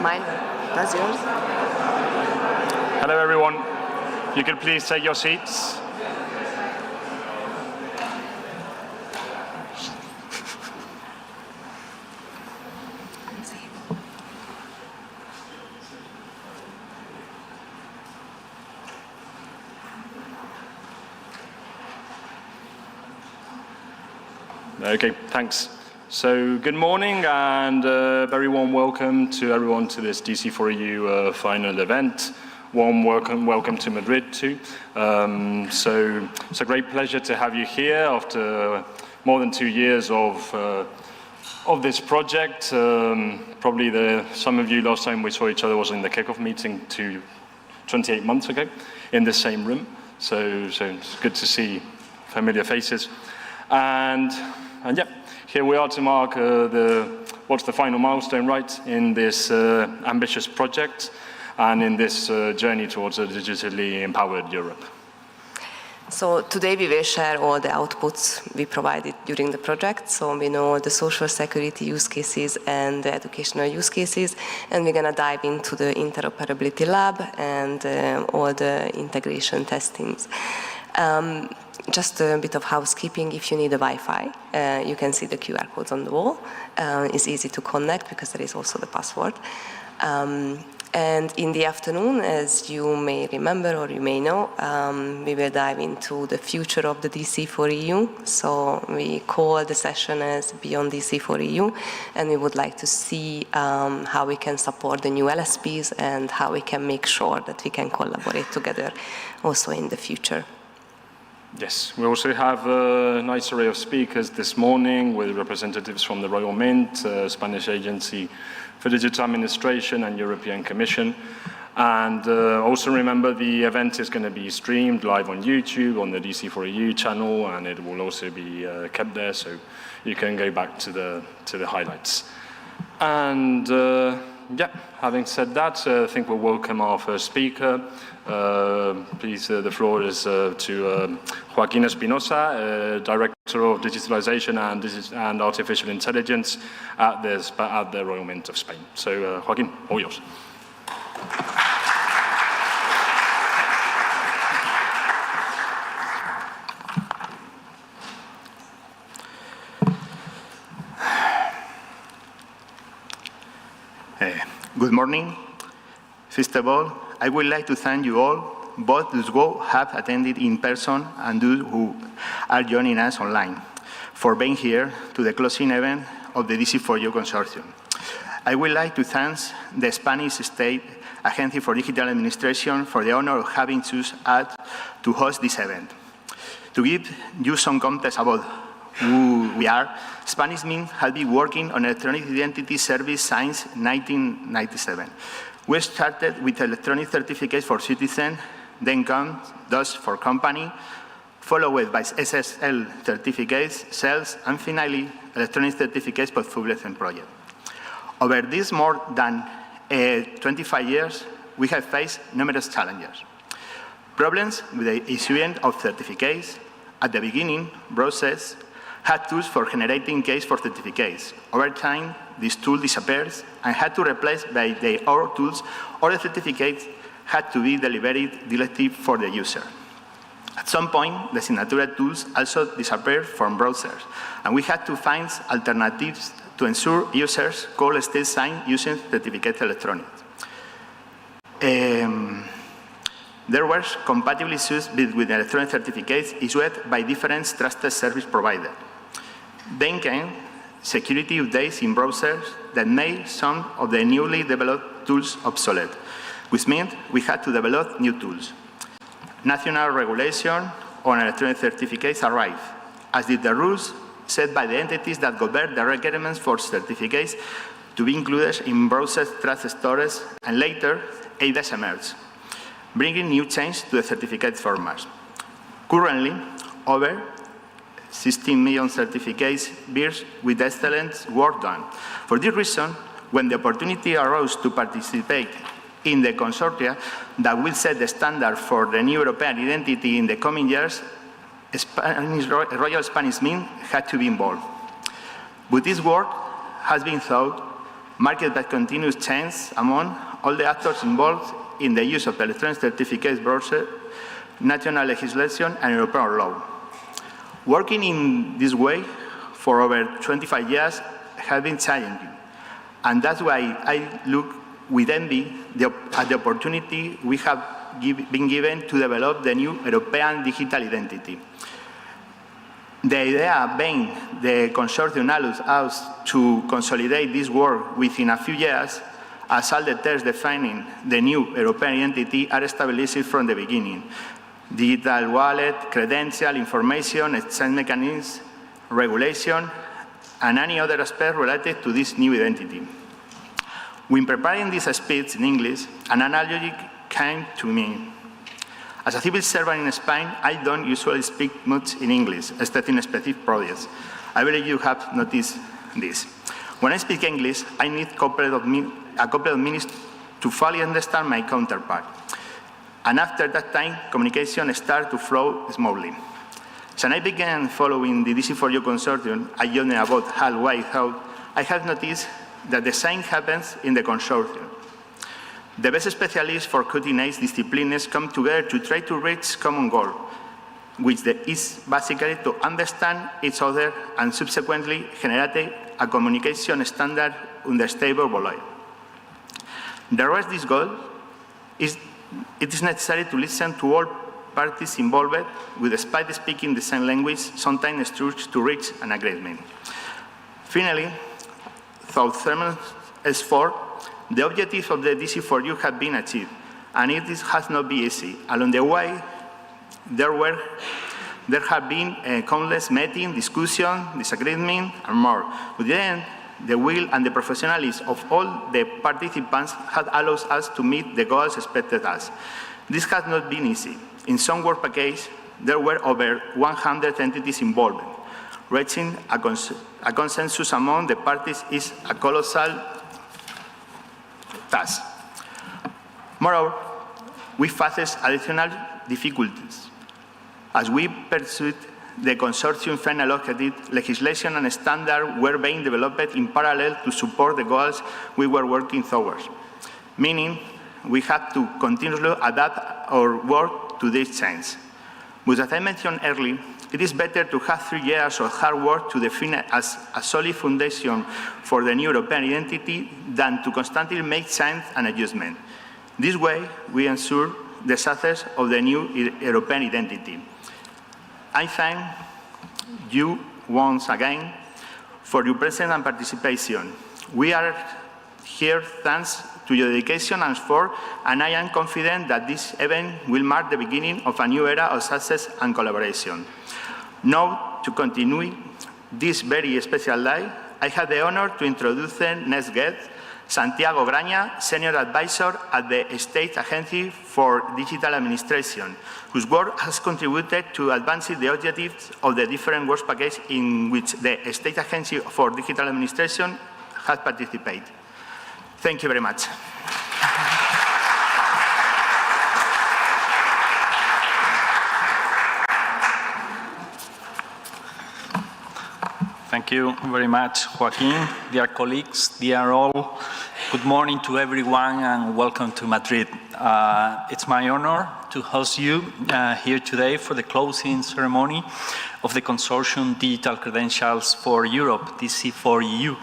Mine? That's yours? Hello, everyone. If you could please take your seats. Okay, thanks. So good morning and very warm welcome to everyone to this DC4EU final event. Warm welcome to Madrid too. So it's a great pleasure to have you here after more than 2 years of this project. Probably some of you last time we saw each other was in the kickoff meeting 28 months ago in the same room. So it's good to see familiar faces. And yeah, here we are to mark what's the final milestone, right, in this ambitious project and in this journey towards a digitally empowered Europe. So today we will share all the outputs we provided during the project. So we know the social security use cases and the educational use cases, and we're going to dive into the interoperability lab and all the integration testings. Just a bit of housekeeping. If you need a Wi-Fi, you can see the QR codes on the wall. It's easy to connect because there is also the password. And in the afternoon, as you may remember or you may know, we will dive into the future of the DC4EU. So we call the session as Beyond DC4EU, and we would like to see how we can support the new LSPs and how we can make sure that we can collaborate together also in the future. Yes, we also have a nice array of speakers this morning with representatives from the Royal Mint, Spanish Agency for Digital Administration and European Commission. And also remember the event is going to be streamed live on YouTube, on the DC4EU channel, and it will also be kept there, so you can go back to the highlights. And yeah, having said that, I think we'll welcome our first speaker. Please, the floor is to Joaquín Espinosa, Director of Digitalization and Artificial Intelligence at the Royal Mint of Spain. So, Joaquín, all yours. Good morning. First of all, I would like to thank you all, both those who have attended in person and those who are joining us online, for being here to the closing event of the DC4EU consortium. I would like to thank the Spanish State Agency for Digital Administration for the honor of having chosen us to host this event. To give you some context about who we are, Spanish Mint has been working on electronic identity service since 1997. We started with electronic certificates for citizens, then come those for company, followed by SSL certificates, sales, and finally, electronic certificates for public employees. Over these more than 25 years, we have faced numerous challenges. Problems with the issuing of certificates. At the beginning, browsers had tools for generating keys for certificates. Over time, this tool disappears and had to replace by their own tools, or the certificates had to be delivered directly for the user. At some point, the signature tools also disappeared from browsers, and we had to find alternatives to ensure users could still sign using certificate electronics. There were compatible issues with electronic certificates issued by different trusted service providers. Then came security updates in browsers that made some of the newly developed tools obsolete, which meant we had to develop new tools. National regulation on electronic certificates arrived, as did the rules set by the entities that govern the requirements for certificates to be included in browser trust storage, and later, ADAS emerged, bringing new change to the certificate formats. Currently, over 16 million certificates bear with excellent work done. For this reason, when the opportunity arose to participate in the consortia that will set the standard for the new European identity in the coming years, Royal Spanish Mint had to be involved. But this work has been thought marked by continuous change among all the actors involved in the use of electronic certificates browser, national legislation, and European law. Working in this way for over 25 years has been challenging, and that's why I look with envy at the opportunity we have been given to develop the new European digital identity. The idea being the consortium allows us to consolidate this work within a few years, as all the tests defining the new European identity are established from the beginning. Digital wallet, credential, information, exchange mechanisms, regulation, and any other aspect related to this new identity. When preparing this speech in English, an analogy came to me. As a civil servant in Spain, I don't usually speak much in English, except in specific projects. I believe you have noticed this. When I speak English, I need a couple of minutes to fully understand my counterpart. And after that time, communication starts to flow smoothly. Since I began following the DC4EU consortium, I joined about halfway through, I have noticed that the same happens in the consortium. The best specialists for cutting-edge disciplines come together to try to reach common goal, which is basically to understand each other and subsequently generate a communication standard under stable volume. The rest of this goal is it is necessary to listen to all parties involved, despite speaking the same language, sometimes struggles to reach an agreement. Finally, through Thermal S4, the objectives of the DC4EU have been achieved, and it has not been easy. Along the way, there have been countless meetings, discussions, disagreements, and more. But then, the will and the professionalism of all the participants had allowed us to meet the goals expected of us. This has not been easy. In some work packages, there were over 100 entities involved. Reaching a consensus among the parties is a colossal task. Moreover, we faced additional difficulties. As we pursued the consortium final objective, legislation and standards were being developed in parallel to support the goals we were working towards, meaning we had to continuously adapt our work to this change. But as I mentioned earlier, it is better to have 3 years of hard work to define as a solid foundation for the new European identity than to constantly make change and adjustment. This way, we ensure the success of the new European identity. I thank you once again for your presence and participation. We are here thanks to your dedication and effort, and I am confident that this event will mark the beginning of a new era of success and collaboration. Now, to continue this very special day, I have the honor to introduce the next guest, Santiago Graña, Senior Advisor at the State Agency for Digital Administration, whose work has contributed to advancing the objectives of the different work packages in which the State Agency for Digital Administration has participated. Thank you very much. Thank you very much, Joaquin. Dear colleagues, dear all, good morning to everyone and welcome to Madrid. It's my honor to host you here today for the closing ceremony of the Consortium Digital Credentials for Europe, DC4EU.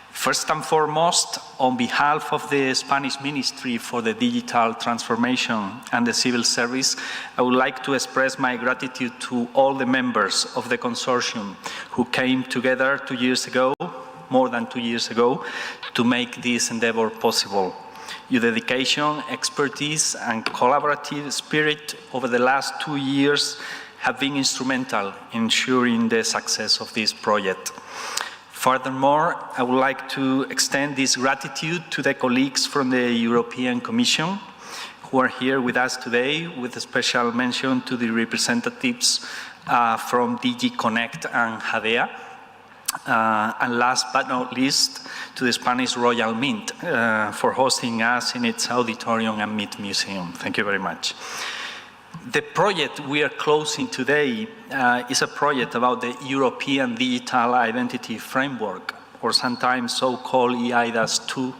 First and foremost, on behalf of the Spanish Ministry for the Digital Transformation and the Civil Service, I would like to express my gratitude to all the members of the consortium who came together 2 years ago, more than 2 years ago, to make this endeavor possible. Your dedication, expertise, and collaborative spirit over the last 2 years have been instrumental in ensuring the success of this project. Furthermore, I would like to extend this gratitude to the colleagues from the European Commission who are here with us today, with a special mention to the representatives from DG Connect and JADEA. And last but not least, to the Spanish Royal Mint for hosting us in its auditorium and Mint Museum. Thank you very much. The project we are closing today is a project about the European Digital Identity Framework, or sometimes so-called EIDAS 2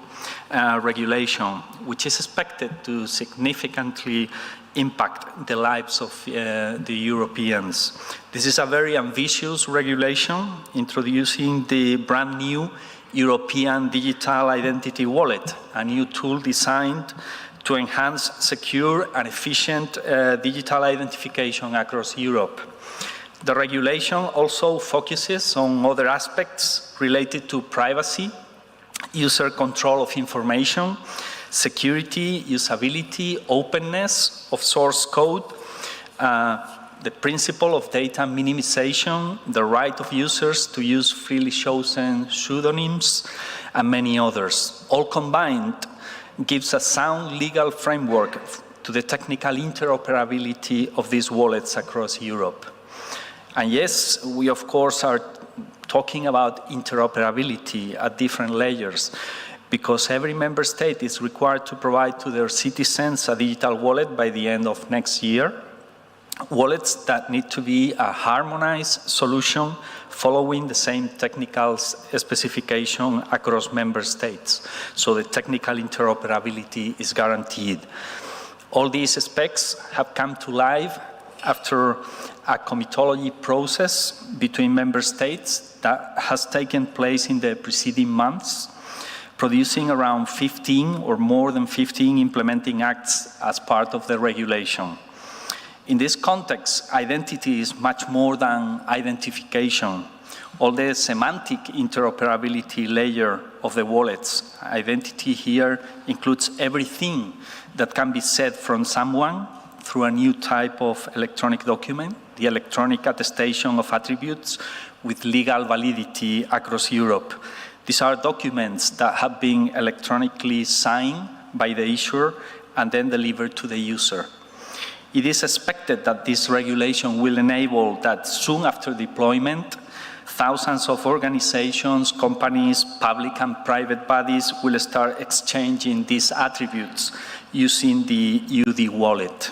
regulation, which is expected to significantly impact the lives of the Europeans. This is a very ambitious regulation introducing the brand new European Digital Identity Wallet, a new tool designed to enhance secure and efficient digital identification across Europe. The regulation also focuses on other aspects related to privacy, user control of information, security, usability, openness of source code, the principle of data minimization, the right of users to use freely chosen pseudonyms, and many others. All combined gives a sound legal framework to the technical interoperability of these wallets across Europe. And yes, we of course are talking about interoperability at different layers, because every member state is required to provide to their citizens a digital wallet by the end of next year. Wallets that need to be a harmonized solution following the same technical specification across member states. So the technical interoperability is guaranteed. All these specs have come to life after a comitology process between member states that has taken place in the preceding months, producing around 15 or more than 15 implementing acts as part of the regulation. In this context, identity is much more than identification. All the semantic interoperability layer of the wallets. Identity here includes everything that can be said from someone through a new type of electronic document, the electronic attestation of attributes with legal validity across Europe. These are documents that have been electronically signed by the issuer and then delivered to the user. It is expected that this regulation will enable that soon after deployment, thousands of organizations, companies, public and private bodies will start exchanging these attributes using the UD wallet.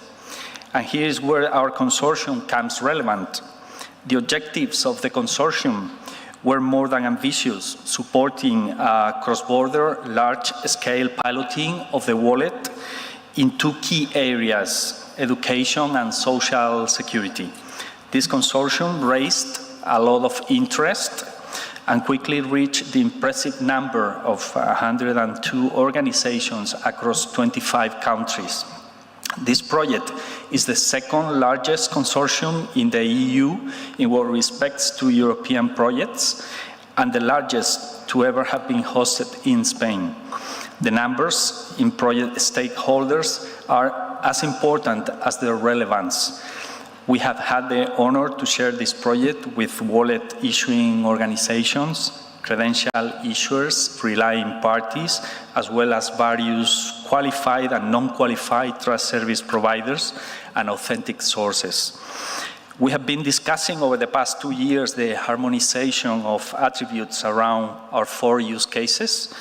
And here is where our consortium comes relevant. The objectives of the consortium were more than ambitious, supporting cross-border, large-scale piloting of the wallet in two key areas: education and social security. This consortium raised a lot of interest and quickly reached the impressive number of 102 organizations across 25 countries. This project is the second largest consortium in the EU in what respects to European projects, and the largest to ever have been hosted in Spain. The numbers in project stakeholders are as important as their relevance. We have had the honor to share this project with wallet issuing organizations, credential issuers, relying parties, as well as various qualified and non-qualified trust service providers and authentic sources. We have been discussing over the past 2 years the harmonization of attributes around our 4 use cases.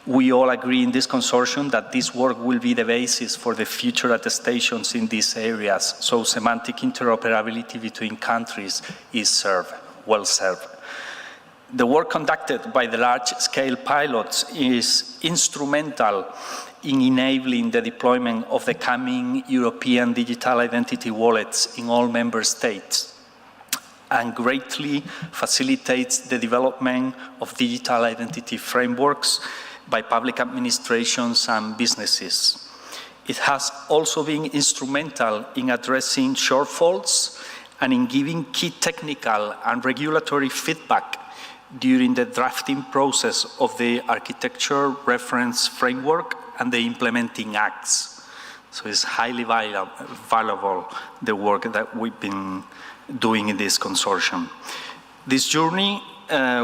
We all agree in this consortium that this work will be the basis for the future attestations in these areas, so semantic interoperability between countries is well served. The work conducted by the large-scale pilots is instrumental in enabling the deployment of the coming European digital identity wallets in all member states, and greatly facilitates the development of digital identity frameworks by public administrations and businesses. It has also been instrumental in addressing shortfalls and in giving key technical and regulatory feedback during the drafting process of the architecture reference framework and the implementing acts. So it's highly valuable, the work that we've been doing in this consortium. This journey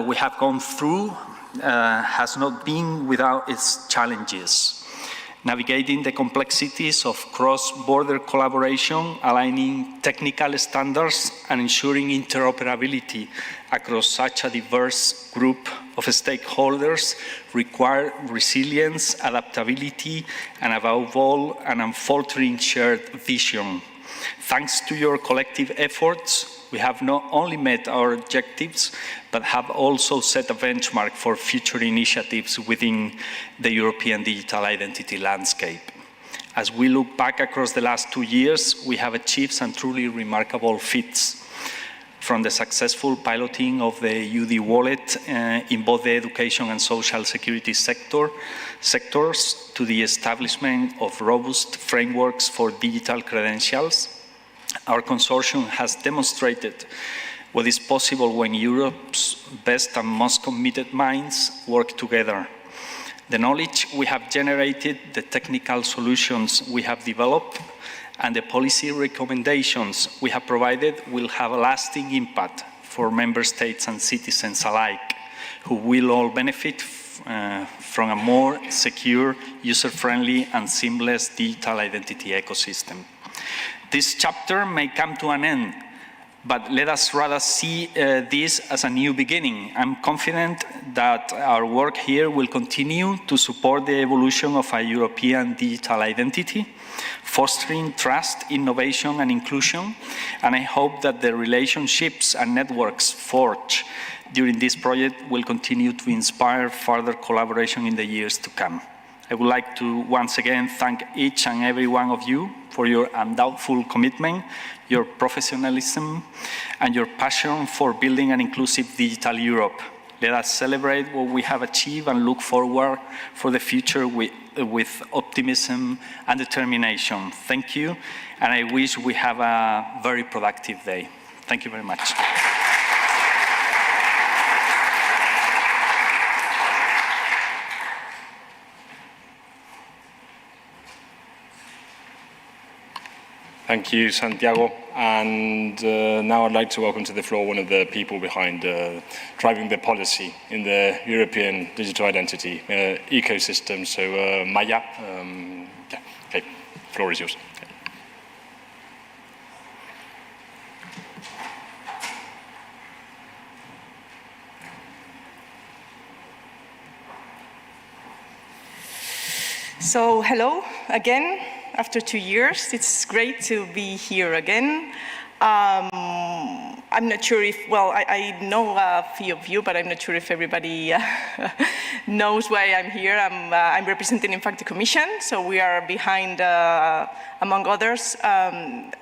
we have gone through has not been without its challenges. Navigating the complexities of cross-border collaboration, aligning technical standards, and ensuring interoperability across such a diverse group of stakeholders require resilience, adaptability, and above all, an unfaltering shared vision. Thanks to your collective efforts, We have not only met our objectives, but have also set a benchmark for future initiatives within the European digital identity landscape. As we look back across the last 2 years, we have achieved some truly remarkable feats, from the successful piloting of the UD wallet in both the education and social security sectors to the establishment of robust frameworks for digital credentials. Our consortium has demonstrated what is possible when Europe's best and most committed minds work together. The knowledge we have generated, the technical solutions we have developed, and the policy recommendations we have provided will have a lasting impact for member states and citizens alike, who will all benefit from a more secure, user-friendly, and seamless digital identity ecosystem. This chapter may come to an end, but let us rather see this as a new beginning. I'm confident that our work here will continue to support the evolution of a European digital identity, fostering trust, innovation, and inclusion, and I hope that the relationships and networks forged during this project will continue to inspire further collaboration in the years to come. I would like to once again thank each and every one of you for your undoubtful commitment, your professionalism, and your passion for building an inclusive digital Europe. Let us celebrate what we have achieved and look forward for the future with optimism and determination. Thank you, and I wish we have a very productive day. Thank you very much. Thank you, Santiago. And now I'd like to welcome to the floor one of the people behind driving the policy in the European digital identity ecosystem. So Maya, yeah, okay, floor is yours. Okay. So hello again. After 2 years, it's great to be here again. I'm not sure if, well, I know a few of you, but I'm not sure if everybody knows why I'm here. I'm representing, in fact, the Commission, so we are behind, among others, I'm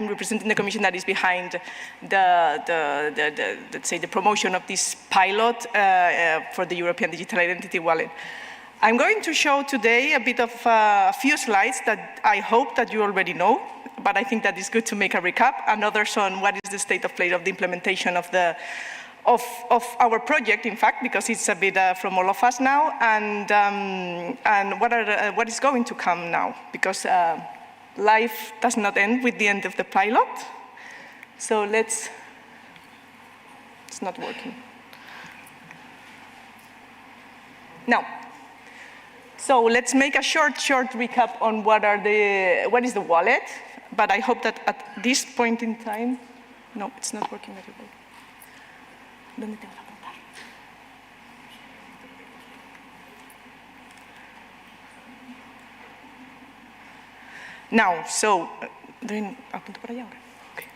representing the Commission that is behind let's say, the promotion of this pilot for the European Digital Identity Wallet. I'm going to show today a bit of a few slides that I hope that you already know, but I think that it's good to make a recap, and others on what is the state of play of the implementation of our project, in fact, because it's a bit from all of us now, and what is going to come now, because life does not end with the end of the pilot. So it's not working. Now. So let's make a short recap on what is the wallet, but I hope that at this point in time, no, it's not working very well. ¿Dónde te vas a apuntar? Now, so, apunto para allá ahora. Okay.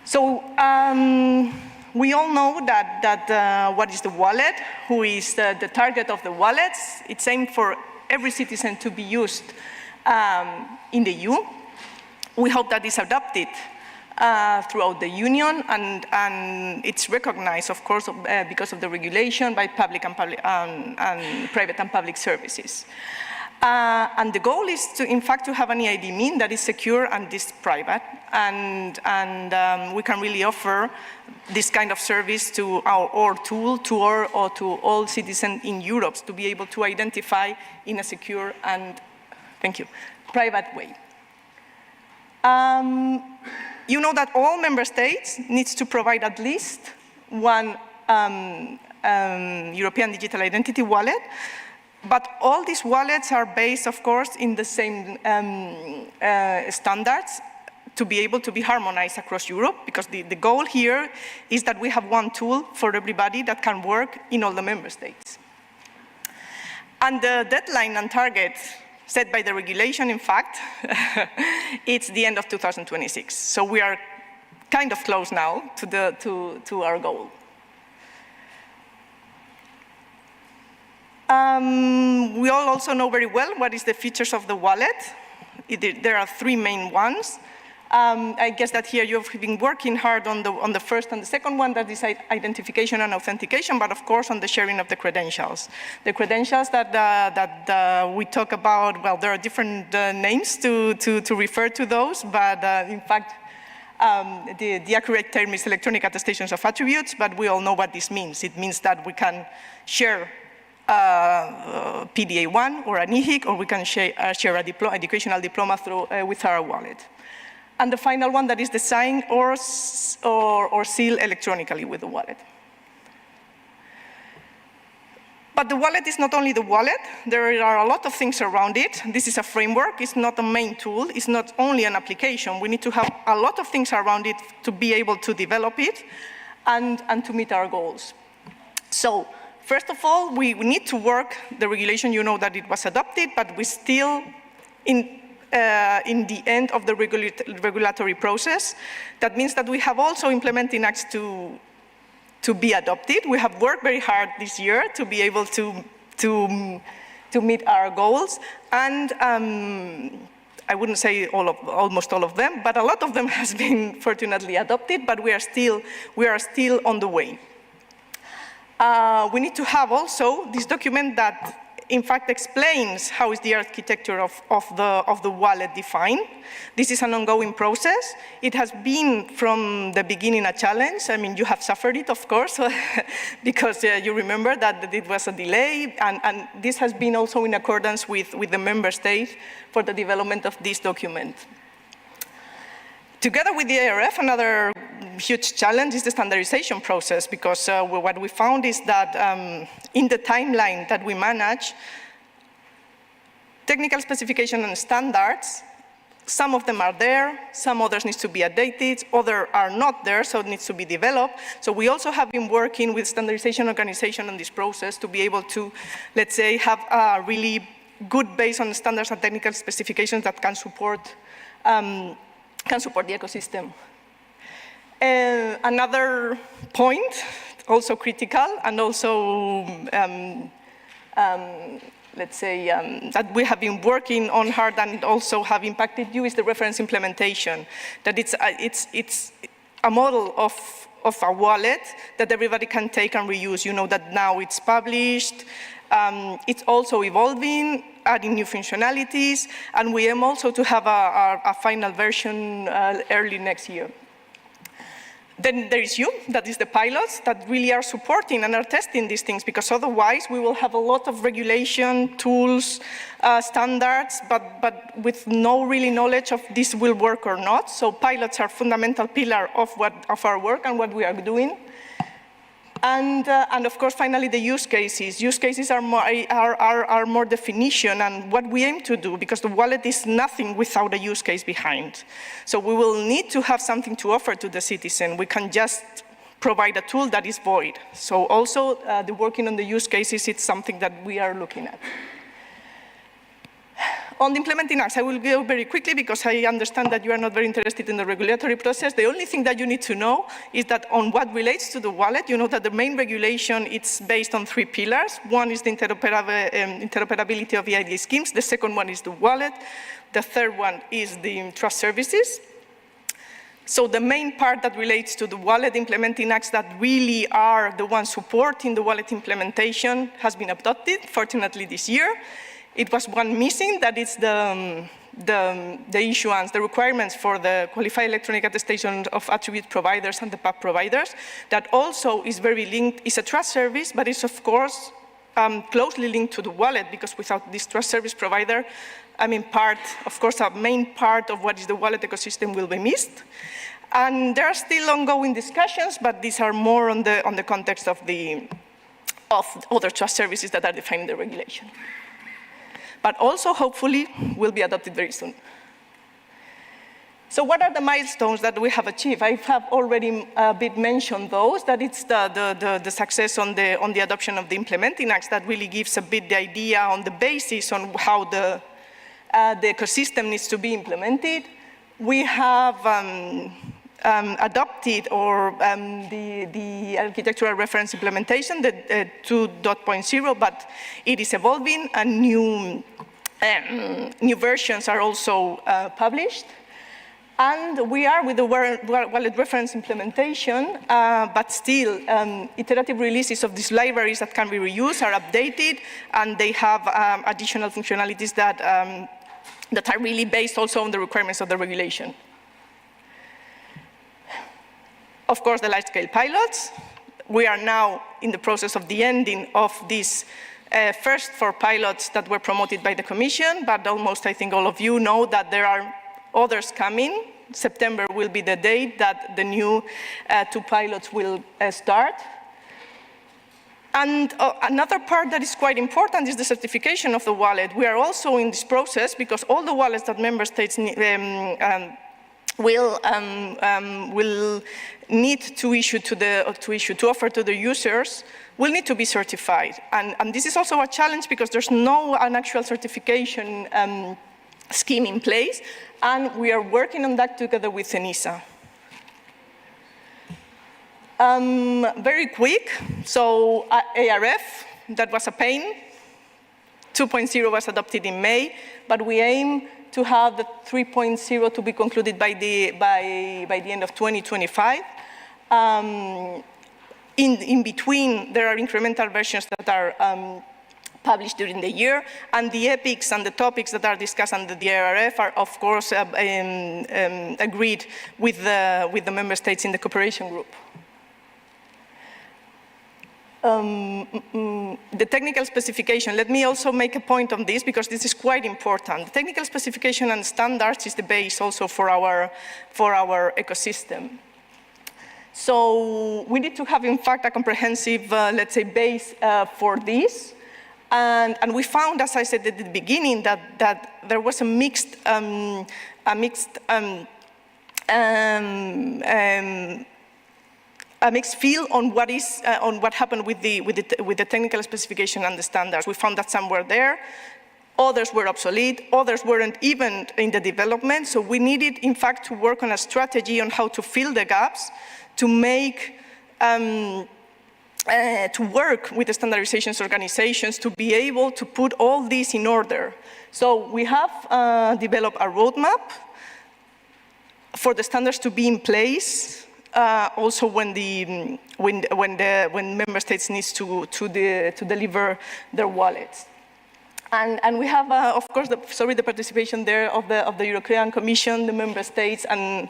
So, we all know that what is the wallet, who is the target of the wallets. It's aimed for every citizen to be used in the EU. We hope that it's adopted throughout the Union, and it's recognized, of course, because of the regulation by public and private and public services. And the goal is to, in fact, to have an EID mean that is secure and is private, and we can really offer this kind of service to our tool to all citizens in Europe to be able to identify in a secure and, thank you, private way. You know that all member states need to provide at least one European digital identity wallet. But all these wallets are based, of course, in the same standards to be able to be harmonized across Europe, because the goal here is that we have one tool for everybody that can work in all the member states. And the deadline and target set by the regulation, in fact, it's the end of 2026. So we are kind of close now to our goal. We all also know very well what is the features of the wallet. There are three main ones. I guess that here you've been working hard on the first and the second one, that is identification and authentication, but of course on the sharing of the credentials. The credentials that we talk about, well, there are different names to refer to those, but in fact, the accurate term is electronic attestations of attributes, but we all know what this means. It means that we can share PDA1 or an EHIC, or we can share an educational diploma with our wallet. And the final one, that is the sign or seal electronically with the wallet. But the wallet is not only the wallet. There are a lot of things around it. This is a framework. It's not a main tool. It's not only an application. We need to have a lot of things around it to be able to develop it and to meet our goals. So first of all, we need to work the regulation. You know that it was adopted, but we still in the end of the regulatory process. That means that we have also implementing acts to be adopted. We have worked very hard this year to be able to meet our goals. And I wouldn't say almost all of them, but a lot of them has been fortunately adopted, but we are still on the way. We need to have also this document that in fact explains how is the architecture of the wallet defined. This is an ongoing process. It has been from the beginning a challenge. I mean, you have suffered it, of course, because you remember that it was a delay, and this has been also in accordance with the member states for the development of this document. Together with the ARF, another huge challenge is the standardization process, because what we found is that in the timeline that we manage, technical specification and standards, some of them are there, some others need to be updated, others are not there, so it needs to be developed. So we also have been working with standardization organization on this process to be able to, let's say, have a really good base on standards and technical specifications that can support the ecosystem. Another point, also critical, and also, let's say, that we have been working on hard and also have impacted you, is the reference implementation. That it's a model of a wallet that everybody can take and reuse. You know that now it's published. It's also evolving, adding new functionalities, and we aim also to have a final version early next year. Then there is you, that is the pilots, that really are supporting and are testing these things, because otherwise we will have a lot of regulation, tools, standards, but with no really knowledge of this will work or not. So pilots are a fundamental pillar of our work and what we are doing. And of course, finally, the use cases. Use cases are more definition and what we aim to do, because the wallet is nothing without a use case behind. So we will need to have something to offer to the citizen. We can just provide a tool that is void. So also, the working on the use cases, it's something that we are looking at. On the implementing acts, I will go very quickly because I understand that you are not very interested in the regulatory process. The only thing that you need to know is that on what relates to the wallet, you know that the main regulation, it's based on 3 pillars. One is the interoperability of EID schemes. The second one is the wallet. The third one is the trust services. So the main part that relates to the wallet implementing acts that really are the ones supporting the wallet implementation has been adopted, fortunately this year. It was one missing, that is the issuance, the requirements for the qualified electronic attestation of attribute providers and the PAP providers. That also is very linked, is a trust service, but it's of course closely linked to the wallet, because without this trust service provider, I mean, of course, a main part of what is the wallet ecosystem will be missed. And there are still ongoing discussions, but these are more on the context of other trust services that are defined in the regulation. But also, hopefully, will be adopted very soon. So what are the milestones that we have achieved? I have already a bit mentioned those, that it's the success on the adoption of the implementing acts that really gives a bit the idea on the basis on how the ecosystem needs to be implemented. We have adopted adopted or the architectural reference implementation, the 2.0, but it is evolving and new versions are also published. And we are with the wallet reference implementation, but still iterative releases of these libraries that can be reused are updated, and they have additional functionalities that, that are really based also on the requirements of the regulation. Of course, the large-scale pilots. We are now in the process of the ending of these first 4 pilots that were promoted by the Commission, but almost, I think, all of you know that there are others coming. September will be the date that the new 2 pilots will start. And another part that is quite important is the certification of the wallet. We are also in this process because all the wallets that member states will need to issue to offer to the users will need to be certified. And this is also a challenge because there's no an actual certification scheme in place, and we are working on that together with ENISA. Very quick, so ARF, that was a pain. 2.0 was adopted in May, but we aim to have the 3.0 to be concluded by the end of 2025. In between, there are incremental versions that are published during the year, and the epics and the topics that are discussed under the ARF are, of course, agreed with the member states in the cooperation group. The technical specification, let me also make a point on this because this is quite important. The technical specification and standards is the base also for our ecosystem. So we need to have, in fact, a comprehensive, let's say, base for this. And we found, as I said at the beginning, that there was a mixed feel on what happened with the technical specification and the standards. We found that some were there, others were obsolete, others weren't even in the development. So we needed, in fact, to work on a strategy on how to fill the gaps, to make to work with the standardizations organizations to be able to put all this in order. So we have developed a roadmap for the standards to be in place, also when member states need to deliver their wallets. And we have, of course, the participation there of the European Commission, the member states, and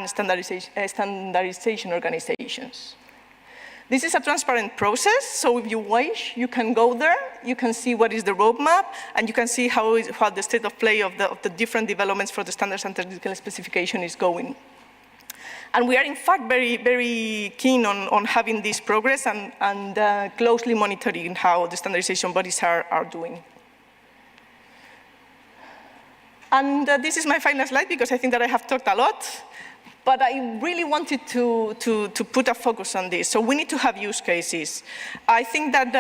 standardization organizations. This is a transparent process, so if you wish, you can go there, you can see what is the roadmap, and you can see how the state of play of the different developments for the standards and technical specification is going. And we are, in fact, very, very keen on having this progress and closely monitoring how the standardization bodies are doing. And this is my final slide, because I think that I have talked a lot. But I really wanted to put a focus on this. So we need to have use cases. I think that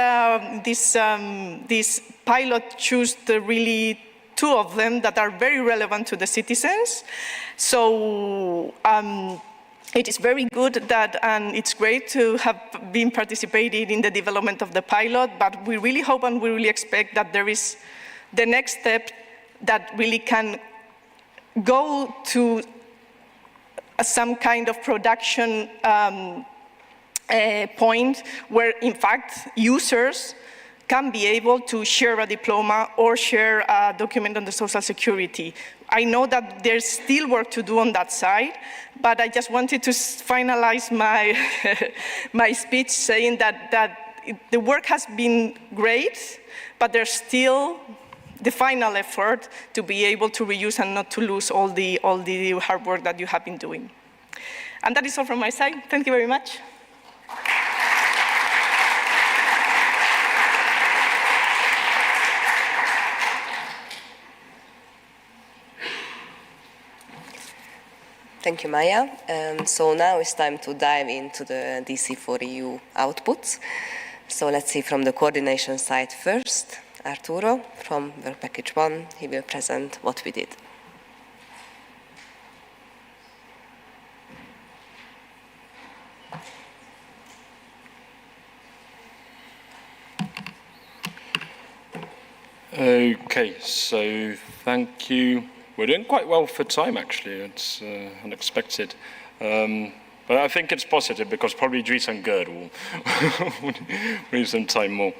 this pilot chose really 2 of them that are very relevant to the citizens. So it is very good that, and it's great to have been participating in the development of the pilot, but we really hope and we really expect that there is the next step that really can go to some kind of production point where, in fact, users can be able to share a diploma or share a document on the social security. I know that there's still work to do on that side, but I just wanted to finalize my, my speech saying that the work has been great, but there's still the final effort to be able to reuse and not to lose all the hard work that you have been doing. And that is all from my side. Thank you very much. Thank you, Maya. So now it's time to dive into the DC4EU outputs. So let's see from the coordination side first. Arturo from Work Package 1, he will present what we did. Okay, so thank you. We're doing quite well for time, actually. It's unexpected. But I think it's positive because probably Dries and Gerd will need some time more.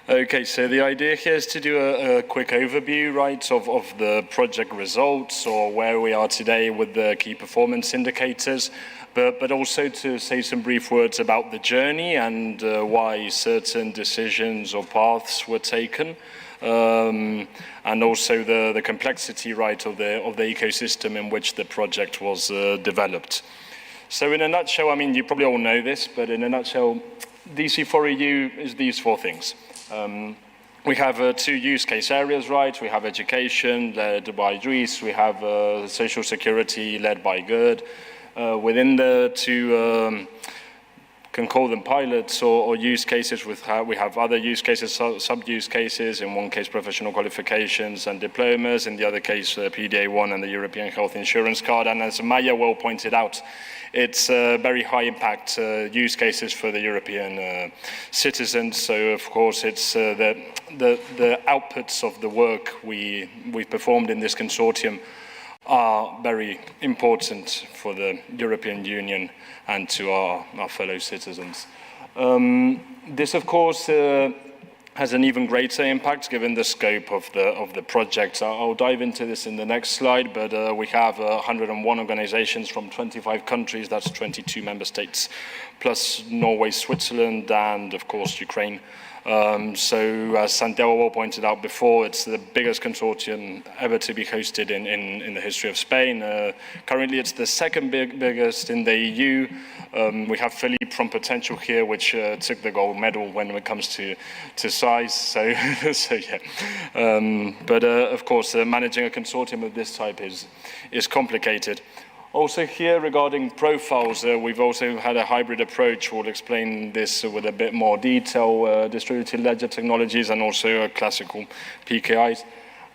Okay, so the idea here is to do a quick overview, right, of the project results or where we are today with the key performance indicators, but also to say some brief words about the journey and why certain decisions or paths were taken. And also the complexity, right, of the ecosystem in which the project was developed. So in a nutshell, I mean, you probably all know this, but in a nutshell, DC4EU is these four things. We have two use case areas, right? We have education, led by Dries. We have social security, led by Gerd. Within the two, can call them pilots or use cases. We have other use cases, sub-use cases. In one case, professional qualifications and diplomas. In the other case, PDA1 and the European Health Insurance Card. And as Maya well pointed out, it's very high impact use cases for the European citizens. So of course, it's the outputs of the work we've performed in this consortium are very important for the European Union and to our fellow citizens. This, of course, has an even greater impact given the scope of the project. I'll dive into this in the next slide, but we have 101 organizations from 25 countries, that's 22 member states, plus Norway, Switzerland, and of course, Ukraine. So as Santiago pointed out before, it's the biggest consortium ever to be hosted in the history of Spain. Currently, it's the second biggest in the EU. We have Philippe from Potential here, which took the gold medal when it comes to size. So, so yeah. But of course, managing a consortium of this type is complicated. Also here regarding profiles, we've also had a hybrid approach. We'll explain this with a bit more detail, distributed ledger technologies and also classical PKIs.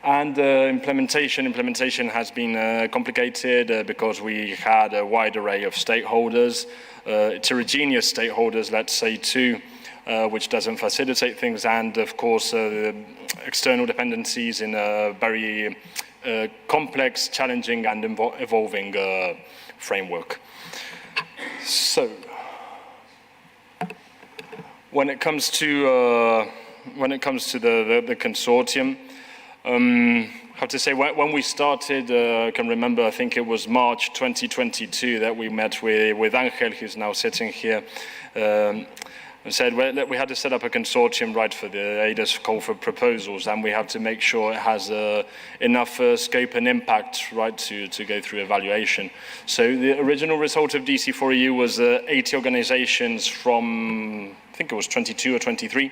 And implementation has been complicated because we had a wide array of stakeholders, heterogeneous stakeholders, let's say too, which doesn't facilitate things, and of course external dependencies in a very complex, challenging, and evolving framework. So, when it comes to the consortium, I have to say when we started, I can remember, I think it was March 2022 that we met with Angel, who's now sitting here. And said we had to set up a consortium, right, for the ADA's call for proposals, and we have to make sure it has enough scope and impact, right, to go through evaluation. So the original result of DC4EU was 80 organizations from, I think it was 22 or 23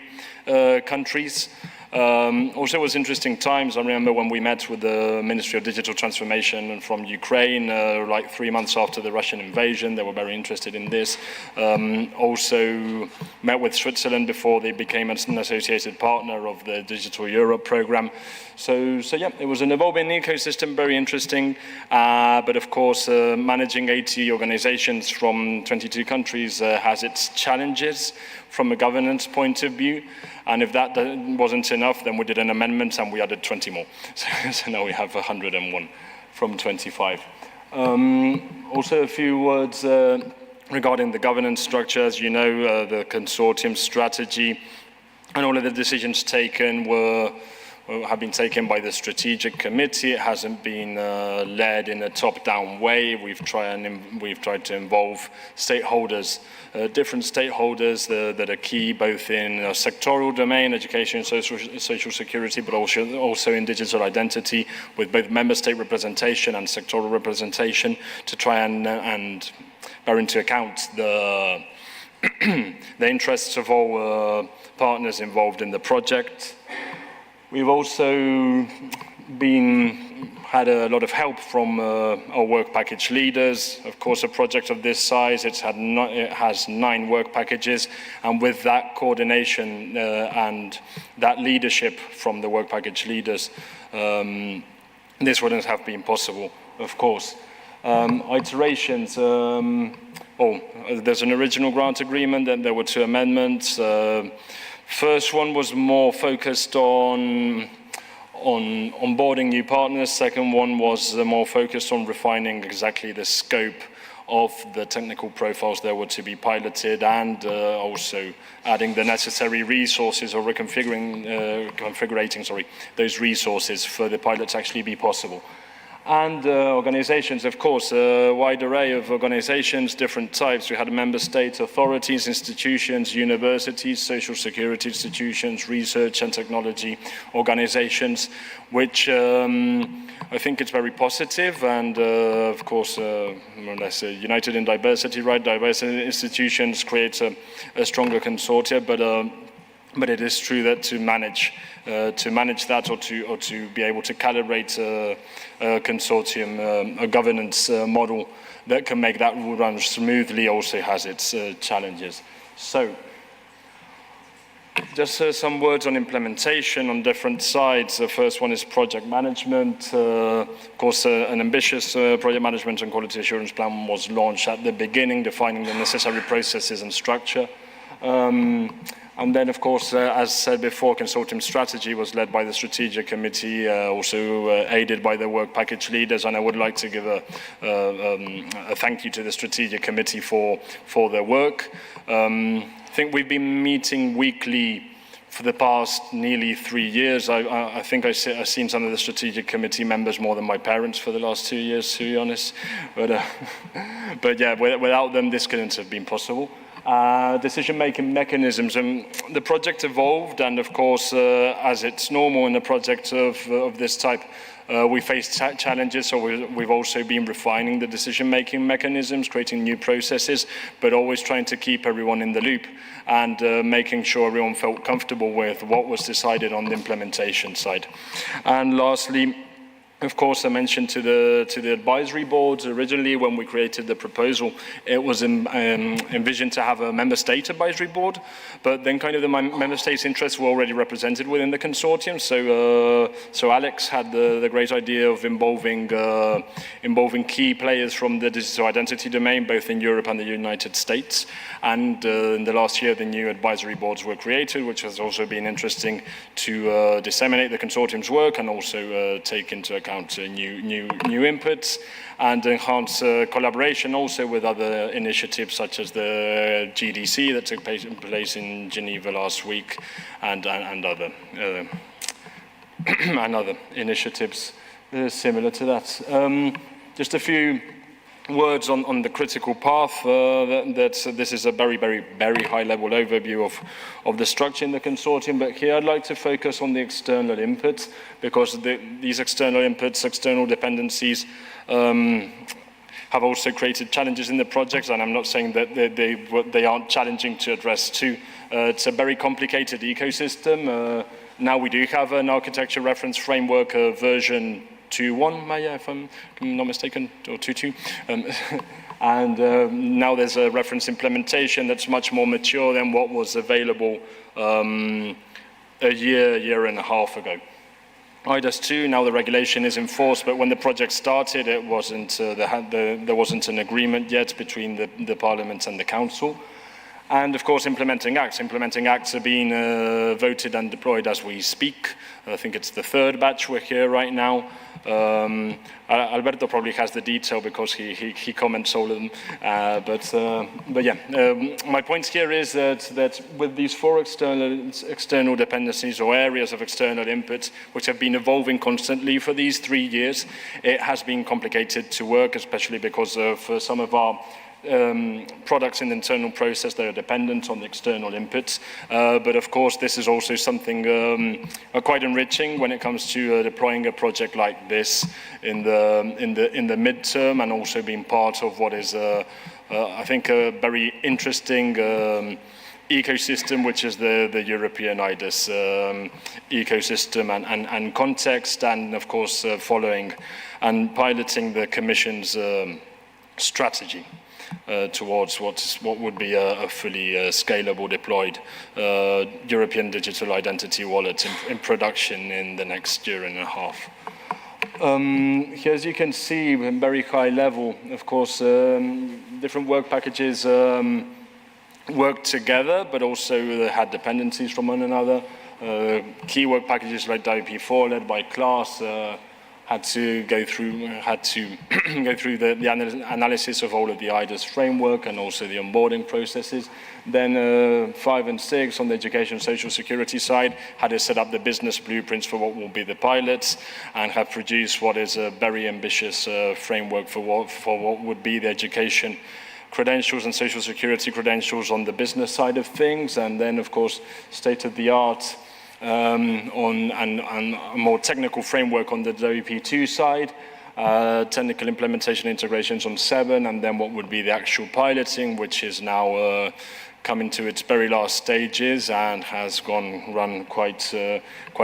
countries. Also, it was interesting times. I remember when we met with the Ministry of Digital Transformation from Ukraine, like 3 months after the Russian invasion. They were very interested in this. Also met with Switzerland before they became an associated partner of the Digital Europe program. So yeah, it was an evolving ecosystem, very interesting. But of course, managing 80 organizations from 22 countries has its challenges from a governance point of view. And if that wasn't enough, then we did an amendment and we added 20 more. So now we have 101 from 25. Also a few words regarding the governance structure. As you know, the consortium strategy and all of the decisions taken have been taken by the strategic committee. It hasn't been led in a top-down way. We've tried to involve stakeholders, different stakeholders that are key both in a sectoral domain, education, social security, but also in digital identity, with both member state representation and sectoral representation to try and bear into account the the interests of all partners involved in the project. We've also had a lot of help from our work package leaders. Of course, a project of this size, it has 9 work packages, and with that coordination and that leadership from the work package leaders, this wouldn't have been possible, of course. Iterations, there's an original grant agreement, and there were 2 amendments. First one was more focused on on onboarding new partners. Second one was more focused on refining exactly the scope of the technical profiles that were to be piloted, and also adding the necessary resources or configuring those resources for the pilot to actually be possible. And organizations, of course, a wide array of organizations, different types. We had member state authorities, institutions, universities, social security institutions, research and technology organizations, which I think it's very positive, and of course, more or less united in diversity, right? Diverse institutions create a stronger consortia, but it is true that to manage that, or to be able to calibrate a consortium, a governance model that can make that run smoothly, also has its challenges. So, just some words on implementation on different sides. The first one is project management. Of course, an ambitious project management and quality assurance plan was launched at the beginning, defining the necessary processes and structure. And then, of course, as said before, consortium strategy was led by the strategic committee, also aided by the work package leaders. And I would like to give a thank you to the strategic committee for their work. I think we've been meeting weekly for the past nearly 3 years. I think I've seen some of the strategic committee members more than my parents for the last 2 years, to be honest. But yeah, without them, this couldn't have been possible. Decision-making mechanisms, and the project evolved, and of course, as it's normal in a project of this type, we faced challenges, so we've also been refining the decision-making mechanisms, creating new processes, but always trying to keep everyone in the loop, and making sure everyone felt comfortable with what was decided on the implementation side. And lastly, of course, I mentioned to the advisory board originally when we created the proposal, it was envisioned to have a member state advisory board, but then kind of the member states' interests were already represented within the consortium. So Alex had the great idea of involving key players from the digital identity domain, both in Europe and the United States. And in the last year, the new advisory boards were created, which has also been interesting to disseminate the consortium's work and also take into account new inputs, and enhance collaboration also with other initiatives such as the GDC that took place in Geneva last week, and other and other initiatives similar to that. Just a few words on the critical path. This is a very, very, very high-level overview of the structure in the consortium, but here I'd like to focus on the external inputs, because these external inputs, external dependencies, have also created challenges in the projects, and I'm not saying that they aren't challenging to address too. It's a very complicated ecosystem. Now we do have an architecture reference framework version 2.1, Maya, if I'm not mistaken, or 2.2. And now there's a reference implementation that's much more mature than what was available a year and a half ago. IDAS 2, now the regulation is enforced, but when the project started, it wasn't, there wasn't an agreement yet between the Parliament and the Council. And of course, implementing acts. Implementing acts are being voted and deployed as we speak. I think it's the third batch we're here right now. Alberto probably has the detail because he comments all of them. But yeah, my point here is that with these 4 external dependencies or areas of external inputs, which have been evolving constantly for these 3 years, it has been complicated to work, especially because for some of our products in the internal process that are dependent on the external inputs. But of course, this is also something quite enriching when it comes to deploying a project like this in the midterm, and also being part of what is, I think, a very interesting ecosystem, which is the European IDAS ecosystem and context, and of course following and piloting the Commission's strategy towards what would be a fully scalable, deployed European digital identity wallet in production in the next year and a half. Here, as you can see, very high level, of course, different work packages work together, but also they had dependencies from one another. Key work packages like DP4, led by Klaas, had to go through the analysis of all of the IDAS framework and also the onboarding processes. Then 5 and 6 on the education and social security side had to set up the business blueprints for what will be the pilots and have produced what is a very ambitious framework for what would be the education credentials and social security credentials on the business side of things, and then of course state-of-the-art on a more technical framework on the WP2 side, technical implementation integrations on 7, and then what would be the actual piloting, which is now coming to its very last stages and has run quite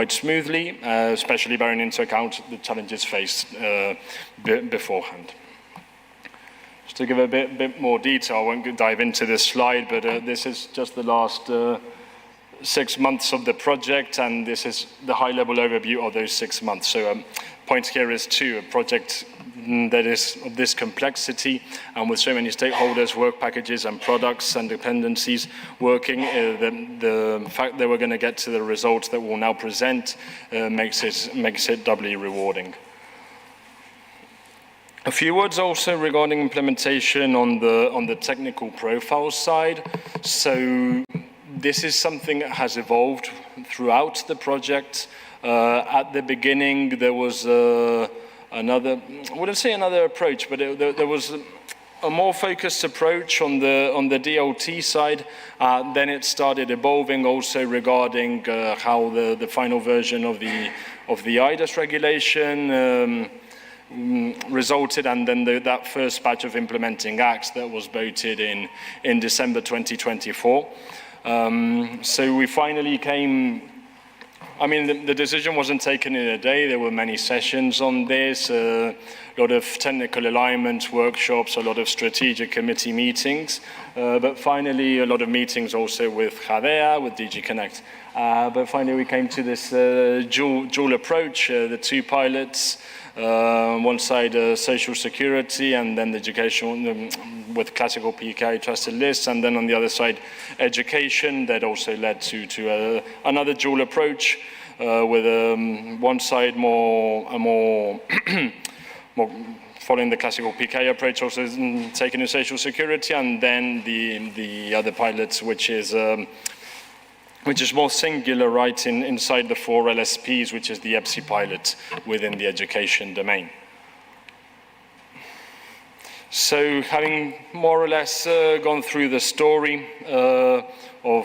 smoothly, especially bearing into account the challenges faced beforehand. Just to give a bit more detail, I won't dive into this slide, but this is just the last 6 months of the project, and this is the high-level overview of those 6 months. So point here is 2, a project that is of this complexity and with so many stakeholders, work packages and products and dependencies working, the fact that we're going to get to the results that we'll now present makes it doubly rewarding. A few words also regarding implementation on the technical profile side. So this is something that has evolved throughout the project. At the beginning, there was another, I wouldn't say another approach, but there was a more focused approach on the DLT side. Then it started evolving also regarding how the final version of the IDAS regulation resulted, and then that first batch of implementing acts that was voted in December 2024. So we finally came, I mean, the decision wasn't taken in a day. There were many sessions on this, a lot of technical alignment workshops, a lot of strategic committee meetings, but finally a lot of meetings also with Jadea, with DG Connect. But finally we came to this dual approach, the 2 pilots, one side social security and then the education with classical PKI trusted lists, and then on the other side education, that also led to another dual approach with one side more following the classical PK approach, also taking in social security, and then the other pilots, which is more singular, right, inside the 4 LSPs, which is the EPSI pilot within the education domain. So having more or less gone through the story or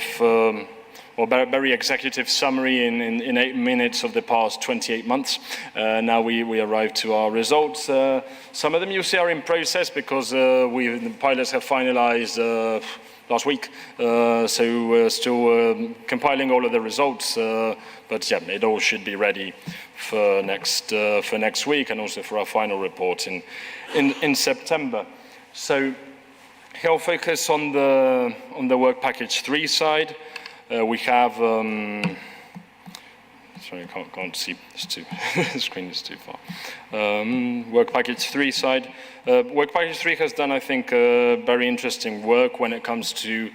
very executive summary in 8 minutes of the past 28 months, now we arrive to our results. Some of them you see are in process because the pilots have finalized last week, so we're still compiling all of the results, but yeah, it all should be ready for next week and also for our final report in September. So here I'll focus on the work package 3 side. We have sorry, I can't see, the screen is too far. Work package 3 side. Work package 3 has done, I think, very interesting work when it comes to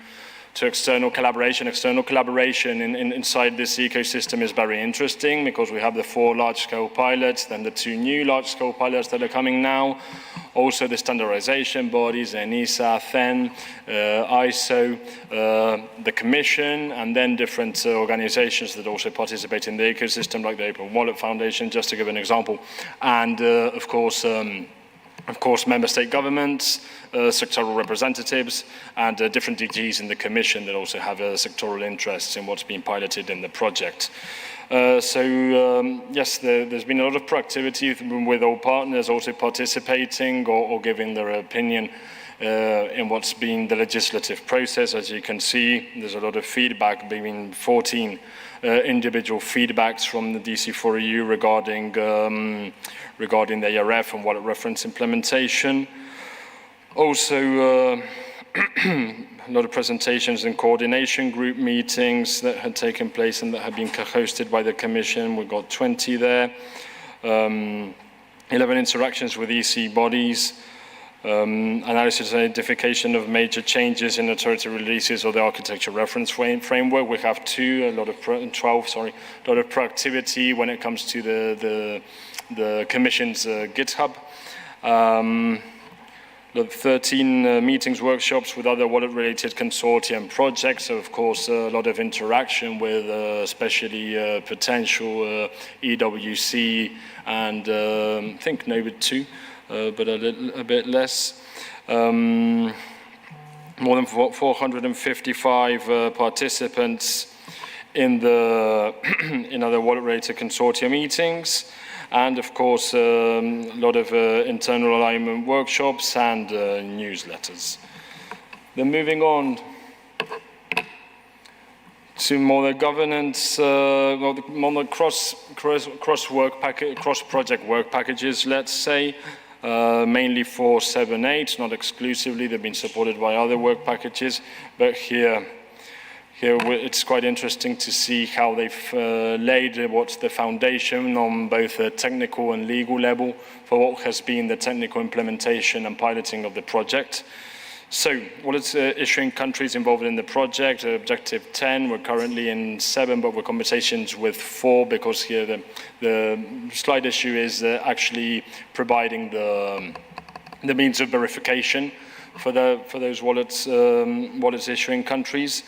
external collaboration. External collaboration inside this ecosystem is very interesting because we have the 4 large-scale pilots, then the 2 new large-scale pilots that are coming now, also the standardization bodies, ENISA, THEN, ISO, the Commission, and then different organizations that also participate in the ecosystem, like the Open Wallet Foundation, just to give an example, and of course, member state governments, sectoral representatives, and different DGs in the Commission that also have sectoral interests in what's being piloted in the project. Yes, there's been a lot of proactivity with all partners also participating or giving their opinion in what's been the legislative process. As you can see, there's a lot of feedback, between 14 individual feedbacks from the DC4EU regarding the ARF and wallet reference implementation. Also, a lot of presentations and coordination group meetings that had taken place and that had been co-hosted by the Commission. We've got 20 there. 11 interactions with EC bodies. analysis and identification of major changes in authority releases or the architecture reference framework. We have 12, a lot of proactivity when it comes to the Commission's GitHub. 13 meetings, workshops with other wallet-related consortium projects. So, of course, a lot of interaction with especially potential EWC and I think NOVID too, but a bit less. More than 455 participants in other wallet-related consortium meetings. And of course, a lot of internal alignment workshops and newsletters. Then moving on to more the governance, more the cross-project work packages, let's say, mainly for 7.8, not exclusively. They've been supported by other work packages, but here it's quite interesting to see how they've laid what's the foundation on both a technical and legal level for what has been the technical implementation and piloting of the project. So, what is issuing countries involved in the project? Objective 10, we're currently in 7, but we're conversations with 4 because here the slight issue is actually providing the means of verification for those wallets issuing countries.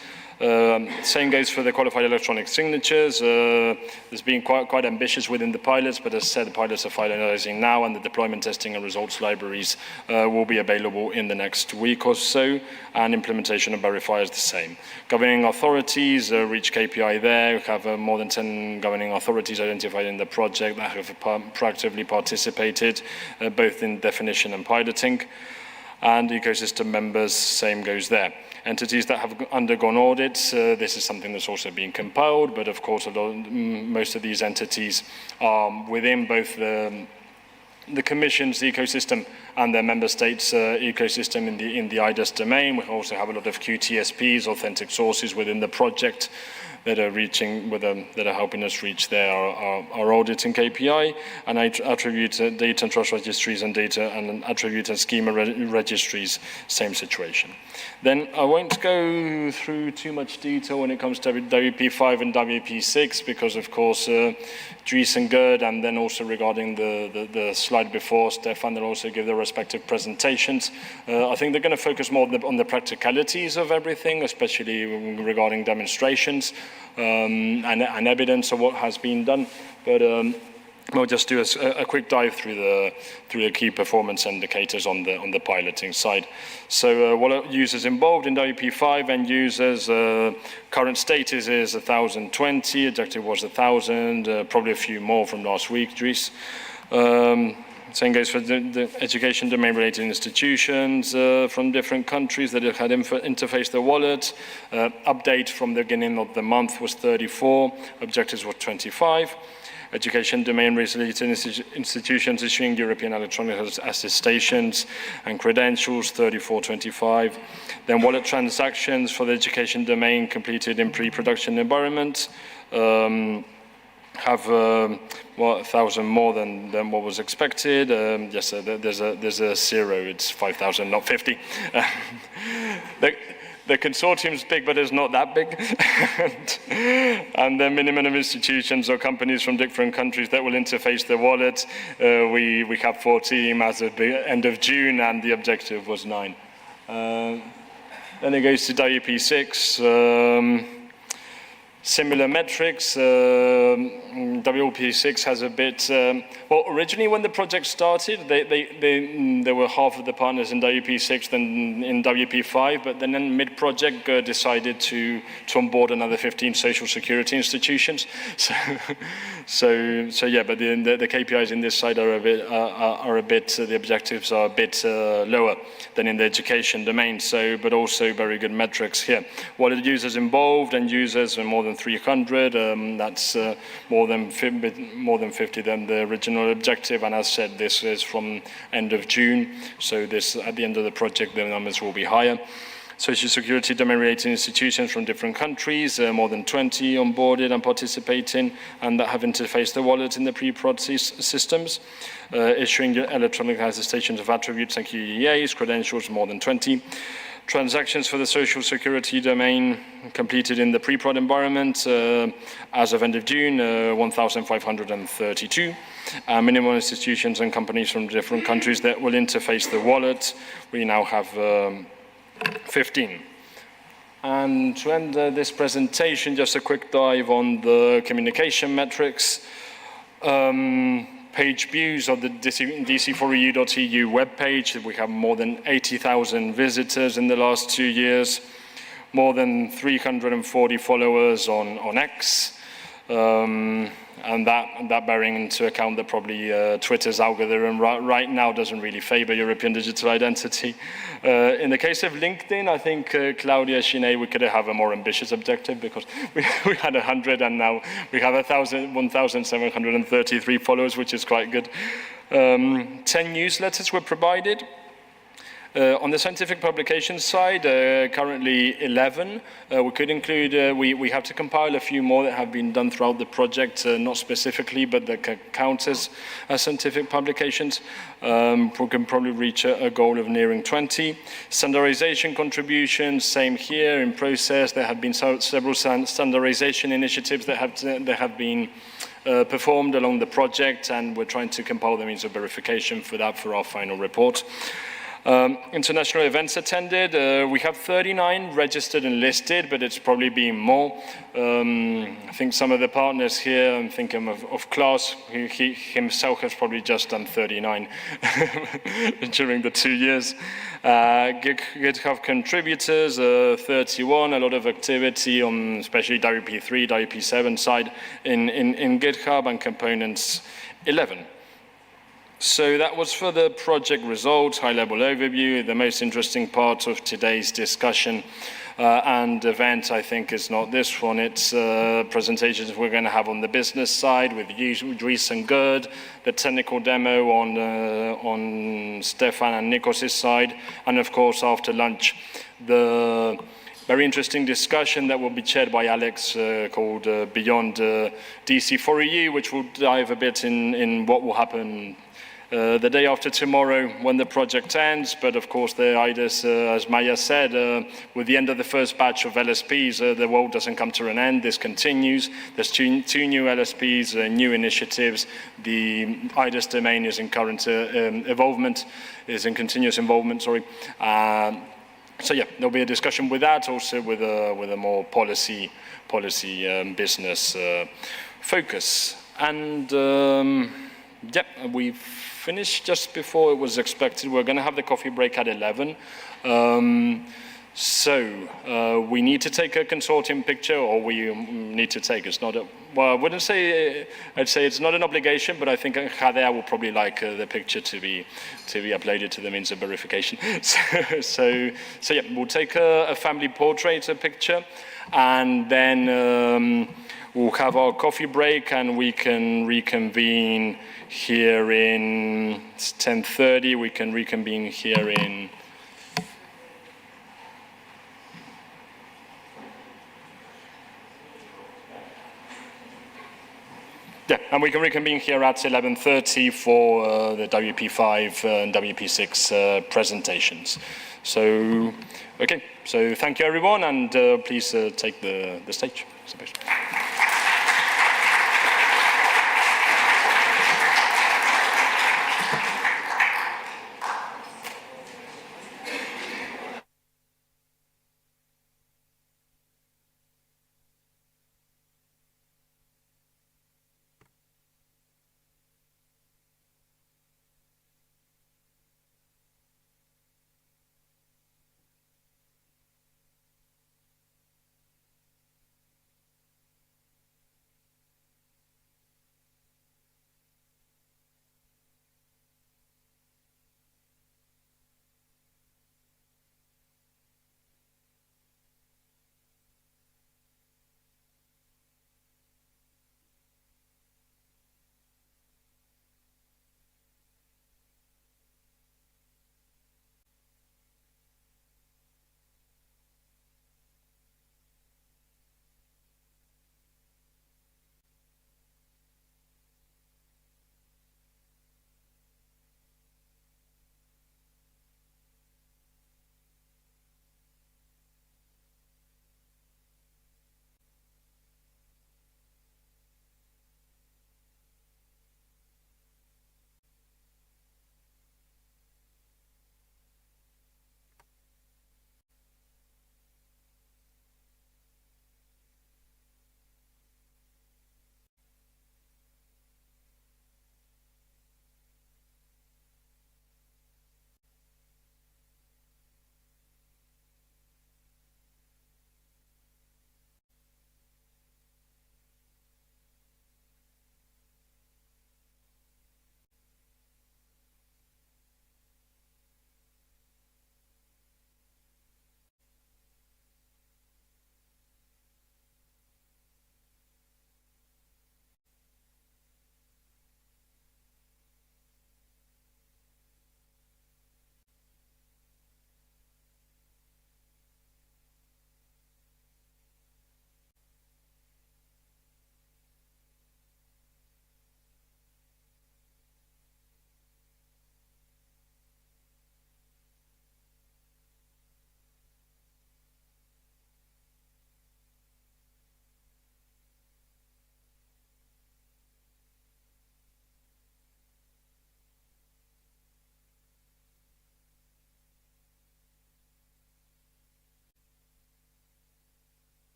Same goes for the qualified electronic signatures. There's been quite ambitious within the pilots, but as I said, the pilots are finalizing now, and the deployment testing and results libraries will be available in the next week or so, and implementation of verifiers the same. Governing authorities, reach KPI there. We have more than 10 governing authorities identified in the project that have proactively participated, both in definition and piloting. And ecosystem members, same goes there. Entities that have undergone audits, this is something that's also being compiled, but of course most of these entities are within both the Commission's ecosystem and their member states' ecosystem in the IDES domain. We also have a lot of QTSPs, authentic sources within the project that are helping us reach our auditing KPI, and attribute data and trust registries and data and attribute and schema registries, same situation. Then I won't go through too much detail when it comes to WP5 and WP6 because, of course, Dries and Gerd, and then also regarding the slide before, Stefan, they'll also give their respective presentations. I think they're going to focus more on the practicalities of everything, especially regarding demonstrations and evidence of what has been done. But we'll just do a quick dive through the key performance indicators on the piloting side. So what users involved in WP5 and users, current status is 1,020, objective was 1,000, probably a few more from last week, Dries. Same goes for the education domain-related institutions from different countries that had interfaced the wallet. Update from the beginning of the month was 34, objectives were 25. Education domain-related institutions issuing European electronic attestations and credentials, 3425. Then wallet transactions for the education domain completed in pre-production environment. Have 1,000 more than what was expected. Yes, there's a zero. It's 5,000, not 50. The consortium's big, but it's not that big. And the minimum of institutions or companies from different countries that will interface the wallet. We have 14 as of the end of June, and the objective was 9. Then it goes to WP6. Similar metrics. WP6 has a bit. Well, originally when the project started, there were half of the partners in WP6 than in WP5, but then in mid-project decided to onboard another 15 social security institutions. So yeah, but the KPIs in this side are a bit. The objectives are a bit lower than in the education domain. So, but also very good metrics here. What are the users involved and users are more than 300, that's more than 50 than the original objective, and as said, this is from end of June, so this at the end of the project the numbers will be higher. social security domain-related institutions from different countries, more than 20 onboarded and participating, and that have interfaced the wallet in the pre-prod systems, issuing electronic attestations of attributes and QEAs, credentials, more than 20. Transactions for the social security domain completed in the pre-prod environment as of end of June, 1,532. Minimum institutions and companies from different countries that will interface the wallet. We now have 15. And to end this presentation, just a quick dive on the communication metrics. Page views of the DC4EU.eu webpage. We have more than 80,000 visitors in the last 2 years, more than 340 followers on X. And that bearing into account that probably Twitter's algorithm right now doesn't really favor European digital identity. In the case of LinkedIn, I think Claudia Chinet, we could have a more ambitious objective because we had 100 and now we have 1,733 followers, which is quite good. 10 newsletters were provided. On the scientific publication side, currently 11. We could include, we have to compile a few more that have been done throughout the project, not specifically, but that count as scientific publications. We can probably reach a goal of nearing 20. Standardization contributions, same here in process. There have been several standardization initiatives that have been performed along the project, and we're trying to compile the means of verification for that for our final report. International events attended. We have 39 registered and listed, but it's probably been more. I think some of the partners here, I'm thinking of Klaus, he himself has probably just done 39 during the 2 years. GitHub contributors, 31, a lot of activity on especially WP3, WP7 side in GitHub, and components 11. So that was for the project results, high-level overview. The most interesting part of today's discussion and event, I think, is not this one. It's presentations we're going to have on the business side with Dries and Gerd, the technical demo on Stefan and Nikos' side, and of course, after lunch, the very interesting discussion that will be chaired by Alex called Beyond DC4EU, which will dive a bit in what will happen the day after tomorrow when the project ends, but of course the IDIS, as Maya said, with the end of the first batch of LSPs, the world doesn't come to an end, this continues. There's two new LSPs, new initiatives. The IDIS domain is in current involvement, is in continuous involvement, sorry. So yeah, there'll be a discussion with that, also with a more policy business focus. And yeah, we've finished just before it was expected. We're going to have the coffee break at 11. So we need to take a consortium picture, or we need to take, it's not a, well, I wouldn't say, I'd say it's not an obligation, but I think Jadea will probably like the picture to be uploaded to the means of verification. So yeah, we'll take a family portrait picture, and then we'll have our coffee break, and we can reconvene here in 10:30. We can reconvene here in yeah, and we can reconvene here at 11:30 for the WP5 and WP6 presentations. So, okay, so thank you everyone, and please take the stage.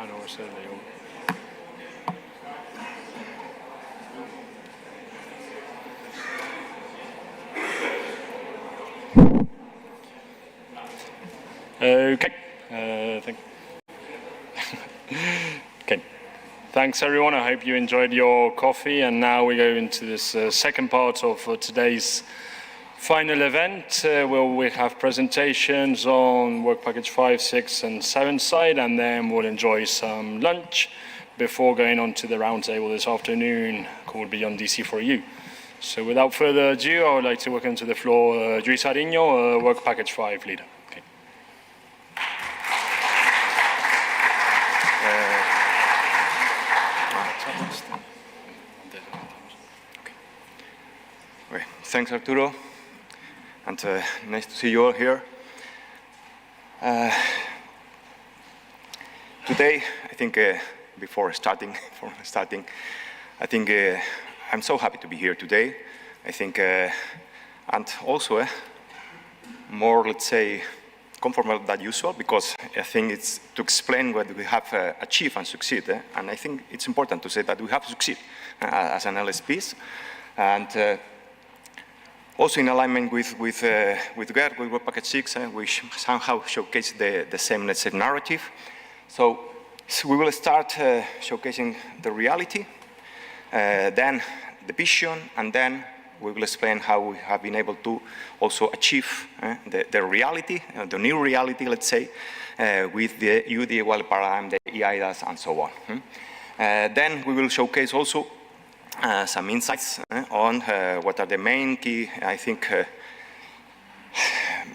Ah, no, certainly. Okay. Okay. Thanks, everyone. I hope you enjoyed your coffee. And now we go into this second part of today's final event, where we have presentations on Work Package 5, 6, and 7 side, and then we'll enjoy some lunch before going on to the roundtable this afternoon called Beyond DC4EU. So without further ado, I would like to welcome to the floor Luis Ariño, Work Package 5 leader. Okay. Okay. Thanks, Arturo, and nice to see you all here. Today, I think before starting, I think I'm so happy to be here today. I think, and also more, let's say, comfortable than usual, because I think it's to explain what we have achieved and succeed. And I think it's important to say that we have succeeded as an LSPs. And also in alignment with GERD, with Work Package 6, which somehow showcase the same, let's say, narrative. So we will start showcasing the reality, then the vision, and then we will explain how we have been able to also achieve the reality, the new reality, let's say, with the UDA paradigm, the EIDAS, and so on. Then we will showcase also some insights on what are the main key, I think,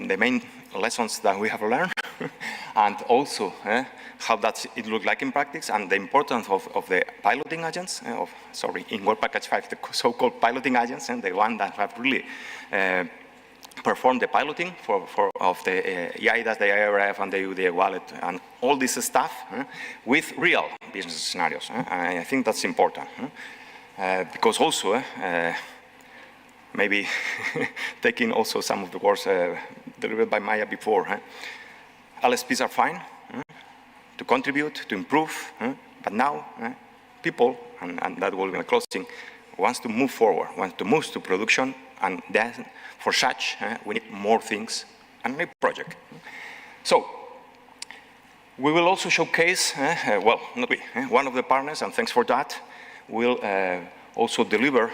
the main lessons that we have learned, and also how does it look like in practice, and the importance of the piloting agents, in Work Package 5, the so-called piloting agents, and the one that have really performed the piloting of the EIDAS, the IRF, and the UDA wallet, and all this stuff with real business scenarios. And I think that's important. Because also, maybe taking also some of the words delivered by Maya before, LSPs are fine to contribute, to improve, but now people, and that will be a closing, wants to move forward, wants to move to production, and then for such, we need more things and a project. So, we will also showcase, well, not we, one of the partners, and thanks for that, will also deliver,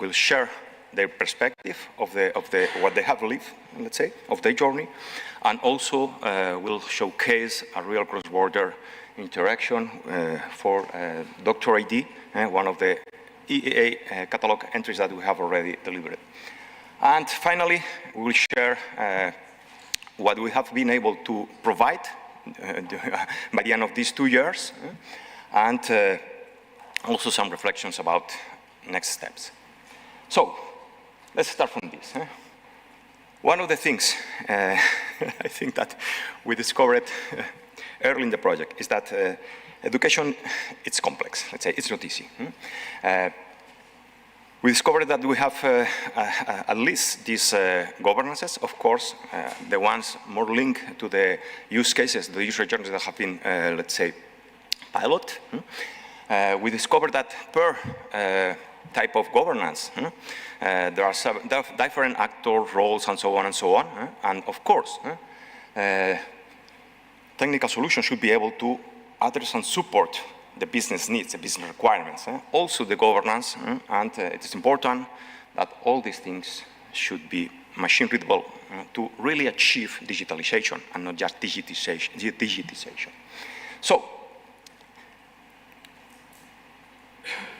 will share their perspective of what they have lived, let's say, of their journey, and also will showcase a real cross-border interaction for Dr. ID, one of the EEA catalog entries that we have already delivered. And finally, we will share what we have been able to provide by the end of these 2 years, and also some reflections about next steps. So, let's start from this. One of the things I think that we discovered early in the project is that education, it's complex. Let's say it's not easy. We discovered that we have at least these governances, of course, the ones more linked to the use cases, the user journeys that have been, let's say, pilot. We discovered that per type of governance, there are different actor roles and so on and so on. And of course, technical solutions should be able to address and support the business needs, the business requirements. Also the governance, and it is important that all these things should be machine readable to really achieve digitalization and not just digitization. So,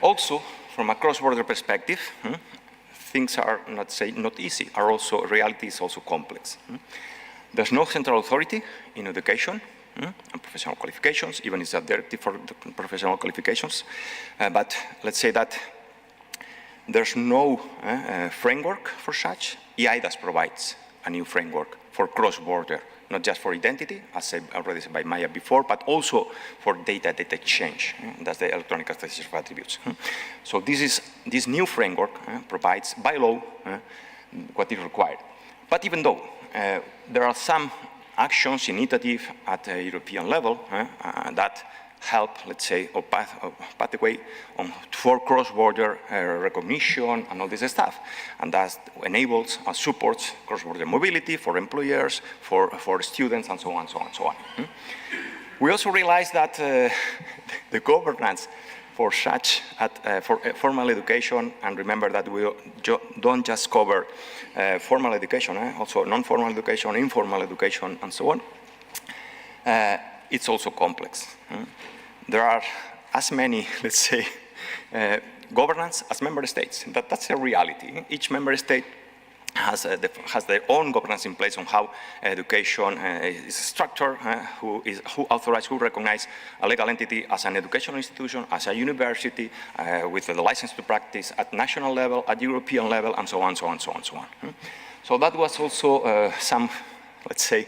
also, from a cross-border perspective, things are not easy. Reality is also complex. There's no central authority in education and professional qualifications, even if it's a directive for professional qualifications. But let's say that there's no framework for such. EIDAS provides a new framework for cross-border, not just for identity, as already said by Maya before, but also for data exchange. That's the electronic attestation of attributes. So this new framework provides by law what is required. But even though there are some actions, initiative at a European level that help, let's say, or pathway for cross-border recognition and all this stuff. And that enables and supports cross-border mobility for employers, for students, and so on, so on, so on. We also realized that the governance for such for formal education, and remember that we don't just cover formal education, also non-formal education, informal education, and so on. It's also complex. There are as many, let's say, governance as member states. That's a reality. Each member state has their own governance in place on how education is structured, who authorized, who recognizes a legal entity as an educational institution, as a university, with the license to practice at national level, at European level, and so on, so on, so on, so on. So that was also some, let's say,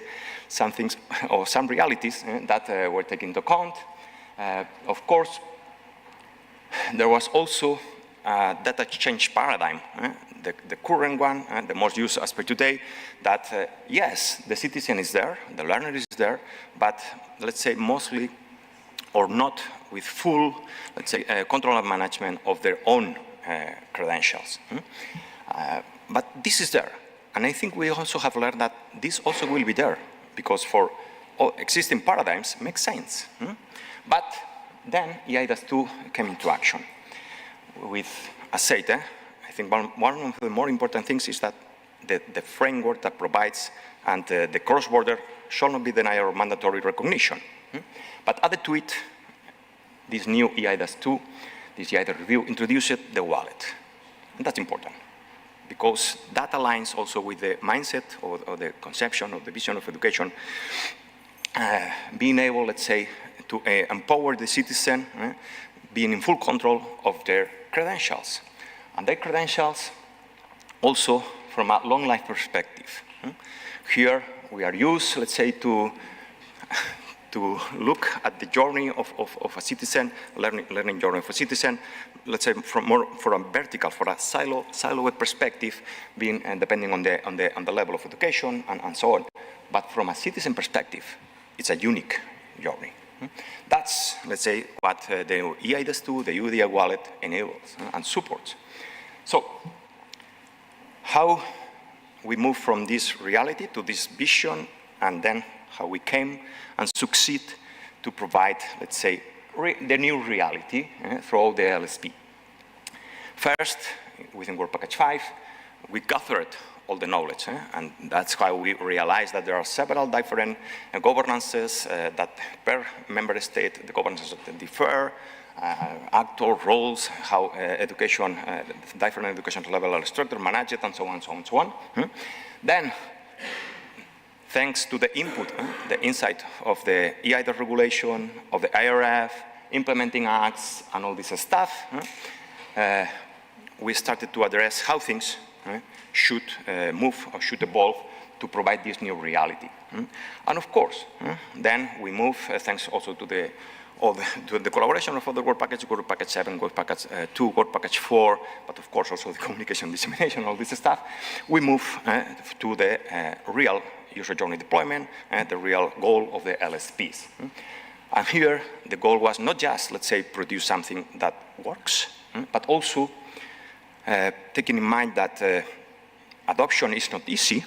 some things or some realities that were taken into account. Of course, there was also a data exchange paradigm, the current one, the most used as per today, that yes, the citizen is there, the learner is there, but let's say mostly or not with full, let's say, control and management of their own credentials. But this is there. And I think we also have learned that this also will be there, because for all existing paradigms makes sense. But then EIDAS2 came into action. With, as said, I think one of the more important things is that the framework that provides and the cross-border shall not be denied or mandatory recognition. But added to it, this new EIDAS2, this EIDAS review, introduced the wallet. And that's important, because that aligns also with the mindset or the conception or the vision of education, being able, let's say, to empower the citizen, being in full control of their credentials. And their credentials also from a long life perspective. Here we are used, let's say, to look at the journey of a citizen, learning journey of a citizen, let's say from a vertical, for a siloed perspective, being depending on the level of education and so on. But from a citizen perspective, it's a unique journey. That's, let's say, what the EIDAS2, the UDI wallet enables and supports. So, how we move from this reality to this vision, and then how we came and succeed to provide, let's say, the new reality through the LSP. First, within Work Package 5, we gathered all the knowledge, and that's how we realized that there are several different governances that per member state, the governances differ, actor roles, how education, different education level are structured, managed, and so on, so on, so on. Then, thanks to the input, the insight of the EIDAS regulation, of the IRF, implementing acts, and all this stuff, we started to address how things should move or should evolve to provide this new reality. And of course, then we move, thanks also to the collaboration of other Work Package 7, Work Package 2, Work Package 4, but of course also the communication dissemination, all this stuff, we move to the real user journey deployment and the real goal of the LSPs. And here, the goal was not just, let's say, produce something that works, but also taking in mind that adoption is not easy,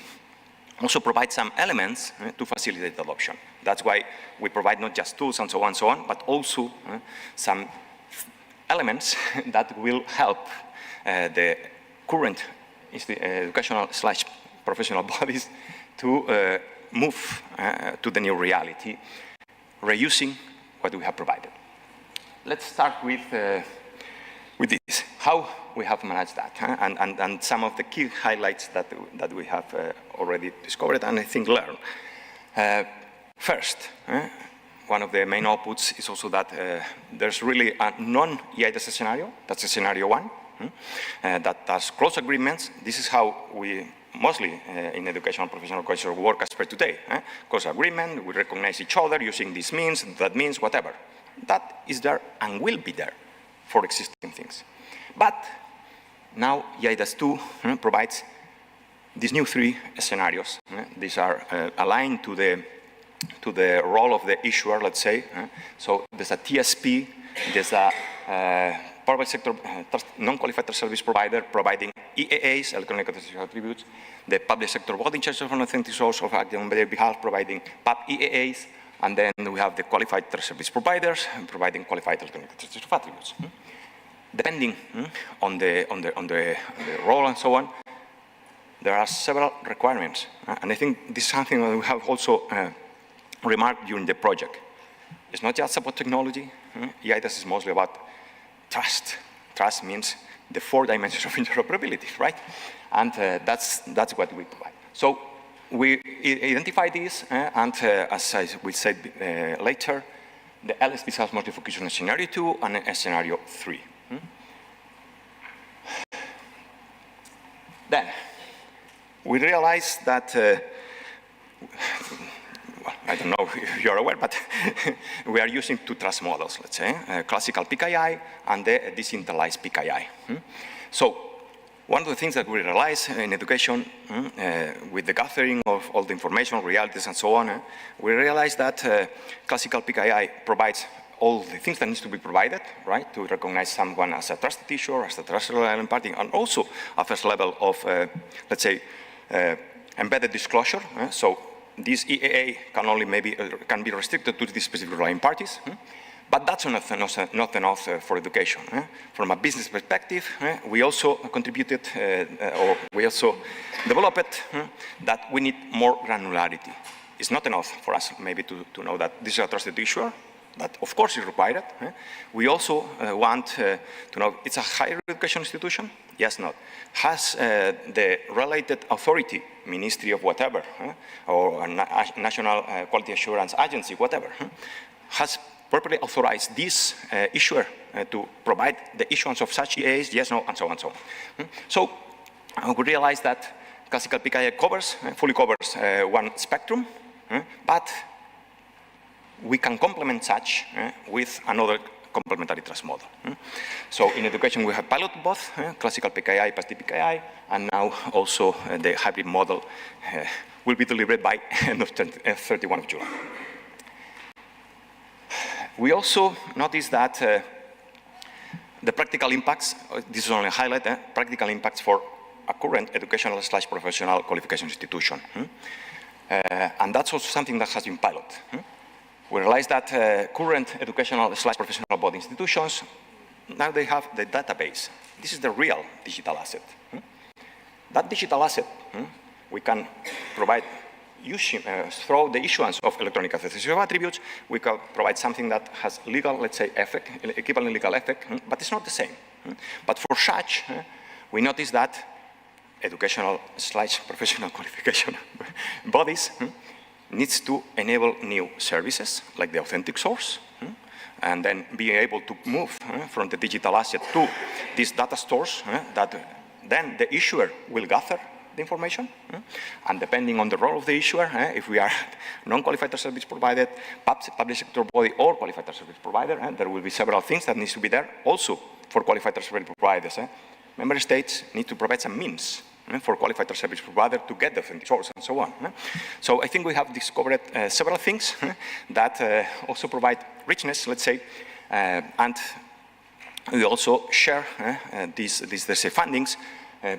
also provide some elements to facilitate adoption. That's why we provide not just tools and so on, but also some elements that will help the current educational/professional bodies to move to the new reality, reusing what we have provided. Let's start with this, how we have managed that, and some of the key highlights that we have already discovered and I think learned. First, one of the main outputs is also that there's really a non-EIDAS scenario, that's scenario 1, that does cross agreements. This is how we mostly in educational professional culture work as per today. Cross agreement, we recognize each other using these means, that means, whatever. That is there and will be there for existing things. But now EIDAS2 provides these new 3 scenarios. These are aligned to to the role of the issuer, let's say. So there's a TSP, there's a private sector non-qualified trust service provider providing EAAs, electronic authorization attributes, the public sector body in charge of an authentic source of acting on their behalf providing PAP EAAs, and then we have the qualified trust service providers providing qualified electronic authorization of attributes. Depending on the role and so on, there are several requirements. And I think this is something that we have also remarked during the project. It's not just about technology. EIDAS is mostly about trust. Trust means the 4 dimensions of interoperability, right? And that's what we provide. So we identify this, and as I will say later, the LSDs has mostly focused on scenario 2 and scenario 3. Then, we realized that, well, I don't know if you're aware, but we are using 2 trust models, let's say, classical PKI and the decentralized PKI. So, one of the things that we realize in education, with the gathering of all the information, realities, and so on, we realize that classical PKI provides all the things that needs to be provided, right, to recognize someone as a trusted issuer, as a trusted reliable party, and also a first level of, let's say, embedded disclosure. So this EAA can only can be restricted to these specific relying parties, but that's not enough for education. From a business perspective, we also contributed, or we also developed that we need more granularity. It's not enough for us maybe to know that this is a trusted issuer. That, of course, is required. We also want to know, it's a higher education institution? Yes, not. Has the related authority, ministry of whatever, or a national quality assurance agency, whatever, has properly authorized this issuer to provide the issuance of such EAs? Yes, no, and so on and so on. So we realize that classical PKI fully covers one spectrum, but we can complement such with another complementary trust model. So in education, we have piloted both, classical PKI plus DPKI, and now also the hybrid model will be delivered by end of 31 of July. We also noticed that the practical impacts, this is only a highlight, practical impacts for a current educational/professional qualification institution. And that's also something that has been piloted. We realized that current educational/professional body institutions, now they have the database. This is the real digital asset. That digital asset, we can provide through the issuance of electronic authorization of attributes. We can provide something that has legal, let's say, effect, equivalent legal effect, but it's not the same. But for such, we notice that educational/professional qualification bodies needs to enable new services like the authentic source, and then being able to move from the digital asset to these data stores that then the issuer will gather the information. And depending on the role of the issuer, if we are non-qualified service provider, public sector body, or qualified service provider, there will be several things that needs to be there. Also, for qualified service providers, member states need to provide some means for qualified service provider to get the authentic source and so on. So I think we have discovered several things that also provide richness, let's say, and we also share these findings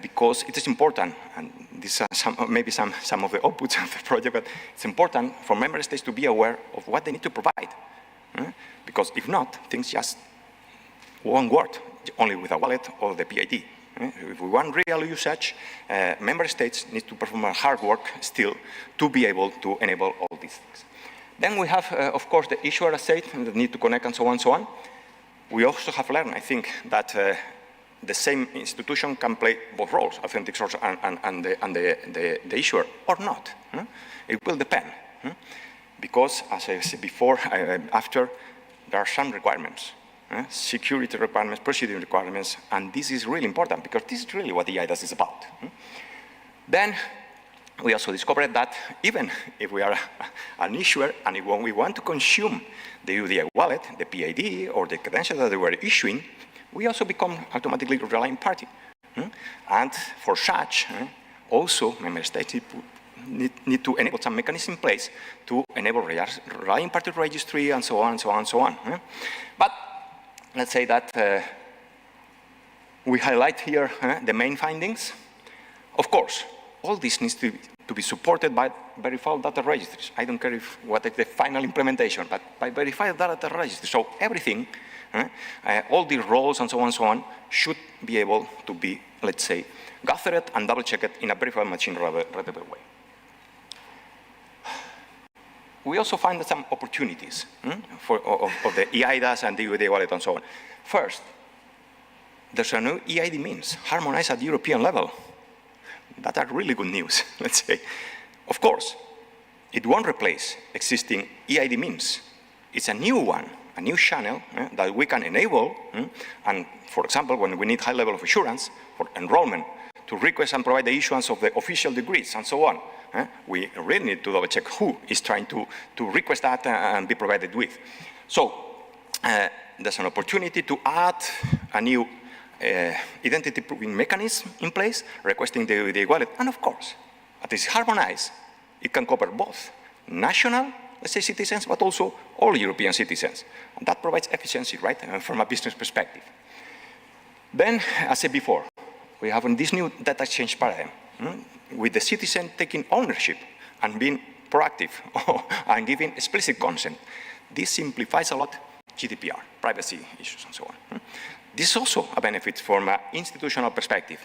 because it is important, and these are maybe some of the outputs of the project, but it's important for member states to be aware of what they need to provide. Because if not, things just won't work only with a wallet or the PID. If we want real usage, member states need to perform a hard work still to be able to enable all these things. Then we have, of course, the issuer asset that need to connect and so on and so on. We also have learned, I think, that the same institution can play both roles, authentic source and the issuer, or not. It will depend. Because, as I said before, after, there are some requirements. Security requirements, procedure requirements, and this is really important because this is really what the EIDAS is about. Then we also discovered that even if we are an issuer and if we want to consume the UDI wallet, the PID, or the credentials that they were issuing, we also become automatically a relying party. And for such, also member states need to enable some mechanism in place to enable rallying party registry and so on and so on and so on. But let's say that we highlight here the main findings. Of course, all this needs to be supported by verified data registries. I don't care what is the final implementation, but by verified data registries. So everything, all the roles and so on, should be able to be, let's say, gathered and double-checked in a verified machine readable way. We also find some opportunities of the EIDAS and the UID wallet and so on. First, there's a new EID means harmonized at European level. That are really good news, let's say. Of course, it won't replace existing EID means. It's a new one, a new channel that we can enable. And for example, when we need high level of assurance for enrollment, to request and provide the issuance of the official degrees and so on, we really need to double check who is trying to request that and be provided with. So there's an opportunity to add a new identity proving mechanism in place, requesting the wallet. And of course, it is harmonized. It can cover both national, let's say, citizens, but also all European citizens. And that provides efficiency, right, from a business perspective. Then, as I said before, we have this new data exchange paradigm, with the citizen taking ownership and being proactive and giving explicit consent. This simplifies a lot GDPR, privacy issues, and so on. This is also a benefit from an institutional perspective.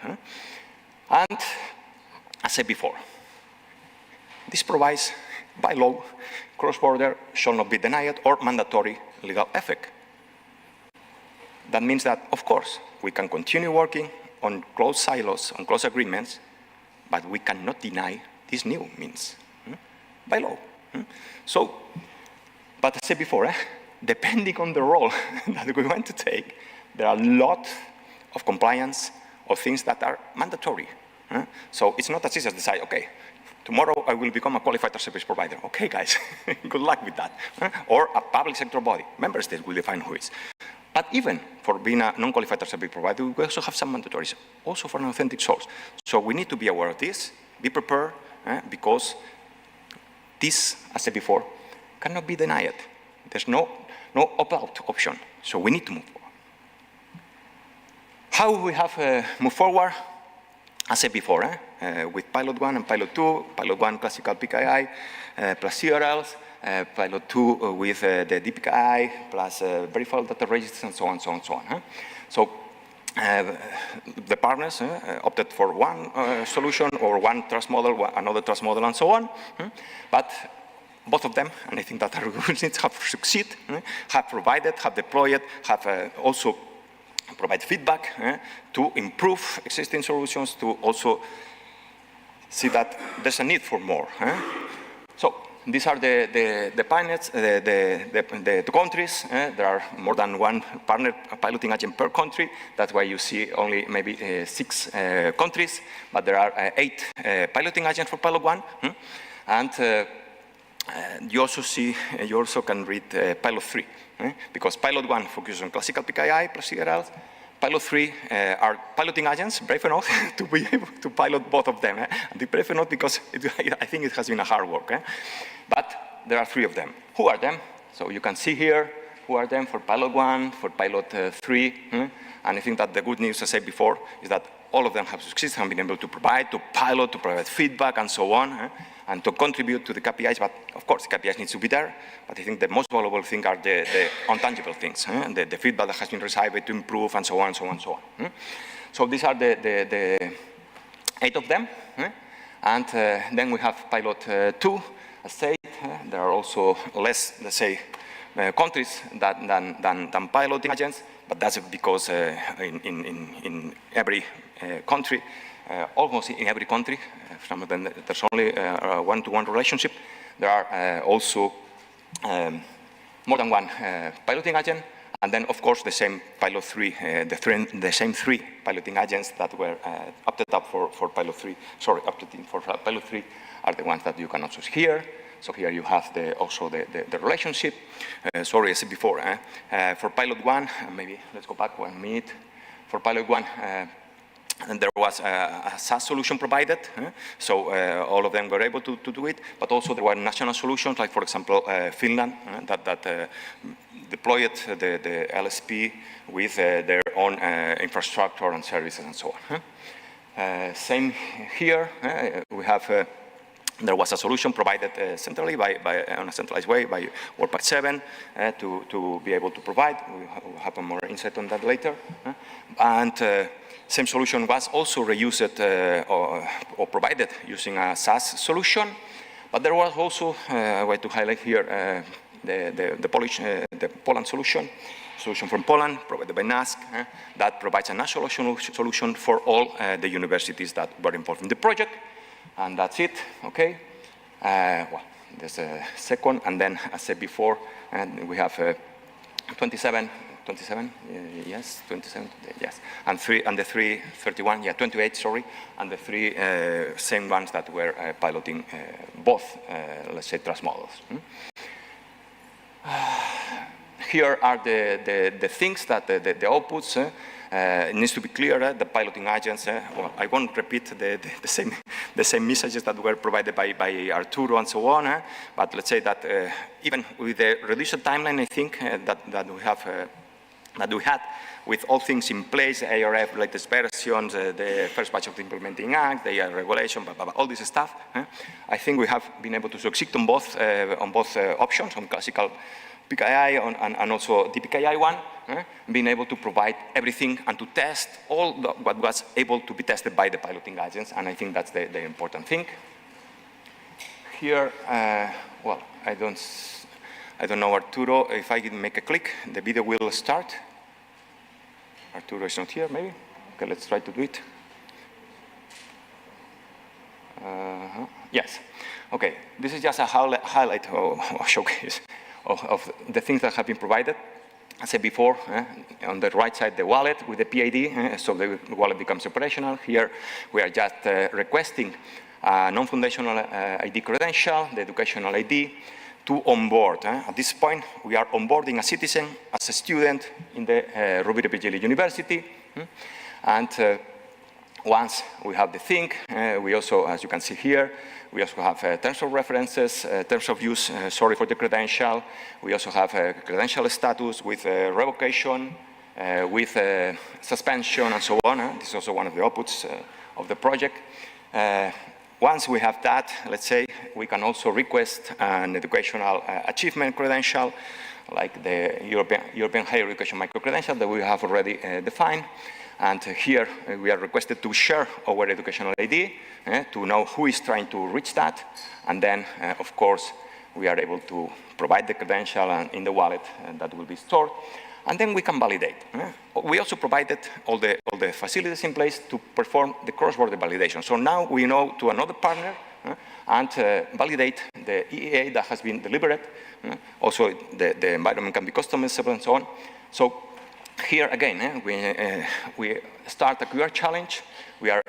And, as I said before, this provides, by law, cross-border shall not be denied or mandatory legal effect. That means that, of course, we can continue working on closed silos, on closed agreements, but we cannot deny this new means by law. So, but as I said before, depending on the role that we want to take, there are a lot of compliance of things that are mandatory. So it's not as easy as decide, okay, tomorrow I will become a qualified service provider. Okay, guys, good luck with that. Or a public sector body. Member states will define who is. But even for being a non-qualified service provider, we also have some mandatories, also for an authentic source. So we need to be aware of this, be prepared, because this, as I said before, cannot be denied. There's no opt-out option. So we need to move forward. How we have moved forward? As I said before, with Pilot 1 and Pilot 2, Pilot 1 classical PKI plus CRLs, Pilot 2 with the DPKI plus verified data registers and so on, so on, so on. So the partners opted for one solution or one trust model, another trust model, and so on. But both of them, and I think that our units have succeeded, have provided, have deployed, have also provide feedback to improve existing solutions, to also see that there's a need for more. So these are the pilots, the countries. There are more than one partner piloting agent per country. That's why you see only maybe 6 countries, but there are 8 piloting agents for Pilot 1. And you also can read Pilot 3. Because Pilot 1 focuses on classical PKI plus CRLs. Pilot 3 are piloting agents, brave enough to be able to pilot both of them. And they're brave enough because I think it has been a hard work. But there are 3 of them. Who are them? So you can see here who are them for Pilot 1, for Pilot 3. And I think that the good news, as I said before, is that all of them have succeeded and been able to provide, to pilot, to provide feedback, and so on. And to contribute to the KPIs, but of course, the KPIs need to be there, but I think the most valuable thing are the intangible things, the feedback that has been received to improve, and so on, so on, so on. So these are the 8 of them, and then we have Pilot 2, as said. There are also less, let's say, countries than piloting agents, but that's because in every country, almost in every country, some of them there's only a one-to-one relationship. There are also more than one piloting agent, and then of course the same Pilot 3, the same 3 piloting agents that were opted up for Pilot 3. Sorry, opted in for Pilot 3 are the ones that you can also see here. So here you have also the relationship. Sorry, I said before, for Pilot 1, maybe let's go back 1 minute. For Pilot 1, and there was a SaaS solution provided, so all of them were able to do it, but also there were national solutions, like for example, Finland, that deployed the LSP with their own infrastructure and services and so on. Same here, we have there was a solution provided centrally on a centralized way by WorldPact 7 to be able to provide. We'll have more insight on that later. And same solution was also reused or provided using a SaaS solution. But there was also, I want to highlight here, the Poland solution from Poland, provided by NASK, that provides a national solution for all the universities that were involved in the project. And that's it, okay? Well, there's a second, and then, as I said before, and we have 27, yes, 27, yes, and the three, 31, yeah, 28, sorry, and the three same ones that were piloting both, let's say, trust models. Here are the things that the outputs. It needs to be clear, the piloting agents, well, I won't repeat the same messages that were provided by Arturo and so on, but let's say that even with the reduced timeline, I think that we had, with all things in place, the ARF latest versions, the first batch of the implementing act, the regulation, blah, blah, blah, all this stuff, I think we have been able to succeed on both options, on classical PKI and also the PKI one, being able to provide everything and to test all what was able to be tested by the piloting agents, and I think that's the important thing. Here, well, I don't know, Arturo, if I can make a click, the video will start. Arturo is not here, maybe? Okay, let's try to do it. Yes, okay, this is just a highlight or showcase of the things that have been provided. As I said before, on the right side, the wallet with the PID, so the wallet becomes operational. Here, we are just requesting a non-foundational ID credential, the educational ID, to onboard. At this point, we are onboarding a citizen as a student in the Rovira Virgili University. And once we have the thing, we also, as you can see here, we also have terms of references, terms of use, sorry for the credential. We also have credential status with revocation, with suspension, and so on. This is also one of the outputs of the project. Once we have that, let's say, we can also request an educational achievement credential, like the European Higher Education Micro-Credential that we have already defined. And here we are requested to share our educational ID to know who is trying to reach that. And then, of course, we are able to provide the credential in the wallet that will be stored. And then we can validate. We also provided all the facilities in place to perform the cross-border validation. So now we know to another partner and validate the EEA that has been delivered. Also, the environment can be customizable and so on. So here again, we start a QR challenge. We are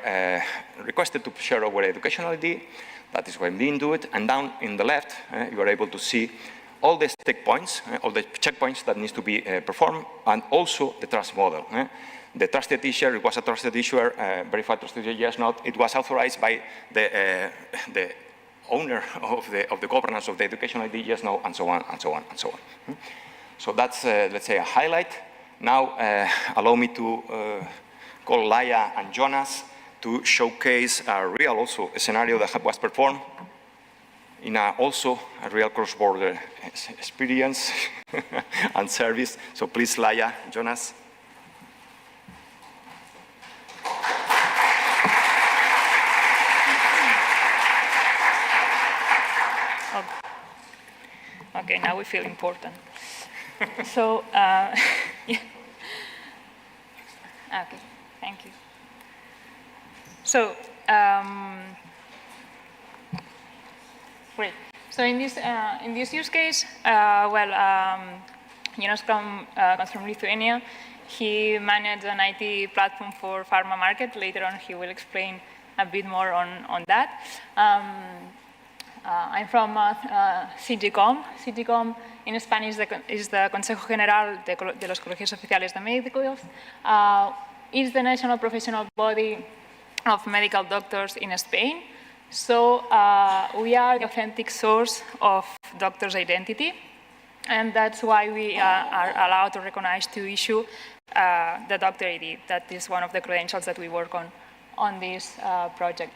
requested to share our educational ID. That is when we do it. And down in the left, you are able to see all the stake points, all the checkpoints that needs to be performed, and also the trust model. The trusted issuer, it was a trusted issuer, verified trusted issuer, yes, not. It was authorized by the owner of the governance of the educational ID, yes, no, and so on, and so on, and so on. So that's, let's say, a highlight. Now, allow me to call Laia and Jonas to showcase a real also a scenario that was performed in also a real cross-border experience and service. So please, Laia, Jonas. Okay, now we feel important. So, yeah. Okay, thank you. So, great. So in this use case, Jonas comes from Lithuania. He managed an IT platform for pharma market. Later on, he will explain a bit more on that. I'm from CGCOM. CGCOM in Spanish is the Consejo General de los Colegios Oficiales de Médicos. is the national professional body of medical doctors in Spain. So we are the authentic source of doctor's identity, and that's why we are allowed to recognize to issue the doctor ID. That is one of the credentials that we work on this project.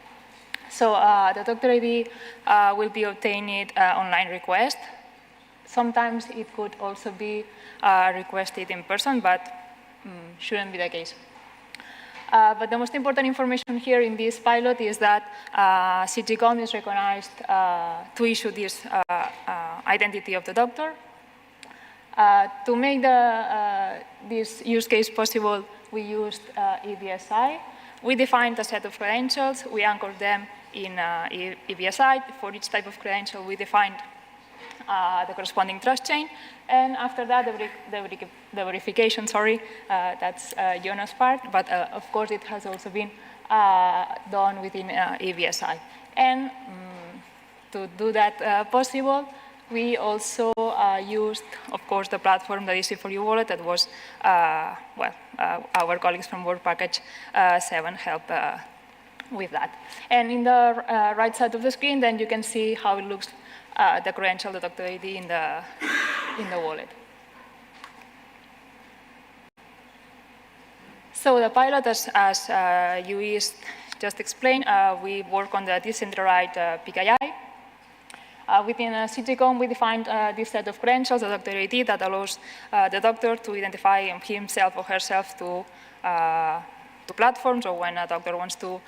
So the doctor ID will be obtained online request. Sometimes it could also be requested in person, but shouldn't be the case. But the most important information here in this pilot is that CGCOM is recognized to issue this identity of the doctor. To make this use case possible, we used EBSI. We defined a set of credentials. We anchored them in EBSI. For each type of credential, we defined the corresponding trust chain. And after that, the verification, that's Jonas' part. But of course, it has also been done within EBSI. And to do that possible, we also used, of course, the platform, the DC4EU wallet, that was, our colleagues from Work Package 7 helped with that. And in the right side of the screen, then you can see how it looks, the credential, the doctor ID in the wallet. So the pilot, as Luis just explained, we work on the decentralized PKI. Within CGCOM, we defined this set of credentials, the doctor ID, that allows the doctor to identify himself or herself to platforms, or when a doctor wants to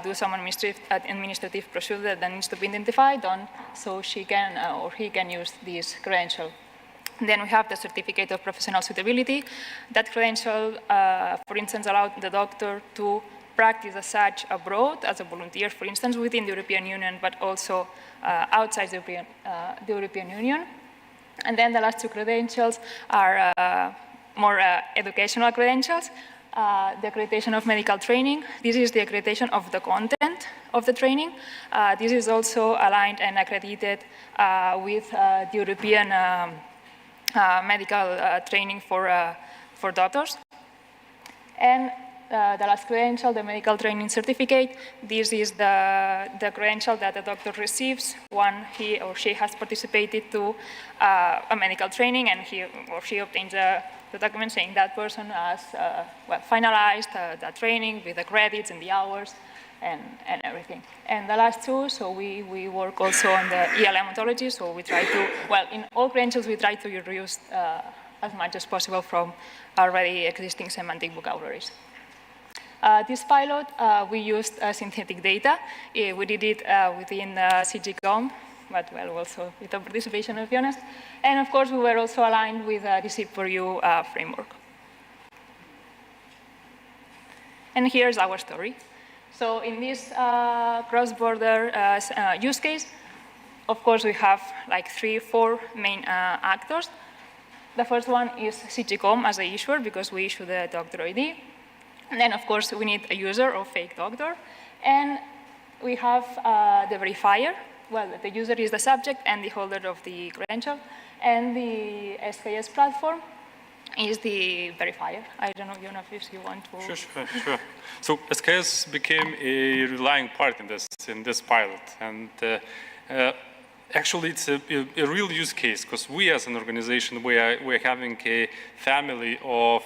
do some administrative procedure that needs to be identified on, so she can or he can use this credential. Then we have the certificate of professional suitability. That credential, for instance, allows the doctor to practice as such abroad as a volunteer, for instance, within the European Union, but also outside the European Union. And then the last two credentials are more educational credentials. The accreditation of medical training. This is the accreditation of the content of the training. This is also aligned and accredited with the European medical training for doctors. And the last credential, the medical training certificate, this is the credential that the doctor receives when he or she has participated to a medical training, and he or she obtains the document saying that person has finalized that training with the credits and the hours and everything. And the last two, so we work also on the ELM ontology, so we try to, in all credentials we try to reuse as much as possible from already existing semantic vocabularies. This pilot, we used synthetic data. We did it within CGCOM, but also with the participation of Jonas. And of course, we were also aligned with the DC4EU framework. And here's our story. So in this cross-border use case, of course, we have like 3-4 main actors. The first one is CGCOM as the issuer, because we issue the doctor ID. And then, of course, we need a user or fake doctor. And we have the verifier. Well, the user is the subject and the holder of the credential. And the SKS platform is the verifier. I don't know, Jonas, if you want to... Sure. So SKS became a relying part in this pilot. And actually, it's a real use case, because we as an organization, we're having a family of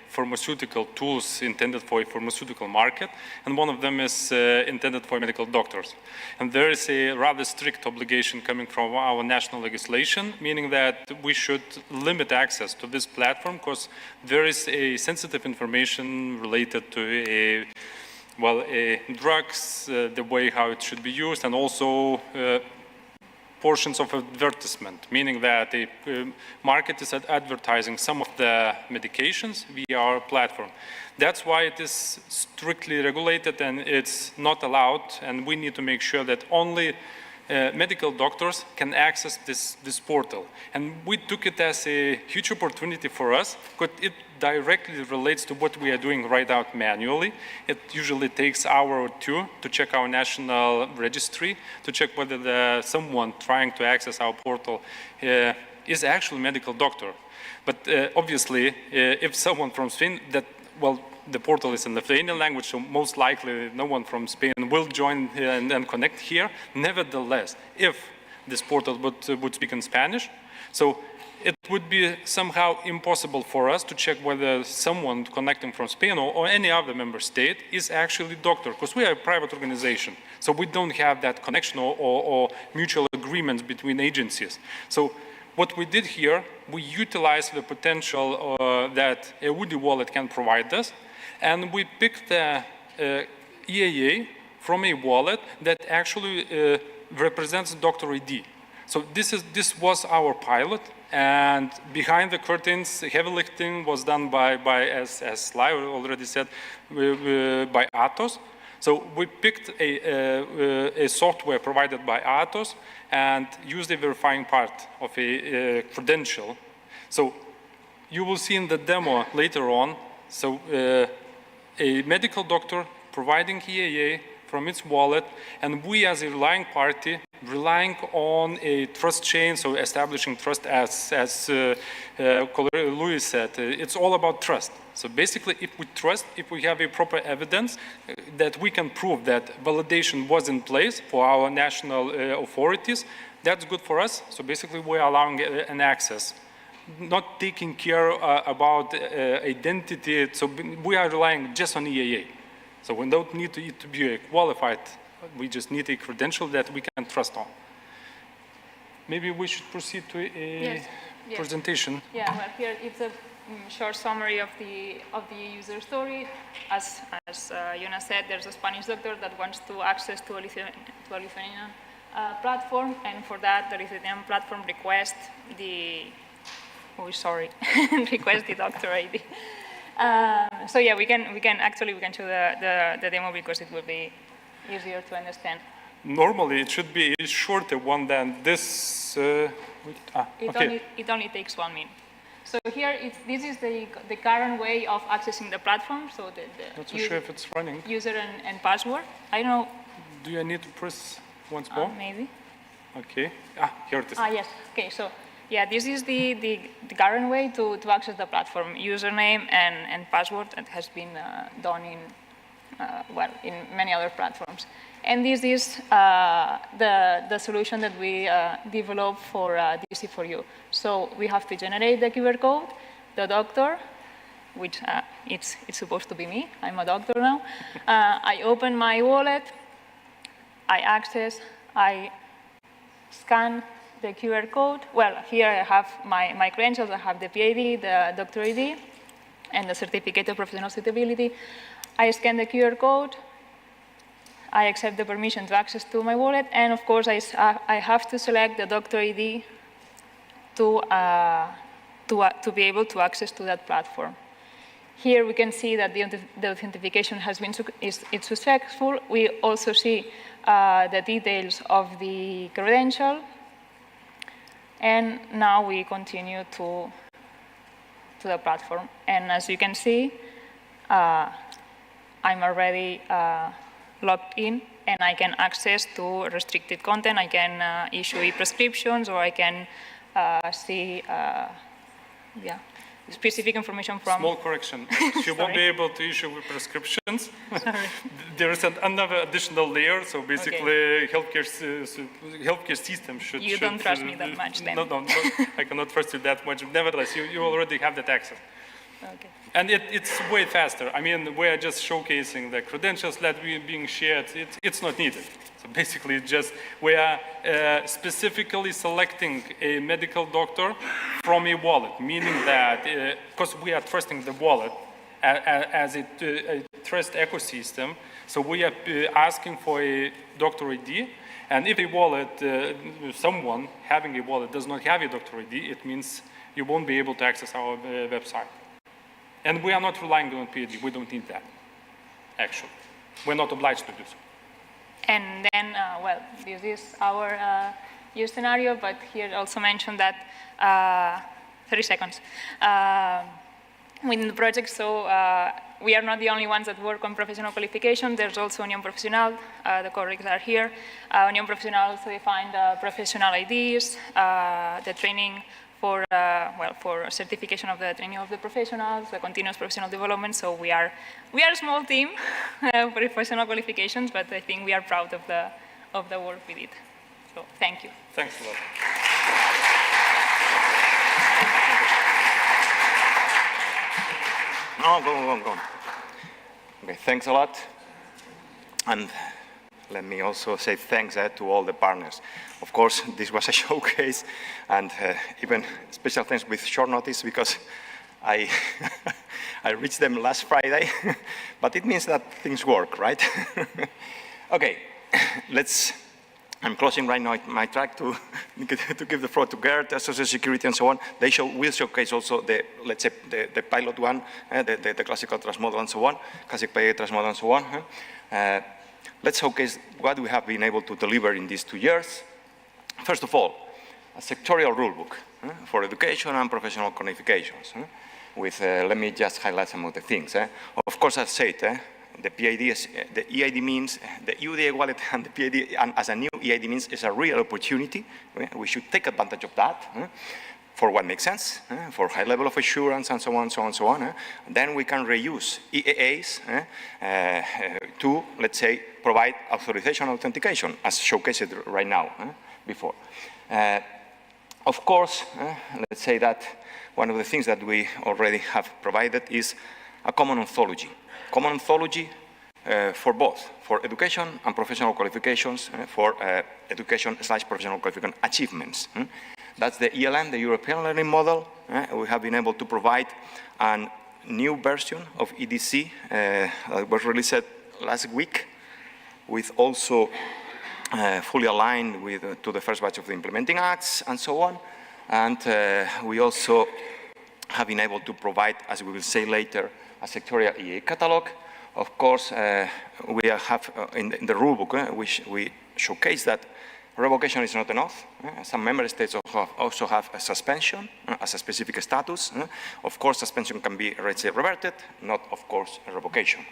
pharmaceutical tools intended for a pharmaceutical market, and one of them is intended for medical doctors. And there is a rather strict obligation coming from our national legislation, meaning that we should limit access to this platform, because there is a sensitive information related to drugs, the way how it should be used, and also portions of advertisement, meaning that the market is advertising some of the medications via our platform. That's why it is strictly regulated and it's not allowed, and we need to make sure that only medical doctors can access this portal. And we took it as a huge opportunity for us, because it directly relates to what we are doing right out manually. It usually takes an hour or two to check our national registry, to check whether someone trying to access our portal is actually a medical doctor. But obviously, if someone from Spain, the portal is in Lithuanian language, so most likely no one from Spain will join and connect here. Nevertheless, if this portal would speak in Spanish, so it would be somehow impossible for us to check whether someone connecting from Spain or any other member state is actually a doctor, because we are a private organization. So we don't have that connection or mutual agreements between agencies. So what we did here, we utilized the potential that a Woody wallet can provide us, and we picked the EAA from a wallet that actually represents Dr. ID. So this was our pilot, and behind the curtains, heavy lifting was done by as Lai already said, by Atos. So we picked a software provided by Atos and used a verifying part of a credential. So you will see in the demo later on, so a medical doctor providing EAA from its wallet, and we as a relying party relying on a trust chain, so establishing trust as Louis said, it's all about trust. So basically, if we trust, if we have a proper evidence that we can prove that validation was in place for our national authorities, that's good for us. So basically, we're allowing an access, not taking care about identity. So we are relying just on EAA. So we don't need to be qualified. We just need a credential that we can trust on. Maybe we should proceed to a presentation. Yeah, well, here it's a short summary of the user story. As Jonas said, there's a Spanish doctor that wants to access to a Lithuanian platform, and for that, the Lithuanian platform requests the request the doctor ID. So yeah, we can show the demo because it will be easier to understand. Normally, it should be a shorter one than this. It only takes 1 minute. So here, this is the current way of accessing the platform. So Not so sure if it's running. User and password. I don't know. Do I need to press once more? Maybe. Okay. Here it is. Yes. Okay. So yeah, this is the current way to access the platform. Username and password that has been done in in many other platforms. And this is the solution that we developed for DC4EU. So we have to generate the QR code, the doctor, which it's supposed to be me. I'm a doctor now. I open my wallet, I access, I scan the QR code. Well, here I have my credentials. I have the PID, the doctor ID, and the certificate of professional suitability. I scan the QR code. I accept the permission to access to my wallet, and of course I have to select the doctor ID to be able to access to that platform. Here we can see that the authentication has been it's successful. We also see the details of the credential, and now we continue to the platform. And as you can see, I'm already logged in, and I can access to restricted content. I can issue e-prescriptions, or I can see specific information from... Small correction. You won't be able to issue prescriptions. There is another additional layer. So basically, healthcare system should... You don't trust me that much then. No, I cannot trust you that much. Nevertheless, you already have that access. Okay. And it's way faster. I mean, we are just showcasing the credentials that are being shared. It's not needed. So basically, we are specifically selecting a medical doctor from a wallet, meaning that, because we are trusting the wallet as a trust ecosystem, so we are asking for a doctor ID. And if a wallet, someone having a wallet does not have a doctor ID, it means you won't be able to access our website. And we are not relying on PID. We don't need that, actually. We're not obliged to do so. And then, well, this is our use scenario, but here also mentioned that 30 seconds. Within the project, so we are not the only ones that work on professional qualification. There's also Union Profesional. The colleagues are here. Union Profesional also defined professional IDs, the training for certification of the training of the professionals, the continuous professional development. So we are a small team for professional qualifications, but I think we are proud of the work we did. So thank you. Thanks a lot. No, go on. Okay, thanks a lot. And let me also say thanks to all the partners. Of course, this was a showcase, and even special thanks with short notice because I reached them last Friday, but it means that things work, right? Okay, I'm closing right now my track to give the floor to Gert, social security and so on. They will showcase also let's say the pilot one, the classical transmodal and so on, classic PA transmodal and so on. Let's showcase what we have been able to deliver in these 2 years. First of all, a sectorial rulebook for education and professional qualifications. With, let me just highlight some of the things. Of course, as I said, the PID is, the EID means, the UDA wallet and the PID, and as a new EID means, is a real opportunity. We should take advantage of that for what makes sense, for high level of assurance and so on, so on, so on. Then we can reuse EAAs to, let's say, provide authorization authentication, as showcased right now, before. Of course, let's say that one of the things that we already have provided is a common ontology. Common ontology for both, for education and professional qualifications, for education/professional qualification achievements. That's the ELM, the European Learning Model. We have been able to provide a new version of EDC that was released last week, with also fully aligned with to the first batch of the implementing acts and so on. And we also have been able to provide, as we will say later, a sectorial EA catalog. Of course, we have in the rulebook, which we showcase that revocation is not enough. Some member states also have a suspension as a specific status. Of course, suspension can be reverted, not, of course, a revocation.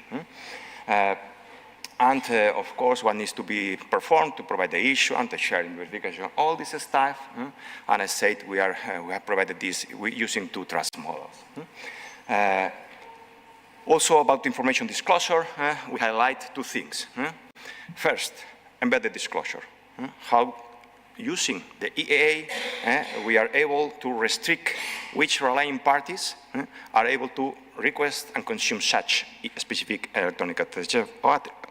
And, of course, what needs to be performed to provide the issue and the sharing verification, all this stuff. And as I said, we have provided this using 2 trust models. Also about information disclosure, we highlight 2 things. First, embedded disclosure. How, using the EAA, we are able to restrict which relying parties are able to request and consume such specific electronic attestation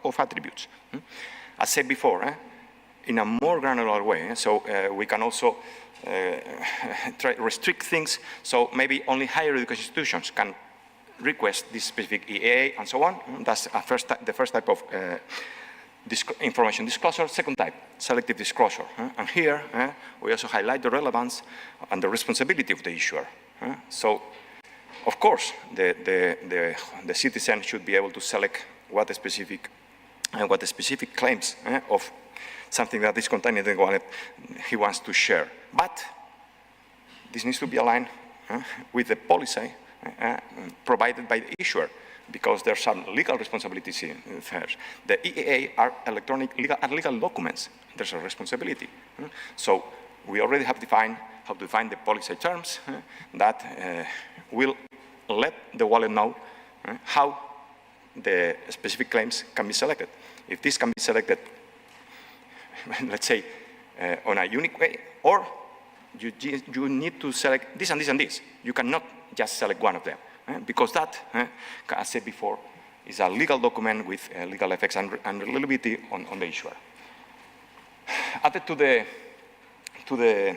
of attributes. As said before, in a more granular way, so we can also restrict things, so maybe only higher education institutions can request this specific EAA and so on. That's the first type of information disclosure. Second type, selective disclosure. And here, we also highlight the relevance and the responsibility of the issuer. So, of course, the citizen should be able to select what the specific claims of something that is contained in the wallet he wants to share. But this needs to be aligned with the policy provided by the issuer, because there's some legal responsibilities in there. The EAA are legal documents. There's a responsibility. So we already have defined how to define the policy terms that will let the wallet know how the specific claims can be selected. If this can be selected, let's say, on a unique way, or you need to select this and this and this. You cannot just select one of them, because that, as I said before, is a legal document with legal effects and reliability on the issuer. Added to the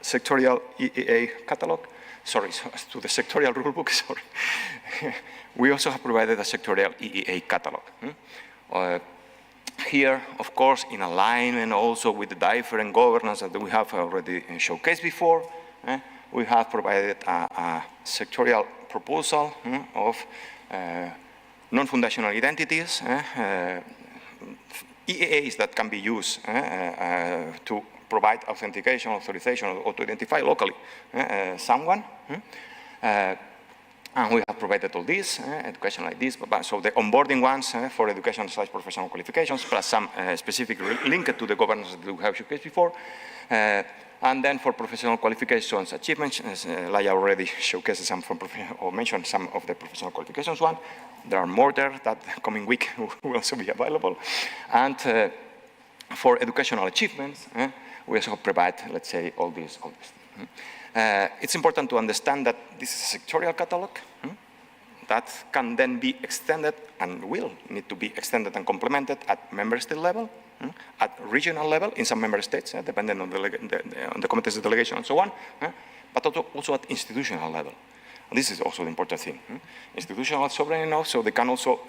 sectorial EAA catalog, to the sectorial rulebook, we also have provided a sectorial EAA catalog. Here, of course, in alignment also with the different governance that we have already showcased before, we have provided a sectorial proposal of non-foundational identities, EAAs that can be used to provide authentication, authorization, or to identify locally someone. And we have provided all this, education like this, so the onboarding ones for education/professional qualifications, plus some specific linked to the governance that we have showcased before. And then for professional qualifications achievements, as Laia already showcased some from, or mentioned some of the professional qualifications one. There are more there that coming week will also be available. And for educational achievements, we also provide, let's say, all these. It's important to understand that this is a sectorial catalog that can then be extended and will need to be extended and complemented at member state level, at regional level in some member states, depending on the committees of delegation and so on, but also at institutional level. And this is also the important thing. Institutional sovereign enough, so they can also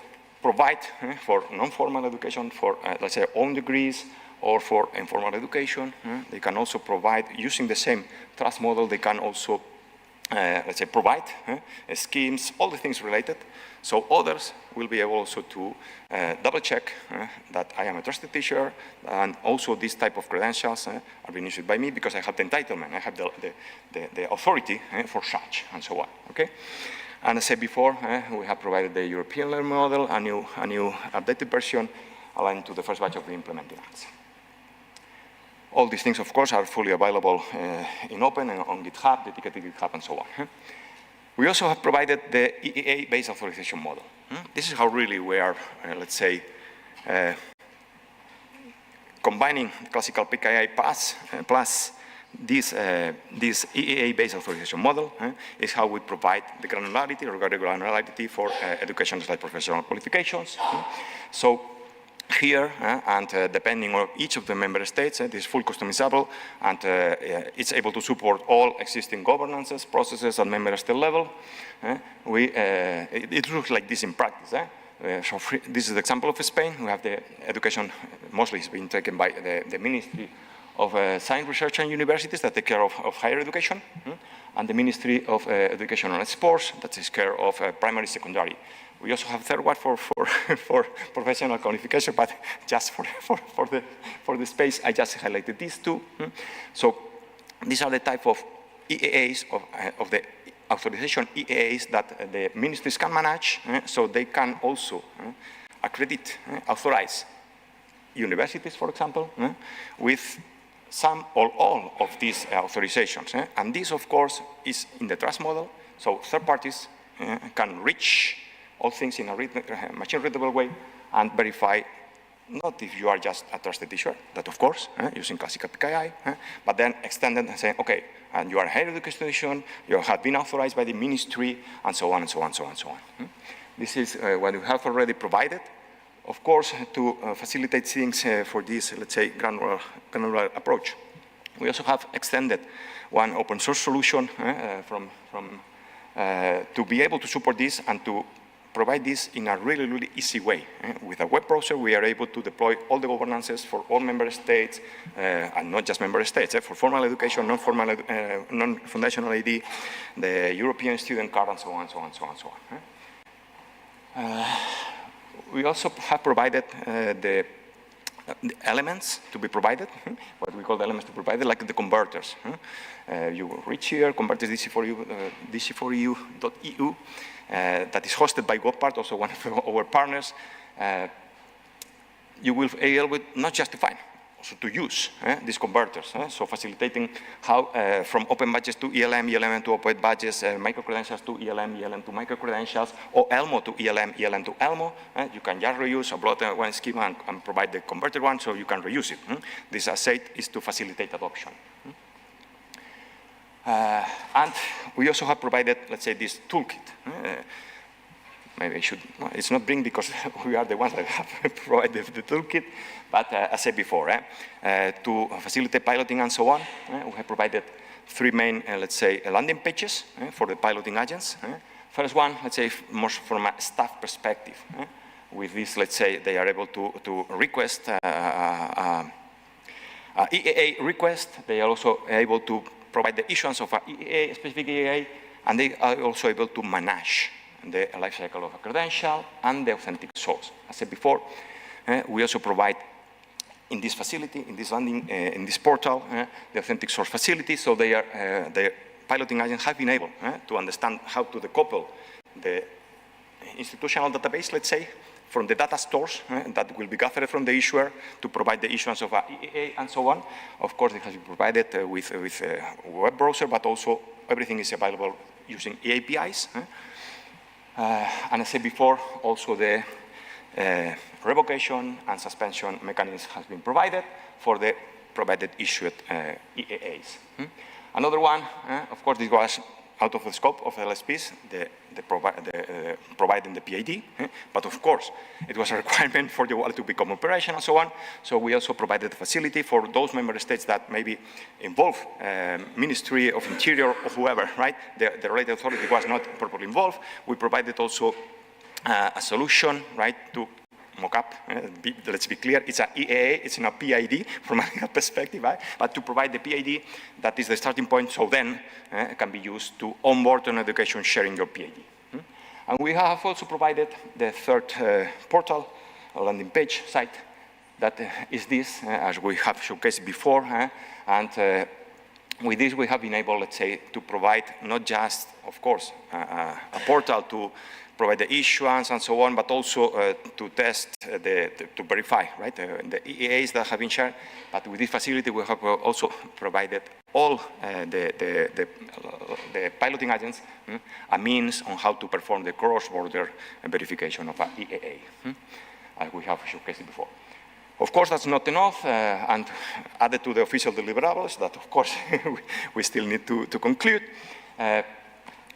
provide for non-formal education, for, let's say, own degrees, or for informal education. They can also provide, using the same trust model, they can also, let's say, provide schemes, all the things related. So others will be able also to double check that I am a trusted teacher, and also this type of credentials are being issued by me because I have the entitlement, I have the authority for such, and so on, okay? And as I said before, we have provided the European learning model, a new updated version aligned to the first batch of the implementing acts. All these things, of course, are fully available in open and on GitHub, dedicated GitHub, and so on. We also have provided the EEA-based authorization model. This is how really we are, let's say, combining classical PKI plus this EEA-based authorization model is how we provide the granularity, regarding granularity for education/like professional qualifications. So here, and depending on each of the member states, it is full customizable, and it's able to support all existing governances, processes at member state level. It looks like this in practice. So this is the example of Spain. We have the education, mostly it's been taken by the Ministry of Science, Research and Universities that take care of higher education, and the Ministry of Education and Sports that takes care of primary, secondary. We also have a third one for professional qualification, but just for the space, I just highlighted these two. So these are the type of EAAs, of the authorization EAAs that the ministries can manage, so they can also accredit, authorize universities, for example, with some or all of these authorizations. And this, of course, is in the trust model, so third parties can reach all things in a machine-readable way and verify not if you are just a trusted teacher, that of course, using classical PKI, but then extend it and say, okay, and you are a higher education, you have been authorized by the ministry, and so on, and so on, so on, so on. This is what we have already provided. Of course, to facilitate things for this, let's say, granular approach. We also have extended one open source solution to be able to support this and to provide this in a really, really easy way. With a web browser, we are able to deploy all the governances for all member states, and not just member states, for formal education, non-formal, non-foundational ID, the European student card, and so on, so on, so on, so on. We also have provided the elements to be provided, what we call the elements to be provided, like the converters. You will reach here, converters DC4EU.eu, that is hosted by GovPart, also one of our partners. You will be able not just to find, also to use these converters. So facilitating how from open badges to ELM, ELM to open badges, micro-credentials to ELM, ELM to micro-credentials, or ELMO to ELM, ELM to ELMO. You can just reuse, upload one schema and provide the converted one so you can reuse it. This, as said, is to facilitate adoption. And we also have provided, let's say, this toolkit. Maybe I should, well, it's not bring because we are the ones that have provided the toolkit, but as I said before, to facilitate piloting and so on, we have provided three main, let's say, landing pages for the piloting agents. First one, let's say, more from a staff perspective. With this, let's say, they are able to request EAA request. They are also able to provide the issuance of a EAA, specific EAA, and they are also able to manage the life cycle of a credential and the authentic source. As I said before, we also provide in this facility, in this landing, in this portal, the authentic source facility, so they are, the piloting agents have been able to understand how to decouple the institutional database, let's say, from the data stores that will be gathered from the issuer to provide the issuance of a EAA and so on. Of course, it has been provided with a web browser, but also everything is available using APIs. And I said before, also the revocation and suspension mechanism has been provided for the provided issued EAAs. Another one, of course, this was out of the scope of LSPs, providing the PID, but of course, it was a requirement for the wallet to become operational and so on. So we also provided the facility for those member states that maybe involve Ministry of Interior or whoever, right? The related authority was not properly involved. We provided also a solution, right, to mock up, let's be clear, it's an EAA, it's not PID from a legal perspective, right? But to provide the PID, that is the starting point, so then it can be used to onboard an education sharing your PID. And we have also provided the third portal, a landing page site, that is this, as we have showcased before, and with this we have been able, let's say, to provide not just, of course, a portal to provide the issuance and so on, but also to test, to verify, right, the EAAs that have been shared. But with this facility, we have also provided all the piloting agents a means on how to perform the cross-border verification of an EAA, as we have showcased before. Of course, that's not enough, and added to the official deliverables that, of course, we still need to conclude.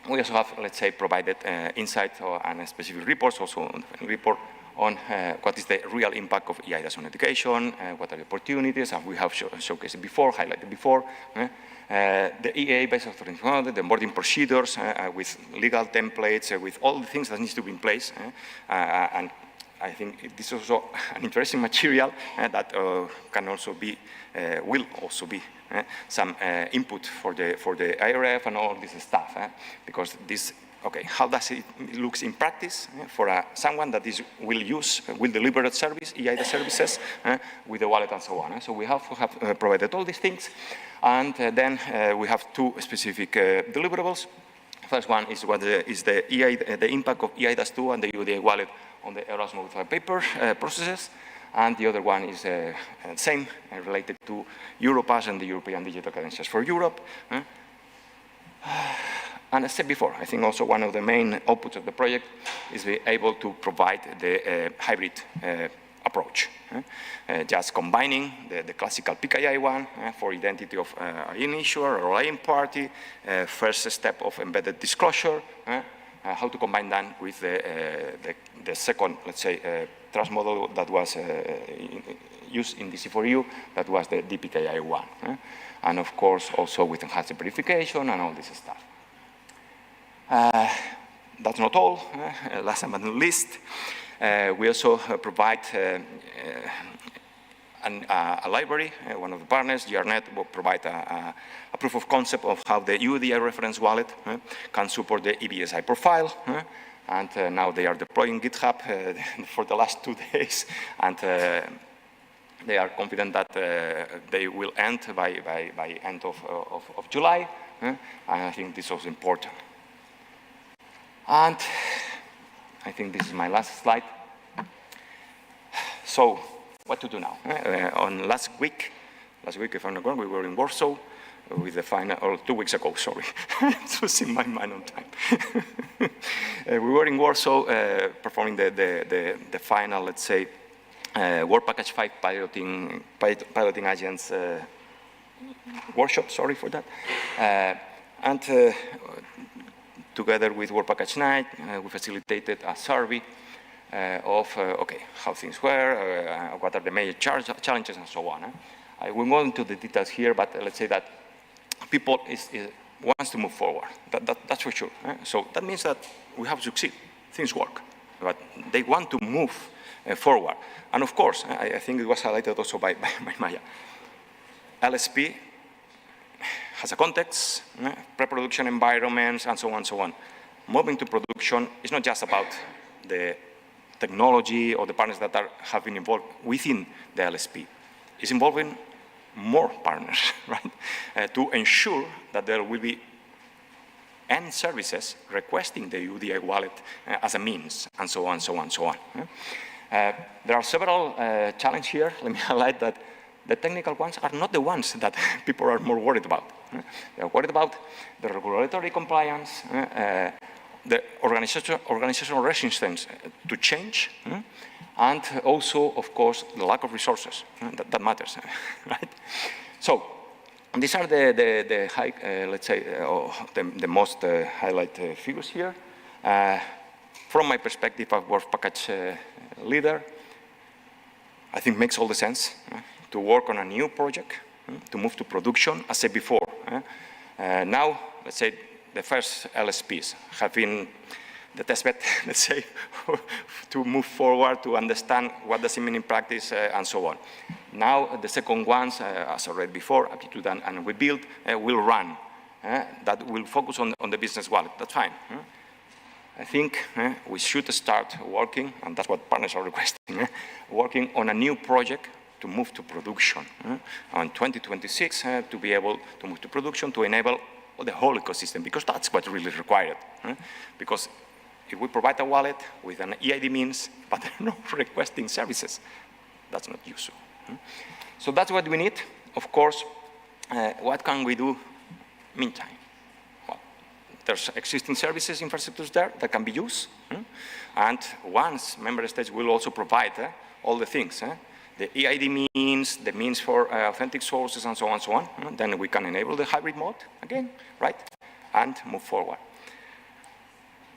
We also have, let's say, provided insight and specific reports, also a report on what is the real impact of EIDAS on education, what are the opportunities, and we have showcased before, highlighted before. The EA-based authorization, the onboarding procedures with legal templates, with all the things that needs to be in place. And I think this is also an interesting material that can also be, will also be some input for the IRF and all this stuff, because this, okay, how does it look in practice for someone that will deliver a service, EIDA services, with the wallet and so on. So we have provided all these things, and then we have two specific deliverables. First one is what is the impact of EIDAS 2 and the UDA wallet on the Erasmus paper processes. And the other one is same, related to Europass and the European Digital Credentials for Europe. And as I said before, I think also one of the main outputs of the project is be able to provide the hybrid approach. Just combining the classical PKI one for identity of an issuer or an party, first step of embedded disclosure, how to combine that with the second, let's say, trust model that was used in DC4EU, that was the DPKI one. And of course, also with enhanced verification and all this stuff. That's not all. Last but not least, we also provide a library. One of the partners, GRNet, will provide a proof of concept of how the UDI reference wallet can support the EBSI profile. And now they are deploying GitHub for the last 2 days, and they are confident that they will end by end of July. And I think this was important. And I think this is my last slide. So, what to do now? On last week, if I'm not wrong, we were in Warsaw with the final, or 2 weeks ago, sorry. It was in my mind on time. We were in Warsaw performing the final, let's say, Work Package 5 piloting agents workshop, sorry for that. And together with Work Package 9, we facilitated a survey of, okay, how things were, what are the major challenges, and so on. I won't go into the details here, but let's say that people wants to move forward. That's for sure. So that means that we have succeeded. Things work, but they want to move forward. And of course, I think it was highlighted also by Maya. LSP has a context, pre-production environments, and so on, so on. Moving to production is not just about the technology or the partners that have been involved within the LSP. It's involving more partners, right? To ensure that there will be and services requesting the UDI wallet as a means, and so on, so on, so on. There are several challenges here. Let me highlight that the technical ones are not the ones that people are more worried about. They are worried about the regulatory compliance, the organizational resistance to change, and also, of course, the lack of resources. That matters, right? So these are the high, let's say, the most highlight figures here. From my perspective, as work package leader, I think makes all the sense to work on a new project, to move to production, as I said before. Now, let's say, the first LSPs have been the testbed, let's say, to move forward, to understand what does it mean in practice, and so on. Now, the second ones, as I read before, Aptitude and We Build, will run. That will focus on the business wallet. That's fine. I think we should start working, and that's what partners are requesting, working on a new project to move to production. On 2026, to be able to move to production, to enable the whole ecosystem, because that's what really required. Because if we provide a wallet with an EID means, but they're not requesting services, that's not useful. So that's what we need. Of course, what can we do meantime? Well, there's existing services infrastructures there that can be used. And once member states will also provide all the things, the EID means, the means for authentic sources, and so on and so on, then we can enable the hybrid mode again, right? And move forward.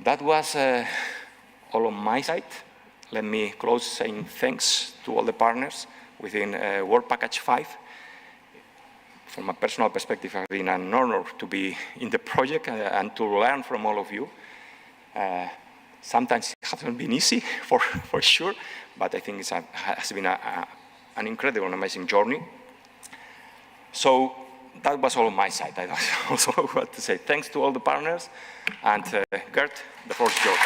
That was all on my side. Let me close saying thanks to all the partners within Work Package 5. From a personal perspective, it's been an honor to be in the project and to learn from all of you. Sometimes it hasn't been easy, for sure, but I think it has been an incredible and amazing journey. So that was all on my side. I also want to say thanks to all the partners, and Gert, the floor is yours.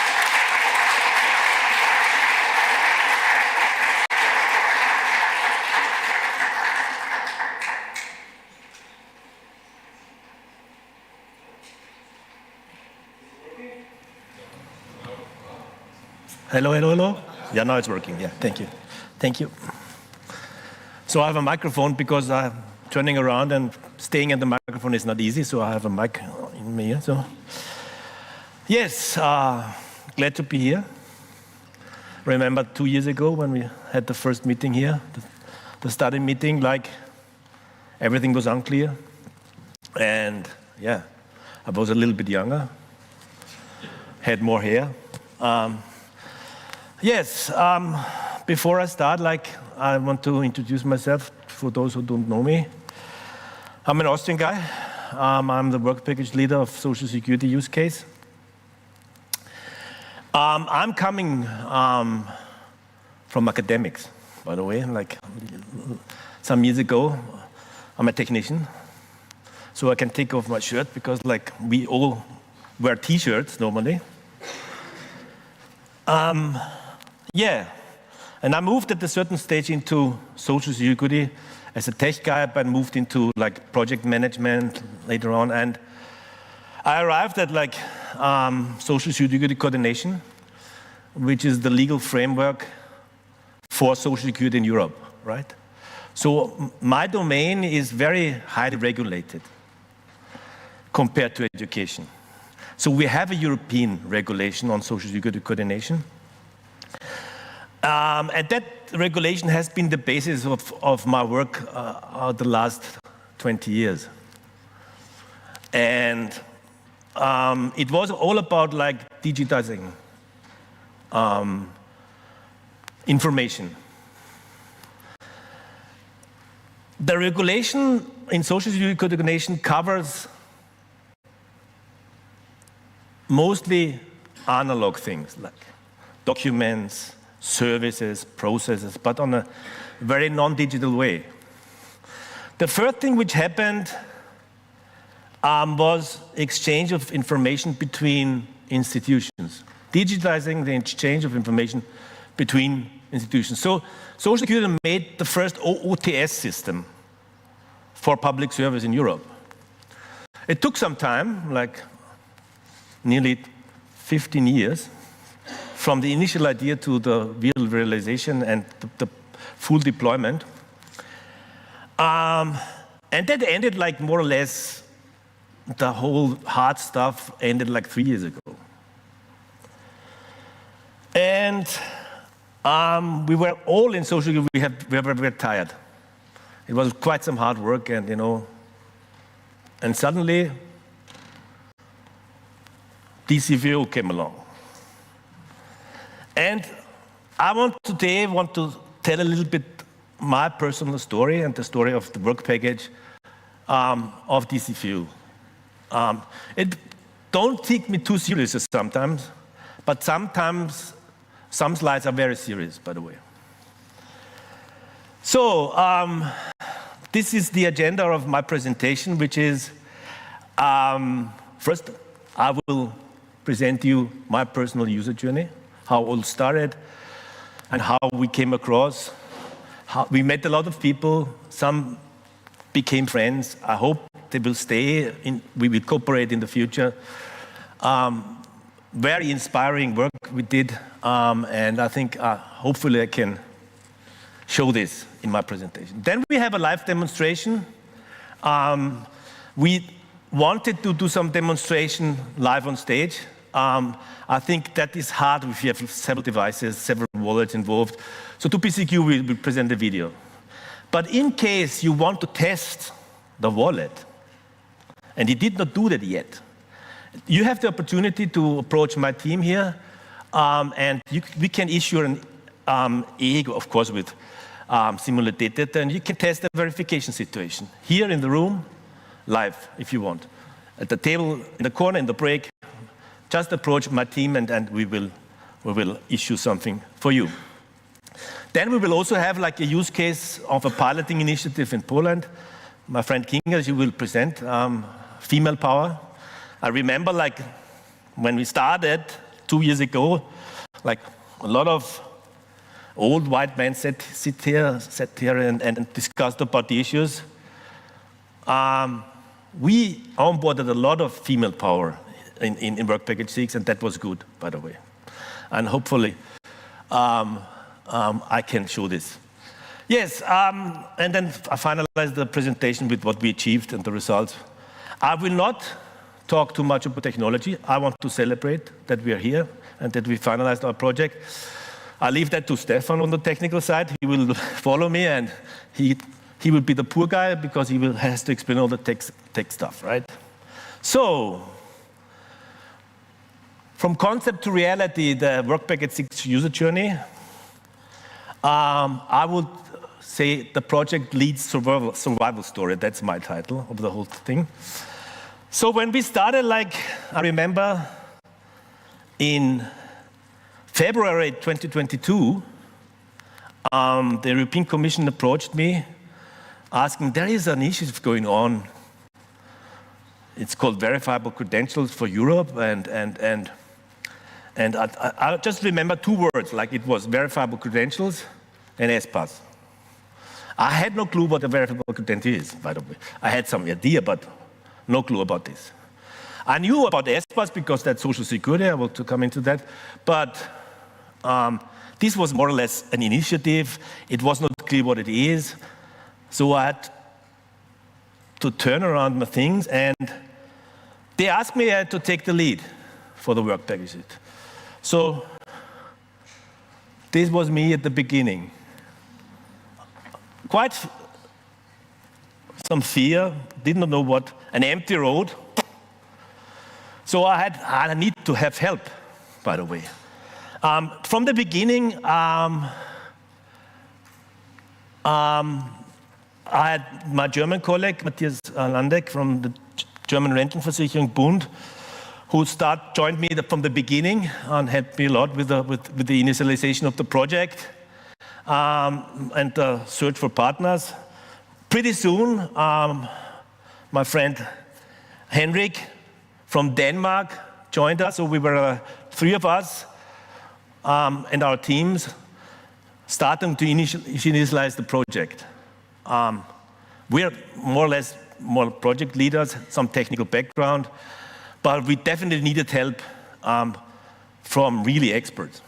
Hello, hello, hello. Yeah, now it's working. Yeah, thank you. Thank you. So I have a microphone because I'm turning around and staying at the microphone is not easy, so I have a mic in me here. So, yes, glad to be here. Remember 2 years ago when we had the first meeting here, the study meeting, like everything was unclear. And yeah, I was a little bit younger, had more hair. Yes, before I start, I want to introduce myself for those who don't know me. I'm an Austrian guy. I'm the work package leader of Social Security use case. I'm coming from academics, by the way. Like some years ago, I'm a technician, so I can take off my shirt because we all wear T-shirts normally. Yeah, and I moved at a certain stage into Social Security as a tech guy, but moved into project management later on. And I arrived at Social Security coordination, which is the legal framework for Social Security in Europe, right? So my domain is very highly regulated compared to education. So we have a European regulation on Social Security coordination. And that regulation has been the basis of my work the last 20 years. And it was all about digitizing information. The regulation in Social Security coordination covers mostly analog things like documents, services, processes, but on a very non-digital way. The first thing which happened was exchange of information between institutions, digitizing the exchange of information between institutions. So Social Security made the first OTS system for public service in Europe. It took some time, nearly 15 years, from the initial idea to the real realization and the full deployment. And that ended like more or less, the whole hard stuff ended like 3 years ago. And we were all in social, we were tired. It was quite some hard work, and and suddenly DC4EU came along. And I want to tell a little bit my personal story and the story of the work package of DC4EU. Don't take me too seriously sometimes, but sometimes some slides are very serious, by the way. So this is the agenda of my presentation, which is, first, I will present you my personal user journey, how it all started, and how we came across. We met a lot of people, some became friends. I hope they will stay, we will cooperate in the future. Very inspiring work we did, and I think hopefully I can show this in my presentation. Then we have a live demonstration. We wanted to do some demonstration live on stage. I think that is hard if you have several devices, several wallets involved. So to be secure, we will present the video. But in case you want to test the wallet, and you did not do that yet, you have the opportunity to approach my team here, and we can issue an EEG, of course, with simulated data, and you can test the verification situation here in the room, live, if you want. At the table, in the corner, in the break, just approach my team, and we will issue something for you. Then we will also have like a use case of a piloting initiative in Poland. My friend Kinga, she will present female power. I remember like when we started 2 years ago, like a lot of old white men sat here and discussed about the issues. We onboarded a lot of female power in Work Package 6, and that was good, by the way. And hopefully, I can show this. Yes, and then I finalized the presentation with what we achieved and the results. I will not talk too much about technology. I want to celebrate that we are here and that we finalized our project. I leave that to Stefan on the technical side. He will follow me, and he will be the poor guy because he has to explain all the tech stuff, right? So, from concept to reality, the Work Package 6 user journey, I would say the project leads survival story. That's my title of the whole thing. So when we started, like, I remember in February 2022, the European Commission approached me asking, there is an initiative going on. It's called Verifiable Credentials for Europe, and I just remember 2 words, like it was verifiable credentials and S-Pass. I had no clue what a verifiable credential is, by the way. I had some idea, but no clue about this. I knew about S-Pass because that's social security. I will come into that. But this was more or less an initiative. It was not clear what it is. So I had to turn around my things, and they asked me to take the lead for the work package. So this was me at the beginning. Quite some fear, did not know what, an empty road. So I need to have help, by the way. From the beginning, I had my German colleague, Matthias Landeck from the German Rentenversicherung Bund, who joined me from the beginning and helped me a lot with the initialization of the project and the search for partners. Pretty soon, my friend Henrik from Denmark joined us, so we were 3 of us and our teams starting to initialize the project. We are more or less more project leaders, some technical background, but we definitely needed help from really experts.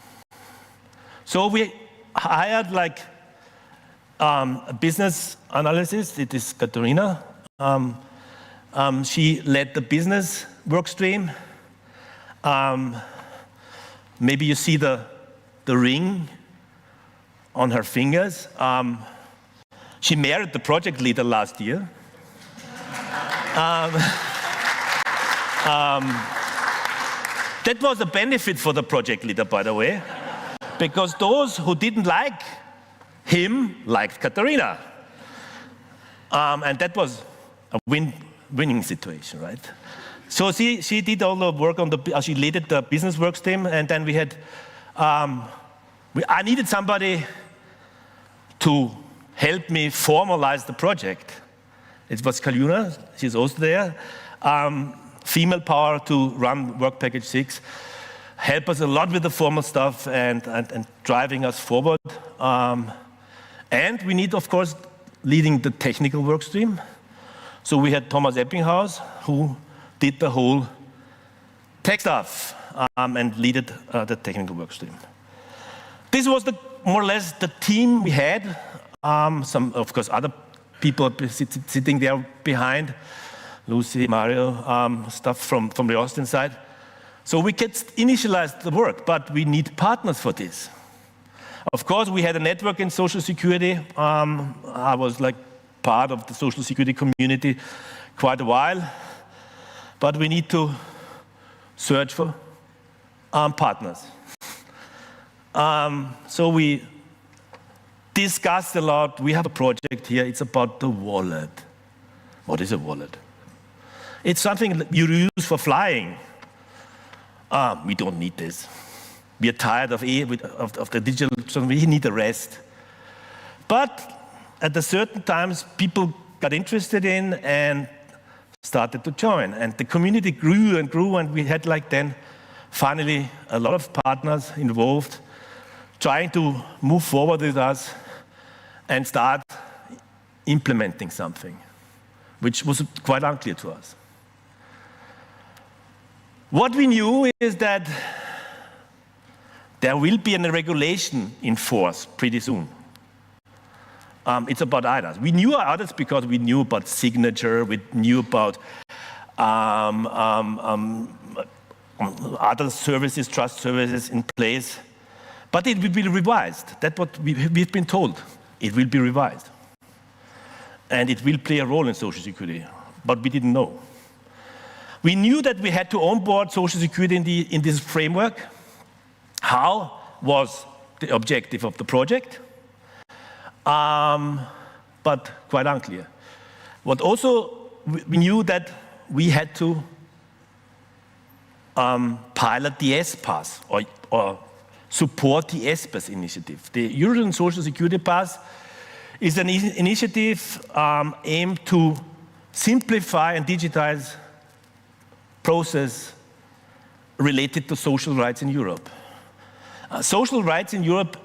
So we hired like a business analyst. It is Katharina. She led the business work stream. Maybe you see the ring on her fingers. She married the project leader last year. That was a benefit for the project leader, by the way, because those who didn't like him liked Katharina. And that was a winning situation, right? So she did all the work on she led the business work stream, and then we had, I needed somebody to help me formalize the project. It was Kaljuna, she's also there. Female power to run work package 6, help us a lot with the formal stuff and driving us forward. And we need, of course, leading the technical work stream. So we had Thomas Eppinghaus, who did the whole tech stuff and led the technical work stream. This was more or less the team we had. Some, of course, other people sitting there behind, Lucy, Mario, stuff from the Austrian side. So we could initialize the work, but we need partners for this. Of course, we had a network in Social Security. I was like part of the Social Security community quite a while, but we need to search for partners. So we discussed a lot. We have a project here. It's about the wallet. What is a wallet? It's something that you use for flying. We don't need this. We are tired of the digital, so we need a rest. But at a certain times, people got interested in and started to join. And the community grew and grew, and we had like then finally a lot of partners involved trying to move forward with us and start implementing something, which was quite unclear to us. What we knew is that there will be a regulation in force pretty soon. It's about IDAS. We knew IDAS because we knew about signature, we knew about other services, trust services in place. But it will be revised. That's what we've been told. It will be revised. And it will play a role in Social Security, but we didn't know. We knew that we had to onboard Social Security in this framework. How was the objective of the project? But quite unclear. What also, we knew that we had to pilot the S-Pass or support the S-Pass initiative. The European Social Security Pass is an initiative aimed to simplify and digitize process related to social rights in Europe. Social rights in Europe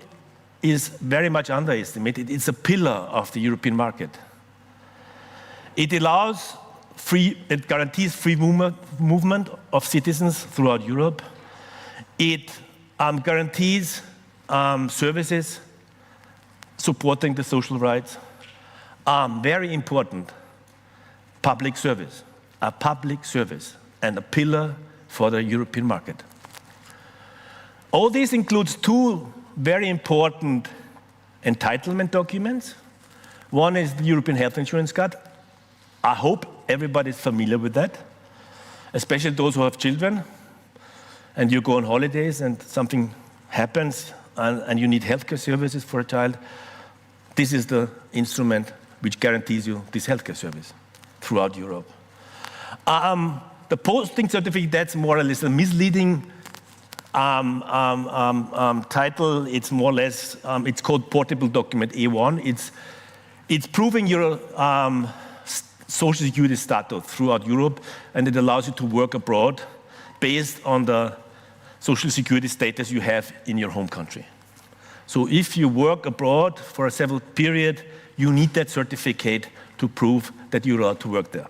is very much underestimated. It's a pillar of the European market. It allows it guarantees free movement of citizens throughout Europe. It guarantees services supporting the social rights. Very important, public service. A public service and a pillar for the European market. All this includes two very important entitlement documents. One is the European Health Insurance Card. I hope everybody's familiar with that, especially those who have children and you go on holidays and something happens and you need healthcare services for a child. This is the instrument which guarantees you this healthcare service throughout Europe. The posting certificate, that's more or less a misleading title. It's more or less, it's called Portable Document A1. It's proving your social security status throughout Europe, and it allows you to work abroad based on the social security status you have in your home country. So if you work abroad for a several period, you need that certificate to prove that you're allowed to work there.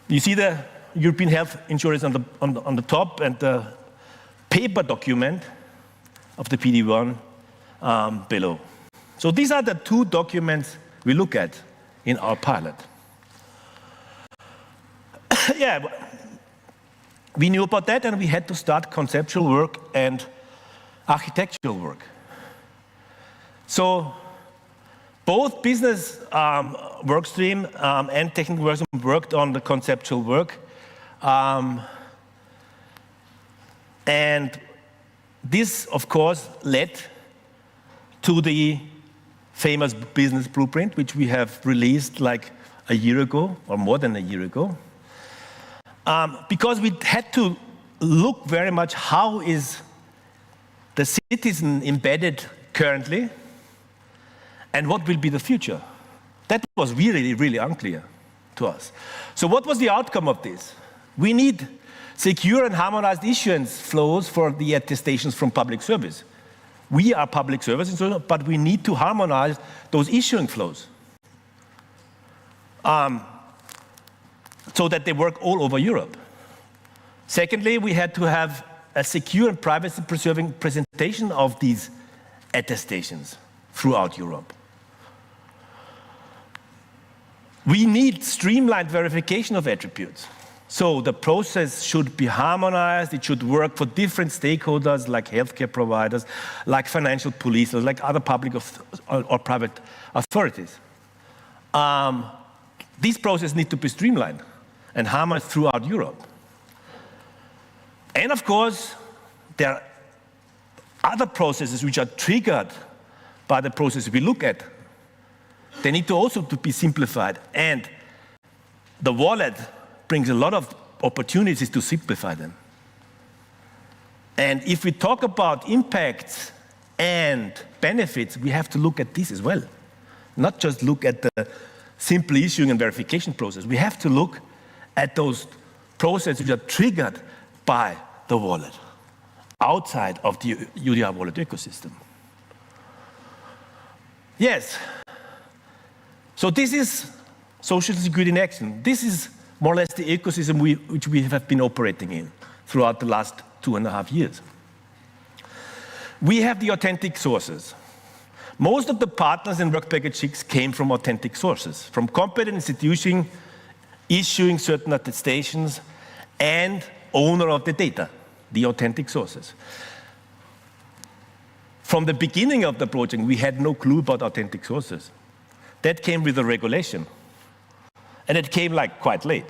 You see the European health insurance on the top and the paper document of the PD1 below. So these are the two documents we look at in our pilot. Yeah, we knew about that, and we had to start conceptual work and architectural work. So both business work stream and technical work stream worked on the conceptual work. And this, of course, led to the famous business blueprint, which we have released like a year ago, or more than a year ago. Because we had to look very much how is the citizen embedded currently, and what will be the future. That was really, really unclear to us. So what was the outcome of this? We need secure and harmonized issuance flows for the attestations from public service. We are public service, but we need to harmonize those issuing flows so that they work all over Europe. Secondly, we had to have a secure and privacy-preserving presentation of these attestations throughout Europe. We need streamlined verification of attributes. So the process should be harmonized. It should work for different stakeholders like healthcare providers, like financial police, like other public or private authorities. These processes need to be streamlined and harmonized throughout Europe. And of course, there are other processes which are triggered by the process we look at. They need to also to be simplified. And the wallet brings a lot of opportunities to simplify them. And if we talk about impacts and benefits, we have to look at this as well. Not just look at the simple issuing and verification process. We have to look at those processes which are triggered by the wallet, outside of the UDR wallet ecosystem. Yes. So this is social security in action. This is more or less the ecosystem which we have been operating in throughout the last 2.5 years. We have the authentic sources. Most of the partners in Work Package 6 came from authentic sources, from competent institutions issuing certain attestations and owner of the data, the authentic sources. From the beginning of the project, we had no clue about authentic sources. That came with the regulation. And it came like quite late.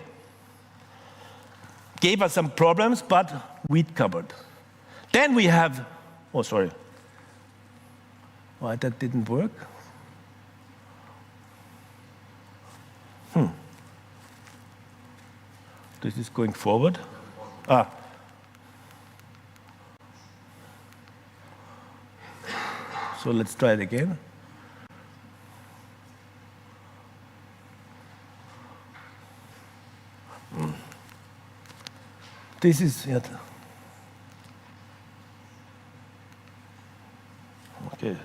Gave us some problems, but we covered. Then we have, oh, sorry. Why that didn't work? This is going forward. So let's try it again. This is it. Okay.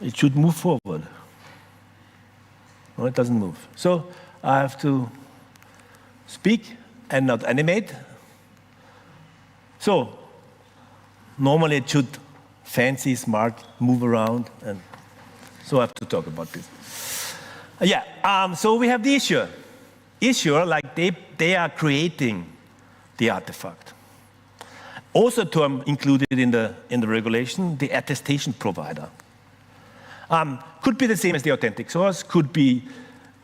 It should move forward. No, it doesn't move. So I have to speak and not animate. So normally it should fancy, smart, move around, and so I have to talk about this. So we have the issuer. Issuer, like they are creating the artifact. Also term included in the regulation, the attestation provider. Could be the same as the authentic source, could be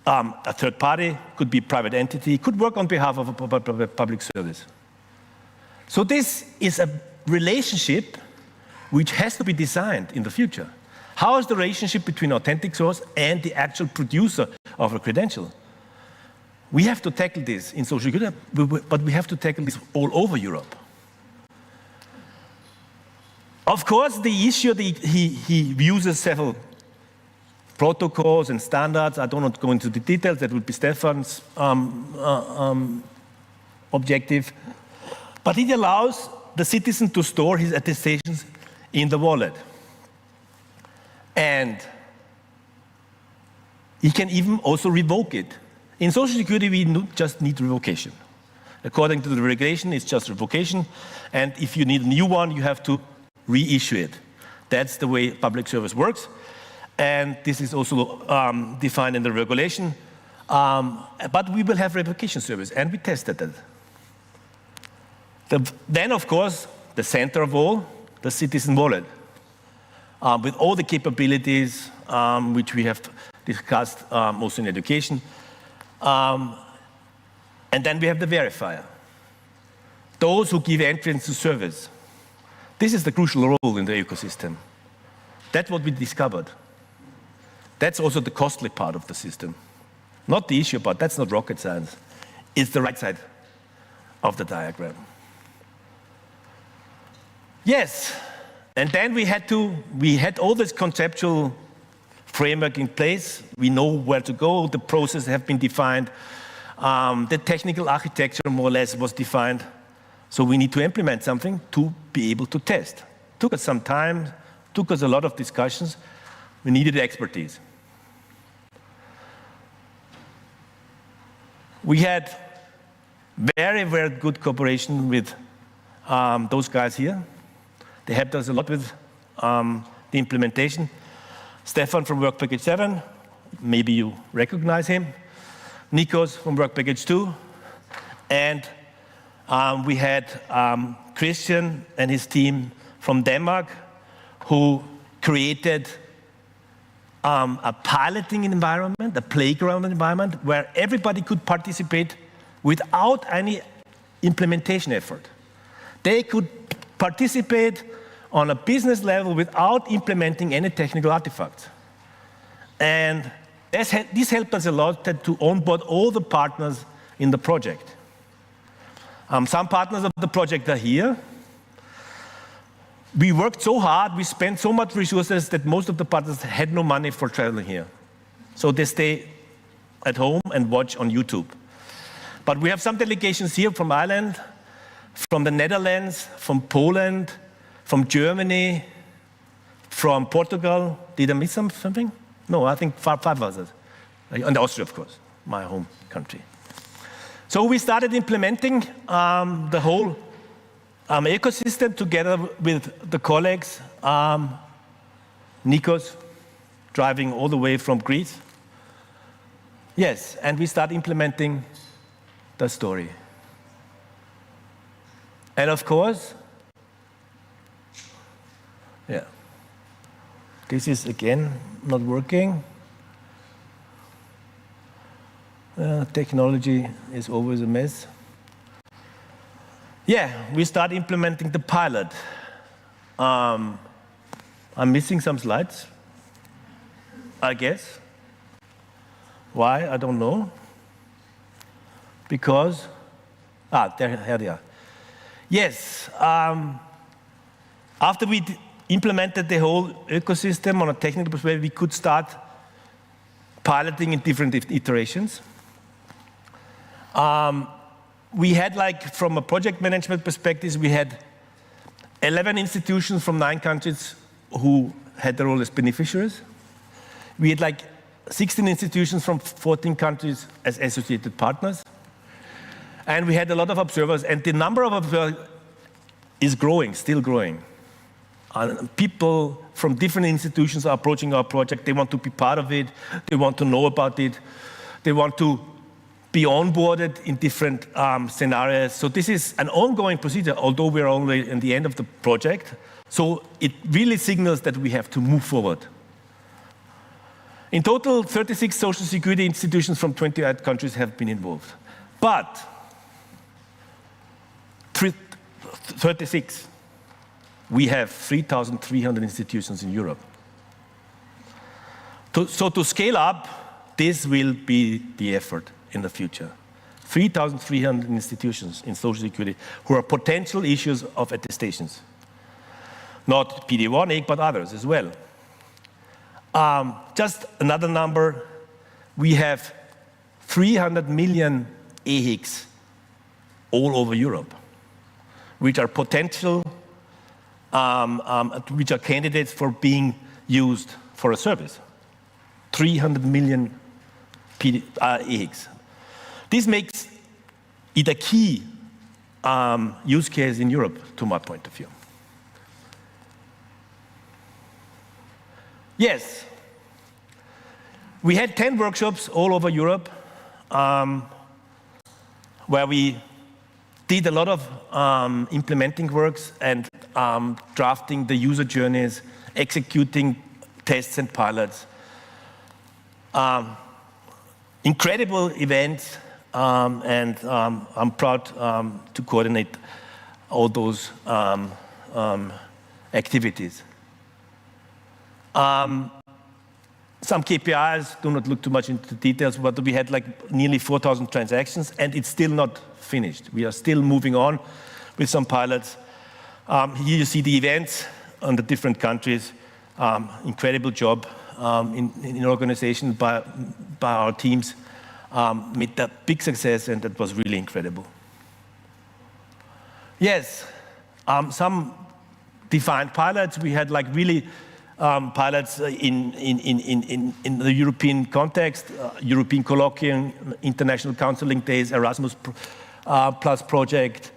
a third party, could be a private entity, could work on behalf of a public service. So this is a relationship which has to be designed in the future. How is the relationship between authentic source and the actual producer of a credential? We have to tackle this in social security, but we have to tackle this all over Europe. Of course, the issuer, he uses several protocols and standards. I don't want to go into the details. That would be Stefan's objective. But it allows the citizen to store his attestations in the wallet. And he can even also revoke it. In Social Security, we just need revocation. According to the regulation, it's just revocation. And if you need a new one, you have to reissue it. That's the way public service works. And this is also defined in the regulation. But we will have revocation service, and we tested it. Then, of course, the center of all, the citizen wallet, with all the capabilities which we have discussed also in education. And then we have the verifier, those who give entrance to service. This is the crucial role in the ecosystem. That's what we discovered. That's also the costly part of the system. Not the issue part, that's not rocket science. It's the right side of the diagram. Yes, and then we had all this conceptual framework in place. We know where to go, the processes have been defined. The technical architecture more or less was defined. So we need to implement something to be able to test. Took us some time, took us a lot of discussions. We needed expertise. We had very, very good cooperation with those guys here. They helped us a lot with the implementation. Stefan from Work Package 7, maybe you recognize him. Nikos from Work Package 2. And we had Christian and his team from Denmark who created a piloting environment, a playground environment, where everybody could participate without any implementation effort. They could participate on a business level without implementing any technical artifacts. And this helped us a lot to onboard all the partners in the project. Some partners of the project are here. We worked so hard, we spent so much resources that most of the partners had no money for traveling here. So they stay at home and watch on YouTube. But we have some delegations here from Ireland, from the Netherlands, from Poland, from Germany, from Portugal. Did I miss something? No, I think five others. And Austria, of course, my home country. So we started implementing the whole ecosystem together with the colleagues. Nikos, driving all the way from Greece. Yes, and we start implementing the story. And of course, yeah, this is again not working. Technology is always a mess. Yeah, we start implementing the pilot. I'm missing some slides, I guess. Why? I don't know. Because, here they are. Yes, after we implemented the whole ecosystem on a technical perspective, we could start piloting in different iterations. We had, like, from a project management perspective, we had 11 institutions from 9 countries who had their role as beneficiaries. We had, like, 16 institutions from 14 countries as associated partners. And we had a lot of observers, and the number of observers is growing, still growing. People from different institutions are approaching our project. They want to be part of it. They want to know about it. They want to be onboarded in different scenarios. So this is an ongoing procedure, although we're only in the end of the project. So it really signals that we have to move forward. In total, 36 social security institutions from 28 countries have been involved. But 36, we have 3,300 institutions in Europe. So to scale up, this will be the effort in the future. 3,300 institutions in Social Security who are potential issues of attestations. Not PD1, but others as well. Just another number, we have 300 million EHICs all over Europe, which are potential, which are candidates for being used for a service. 300 million EHICs. This makes it a key use case in Europe, to my point of view. Yes, we had 10 workshops all over Europe where we did a lot of implementing works and drafting the user journeys, executing tests and pilots. Incredible events, and I'm proud to coordinate all those activities. Some KPIs, do not look too much into the details, but we had like nearly 4,000 transactions, and it's still not finished. We are still moving on with some pilots. Here you see the events on the different countries. Incredible job in organization by our teams. Made a big success, and that was really incredible. Yes, some defined pilots. We had like really pilots in the European context, European Colloquium, International Counseling Days, Erasmus Plus project.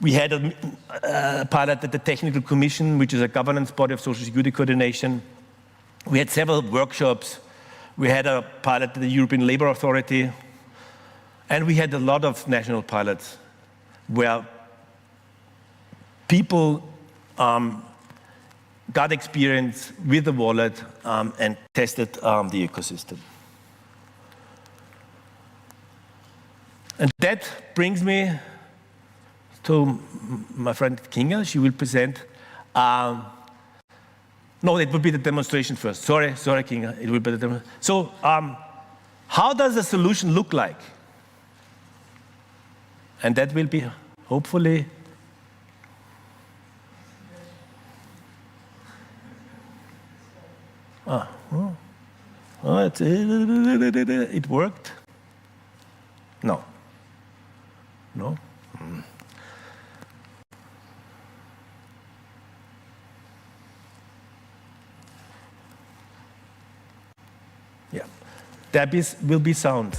We had a pilot at the Technical Commission, which is a governance body of Social Security coordination. We had several workshops. We had a pilot at the European Labour Authority. And we had a lot of national pilots where people got experience with the wallet and tested the ecosystem. And that brings me to my friend Kinga. She will present. No, it will be the demonstration first. Sorry, Kinga. It will be the demonstration. So, how does a solution look like? And that will be hopefully. It worked? No. No? Yeah. There will be sound.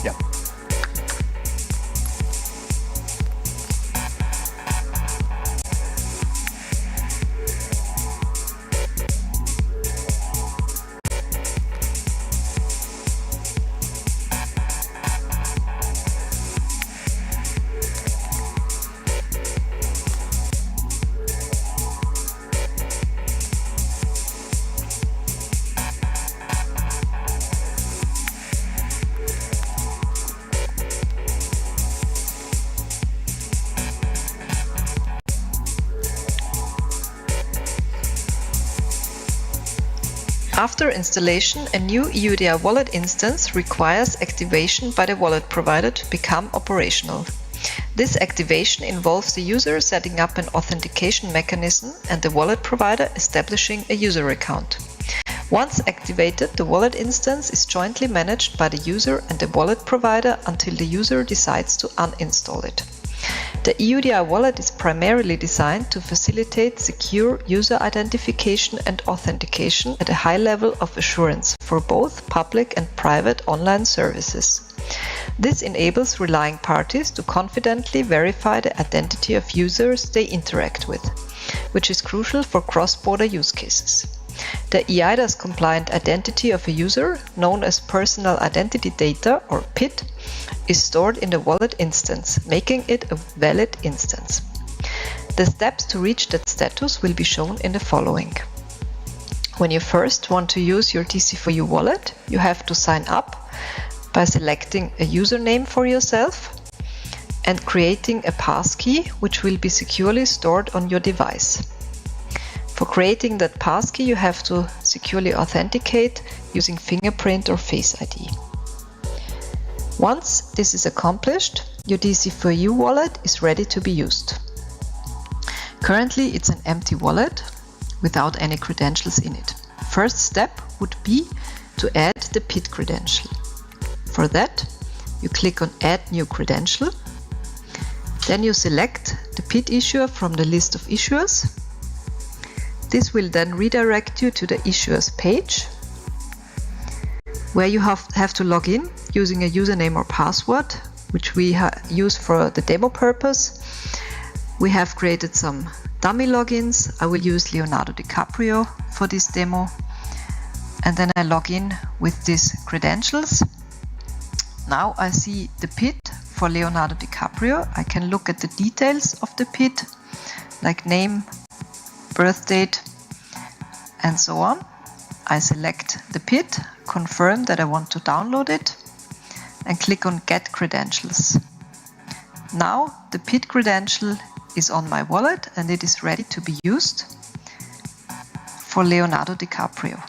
Yeah. After installation, a new EUDR wallet instance requires activation by the wallet provider to become operational. This activation involves the user setting up an authentication mechanism and the wallet provider establishing a user account. Once activated, the wallet instance is jointly managed by the user and the wallet provider until the user decides to uninstall it. The EUDR wallet is primarily designed to facilitate secure user identification and authentication at a high level of assurance for both public and private online services. This enables relying parties to confidently verify the identity of users they interact with, which is crucial for cross-border use cases. The eIDAS compliant identity of a user, known as Personal Identity Data or PID, is stored in the wallet instance, making it a valid instance. The steps to reach that status will be shown in the following. When you first want to use your DC4EU wallet, you have to sign up by selecting a username for yourself and creating a passkey, which will be securely stored on your device. For creating that passkey, you have to securely authenticate using fingerprint or Face ID. Once this is accomplished, your DC4EU wallet is ready to be used. Currently, it's an empty wallet without any credentials in it. First step would be to add the PID credential. For that, you click on Add New Credential. Then you select the PID issuer from the list of issuers. This will then redirect you to the issuers page, where you have to log in using a username or password which we use for the demo purpose. We have created some dummy logins. I will use Leonardo DiCaprio for this demo. And then I log in with these credentials. Now I see the PID for Leonardo DiCaprio. I can look at the details of the PID, like name, birth date, and so on. I select the PID, confirm that I want to download it, and click on Get Credentials. Now the PID credential is on my wallet and it is ready to be used for Leonardo DiCaprio.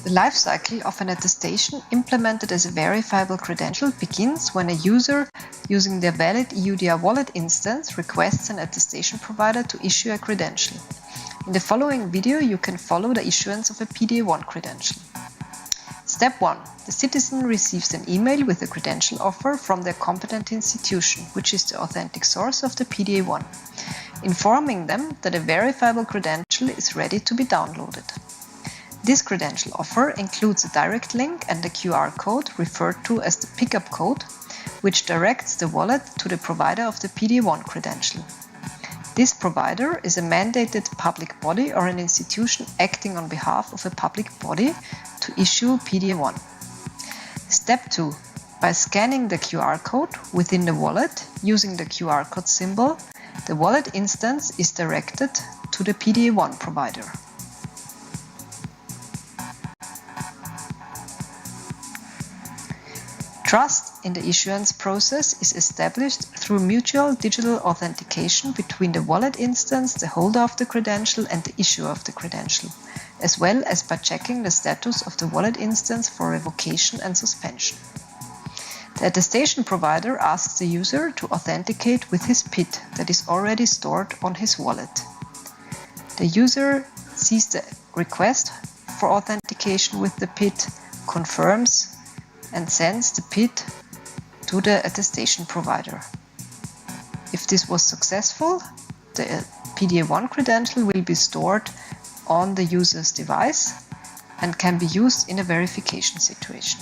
The life cycle of an attestation implemented as a verifiable credential begins when a user using their valid EUDR wallet instance requests an attestation provider to issue a credential. In the following video, you can follow the issuance of a PDA1 credential. Step 1. The citizen receives an email with a credential offer from their competent institution, which is the authentic source of the PDA1, informing them that a verifiable credential is ready to be downloaded. This credential offer includes a direct link and a QR code referred to as the pickup code, which directs the wallet to the provider of the PDA1 credential. This provider is a mandated public body or an institution acting on behalf of a public body to issue PDA1. Step 2. By scanning the QR code within the wallet using the QR code symbol, the wallet instance is directed to the PDA1 provider. Trust in the issuance process is established through mutual digital authentication between the wallet instance, the holder of the credential, and the issuer of the credential, as well as by checking the status of the wallet instance for revocation and suspension. The attestation provider asks the user to authenticate with his PID that is already stored on his wallet. The user sees the request for authentication with the PID, confirms, and sends the PID to the attestation provider. If this was successful, the PDA1 credential will be stored on the user's device and can be used in a verification situation.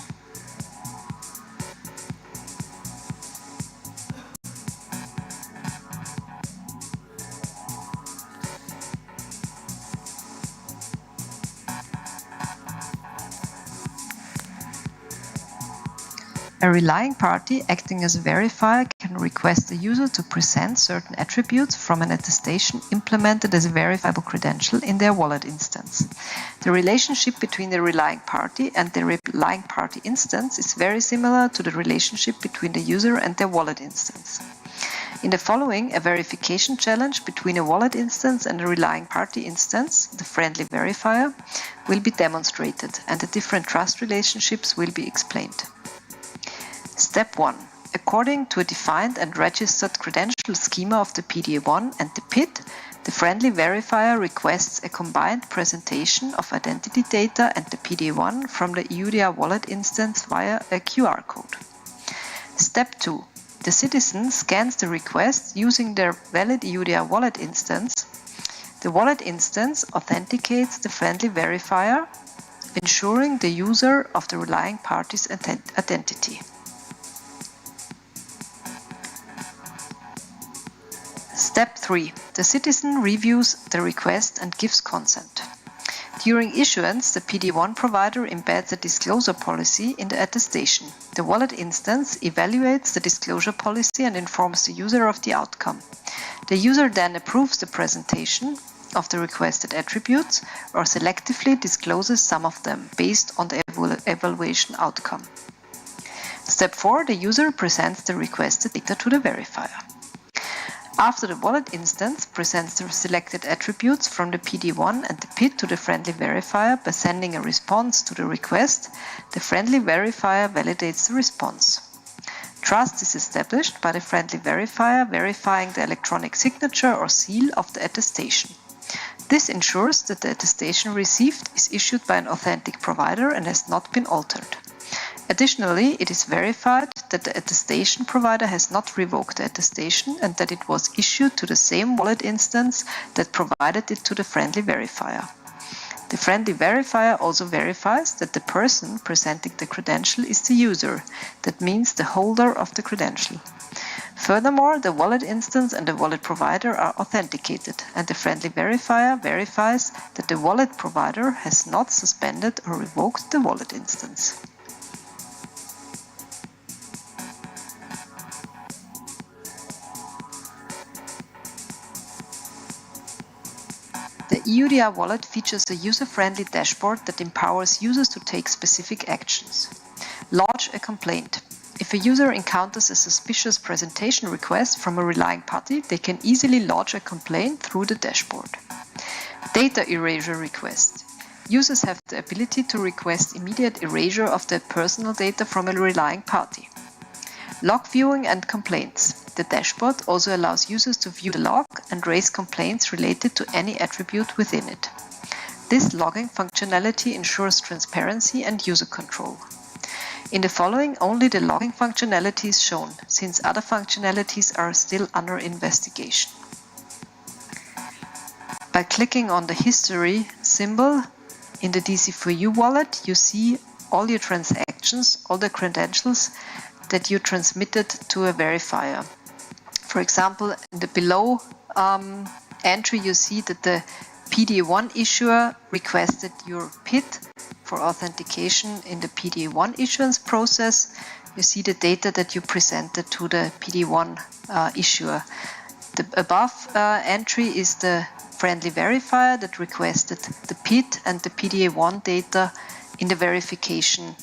A relying party acting as a verifier can request the user to present certain attributes from an attestation implemented as a verifiable credential in their wallet instance. The relationship between the relying party and the relying party instance is very similar to the relationship between the user and their wallet instance. In the following, a verification challenge between a wallet instance and a relying party instance, the friendly verifier, will be demonstrated and the different trust relationships will be explained. Step 1. According to a defined and registered credential schema of the PDA1 and the PID, the friendly verifier requests a combined presentation of identity data and the PDA1 from the EUDR wallet instance via a QR code. Step 2. The citizen scans the request using their valid EUDR wallet instance. The wallet instance authenticates the friendly verifier, ensuring the user of the relying party's identity. Step 3. The citizen reviews the request and gives consent. During issuance, the PDA1 provider embeds a disclosure policy in the attestation. The wallet instance evaluates the disclosure policy and informs the user of the outcome. The user then approves the presentation of the requested attributes or selectively discloses some of them based on the evaluation outcome. Step 4. The user presents the requested data to the verifier. After the wallet instance presents the selected attributes from the PDA1 and the PID to the friendly verifier by sending a response to the request, the friendly verifier validates the response. Trust is established by the friendly verifier verifying the electronic signature or seal of the attestation. This ensures that the attestation received is issued by an authentic provider and has not been altered. Additionally, it is verified that the attestation provider has not revoked the attestation and that it was issued to the same wallet instance that provided it to the friendly verifier. The friendly verifier also verifies that the person presenting the credential is the user, that means the holder of the credential. Furthermore, the wallet instance and the wallet provider are authenticated, and the friendly verifier verifies that the wallet provider has not suspended or revoked the wallet instance. The EUDR wallet features a user-friendly dashboard that empowers users to take specific actions. Lodge a complaint. If a user encounters a suspicious presentation request from a relying party, they can easily lodge a complaint through the dashboard. Data erasure request. Users have the ability to request immediate erasure of their personal data from a relying party. Log viewing and complaints. The dashboard also allows users to view the log and raise complaints related to any attribute within it. This logging functionality ensures transparency and user control. In the following, only the logging functionality is shown, since other functionalities are still under investigation. By clicking on the history symbol in the DC4EU wallet, you see all your transactions, all the credentials that you transmitted to a verifier. For example, in the below entry, you see that the PDA1 issuer requested your PID for authentication in the PDA1 issuance process. You see the data that you presented to the PDA1 issuer. The above entry is the friendly verifier that requested the PID and the PDA1 data in the verification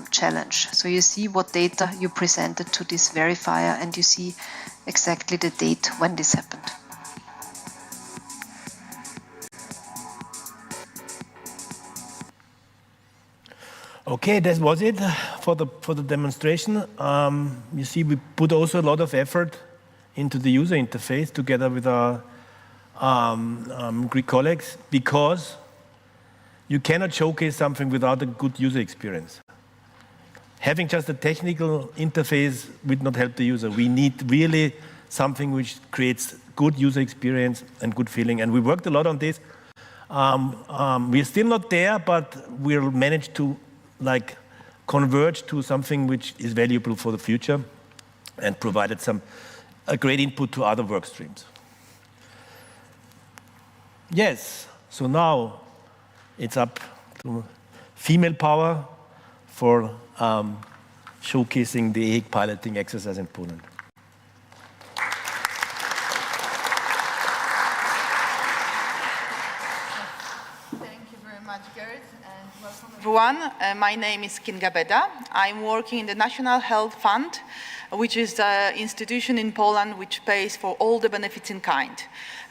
challenge. So you see what data you presented to this verifier and you see exactly the date when this happened. Okay, that was it for the demonstration. You see, we put also a lot of effort into the user interface together with our Greek colleagues, because you cannot showcase something without a good user experience. Having just a technical interface would not help the user. We need really something which creates good user experience and good feeling. And we worked a lot on this. We're still not there, but we'll manage to converge to something which is valuable for the future and provided a great input to other work streams. Yes, so now it's up to female power for showcasing the EHIC piloting exercise in Poland. Thank you very much, Gerrit, and welcome everyone. My name is Kinga Beda. I'm working in the National Health Fund, which is the institution in Poland which pays for all the benefits in kind.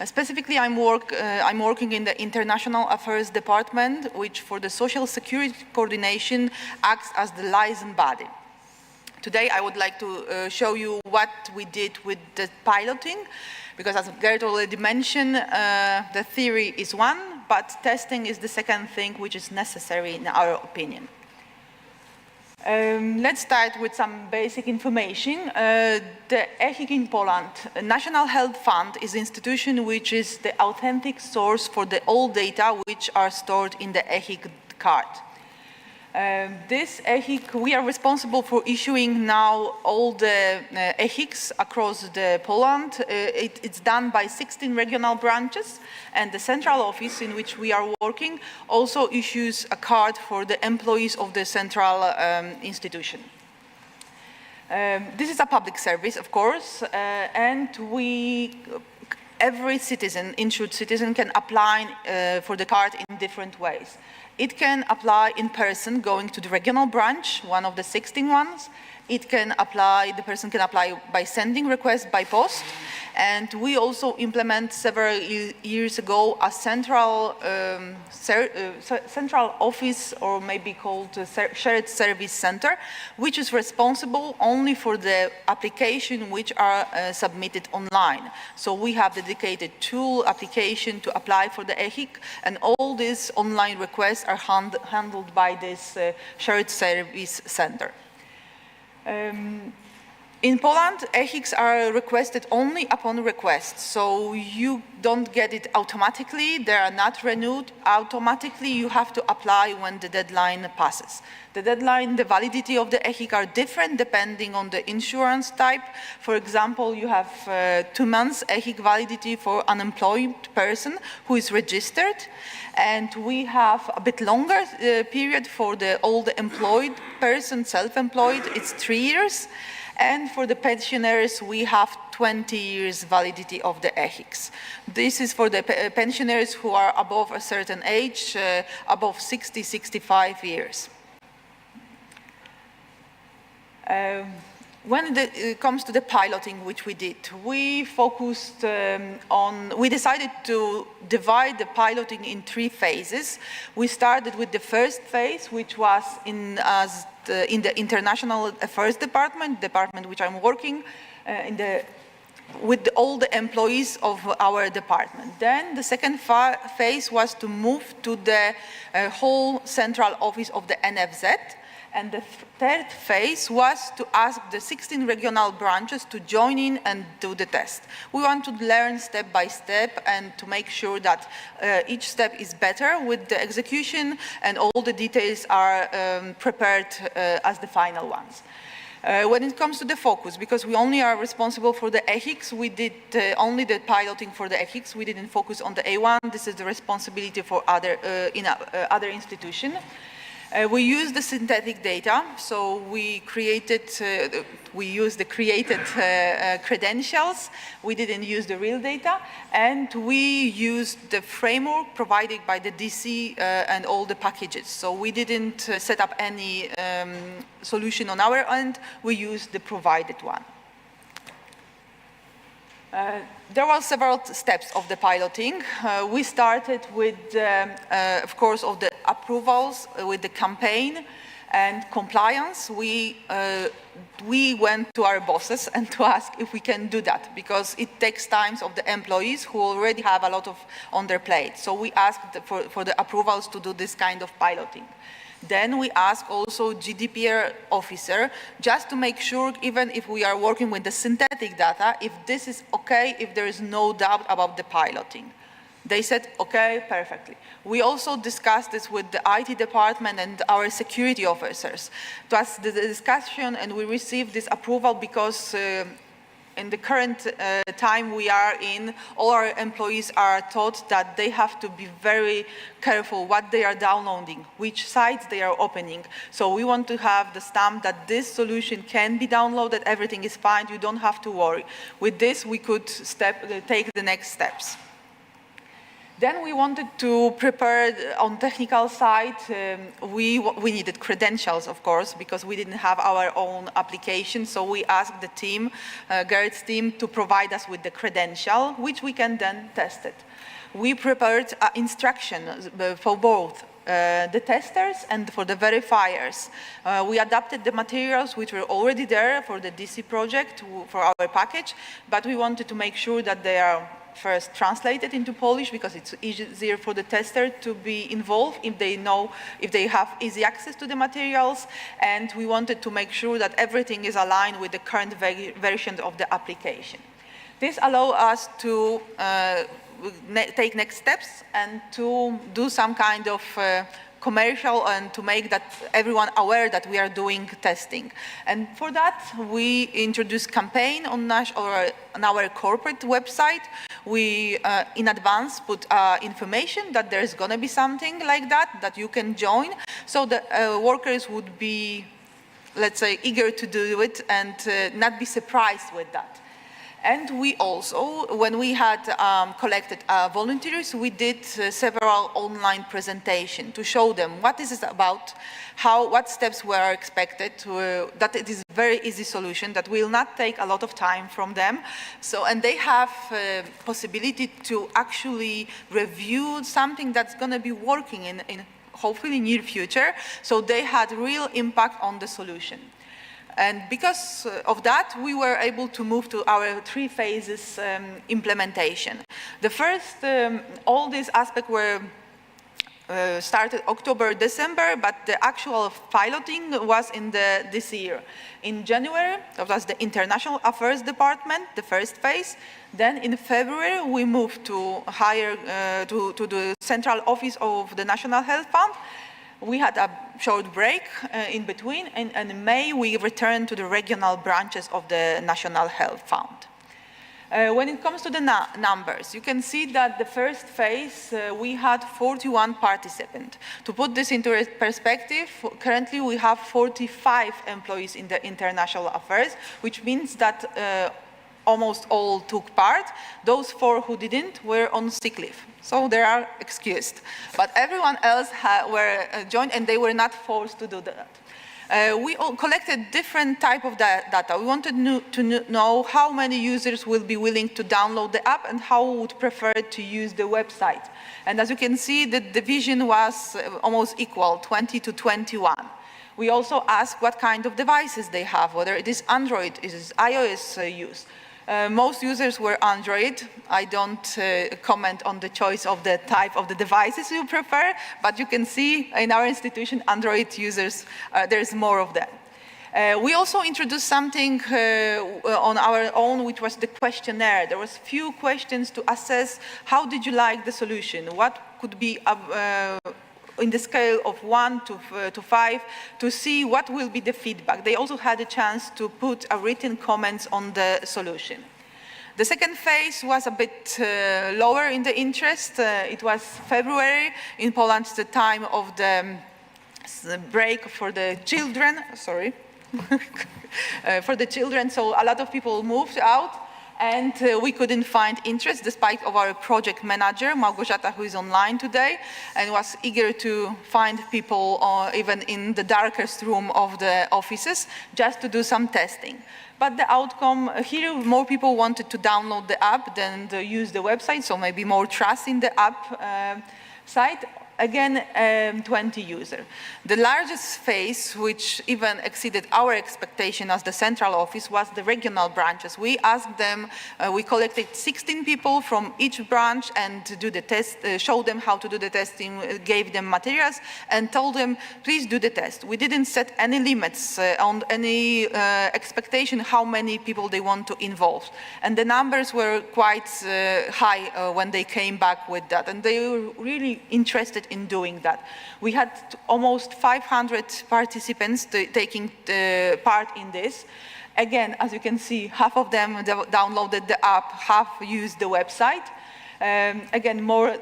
Specifically, I'm working in the International Affairs Department, which for the Social Security coordination acts as the liaison body. Today, I would like to show you what we did with the piloting, because as Gerrit already mentioned, the theory is one, but testing is the second thing which is necessary in our opinion. Let's start with some basic information. The EHIC in Poland, National Health Fund, is an institution which is the authentic source for all data which are stored in the EHIC card. This EHIC, we are responsible for issuing now all the EHICs across Poland. It's done by 16 regional branches, and the central office in which we are working also issues a card for the employees of the central institution. This is a public service, of course, and every citizen, insured citizen, can apply for the card in different ways. It can apply in person, going to the regional branch, one of the 16 ones. The person can apply by sending requests by post, And we also implement several years ago a central office, or maybe called a shared service center, which is responsible only for the application which are submitted online. So we have dedicated tool application to apply for the EHIC, and all these online requests are handled by this shared service center. In Poland, EHICs are requested only upon request, so you don't get it automatically, they are not renewed automatically, you have to apply when the deadline passes. The deadline, the validity of the EHIC are different depending on the insurance type. For example, you have 2 months EHIC validity for unemployed person who is registered, and we have a bit longer period for all the employed person, self-employed, it's 3 years. And for the pensioners, we have 20 years validity of the EHICs. This is for the pensioners who are above a certain age, above 60, 65 years. When it comes to the piloting which we did, we focused we decided to divide the piloting in 3 phases. We started with the first phase, which was in the International Affairs Department which I'm working with all the employees of our department. Then the second phase was to move to the whole central office of the NFZ. And the third phase was to ask the 16 regional branches to join in and do the test. We want to learn step by step and to make sure that each step is better with the execution and all the details are prepared as the final ones. When it comes to the focus, because we only are responsible for the EHICs, we did only the piloting for the EHICs, we didn't focus on the A1, this is the responsibility for other institutions. We used the synthetic data, so we used the created credentials. We didn't use the real data, and we used the framework provided by the DC and all the packages. So we didn't set up any solution on our end. We used the provided one. There were several steps of the piloting. We started with, of course, of the approvals with the campaign and compliance. We went to our bosses and to ask if we can do that, because it takes time of the employees who already have a lot on their plate. So we asked for the approvals to do this kind of piloting. Then we ask also GDPR officer, just to make sure, even if we are working with the synthetic data, if this is okay, if there is no doubt about the piloting. They said, okay, perfectly. We also discussed this with the IT department and our security officers. It was the discussion, and we received this approval because in the current time we are in, all our employees are taught that they have to be very careful what they are downloading, which sites they are opening. So we want to have the stamp that this solution can be downloaded, everything is fine, you don't have to worry. With this, we could take the next steps. Then we wanted to prepare on technical side. We needed credentials, of course, because we didn't have our own application. So we asked the team, Gerrit's team, to provide us with the credential, which we can then test it. We prepared instructions for both the testers and for the verifiers. We adapted the materials which were already there for the DC project, for our package, but we wanted to make sure that they are first translated into Polish, because it's easier for the tester to be involved if they have easy access to the materials, and we wanted to make sure that everything is aligned with the current version of the application. This allows us to take next steps and to do some kind of commercial and to make that everyone aware that we are doing testing. And for that, we introduced campaign on our corporate website. We, in advance, put information that there's going to be something like that you can join, so the workers would be, let's say, eager to do it and not be surprised with that. And we also, when we had collected volunteers, we did several online presentations to show them what this is about, what steps were expected, that it is a very easy solution that will not take a lot of time from them. So, and they have possibility to actually review something that's going to be working in hopefully near future. So they had real impact on the solution. And because of that, we were able to move to our 3 phases implementation. The first, all these aspects were started October, December, but the actual piloting was in this year. In January, that was the International Affairs Department, the first phase. Then in February, we moved to to the central office of the National Health Fund. We had a short break in between, and in May, we returned to the regional branches of the National Health Fund. When it comes to the numbers, you can see that the first phase, we had 41 participants. To put this into perspective, currently we have 45 employees in the international affairs, which means that almost all took part. Those 4 who didn't were on sick leave. So they are excused. But everyone else were joined, and they were not forced to do that. We all collected different type of data. We wanted to know how many users will be willing to download the app and how would prefer to use the website. And as you can see, the division was almost equal, 20 to 21. We also asked what kind of devices they have, whether it is Android, it is iOS use. Most users were Android. I don't comment on the choice of the type of the devices you prefer, but you can see in our institution, Android users, there's more of them. We also introduced something on our own, which was the questionnaire. There was few questions to assess how did you like the solution, what could be in the scale of 1 to 5, to see what will be the feedback. They also had a chance to put a written comments on the solution. The second phase was a bit lower in the interest. It was February. In Poland, the time of the break for the children, sorry, for the children, so a lot of people moved out. And we couldn't find interest, despite of our project manager, Małgorzata, who is online today, and was eager to find people even in the darkest room of the offices, just to do some testing. But the outcome here, more people wanted to download the app than to use the website, so maybe more trust in the app site. Again, 20 users. The largest phase, which even exceeded our expectation as the central office, was the regional branches. We asked them, we collected 16 people from each branch and to do the test, showed them how to do the testing, gave them materials, and told them, please do the test. We didn't set any limits on any expectation how many people they want to involve. And the numbers were quite high when they came back with that, and they were really interested in doing that. We had almost 500 participants taking part in this. Again, as you can see, half of them downloaded the app, half used the website. Again, more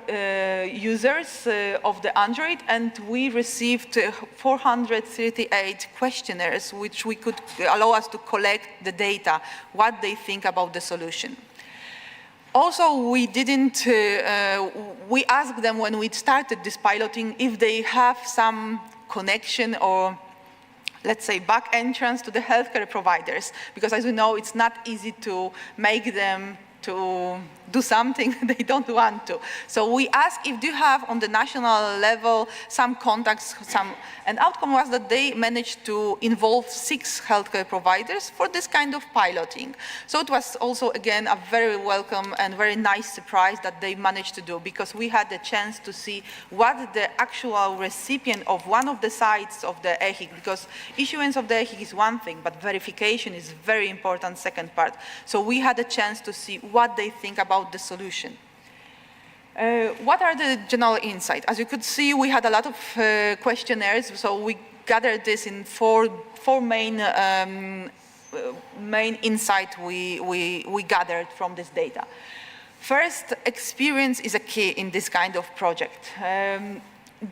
users of the Android, and we received 438 questionnaires, which we could allow us to collect the data, what they think about the solution. Also, we asked them when we started this piloting if they have some connection or, let's say, back entrance to the healthcare providers, because as you know, it's not easy to make them to do something they don't want to. So we asked if you have on the national level some contacts, and outcome was that they managed to involve 6 healthcare providers for this kind of piloting. So it was also, again, a very welcome and very nice surprise that they managed to do, because we had the chance to see what the actual recipient of one of the sites of the EHIC, because issuance of the EHIC is one thing, but verification is very important second part. So we had a chance to see what they think about the solution. What are the general insights? As you could see, we had a lot of questionnaires, so we gathered this in four main insights we gathered from this data. First, experience is a key in this kind of project.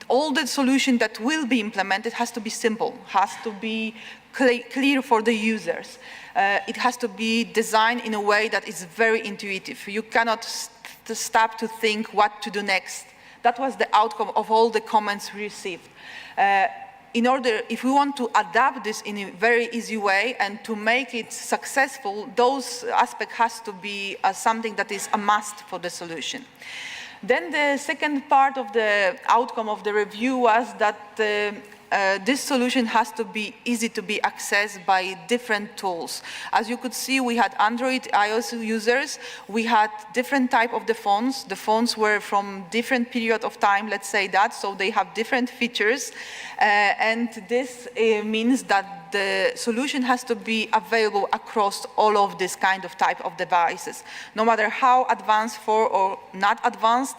all the solution that will be implemented has to be simple, has to be clear for the users. It has to be designed in a way that is very intuitive. You cannot stop to think what to do next. That was the outcome of all the comments we received. If we want to adapt this in a very easy way and to make it successful, those aspects has to be something that is a must for the solution. Then the second part of the outcome of the review was that this solution has to be easy to be accessed by different tools. As you could see, we had Android, iOS users. We had different type of the phones. The phones were from different period of time, let's say that, so they have different features. And this means that the solution has to be available across all of this kind of type of devices. No matter how advanced or not advanced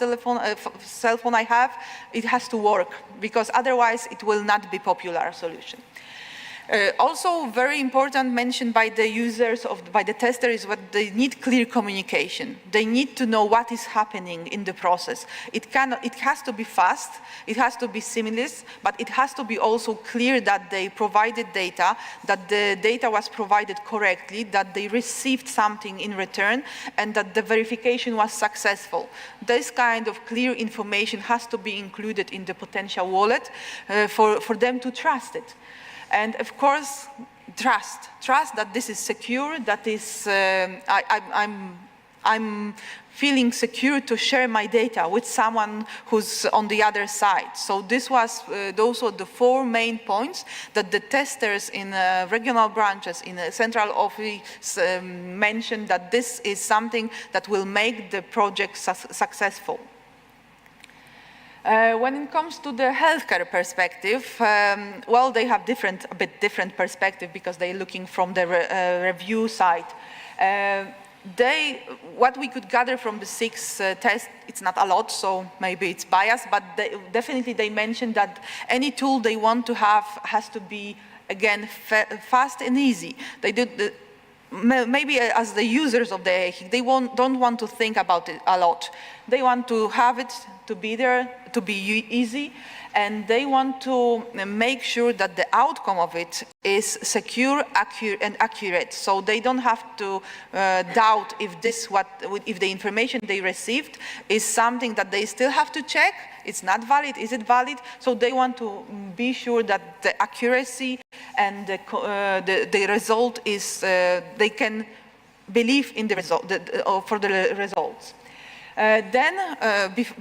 cell phone I have, it has to work, because otherwise it will not be popular solution. Also very important mentioned by the users, by the tester, is what they need clear communication. They need to know what is happening in the process. It has to be fast, it has to be seamless, but it has to be also clear that they provided data, that the data was provided correctly, that they received something in return, and that the verification was successful. This kind of clear information has to be included in the potential wallet for them to trust it. And of course, trust that this is secure, that is, I'm feeling secure to share my data with someone who's on the other side. So those were the 4 main points that the testers in regional branches, in the central office mentioned, that this is something that will make the project successful. When it comes to the healthcare perspective, well, they have a bit different perspective, because they're looking from the review side. What we could gather from the 6 tests, it's not a lot, so maybe it's biased, but definitely they mentioned that any tool they want to have has to be, again, fast and easy. They did maybe as the users of the EHIC, they don't want to think about it a lot. They want to have it to be there, to be easy, and they want to make sure that the outcome of it is secure, accurate. So they don't have to doubt if the information they received is something that they still have to check. It's not valid. Is it valid? So they want to be sure that the accuracy and the result is they can believe in the result for the results.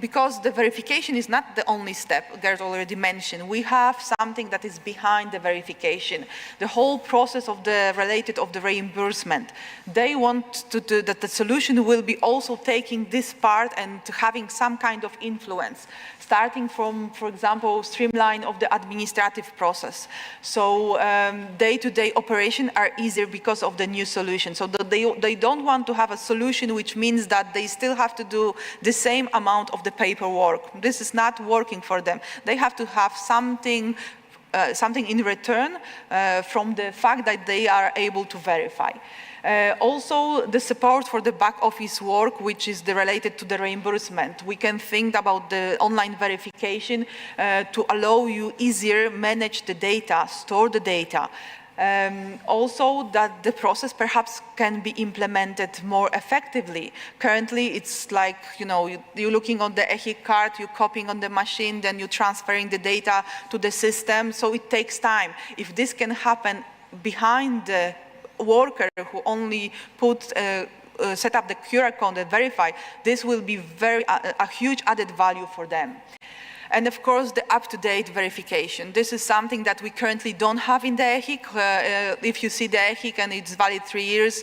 Because the verification is not the only step, Gert already mentioned, we have something that is behind the verification, the whole process related of the reimbursement. They want that the solution will be also taking this part and having some kind of influence, starting from, for example, streamline of the administrative process. So day-to-day operation are easier because of the new solution. So they don't want to have a solution which means that they still have to do the same amount of the paperwork. This is not working for them. They have to have something in return from the fact that they are able to verify. Also, the support for the back office work, which is related to the reimbursement. We can think about the online verification to allow you easier manage the data, store the data. Also, that the process perhaps can be implemented more effectively. Currently, it's like, you're looking on the EHIC card, you're copying on the machine, then you're transferring the data to the system, so it takes time. If this can happen behind the worker who only set up the QR code and verify, this will be a huge added value for them. And of course, the up-to-date verification. This is something that we currently don't have in the EHIC. If you see the EHIC and it's valid 3 years,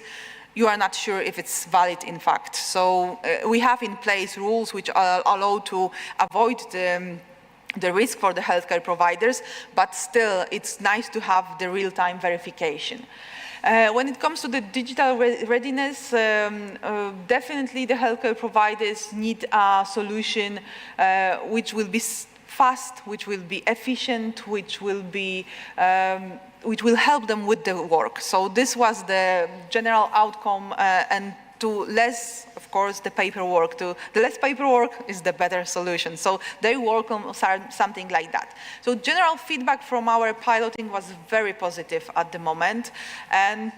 you are not sure if it's valid in fact. So we have in place rules which allow to avoid the risk for the healthcare providers, but still it's nice to have the real-time verification. When it comes to the digital readiness, definitely the healthcare providers need a solution which will be fast, which will be efficient, which will help them with the work. So this was the general outcome, and to less, of course, the paperwork. The less paperwork is the better solution. So they work on something like that. So general feedback from our piloting was very positive at the moment, and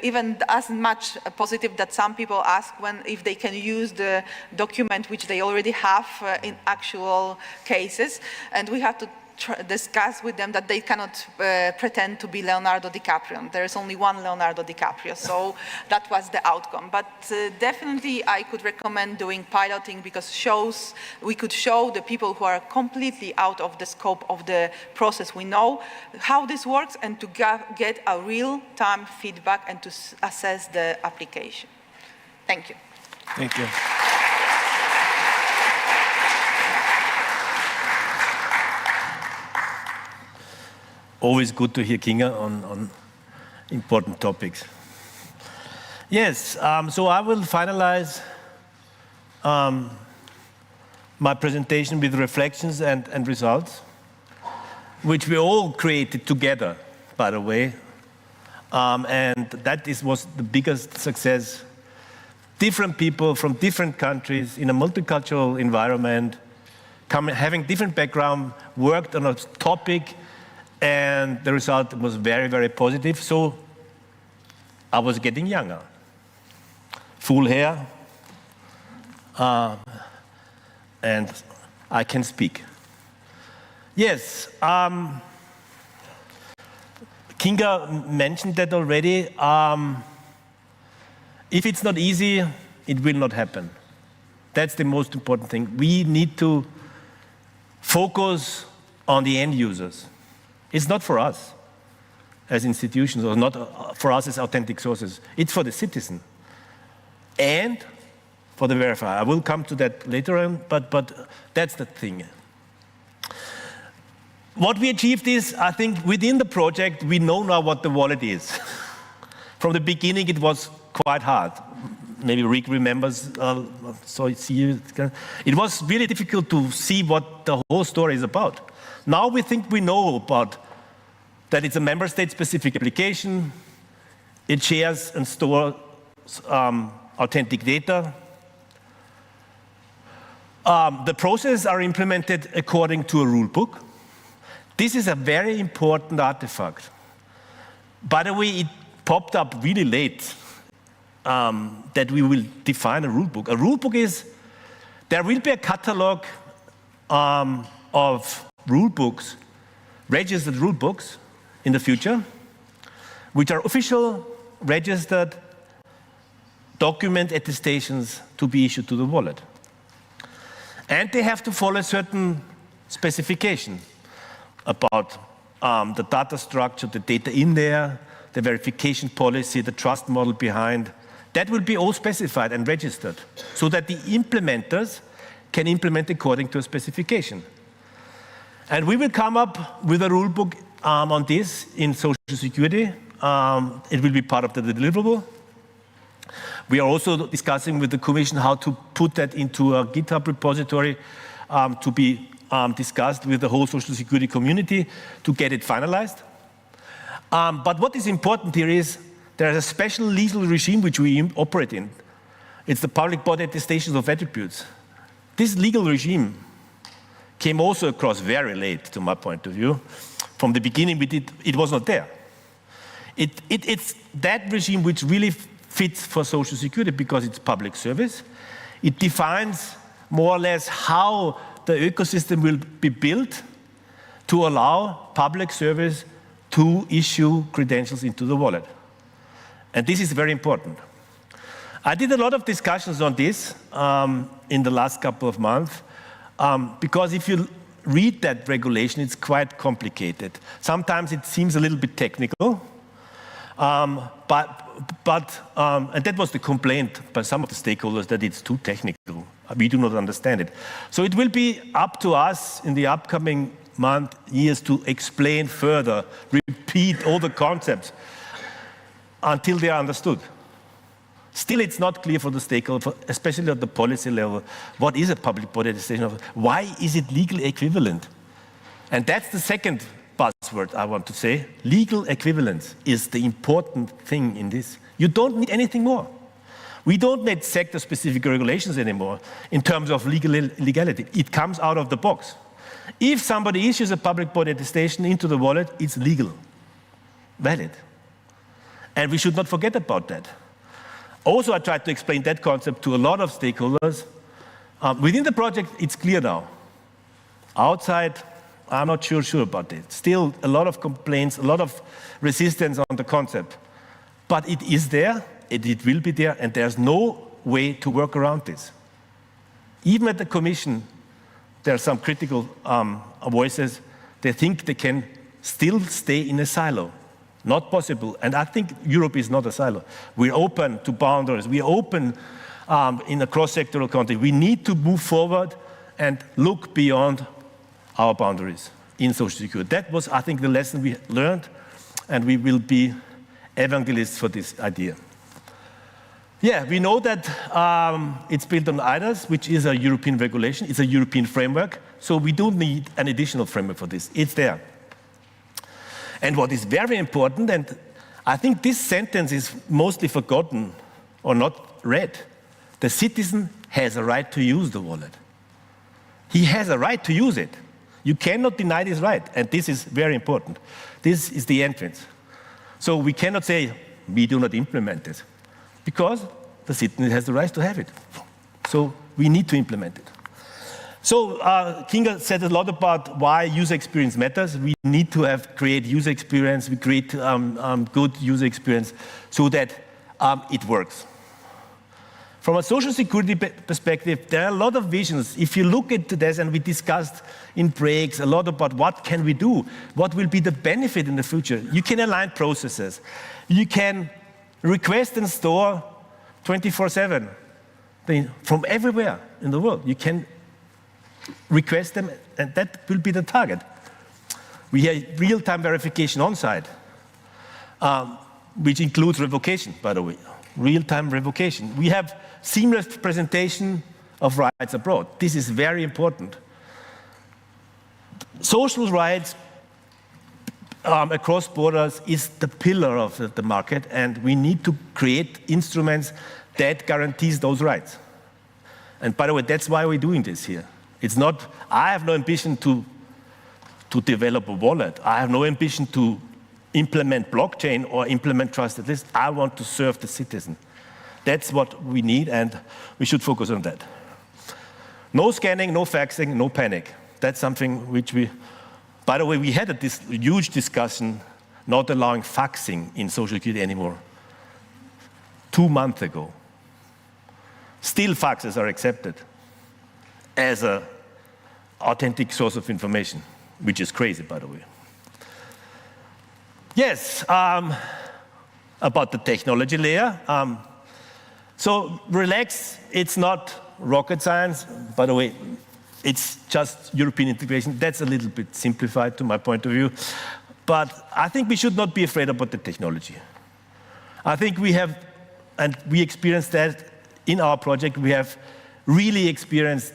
even as much positive that some people ask if they can use the document which they already have in actual cases, and we have to discuss with them that they cannot pretend to be Leonardo DiCaprio. There is only one Leonardo DiCaprio, so that was the outcome. But definitely I could recommend doing piloting, because we could show the people who are completely out of the scope of the process we know how this works, and to get a real-time feedback and to assess the application. Thank you. Thank you. Always good to hear Kinga on important topics. Yes, so I will finalize my presentation with reflections and results, which we all created together, by the way. And that was the biggest success. Different people from different countries in a multicultural environment, having different background, worked on a topic, and the result was very, very positive. So I was getting younger. Full hair, and I can speak. Yes, Kinga mentioned that already. If it's not easy, it will not happen. That's the most important thing. We need to focus on the end users. It's not for us as institutions, or not for us as authentic sources. It's for the citizen and for the verifier. I will come to that later on, but that's the thing. What we achieved is, I think, within the project, we know now what the wallet is. From the beginning, it was quite hard. Maybe Rick remembers, so it was really difficult to see what the whole story is about. Now we think we know about that it's a member state specific application. It shares and stores authentic data. The processes are implemented according to a rule book. This is a very important artifact. By the way, it popped up really late that we will define a rule book. A rule book is, there will be a catalog of rule books, registered rule books in the future, which are official, registered document attestations to be issued to the wallet. And they have to follow certain specifications about the data structure, the data in there, the verification policy, the trust model behind. That will be all specified and registered so that the implementers can implement according to a specification. And we will come up with a rule book on this in Social Security. It will be part of the deliverable. We are also discussing with the Commission how to put that into a GitHub repository to be discussed with the whole Social Security community to get it finalized. But what is important here is there is a special legal regime which we operate in. It's the public body attestations of attributes. This legal regime came also across very late, to my point of view. From the beginning, it was not there. It's that regime which really fits for Social Security because it's public service. It defines more or less how the ecosystem will be built to allow public service to issue credentials into the wallet. And this is very important. I did a lot of discussions on this in the last couple of months, because if you read that regulation, it's quite complicated. Sometimes it seems a little bit technical, and that was the complaint by some of the stakeholders, that it's too technical. We do not understand it. So it will be up to us in the upcoming years to explain further, repeat all the concepts until they are understood. Still, it's not clear for the stakeholder, especially at the policy level, what is a public body attestation? Why is it legally equivalent? And that's the second buzzword I want to say. Legal equivalence is the important thing in this. You don't need anything more. We don't need sector-specific regulations anymore in terms of legality. It comes out of the box. If somebody issues a public body attestation into the wallet, it's legal, valid. And we should not forget about that. Also, I tried to explain that concept to a lot of stakeholders. Within the project, it's clear now. Outside, I'm not sure about it. Still, a lot of complaints, a lot of resistance on the concept. But it is there, it will be there, and there's no way to work around this. Even at the Commission, there are some critical voices. They think they can still stay in a silo. Not possible. And I think Europe is not a silo. We're open to boundaries. We're open in a cross-sectoral context. We need to move forward and look beyond our boundaries in social security. That was, I think, the lesson we learned, and we will be evangelists for this idea. Yeah, we know that it's built on IDAS, which is a European regulation. It's a European framework, so we don't need an additional framework for this. It's there. And what is very important, and I think this sentence is mostly forgotten or not read, the citizen has a right to use the wallet. He has a right to use it. You cannot deny this right, and this is very important. This is the entrance. So we cannot say, we do not implement this, because the citizen has the right to have it. So we need to implement it. So Kinga said a lot about why user experience matters. We need to create user experience, we create good user experience so that it works. From a social security perspective, there are a lot of visions. If you look at this, and we discussed in breaks a lot about what can we do, what will be the benefit in the future. You can align processes. You can request and store 24/7 from everywhere in the world. You can request them, and that will be the target. We have real-time verification on-site, which includes revocation, by the way. Real-time revocation. We have seamless presentation of rights abroad. This is very important. Social rights across borders is the pillar of the market, and we need to create instruments that guarantees those rights. And by the way, that's why we're doing this here. It's not, I have no ambition to develop a wallet. I have no ambition to implement blockchain or implement trusted lists. I want to serve the citizen. That's what we need, and we should focus on that. No scanning, no faxing, no panic. That's something which we, by the way, we had this huge discussion not allowing faxing in social security anymore 2 months ago. Still faxes are accepted as an authentic source of information, which is crazy, by the way. Yes, about the technology layer. So relax, it's not rocket science. By the way, it's just European integration. That's a little bit simplified to my point of view. But I think we should not be afraid about the technology. I think we have, and we experienced that in our project, we have really experienced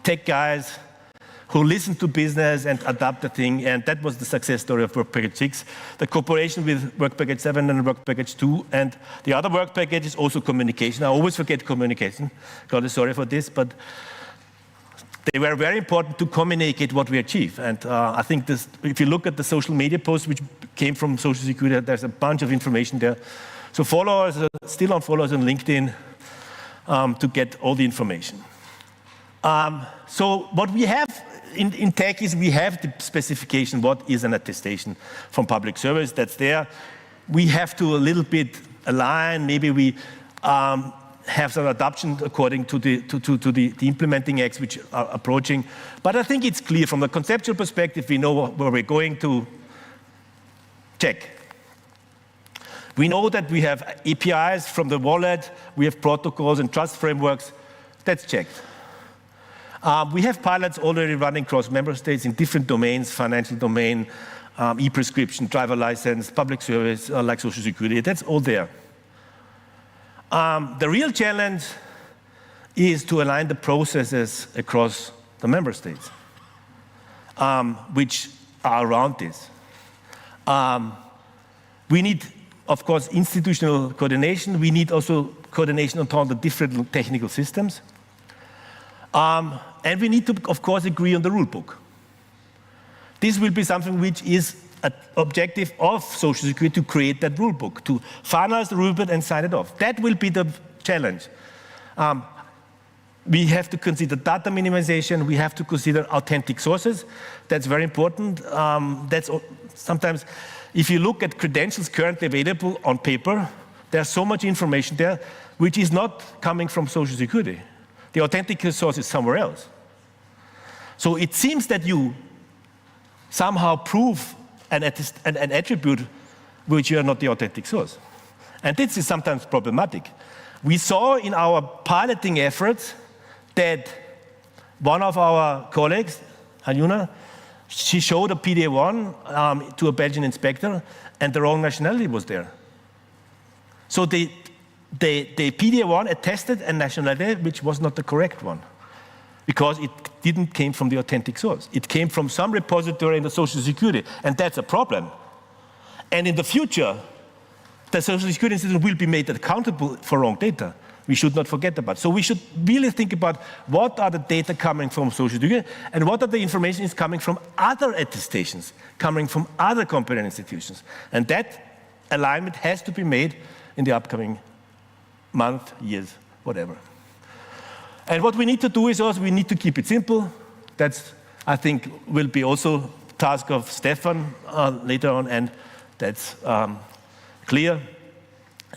tech guys who listen to business and adapt the thing, and that was the success story of Work Package 6. The cooperation with Work Package 7 and Work Package 2, and the other work package is also communication. I always forget communication. God is sorry for this, but they were very important to communicate what we achieve. And I think this, if you look at the social media posts which came from Social Security, there's a bunch of information there. So follow us, still on follow us on LinkedIn to get all the information. So what we have in tech is we have the specification, what is an attestation from public service, that's there. We have to a little bit align, maybe we have some adoption according to the implementing acts which are approaching. But I think it's clear from a conceptual perspective, we know where we're going to check. We know that we have APIs from the wallet, we have protocols and trust frameworks, that's checked. We have pilots already running across member states in different domains, financial domain, e-prescription, driver license, public service, like Social Security, that's all there. The real challenge is to align the processes across the member states, which are around this. We need of course, institutional coordination. We need also coordination on all the different technical systems. And we need to, of course, agree on the rule book. This will be something which is an objective of Social Security, to create that rule book, to finalize the rule book and sign it off. That will be the challenge. We have to consider data minimization. We have to consider authentic sources. That's very important. Sometimes, if you look at credentials currently available on paper, there's so much information there which is not coming from Social Security. The authentic source is somewhere else. So it seems that you somehow prove an attribute which you are not the authentic source. And this is sometimes problematic. We saw in our piloting efforts that one of our colleagues, Hanuna, she showed a PDA1 to a Belgian inspector, and the wrong nationality was there. So the PDA1 attested a nationality which was not the correct one, because it didn't came from the authentic source. It came from some repository in the Social Security, and that's a problem. And in the future, the Social Security institution will be made accountable for wrong data. We should not forget about. So we should really think about what are the data coming from Social Security, and what are the information is coming from other attestations, coming from other competent institutions. And that alignment has to be made in the upcoming month, years, whatever. And what we need to do is also we need to keep it simple. That's, I think, will be also task of Stefan later on, and that's clear.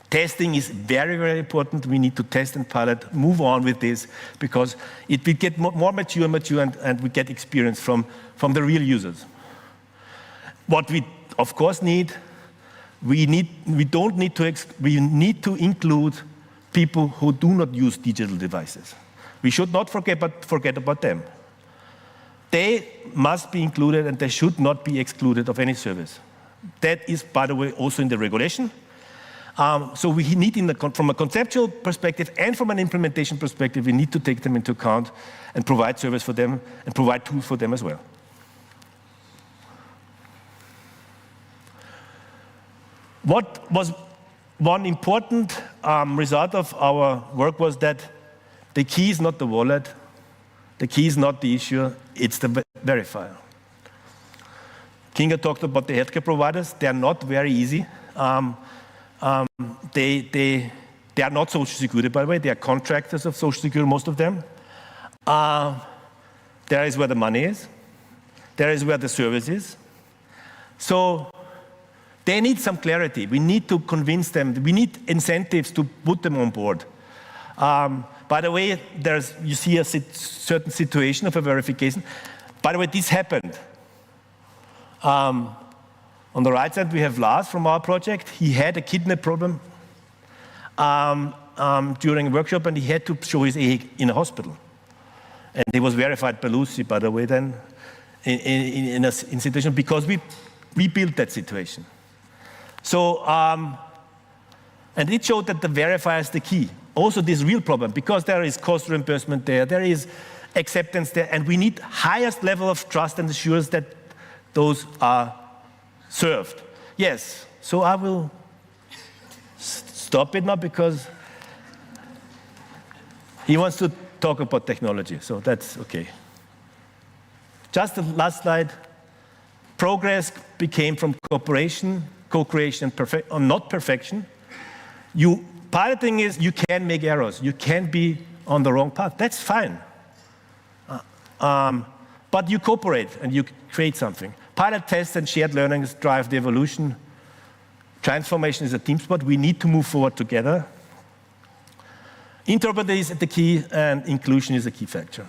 Testing is very, very important. We need to test and pilot, move on with this, because it will get more mature, and we get experience from the real users. What we, of course, need to include people who do not use digital devices. We should not forget about them. They must be included, and they should not be excluded of any service. That is, by the way, also in the regulation. So we need, from a conceptual perspective and from an implementation perspective, we need to take them into account and provide service for them and provide tools for them as well. What was one important result of our work was that the key is not the wallet, the key is not the issuer, it's the verifier. Kinga talked about the healthcare providers. They are not very easy. They are not Social Security, by the way. They are contractors of Social Security, most of them. There is where the money is. There is where the service is. So they need some clarity. We need to convince them. We need incentives to put them on board. By the way, you see a certain situation of a verification. By the way, this happened. On the right side, we have Lars from our project. He had a kidney problem during a workshop, and he had to show his egg in a hospital. And he was verified by Lucy, by the way, then, in a situation, because we built that situation. So, and it showed that the verifier is the key. Also, this real problem, because there is cost reimbursement there is acceptance there, and we need highest level of trust and assurance that those are served. Yes, so I will stop it now because he wants to talk about technology, so that's okay. Just the last slide. Progress became from cooperation, co-creation, and not perfection. Piloting is, you can make errors. You can be on the wrong path. That's fine. But you cooperate and you create something. Pilot tests and shared learnings drive the evolution. Transformation is a team sport. We need to move forward together. Interoperability is the key, and inclusion is a key factor.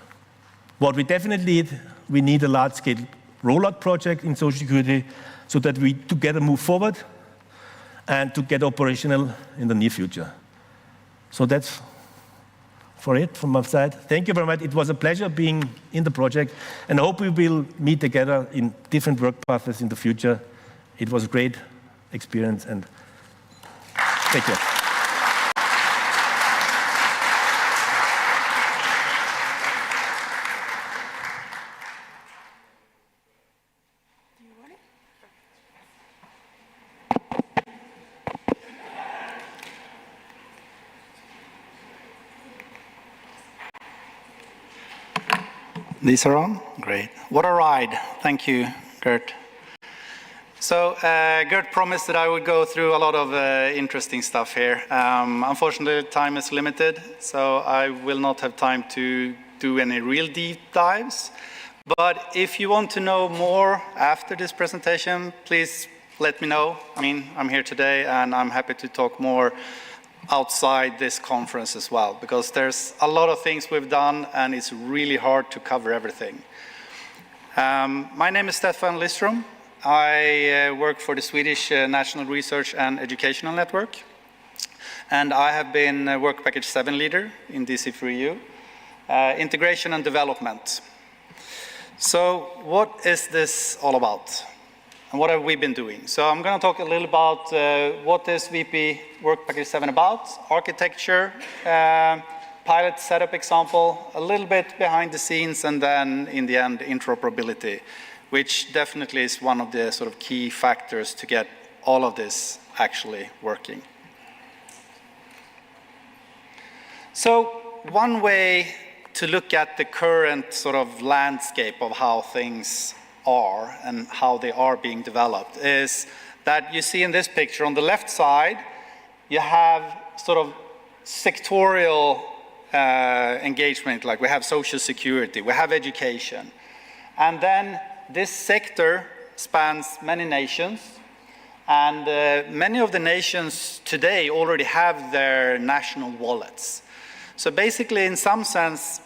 What we definitely need, we need a large-scale rollout project in Social Security so that we together move forward and to get operational in the near future. So that's for it from my side. Thank you very much. It was a pleasure being in the project, and I hope we will meet together in different work paths in the future. It was a great experience, and thank you. These are on? Great. What a ride. Thank you, Gert. So Gert promised that I would go through a lot of interesting stuff here. Unfortunately, time is limited, so I will not have time to do any real deep dives. But if you want to know more after this presentation, please let me know. I mean, I'm here today, and I'm happy to talk more outside this conference as well, because there's a lot of things we've done, and it's really hard to cover everything. My name is Stefan Listrom. I work for the Swedish National Research and Educational Network, and I have been Work Package 7 leader in DC4EU, integration and development. So what is this all about? And what have we been doing? So I'm going to talk a little about what is VP Work Package 7 about, architecture, pilot setup example, a little bit behind the scenes, and then in the end, interoperability, which definitely is one of the sort of key factors to get all of this actually working. So one way to look at the current sort of landscape of how things are and how they are being developed is that you see in this picture on the left side, you have sort of sectorial engagement, like we have social security, we have education. And then this sector spans many nations, and many of the nations today already have their national wallets. So basically, in some sense,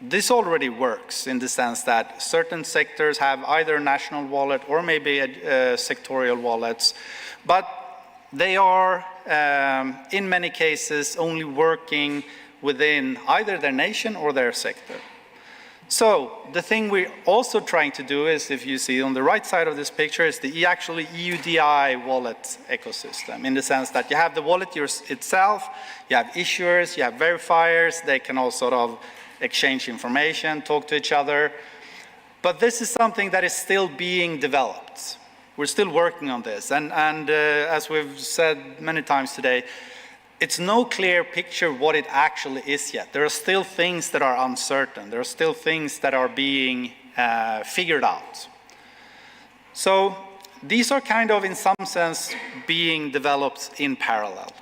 this already works in the sense that certain sectors have either a national wallet or maybe sectorial wallets, but they are, in many cases, only working within either their nation or their sector. So the thing we're also trying to do is, if you see on the right side of this picture, is the actually EUDI wallet ecosystem, in the sense that you have the wallet itself, you have issuers, you have verifiers, they can all sort of exchange information, talk to each other. But this is something that is still being developed. We're still working on this. And as we've said many times today, it's no clear picture what it actually is yet. There are still things that are uncertain. There are still things that are being figured out. So these are kind of, in some sense, being developed in parallel.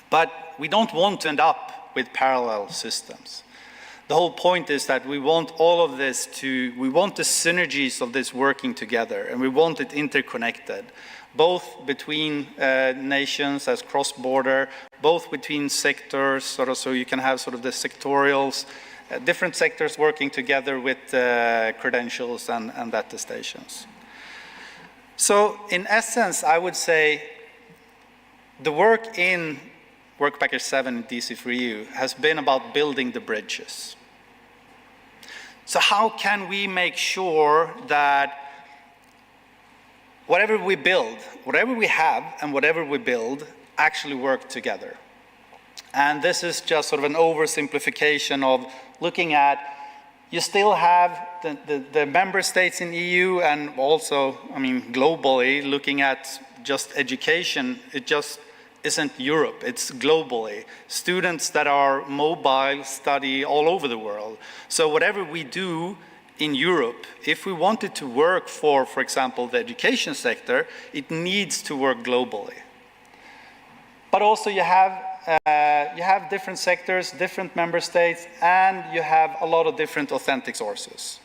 But we don't want to end up with parallel systems. The whole point is that we want all of this we want the synergies of this working together, and we want it interconnected, both between nations as cross-border, both between sectors, sort of, so you can have sort of the sectorials, different sectors working together with credentials and attestations. So in essence, I would say the work in Work Package 7 in DC4EU has been about building the bridges. So how can we make sure that whatever we build, whatever we have and whatever we build actually work together? And this is just sort of an oversimplification of looking at, you still have the member states in EU and also, I mean, globally, looking at just education, it just isn't Europe, it's globally. Students that are mobile study all over the world. So whatever we do in Europe, if we want it to work for example, the education sector, it needs to work globally. But also you have different sectors, different member states, and you have a lot of different authentic sources.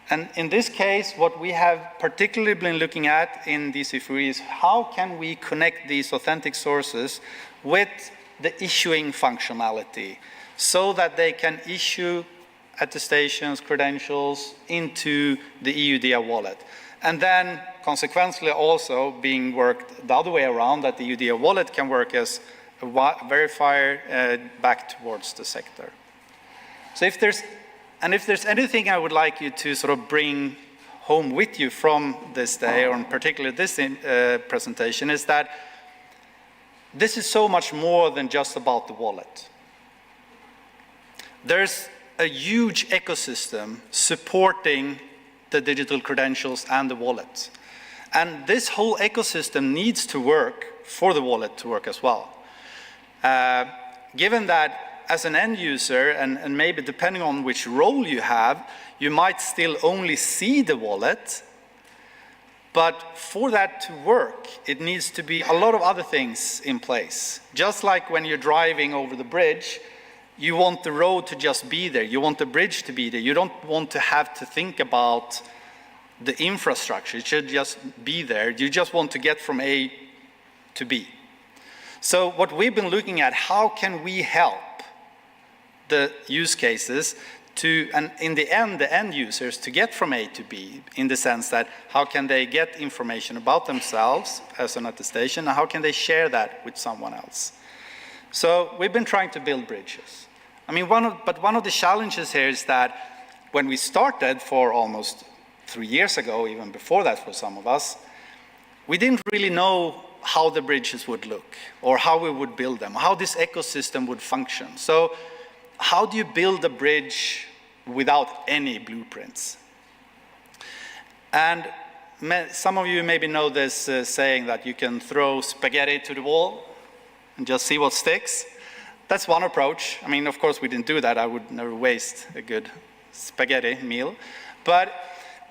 And in this case, what we have particularly been looking at in DC4EU is how can we connect these authentic sources with the issuing functionality so that they can issue attestations, credentials into the EUDI wallet. And then consequently also being worked the other way around, that the EUDI wallet can work as a verifier back towards the sector. So if there's anything I would like you to sort of bring home with you from this day, or in particular this presentation, is that this is so much more than just about the wallet. There's a huge ecosystem supporting the digital credentials and the wallet. And this whole ecosystem needs to work for the wallet to work as well. Given that as an end user, and maybe depending on which role you have, you might still only see the wallet. But for that to work, it needs to be a lot of other things in place. Just like when you're driving over the bridge, you want the road to just be there. You want the bridge to be there. You don't want to have to think about the infrastructure. It should just be there. You just want to get from A to B. So what we've been looking at, how can we help the use cases to, and in the end users, to get from A to B, in the sense that how can they get information about themselves as an attestation, and how can they share that with someone else? So we've been trying to build bridges. I mean, one of the challenges here is that when we started for almost 3 years ago, even before that for some of us, we didn't really know how the bridges would look, or how we would build them, how this ecosystem would function. So how do you build a bridge without any blueprints? And some of you maybe know this saying that you can throw spaghetti to the wall and just see what sticks. That's one approach. I mean, of course, we didn't do that. I would never waste a good spaghetti meal. But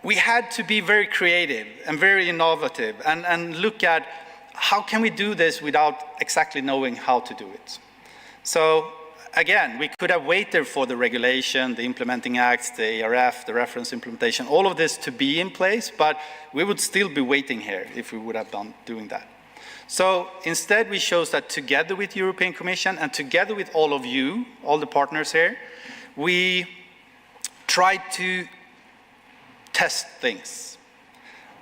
we had to be very creative and very innovative and look at how can we do this without exactly knowing how to do it. So again, we could have waited for the regulation, the implementing acts, the ARF, the reference implementation, all of this to be in place, but we would still be waiting here if we would have doing that. So instead, we chose that together with the European Commission and together with all of you, all the partners here, we tried to test things.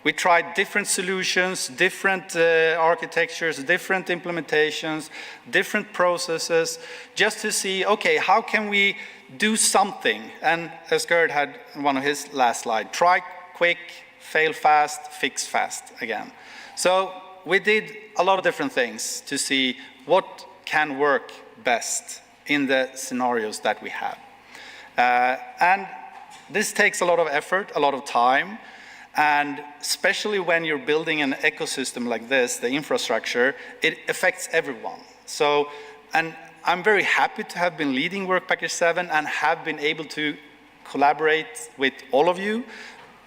We tried different solutions, different architectures, different implementations, different processes, just to see, okay, how can we do something? And as Gerd had in one of his last slides, try quick, fail fast, fix fast again. So we did a lot of different things to see what can work best in the scenarios that we have. And this takes a lot of effort, a lot of time, and especially when you're building an ecosystem like this, the infrastructure, it affects everyone. So, and I'm very happy to have been leading Work Package 7 and have been able to collaborate with all of you.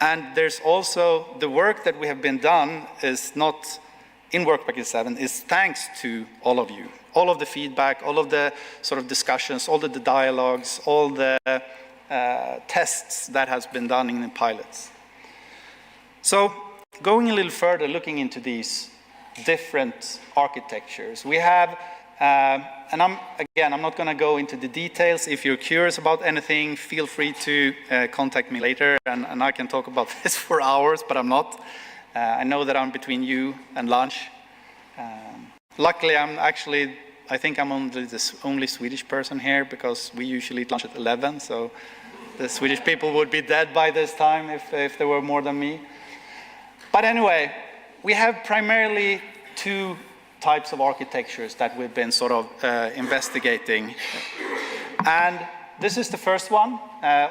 And there's also the work that we have been done is not in Work Package 7, is thanks to all of you. All of the feedback, all of the sort of discussions, all of the dialogues, all the tests that has been done in the pilots. So going a little further, looking into these different architectures, we have, and I'm not going to go into the details. If you're curious about anything, feel free to contact me later, and I can talk about this for hours, but I'm not. I know that I'm between you and lunch. Luckily, I think I'm only the only Swedish person here, because we usually eat lunch at 11, so the Swedish people would be dead by this time if there were more than me. But anyway, we have primarily two types of architectures that we've been sort of investigating. And this is the first one,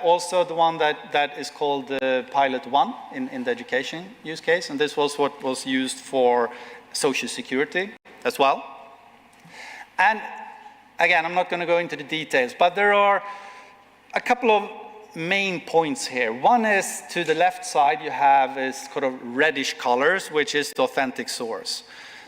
also the one that is called Pilot 1 in the education use case. And this was what was used for Social Security as well. And again, I'm not going to go into the details, but there are a couple of main points here. One is to the left side, you have is sort of reddish colors, which is the authentic source.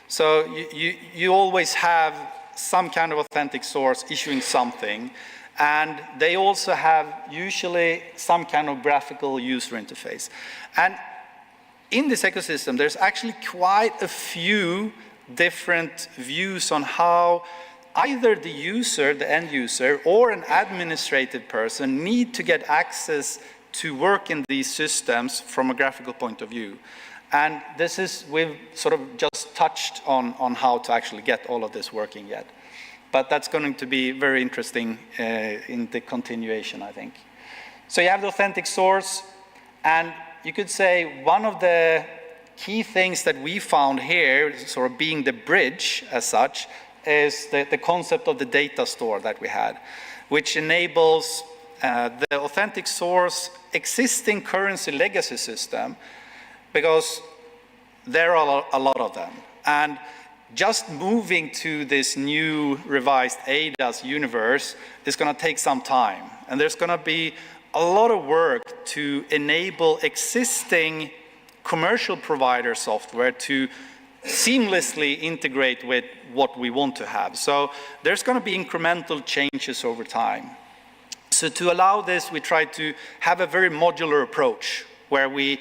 So you always have some kind of authentic source issuing something, and they also have usually some kind of graphical user interface. And in this ecosystem, there's actually quite a few different views on how either the user, the end user, or an administrative person need to get access to work in these systems from a graphical point of view. And this is, we've sort of just touched on how to actually get all of this working yet. But that's going to be very interesting in the continuation, I think. So you have the authentic source, and you could say one of the key things that we found here, sort of being the bridge as such, is the concept of the data store that we had, which enables the authentic source existing currency legacy system, because there are a lot of them. And just moving to this new revised ADAS universe is going to take some time. And there's going to be a lot of work to enable existing commercial provider software to seamlessly integrate with what we want to have. So there's going to be incremental changes over time. So to allow this, we try to have a very modular approach where we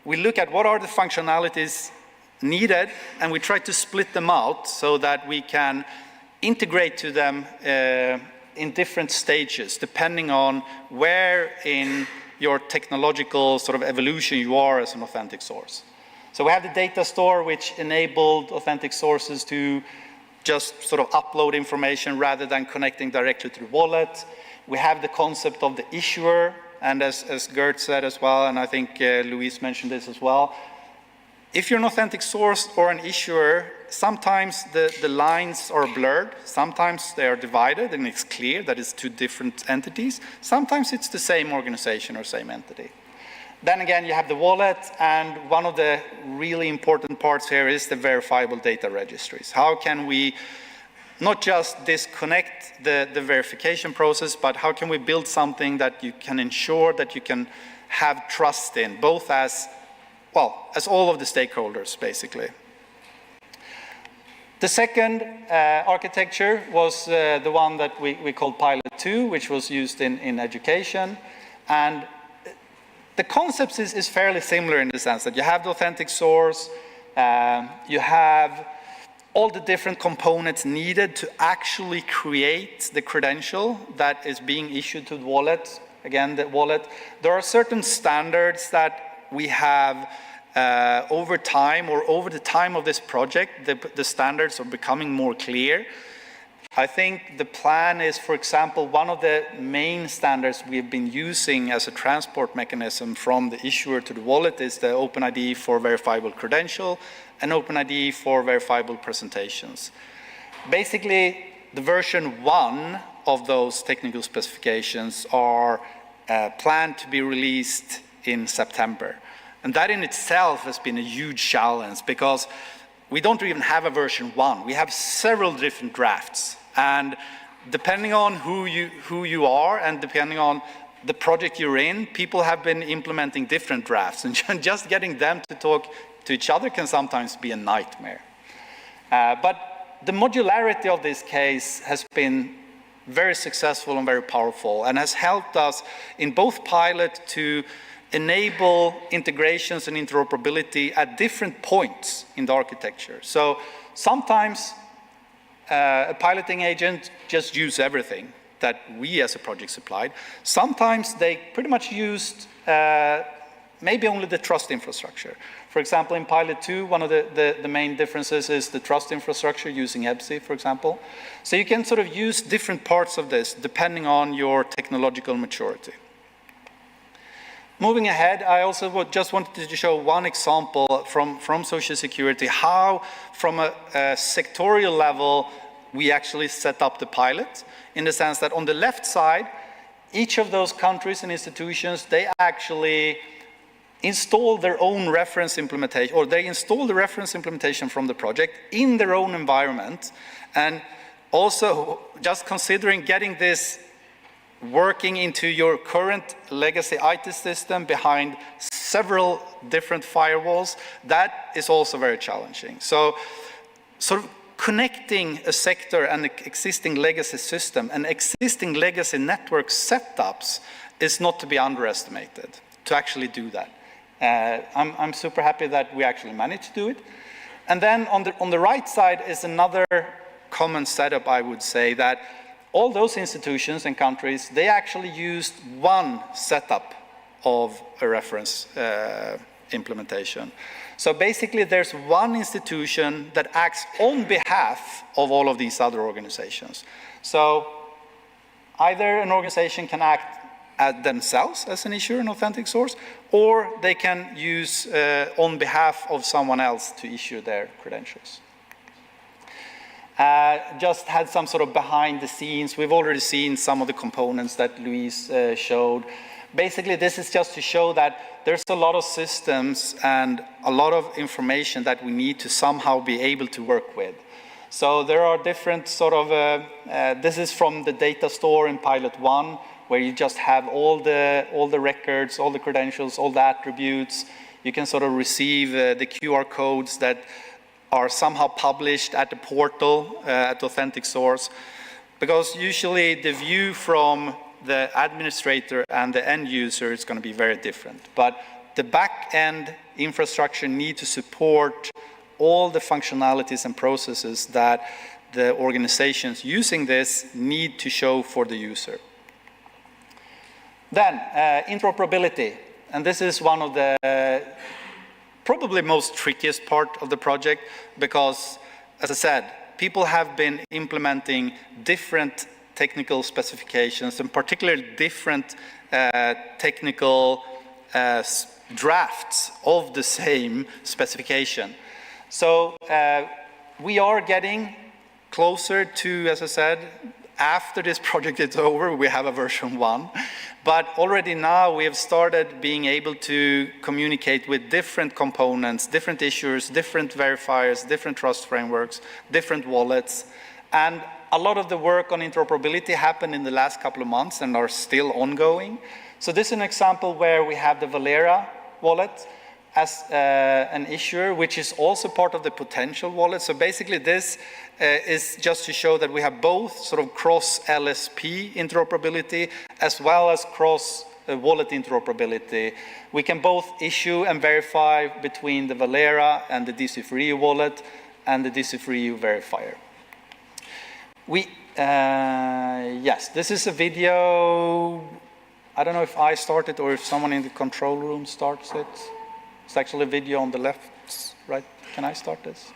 look at what are the functionalities needed, and we try to split them out so that we can integrate to them in different stages, depending on where in your technological sort of evolution you are as an authentic source. So we have the data store, which enabled authentic sources to just sort of upload information rather than connecting directly to the wallet. We have the concept of the issuer, and as Gert said as well, and I think Luis mentioned this as well, if you're an authentic source or an issuer, sometimes the lines are blurred, sometimes they are divided and it's clear that it's two different entities, sometimes it's the same organization or same entity. Then again, you have the wallet, and one of the really important parts here is the verifiable data registries. How can we not just disconnect the verification process, but how can we build something that you can ensure that you can have trust in, both as all of the stakeholders, basically. The second architecture was the one that we called Pilot 2, which was used in education. And the concept is fairly similar in the sense that you have the authentic source, you have all the different components needed to actually create the credential that is being issued to the wallet. Again, the wallet. There are certain standards that we have over time, or over the time of this project, the standards are becoming more clear. I think the plan is, for example, one of the main standards we've been using as a transport mechanism from the issuer to the wallet is the OpenID for verifiable credential and OpenID for verifiable presentations. Basically, the version 1 of those technical specifications are planned to be released in September. And that in itself has been a huge challenge because we don't even have a version 1. We have several different drafts. And depending on who you are and depending on the project you're in, people have been implementing different drafts. And just getting them to talk to each other can sometimes be a nightmare. But the modularity of this case has been very successful and very powerful and has helped us in both pilot to enable integrations and interoperability at different points in the architecture. So sometimes a piloting agent just used everything that we as a project supplied. Sometimes they pretty much used maybe only the trust infrastructure. For example, in Pilot 2, one of the main differences is the trust infrastructure using EBSI, for example. So you can sort of use different parts of this depending on your technological maturity. Moving ahead, I also just wanted to show one example from Social Security, how from a sectorial level we actually set up the pilot, in the sense that on the left side, each of those countries and institutions, they actually install their own reference implementation, or they install the reference implementation from the project in their own environment. And also just considering getting this working into your current legacy IT system behind several different firewalls, that is also very challenging. So sort of connecting a sector and an existing legacy system and existing legacy network setups is not to be underestimated, to actually do that. I'm super happy that we actually managed to do it. And then on the right side is another common setup, I would say, that all those institutions and countries, they actually used one setup of a reference implementation. So basically there's one institution that acts on behalf of all of these other organizations. So either an organization can act as themselves as an issuer, an authentic source, or they can use on behalf of someone else to issue their credentials. Just had some sort of behind the scenes. We've already seen some of the components that Luis showed. Basically, this is just to show that there's a lot of systems and a lot of information that we need to somehow be able to work with. So there are different sort of, this is from the data store in Pilot 1, where you just have all the records, all the credentials, all the attributes. You can sort of receive the QR codes that are somehow published at the portal, at Authentic Source. Because usually the view from the administrator and the end user is going to be very different. But the back-end infrastructure needs to support all the functionalities and processes that the organizations using this need to show for the user. Then, interoperability. And this is one of the probably most trickiest part of the project because, as I said, people have been implementing different technical specifications and particularly different technical drafts of the same specification. So we are getting closer to, as I said, after this project is over, we have a version 1. But already now we have started being able to communicate with different components, different issuers, different verifiers, different trust frameworks, different wallets. And a lot of the work on interoperability happened in the last couple of months and are still ongoing. So this is an example where we have the Valera wallet as an issuer, which is also part of the potential wallet. So basically this is just to show that we have both sort of cross-LSP interoperability as well as cross-wallet interoperability. We can both issue and verify between the Valera and the DC4EU wallet and the DC4EU verifier. Yes, this is a video. I don't know if I start it or if someone in the control room starts it. It's actually a video on the left, right? Can I start this?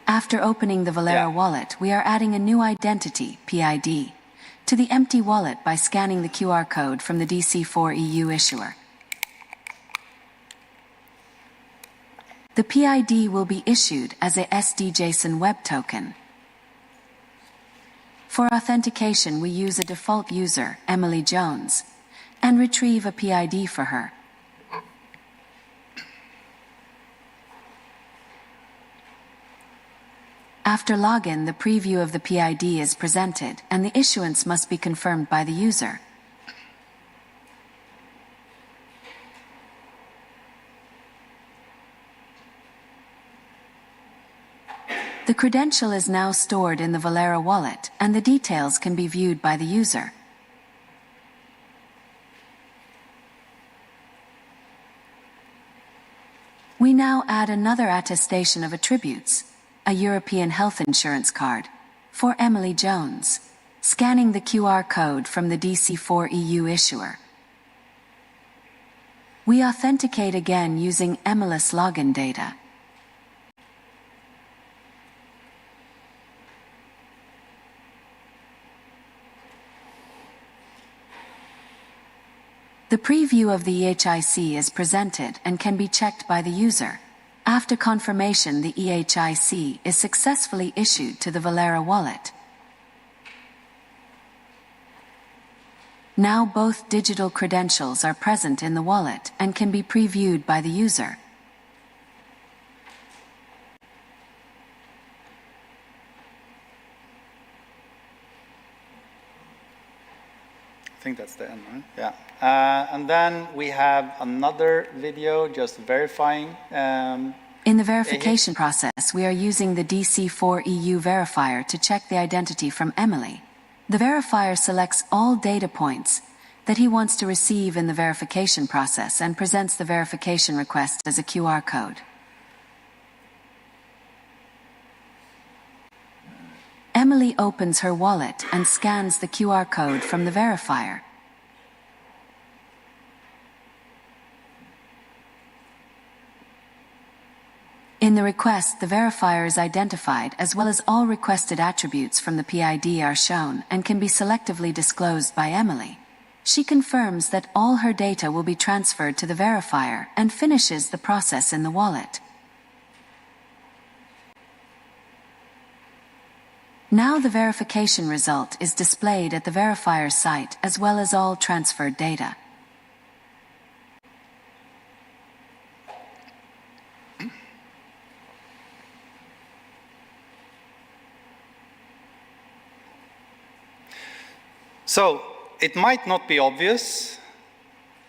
After opening the Valera wallet, we are adding a new identity, PID, to the empty wallet by scanning the QR code from the DC4EU issuer. The PID will be issued as a SD-JSON web token. For authentication, we use a default user, Emily Jones, and retrieve a PID for her. After login, the preview of the PID is presented, and the issuance must be confirmed by the user. The credential is now stored in the Valera wallet, and the details can be viewed by the user. We now add another attestation of attributes, a European health insurance card, for Emily Jones, scanning the QR code from the DC4EU issuer. We authenticate again using MLS login data. The preview of the EHIC is presented and can be checked by the user. After confirmation, the EHIC is successfully issued to the Valera wallet. Now both digital credentials are present in the wallet and can be previewed by the user. I think that's the end, right? Yeah. And then we have another video just verifying. In the verification process, we are using the DC4EU verifier to check the identity from Emily. The verifier selects all data points that he wants to receive in the verification process and presents the verification request as a QR code. Emily opens her wallet and scans the QR code from the verifier. In the request, the verifier is identified as well as all requested attributes from the PID are shown and can be selectively disclosed by Emily. She confirms that all her data will be transferred to the verifier and finishes the process in the wallet. Now the verification result is displayed at the verifier site as well as all transferred data. So it might not be obvious,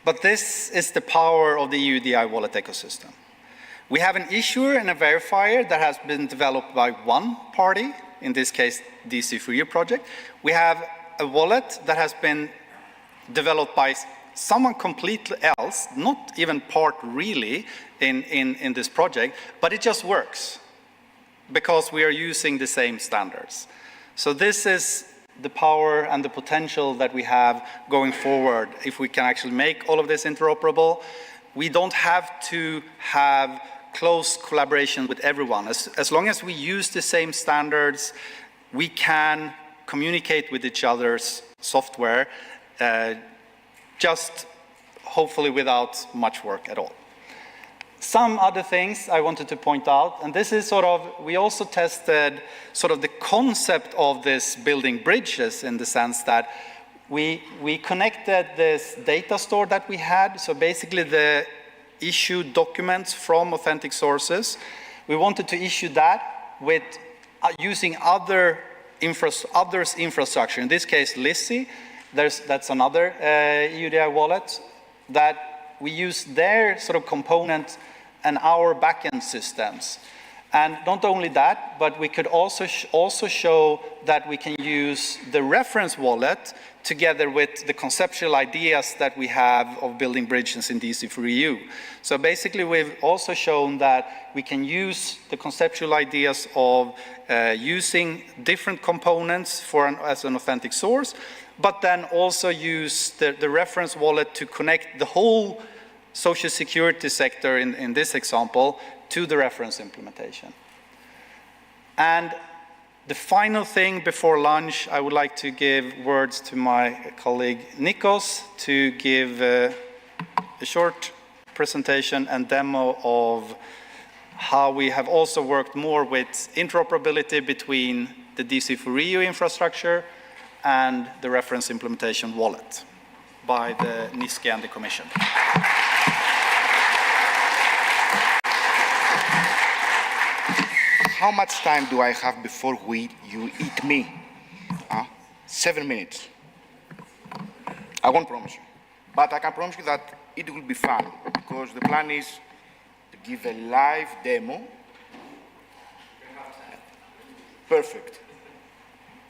but this is the power of the UDI wallet ecosystem. We have an issuer and a verifier that has been developed by one party, in this case, DC4EU project. We have a wallet that has been developed by someone completely else, not even part really in this project, but it just works because we are using the same standards. So this is the power and the potential that we have going forward if we can actually make all of this interoperable. We don't have to have close collaboration with everyone. As long as we use the same standards, we can communicate with each other's software, just hopefully without much work at all. Some other things I wanted to point out, and this is sort of, we also tested sort of the concept of this building bridges in the sense that we connected this data store that we had, so basically the issued documents from authentic sources. We wanted to issue that with using others' infrastructure. In this case, Lizzie, that's another UDI wallet that we use their sort of component and our backend systems. And not only that, but we could also show that we can use the reference wallet together with the conceptual ideas that we have of building bridges in DC4EU. So basically, we've also shown that we can use the conceptual ideas of using different components as an authentic source, but then also use the reference wallet to connect the whole social security sector in this example to the reference implementation. And the final thing before lunch, I would like to give words to my colleague Nikos to give a short presentation and demo of how we have also worked more with interoperability between the DC4EU infrastructure and the reference implementation wallet by the NISC and the Commission. How much time do I have before you eat me? 7 minutes. I won't promise you. But I can promise you that it will be fun, because the plan is to give a live demo. Perfect.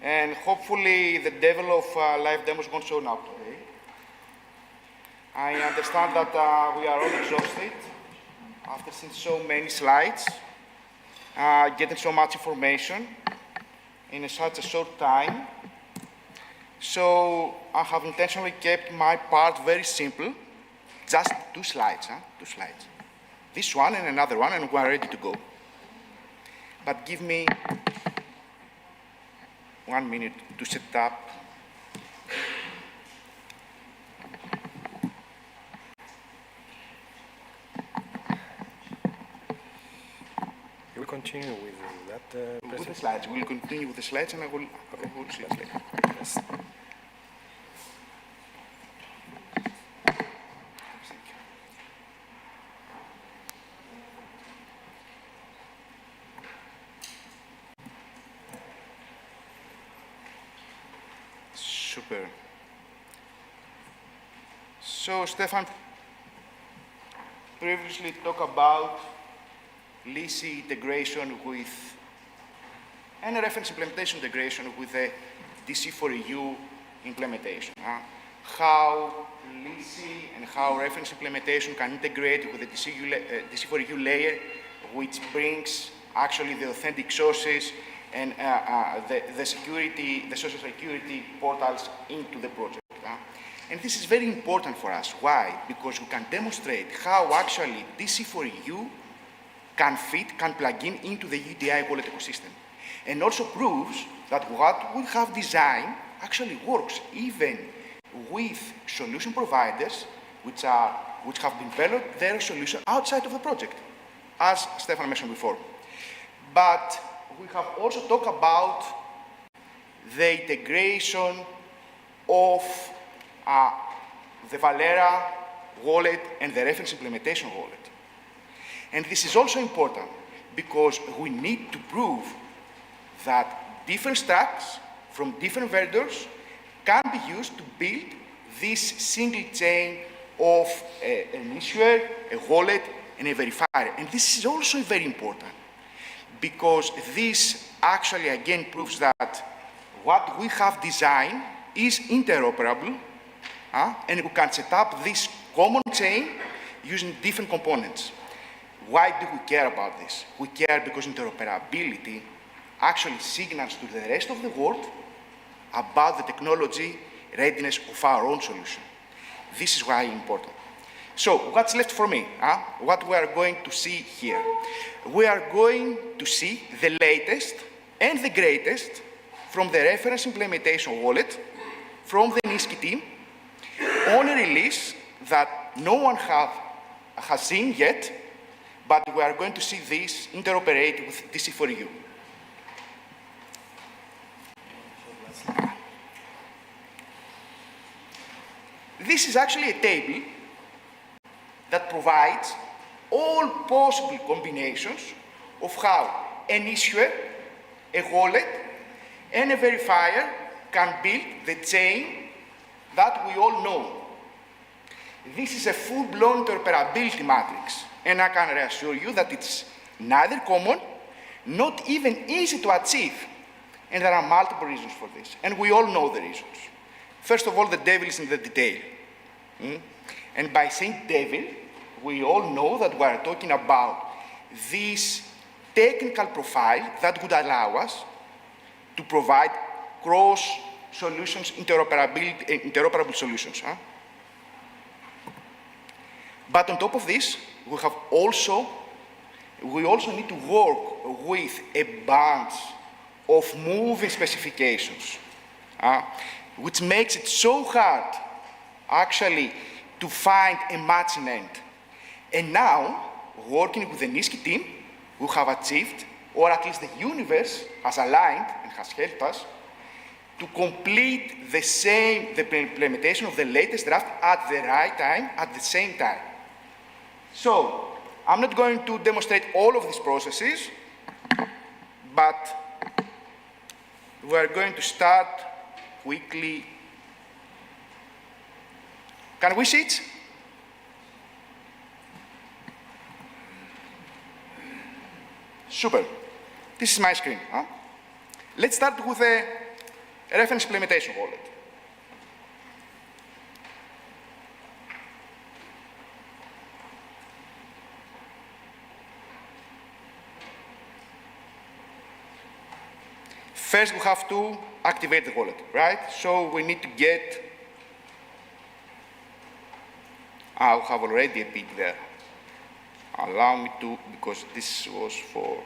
And hopefully the devil of live demos won't show up today. I understand that we are all exhausted after seeing so many slides. Getting so much information in such a short time. So I have intentionally kept my part very simple, just 2 slides, 2 slides. This one and another one, and we're ready to go. But give me 1 minute to set up. We'll continue with that presentation. With the slides. We'll continue with the slides, and I will see you later. Yes. Super. So, Stefan previously talked about Lisi integration with, and a reference implementation integration with the DC4EU implementation. How Lisi and how reference implementation can integrate with the DC4EU layer, which brings actually the authentic sources and the social security portals into the project. And this is very important for us. Why? Because we can demonstrate how actually DC4EU can plug in into the UDI wallet ecosystem. And also proves that what we have designed actually works, even with solution providers which have developed their solution outside of the project, as Stefan mentioned before. But we have also talked about the integration of the Valera wallet and the reference implementation wallet. And this is also important because we need to prove that different stacks from different vendors can be used to build this single chain of an issuer, a wallet, and a verifier. And this is also very important because this actually again proves that what we have designed is interoperable, and we can set up this common chain using different components. Why do we care about this? We care because interoperability actually signals to the rest of the world about the technology readiness of our own solution. This is why important. So what's left for me? What we are going to see here? We are going to see the latest and the greatest from the reference implementation wallet from the NISKI team on a release that no one has seen yet, but we are going to see this interoperate with DC4EU. This is actually a table that provides all possible combinations of how an issuer, a wallet, and a verifier can build the chain that we all know. This is a full-blown interoperability matrix, and I can reassure you that it's neither common, not even easy to achieve, and there are multiple reasons for this, and we all know the reasons. First of all, the devil is in the detail. And by saying devil, we all know that we are talking about this technical profile that would allow us to provide cross solutions, interoperable solutions. But on top of this, we also need to work with a bunch of moving specifications, which makes it so hard actually to find a matching end. And now, working with the NISKI team, we have achieved, or at least the universe has aligned and has helped us, to complete the implementation of the latest draft at the right time, at the same time. So, I'm not going to demonstrate all of these processes, but we are going to start quickly. Can we see it? Super. This is my screen. Let's start with the reference implementation wallet. First, we have to activate the wallet, right? So we need to get, we have already a bit there. Allow me to, because this was for,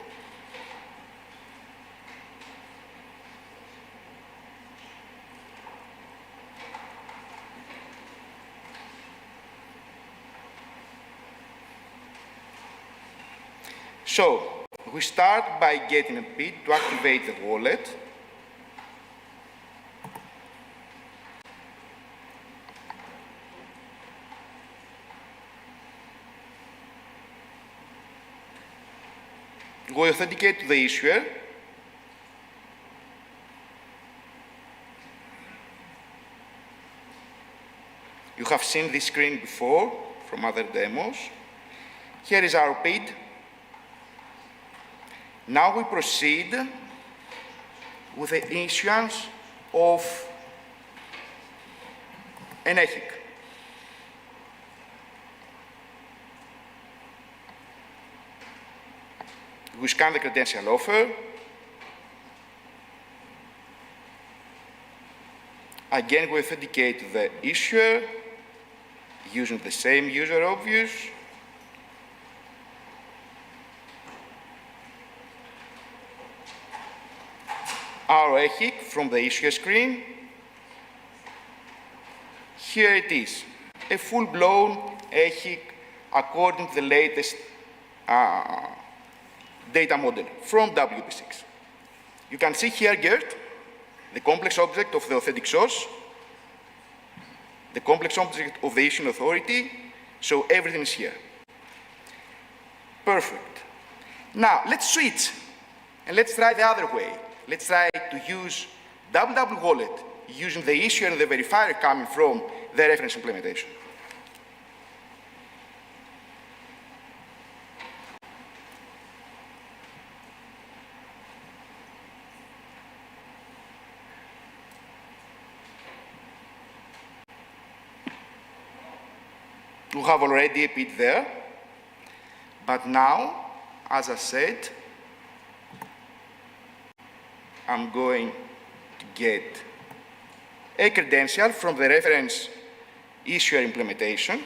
so we start by getting a bit to activate the wallet. We authenticate to the issuer. You have seen this screen before from other demos. Here is our PID. Now we proceed with the issuance of an EHIC. We scan the credential offer. Again, we authenticate the issuer using the same user obvious. Our EHIC from the issuer screen. Here it is, a full-blown EHIC according to the latest data model from WP6. You can see here, Gert, the complex object of the authentic source, the complex object of the issuing authority, so everything is here. Perfect. Now, let's switch, and let's try the other way. Let's try to use double wallet using the issuer and the verifier coming from the reference implementation. We have already a bit there, but now, as I said, I'm going to get a credential from the reference issuer implementation.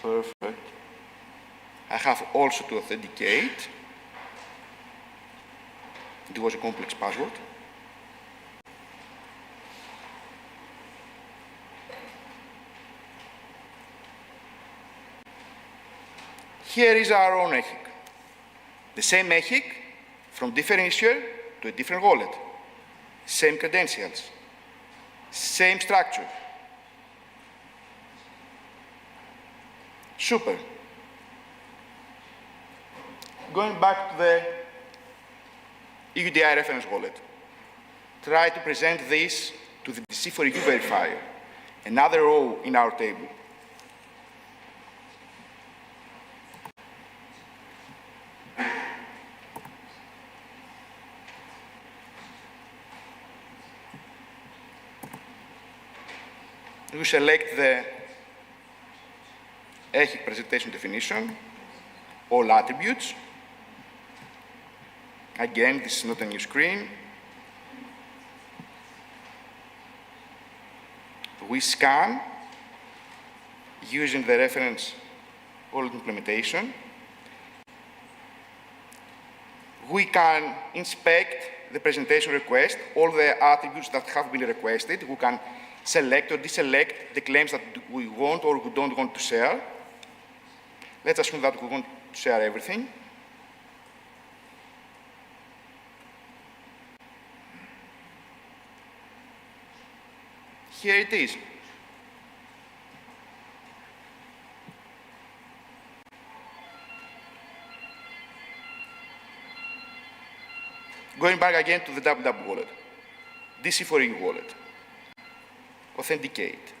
Perfect. I have also to authenticate. It was a complex password. Here is our own EHIC. The same EHIC from different issuer to a different wallet. Same credentials. Same structure. Super. Going back to the EUDI reference wallet. Try to present this to the DC4EU verifier, another row in our table. We select the EHIC presentation definition, all attributes. Again, this is not a new screen. We scan using the reference wallet implementation. We can inspect the presentation request, all the attributes that have been requested. We can select or deselect the claims that we want or we don't want to share. Let's assume that we want to share everything. Here it is. Going back again to the WW wallet, DC4EU wallet. Authenticate.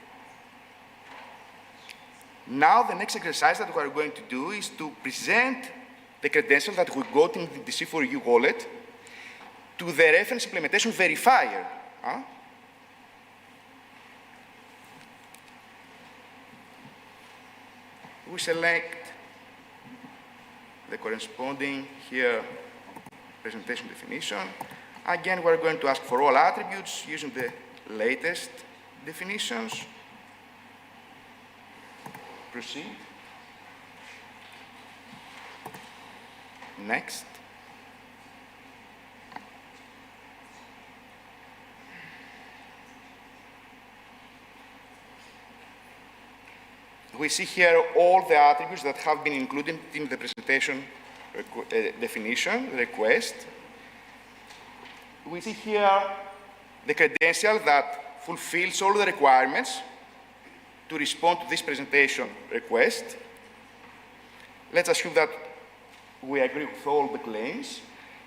Now the next exercise that we are going to do is to present the credentials that we got in the DC4EU wallet to the reference implementation verifier. We select the corresponding here presentation definition. Again, we're going to ask for all attributes using the latest definitions. Proceed. Next. We see here all the attributes that have been included in the presentation definition request. We see here the credential that fulfills all the requirements to respond to this presentation request. Let's assume that we agree with all the claims.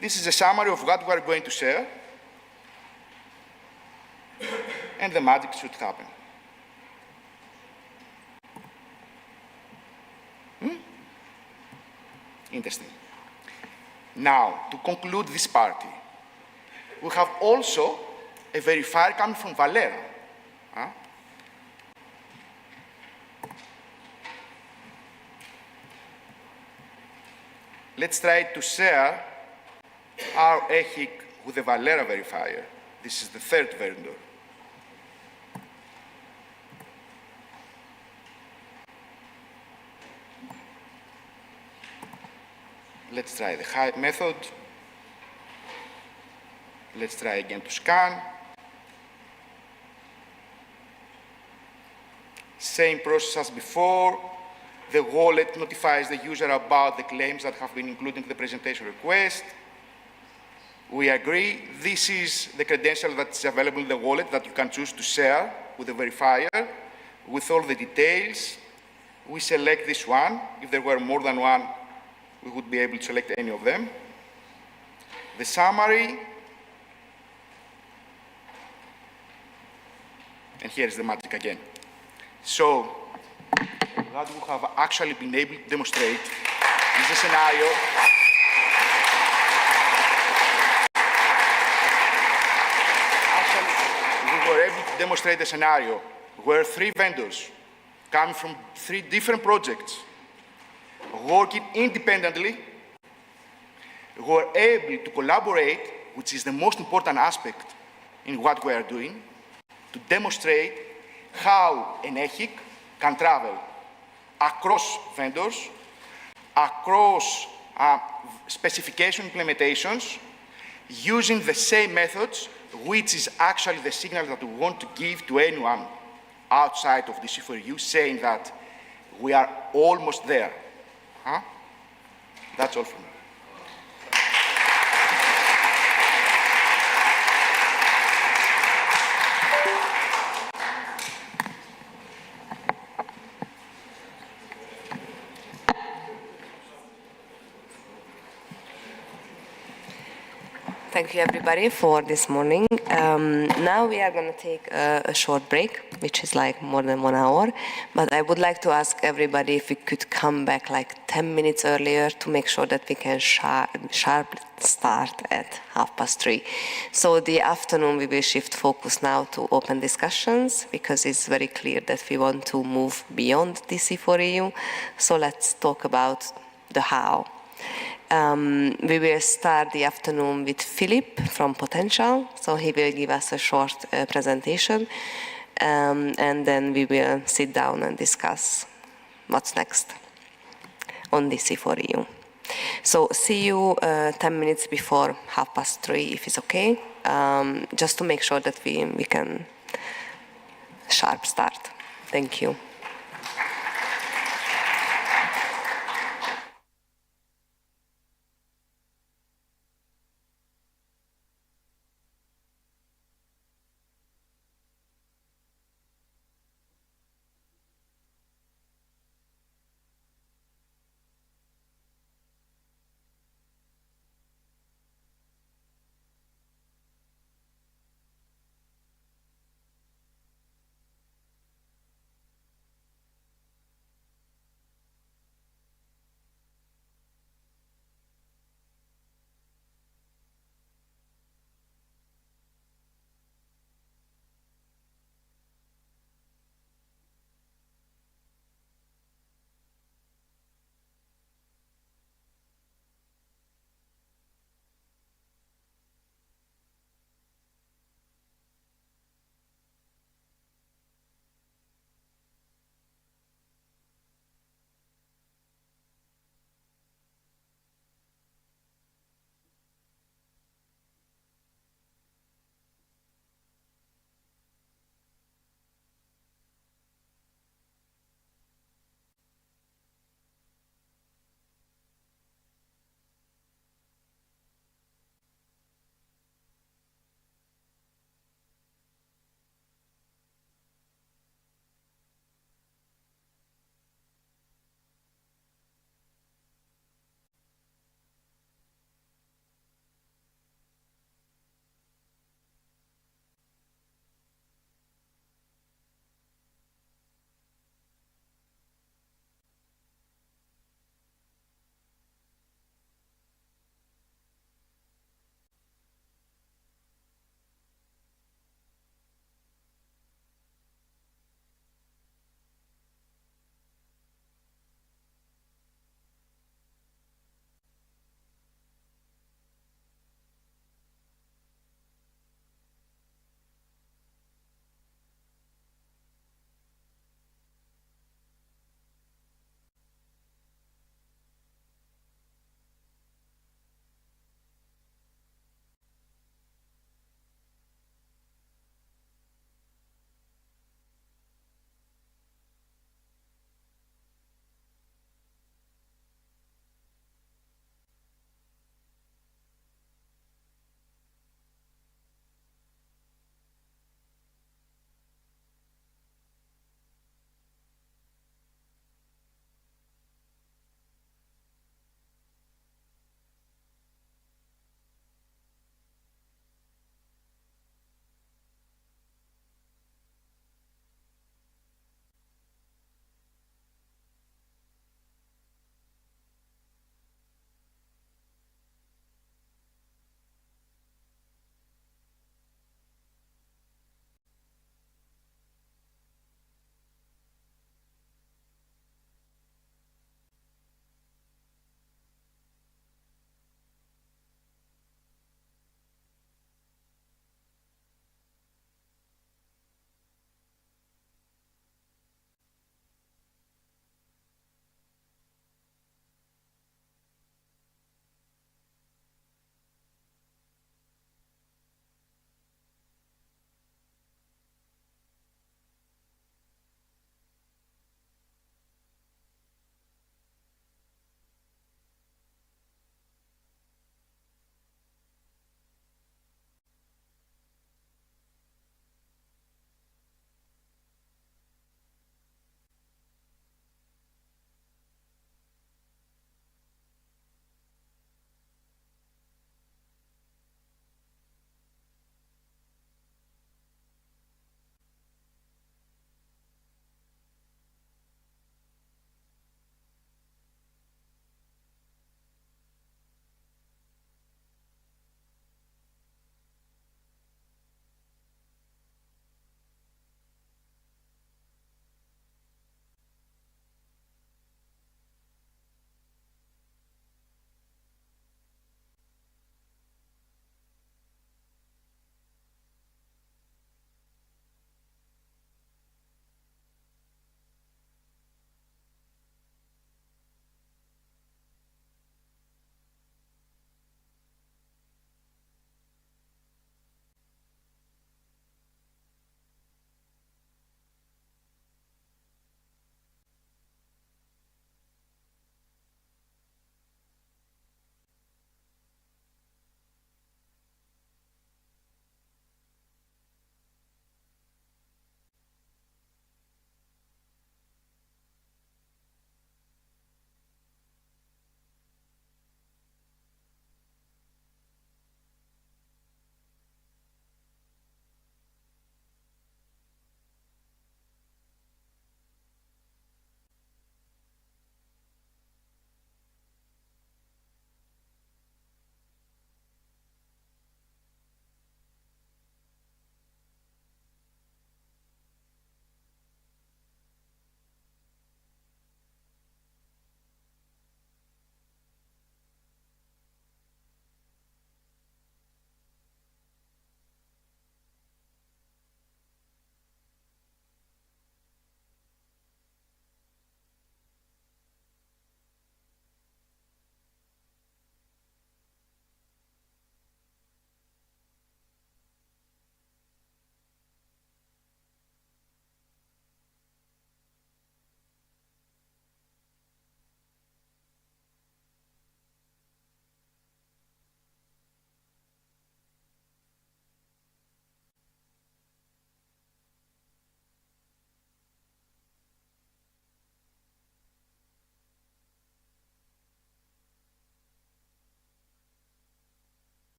This is a summary of what we are going to share, and the magic should happen. Interesting. Now, to conclude this party, we have also a verifier coming from Valera. Let's try to share our EHIC with the Valera verifier. This is the third vendor. Let's try the hide method. Let's try again to scan. Same process as before. The wallet notifies the user about the claims that have been included in the presentation request. We agree. This is the credential that's available in the wallet that you can choose to share with the verifier with all the details. We select this one. If there were more than one, we would be able to select any of them. The summary. And here is the magic again. So, what we have actually been able to demonstrate is a scenario we were able to demonstrate a scenario where 3 vendors coming from 3 different projects working independently were able to collaborate, which is the most important aspect in what we are doing, to demonstrate how an EHIC can travel across vendors, across specification implementations, using the same methods, which is actually the signal that we want to give to anyone outside of DC4EU, saying that we are almost there. Huh? That's all from me. Thank you, everybody, for this morning. Now we are going to take a short break, which is like more than 1 hour. But I would like to ask everybody if we could come back like 10 minutes earlier to make sure that we can sharply start at 3:30. So the afternoon, we will shift focus now to open discussions, because it's very clear that we want to move beyond DC4EU. So let's talk about the how. We will start the afternoon with Philip from Potential, so he will give us a short presentation, and then we will sit down and discuss what's next on DC4EU. So see you 10 minutes before 3:30, if it's okay, just to make sure that we can sharp start. Thank you.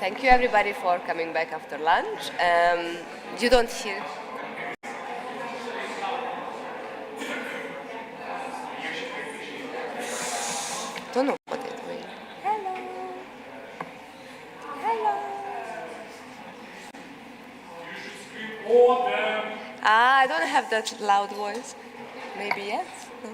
Thank you everybody for coming back after lunch. You don't hear. Don't know what they're doing. Hello. Hello. I don't have that loud voice. Maybe yes. No.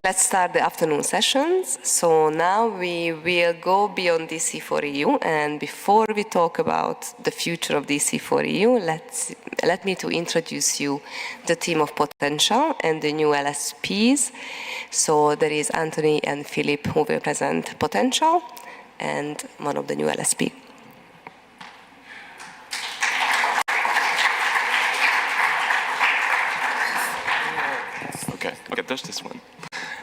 Let's start the afternoon sessions. So now we will go beyond DC4EU, and before we talk about the future of DC4EU, let me to introduce you the team of potential and the new LSPs. So there is Anthony and Philip who will present potential and one of the new LSP. Okay, I'll touch this one.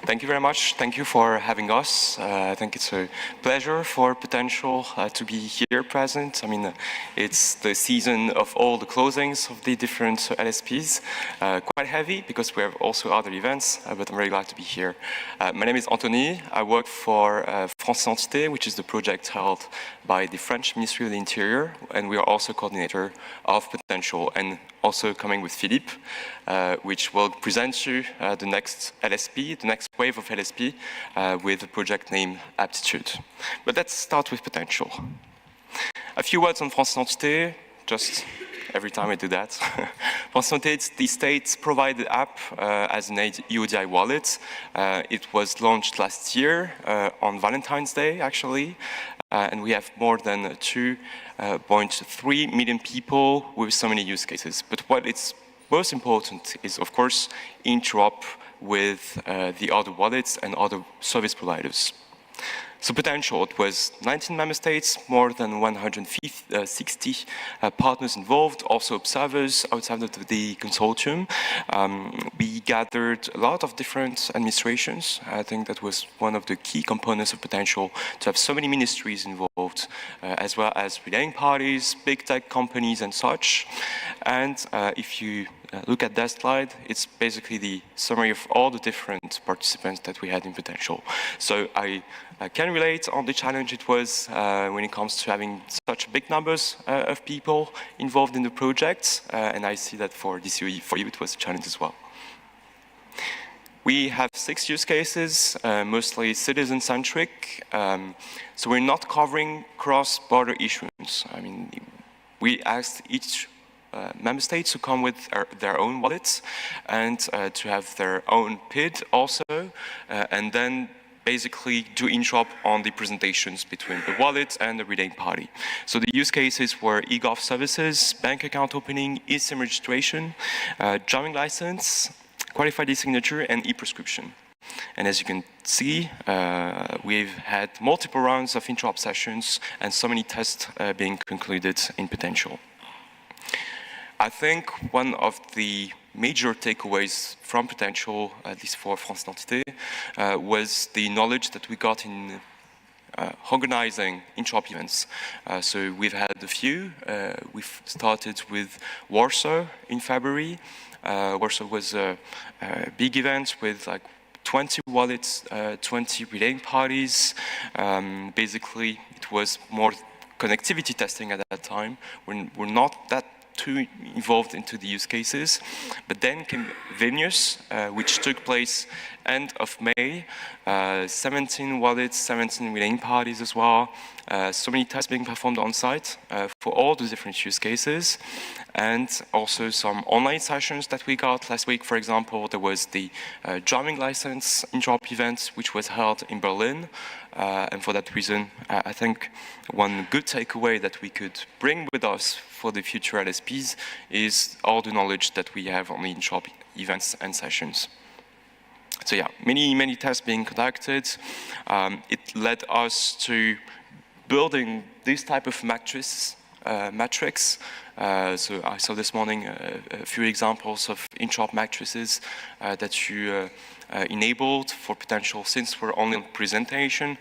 Thank you very much. Thank you for having us. I think it's a pleasure for Potential to be here present. I mean, it's the season of all the closings of the different LSPs. Quite heavy because we have also other events, but I'm very glad to be here. My name is Anthony. I work for France Identité, which is the project held by the French Ministry of the Interior, and we are also coordinator of Potential, and also coming with Philippe, which will present you the next LSP, the next wave of LSP, with a project named Aptitude. But let's start with Potential. A few words on France Identité, just every time I do that. France Identité, it's the state-provided app as an EUDI wallet. It was launched last year on Valentine's Day, actually, and we have more than 2.3 million people with so many use cases. But what is most important is, of course, interop with the other wallets and other service providers. So Potential, it was 19 member states, more than 160 partners involved, also observers outside of the consortium. We gathered a lot of different administrations. I think that was one of the key components of Potential, to have so many ministries involved, as well as relating parties, big tech companies and such. And if you look at that slide, it's basically the summary of all the different participants that we had in Potential. So I can relate on the challenge it was when it comes to having such big numbers of people involved in the project, and I see that for DC4EU it was a challenge as well. We have 6 use cases, mostly citizen-centric, so we're not covering cross-border issues. I mean, we asked each member states to come with their own wallets and to have their own PID also, and then basically do interop on the presentations between the wallet and the relating party. So the use cases were e-gov services, bank account opening, eSIM registration, driving license, qualified e-signature, and e-prescription. And as you can see, we've had multiple rounds of interop sessions and so many tests being concluded in Potential. I think one of the major takeaways from Potential, at least for France Identité, was the knowledge that we got in organizing interop events. So we've had a few. We've started with Warsaw in February. Warsaw was a big event with like 20 wallets, 20 relating parties. Basically, it was more connectivity testing at that time. We're not that too involved into the use cases. But then came Vilnius, which took place end of May, 17 wallets, 17 relating parties as well, so many tests being performed on site for all the different use cases, and also some online sessions that we got. Last week, for example, there was the driving license interop event, which was held in Berlin, and for that reason, I think one good takeaway that we could bring with us for the future LSPs is all the knowledge that we have on the interop events and sessions. So yeah, many tests being conducted. It led us to building this type of matrix metrics. So I saw this morning a few examples of in-shop matrices that you enabled for potential. Since we're only on presentation,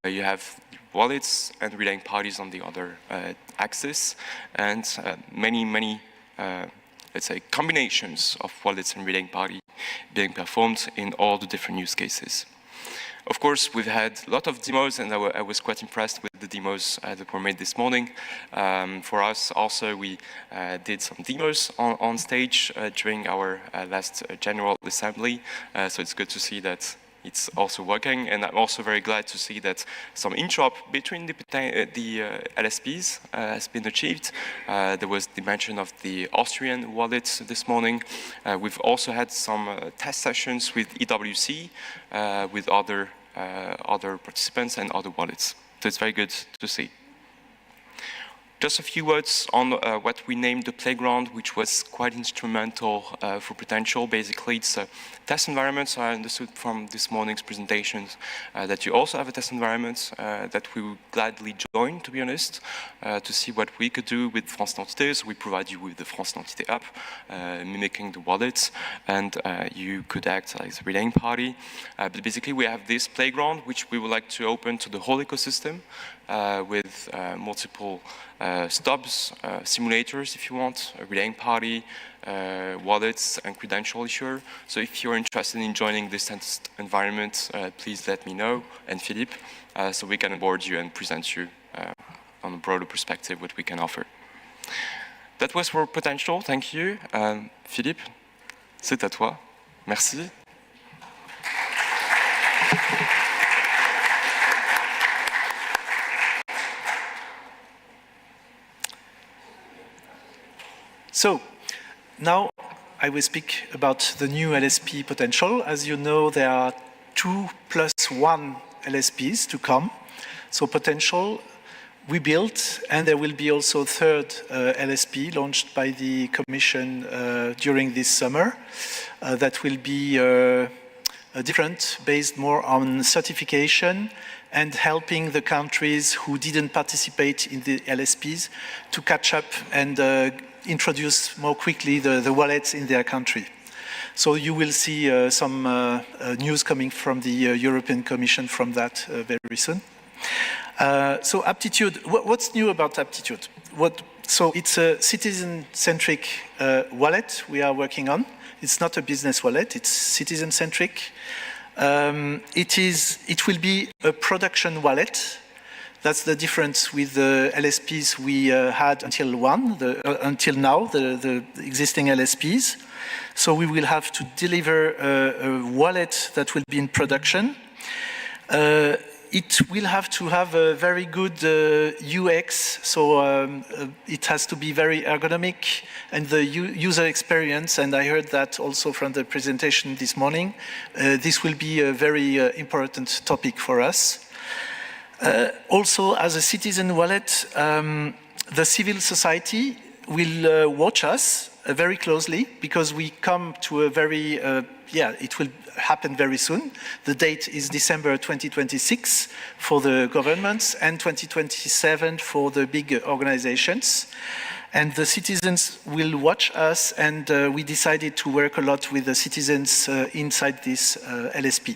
you have wallets and relaying parties on the other axis, and many let's say combinations of wallets and relaying party being performed in all the different use cases. Of course, we've had a lot of demos, and I was quite impressed with the demos that were made this morning. For us, also, we did some demos on stage during our last General Assembly, so it's good to see that it's also working, and I'm also very glad to see that some in-shop between the LSPs has been achieved. There was the mention of the Austrian wallets this morning. We've also had some test sessions with EWC, with other participants and other wallets. So it's very good to see. Just a few words on what we named the playground, which was quite instrumental for potential. Basically, it's a test environment. So I understood from this morning's presentations that you also have a test environment that we would gladly join, to be honest, to see what we could do with France Identité. So we provide you with the France Identité app, mimicking the wallets, and you could act as a relaying party. But basically, we have this playground, which we would like to open to the whole ecosystem with multiple stubs, simulators, if you want, a relaying party, wallets, and credential issuer. So if you're interested in joining this test environment, please let me know, and Philippe, so we can onboard you and present you on a broader perspective what we can offer. That was for potential. Thank you. Philippe, c'est à toi. Merci. So now I will speak about the new LSP potential. As you know, there are 2+1 LSPs to come. So potential we built, and there will be also a third LSP launched by the Commission during this summer that will be different, based more on certification and helping the countries who didn't participate in the LSPs to catch up and introduce more quickly the wallets in their country. So you will see some news coming from the European Commission from that very soon. So Aptitude, what's new about Aptitude? So it's a citizen-centric wallet we are working on. It's not a business wallet, it's citizen-centric. It will be a production wallet. That's the difference with the LSPs we had until now, the existing LSPs. So we will have to deliver a wallet that will be in production. It will have to have a very good UX, so it has to be very ergonomic, and the user experience, and I heard that also from the presentation this morning, this will be a very important topic for us. Also, as a citizen wallet, the civil society will watch us very closely, because we come to a very, it will happen very soon. The date is December 2026 for the governments and 2027 for the big organizations. And the citizens will watch us, and we decided to work a lot with the citizens inside this LSP.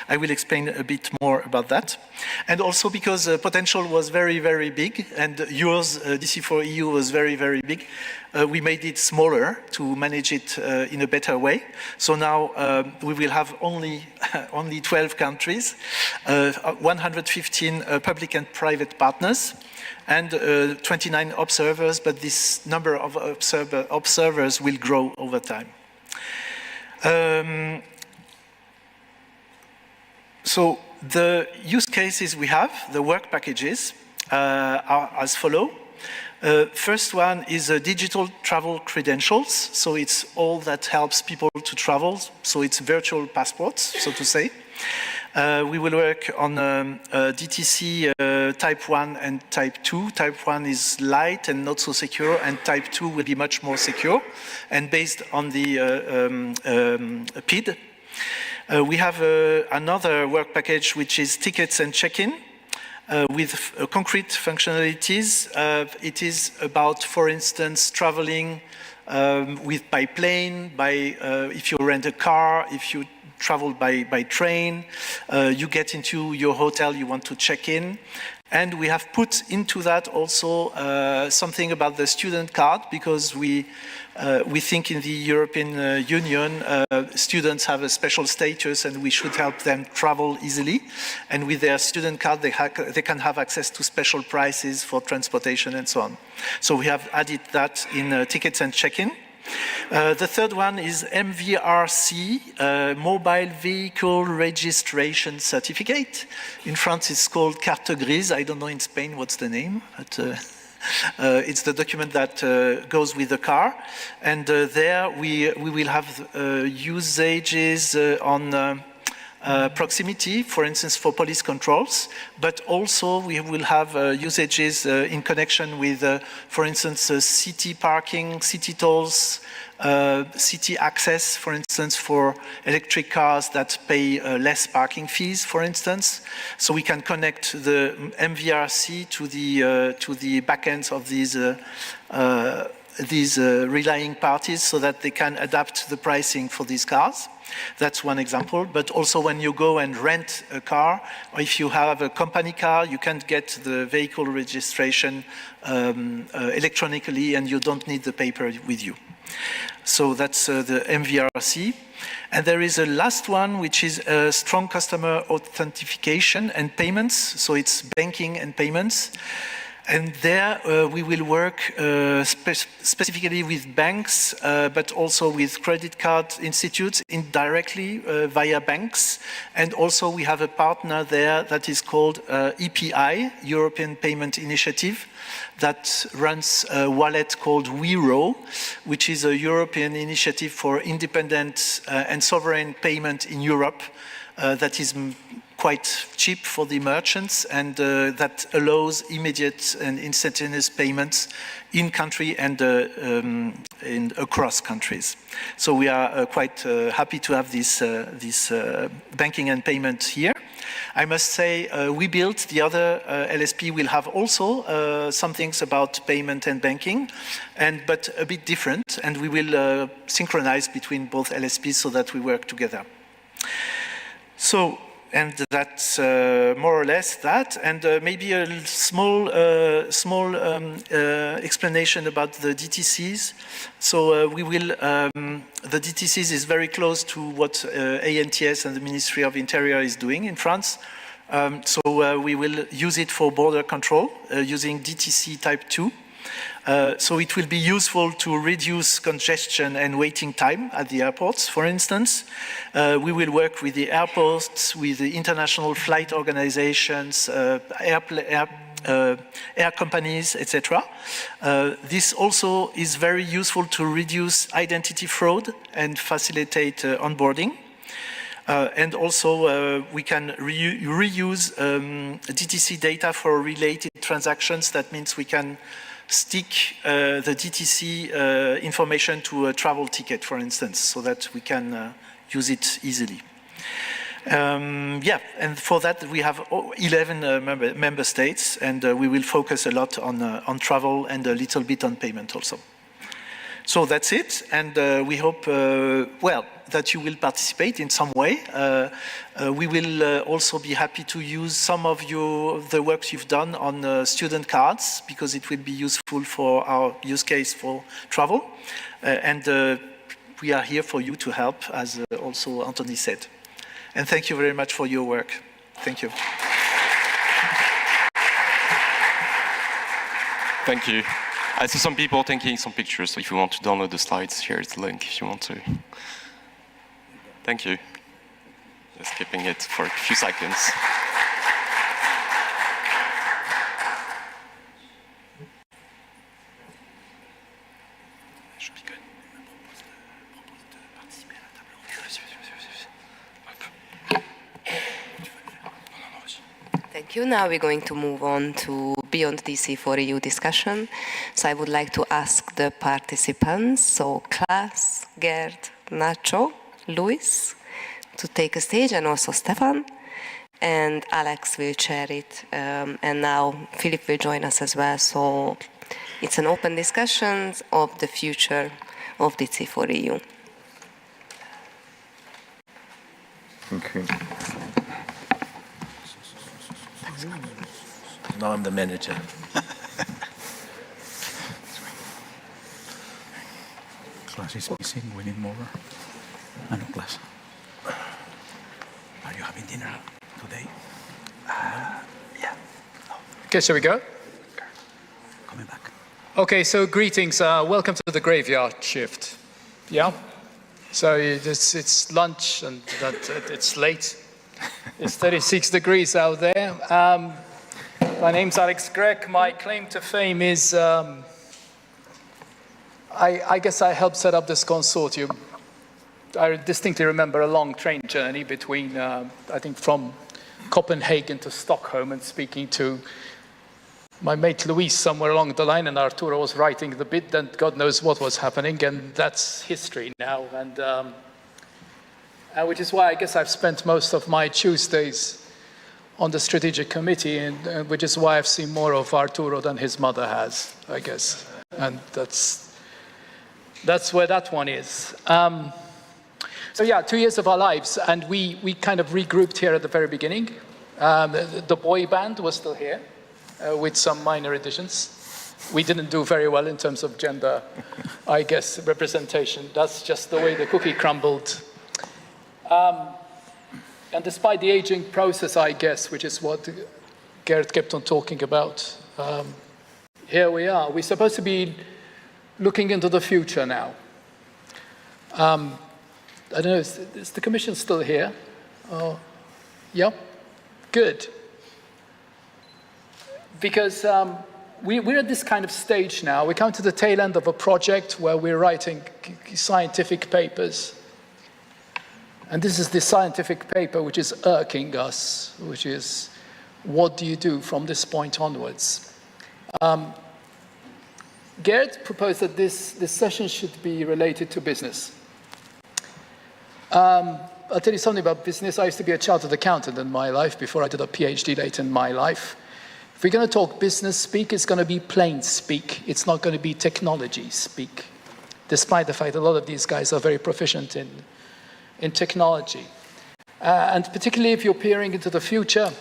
I will explain a bit more about that. And also because potential was very, very big, and yours, DC4EU, was very, very big, we made it smaller to manage it in a better way. So now we will have only 12 countries, 115 public and private partners, and 29 observers, but this number of observers will grow over time. So the use cases we have, the work packages, are as follow. First one is digital travel credentials. So it's all that helps people to travel. So it's virtual passports, so to say. We will work on DTC type 1 and type 2. Type 1 is light and not so secure, and type 2 will be much more secure, and based on the PID. We have another work package, which is tickets and check-in. with concrete functionalities. It is about, for instance, traveling by plane, if you rent a car, if you travel by train, you get into your hotel, you want to check in. And we have put into that also something about the student card, because we think in the European Union, students have a special status and we should help them travel easily. And with their student card, they can have access to special prices for transportation and so on. So we have added that in tickets and check-in. The third one is MVRC, Mobile Vehicle Registration Certificate. In France, it's called Carte Grise. I don't know in Spain what's the name, but it's the document that goes with the car. And there we will have usages on proximity, for instance, for police controls, but also we will have usages in connection with, for instance, city parking, city tolls, city access, for instance, for electric cars that pay less parking fees, for instance. So we can connect the MVRC to the backends of these relying parties so that they can adapt the pricing for these cars. That's one example, but also when you go and rent a car, or if you have a company car, you can get the vehicle registration electronically and you don't need the paper with you. So that's the MVRC. And there is a last one, which is strong customer authentication and payments. So it's banking and payments. And there we will work specifically with banks, but also with credit card institutes indirectly via banks. And also we have a partner there that is called EPI, European Payment Initiative, that runs a wallet called Wero, which is a European initiative for independent and sovereign payment in Europe that is quite cheap for the merchants and that allows immediate and instantaneous payments in country and across countries. So we are quite happy to have this banking and payment here. I must say we built, the other LSP will have also some things about payment and banking, but a bit different, and we will synchronize between both LSPs so that we work together. So, and that's more or less that, and maybe a small explanation about the DTCs. So we will, the DTCs is very close to what ANTS and the Ministry of Interior is doing in France. So we will use it for border control using DTC Type 2. So it will be useful to reduce congestion and waiting time at the airports, for instance. We will work with the airports, with the international flight organizations, air companies, etc. This also is very useful to reduce identity fraud and facilitate onboarding. And also we can reuse DTC data for related transactions. That means we can stick the DTC information to a travel ticket, for instance, so that we can use it easily. Yeah, and for that we have 11 member states, and we will focus a lot on travel and a little bit on payment also. So that's it, and we hope, well, that you will participate in some way. We will also be happy to use some of the work you've done on student cards, because it will be useful for our use case for travel. And we are here for you to help, as also Anthony said. And thank you very much for your work. Thank you. Thank you. I see some people taking some pictures, so if you want to download the slides, here's the link if you want to. Thank you. Just keeping it for a few seconds. Thank you. Now we're going to move on to Beyond DC4EU discussion. So I would like to ask the participants, so Klaas, Gerd, Nacho, Luis, to take a stage, and also Stefan. and Alex will chair it, and now Philip will join us as well. So it's an open discussion of the future of DC4EU. Okay. Now I'm the manager. Class is missing, we need more. No class. Are you having dinner today? Yeah. Okay, shall we go? Coming back. Okay, so greetings. Welcome to the graveyard shift. Yeah? So it's lunch and it's late. It's 36 degrees out there. My name's Alex Gregg. My claim to fame is I guess I helped set up this consortium. I distinctly remember a long train journey between, I think, from Copenhagen to Stockholm, and speaking to my mate Luis somewhere along the line, and Arturo was writing the bit, and God knows what was happening, and that's history now. And which is why I guess I've spent most of my Tuesdays on the strategic committee, and which is why I've seen more of Arturo than his mother has, I guess. And that's where that one is. So yeah, 2 years of our lives, and we kind of regrouped here at the very beginning. The boy band was still here, with some minor additions. We didn't do very well in terms of gender, I guess, representation. That's just the way the cookie crumbled. And despite the aging process, I guess, which is what Gerd kept on talking about, here we are. We're supposed to be looking into the future now. I don't know, is the Commission still here? Yeah? Good. Because we're at this kind of stage now. We come to the tail end of a project where we're writing scientific papers. And this is the scientific paper which is irking us, which is, what do you do from this point onwards? Gerd proposed that this session should be related to business. I'll tell you something about business. I used to be a chartered accountant in my life before I did a PhD later in my life. If we're going to talk business speak, it's going to be plain speak. It's not going to be technology speak, despite the fact that a lot of these guys are very proficient in technology. And particularly if you're peering into the future,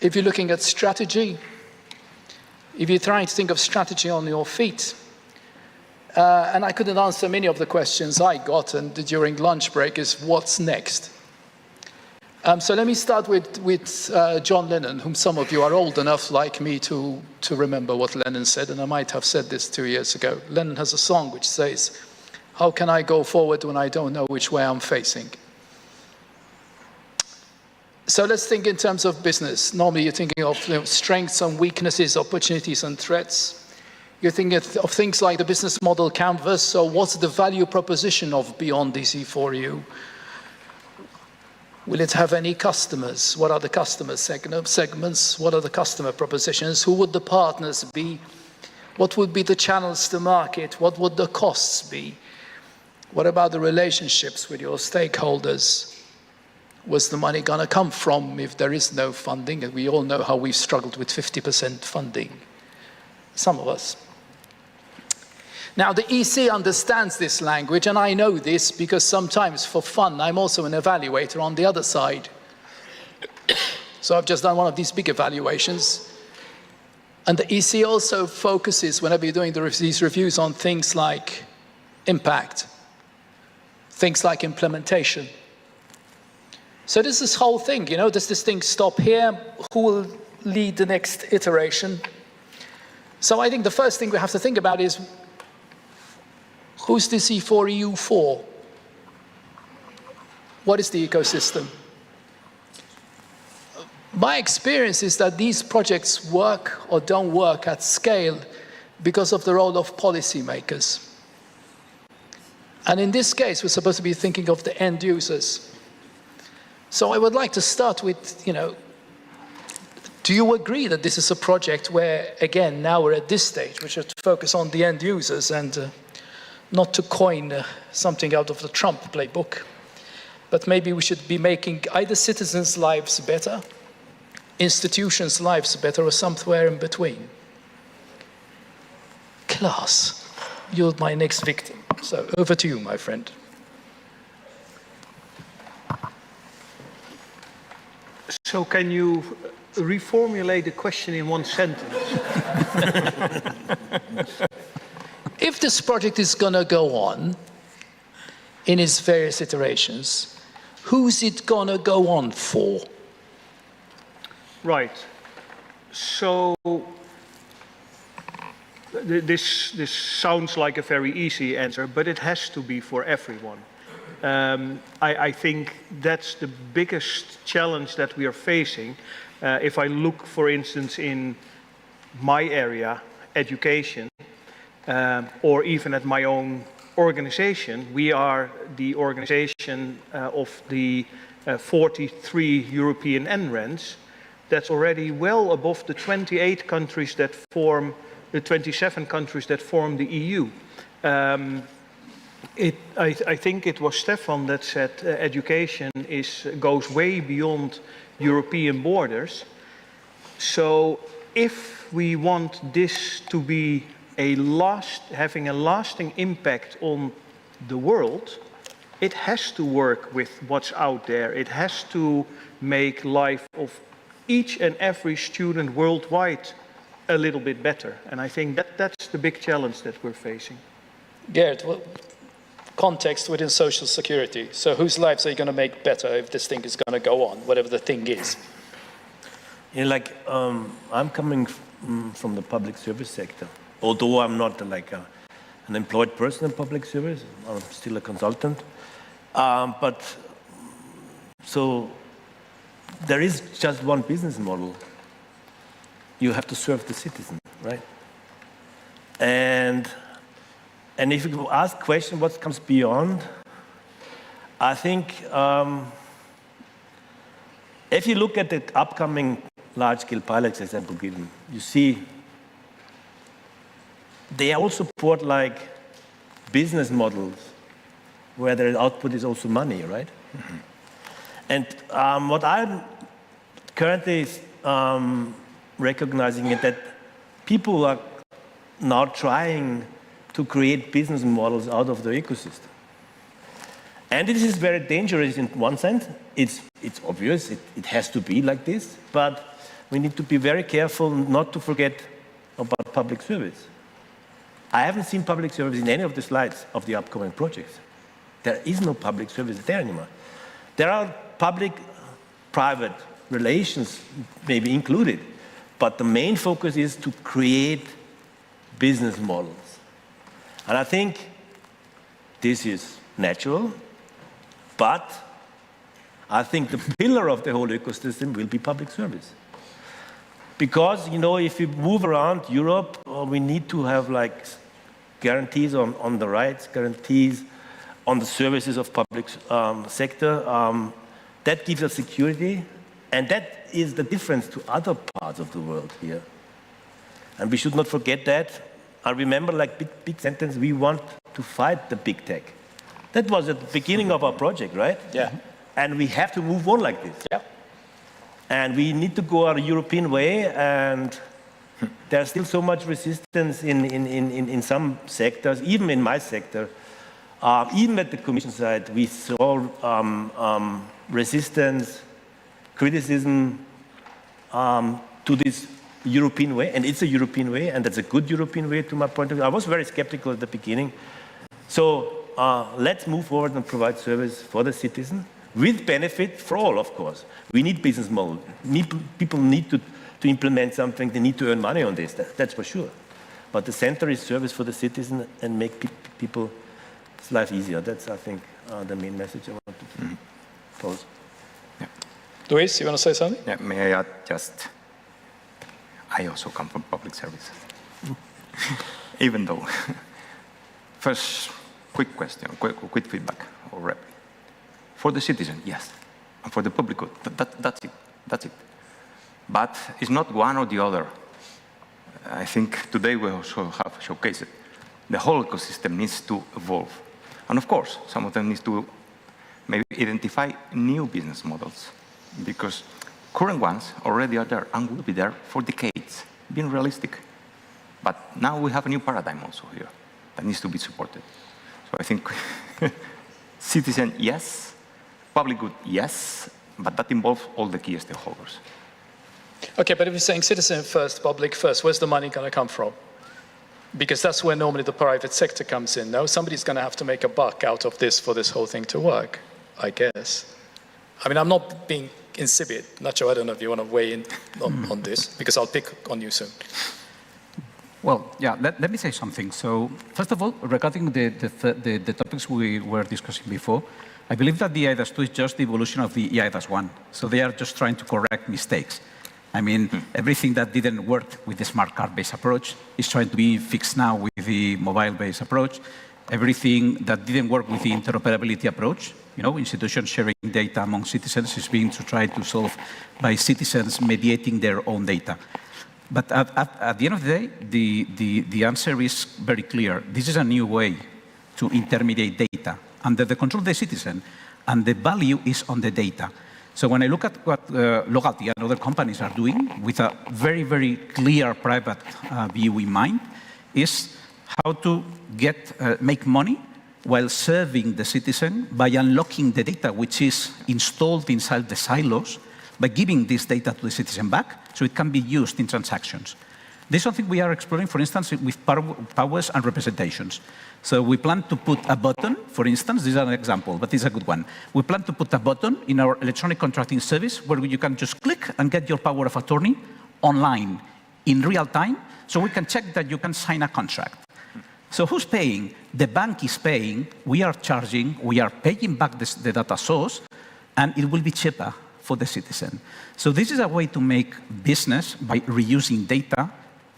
if you're looking at strategy, if you're trying to think of strategy on your feet, and I couldn't answer many of the questions I got, and during lunch break is what's next? So let me start with John Lennon, whom some of you are old enough like me to remember what Lennon said, and I might have said this 2 years ago. Lennon has a song which says, "How can I go forward when I don't know which way I'm facing?" So let's think in terms of business. Normally you're thinking of strengths and weaknesses, opportunities and threats. You're thinking of things like the business model canvas. So what's the value proposition of Beyond DC4EU? Will it have any customers? What are the customer segments? What are the customer propositions? Who would the partners be? What would be the channels to market? What would the costs be? What about the relationships with your stakeholders? Where's the money going to come from if there is no funding? And we all know how we've struggled with 50% funding, some of us. Now, the EC understands this language, and I know this because sometimes for fun, I'm also an evaluator on the other side. So I've just done one of these big evaluations. And the EC also focuses, whenever you're doing these reviews, on things like impact, things like implementation. So this is this whole thing, does this thing stop here? Who will lead the next iteration? So I think the first thing we have to think about is, who's DC4EU for? What is the ecosystem? My experience is that these projects work or don't work at scale because of the role of policymakers. And in this case, we're supposed to be thinking of the end users. So I would like to start with, do you agree that this is a project where, again, now we're at this stage, we should focus on the end users and not to coin something out of the Trump playbook, but maybe we should be making either citizens' lives better, institutions' lives better, or somewhere in between. Class, you're my next victim. So over to you, my friend. So can you reformulate the question in one sentence? If this project is going to go on in its various iterations, who's it going to go on for? Right. So this sounds like a very easy answer, but it has to be for everyone. I think that's the biggest challenge that we are facing. If I look, for instance, in my area, education, or even at my own organization, we are the organization of the 43 European NRENs. That's already well above the 28 countries that form, the 27 countries that form the EU. I think it was Stefan that said education goes way beyond European borders. So if we want this to be having a lasting impact on the world, it has to work with what's out there. It has to make life of each and every student worldwide a little bit better. And I think that's the big challenge that we're facing. Gerd, context within social security. So whose lives are you going to make better if this thing is going to go on, whatever the thing is? You know, I'm coming from the public service sector. Although I'm not an employed person in public service, I'm still a consultant. So there is just one business model. You have to serve the citizen, right? And if you ask the question, what comes beyond, I think if you look at the upcoming large-scale pilots, as example given, you see they all support business models where their output is also money, right? Mm-hmm. And what I'm currently recognizing is that people are now trying to create business models out of the ecosystem. And this is very dangerous in one sense. It's obvious, it has to be like this, but we need to be very careful not to forget about public service. I haven't seen public service in any of the slides of the upcoming projects. There is no public service there anymore. There are public-private relations maybe included, but the main focus is to create business models. And I think this is natural, but I think the pillar of the whole ecosystem will be public service. Because, if you move around Europe, we need to have guarantees on the rights, guarantees on the services of public sector. That gives us security, and that is the difference to other parts of the world here. And we should not forget that. I remember big sentence, we want to fight the big tech. That was at the beginning of our project, right? Yeah. And we have to move on like this. Yeah. And we need to go our European way, and there's still so much resistance in some sectors, even in my sector. Even at the Commission side, we saw resistance, criticism to this European way, and it's a European way, and that's a good European way to my point of view. I was very skeptical at the beginning. So let's move forward and provide service for the citizen, with benefit for all, of course. We need business models. People need to implement something. They need to earn money on this. That's for sure. But the center is service for the citizen and make people's life easier. That's, I think, the main message I want to pose. Yeah. Luis, you want to say something? Yeah, may I add just, I also come from public service. Even though. First, quick question, quick feedback already. For the citizen, yes. And for the public good, that's it. That's it. But it's not one or the other. I think today we also have showcased it. The whole ecosystem needs to evolve. And of course, some of them need to maybe identify new business models, because current ones already are there and will be there for decades, being realistic. But now we have a new paradigm also here that needs to be supported. So I think citizen, yes, public good, yes, but that involves all the key stakeholders. Okay, but if you're saying citizen first, public first, where's the money going to come from? Because that's where normally the private sector comes in. No, somebody's going to have to make a buck out of this for this whole thing to work, I guess. I mean, I'm not being insipid. Nacho, I don't know if you want to weigh in on this, because I'll pick on you soon. Well, yeah, let me say something. So, first of all, regarding the topics we were discussing before, I believe that the EIDAS 2 is just the evolution of the EIDAS 1. So they are just trying to correct mistakes. I mean, everything that didn't work with the smart card-based approach is trying to be fixed now with the mobile-based approach. Everything that didn't work with the interoperability approach, you know, institutions sharing data among citizens, is being tried to solve by citizens mediating their own data. But at the end of the day, the answer is very clear. This is a new way to intermediate data under the control of the citizen, and the value is on the data. So when I look at what Logalty and other companies are doing with a very, very clear private view in mind, is how to make money while serving the citizen by unlocking the data which is installed inside the silos, by giving this data to the citizen back so it can be used in transactions. This is something we are exploring, for instance, with powers and representations. So we plan to put a button, for instance, this is an example, but it's a good one. We plan to put a button in our electronic contracting service where you can just click and get your power of attorney online in real time, so we can check that you can sign a contract. So who's paying? The bank is paying, we are charging, we are paying back the data source, and it will be cheaper for the citizen. So this is a way to make business by reusing data,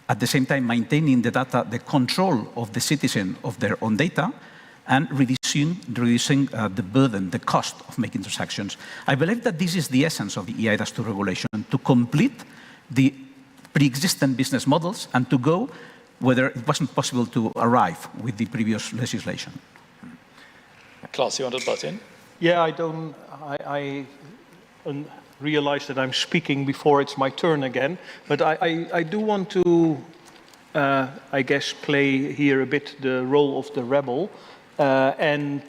at the same time maintaining the data, the control of the citizen of their own data, and reducing the burden, the cost of making transactions. I believe that this is the essence of the EIDAS 2 regulation, to complete the pre-existing business models and to go whether it wasn't possible to arrive with the previous legislation. Klaus, you want to butt in? Yeah, I realize that I'm speaking before it's my turn again, but I do want to, I guess, play here a bit the role of the rebel and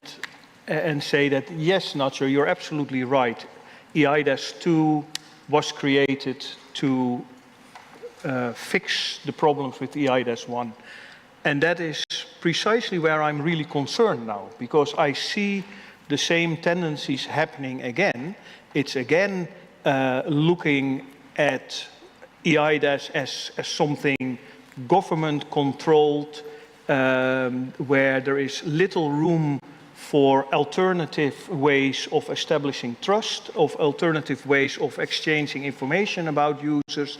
say that, yes, Nacho, you're absolutely right. EIDAS 2 was created to fix the problems with EIDAS 1. And that is precisely where I'm really concerned now, because I see the same tendencies happening again. It's again looking at EIDAS as something government-controlled, where there is little room for alternative ways of establishing trust, of alternative ways of exchanging information about users.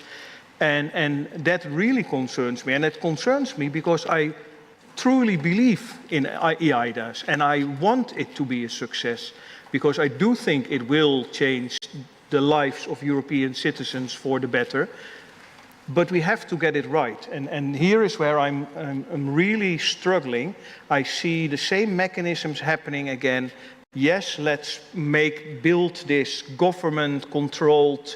And that really concerns me. And it concerns me because I truly believe in EIDAS, and I want it to be a success, because I do think it will change the lives of European citizens for the better. But we have to get it right. And here is where I'm really struggling. I see the same mechanisms happening again. Yes, let's build this government-controlled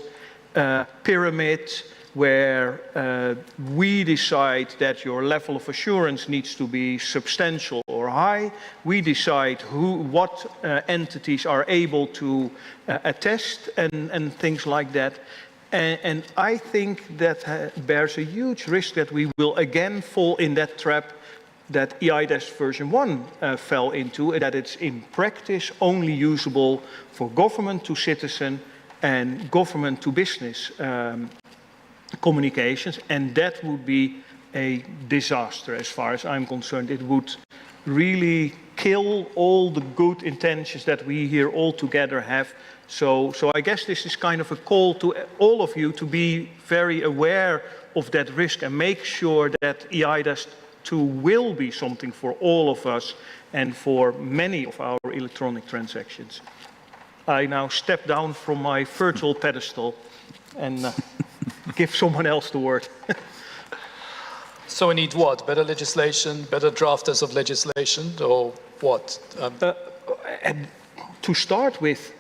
pyramid where we decide that your level of assurance needs to be substantial or high. We decide what entities are able to attest and things like that. And I think that bears a huge risk that we will again fall in that trap that EIDAS version 1 fell into, that it's in practice only usable for government to citizen and government to business communications, and that would be a disaster as far as I'm concerned. It would really kill all the good intentions that we here all together have. So I guess this is kind of a call to all of you to be very aware of that risk and make sure that EIDAS 2 will be something for all of us and for many of our electronic transactions. I now step down from my virtual pedestal and give someone else the word. So we need what? Better legislation, better drafters of legislation, or what? to start with,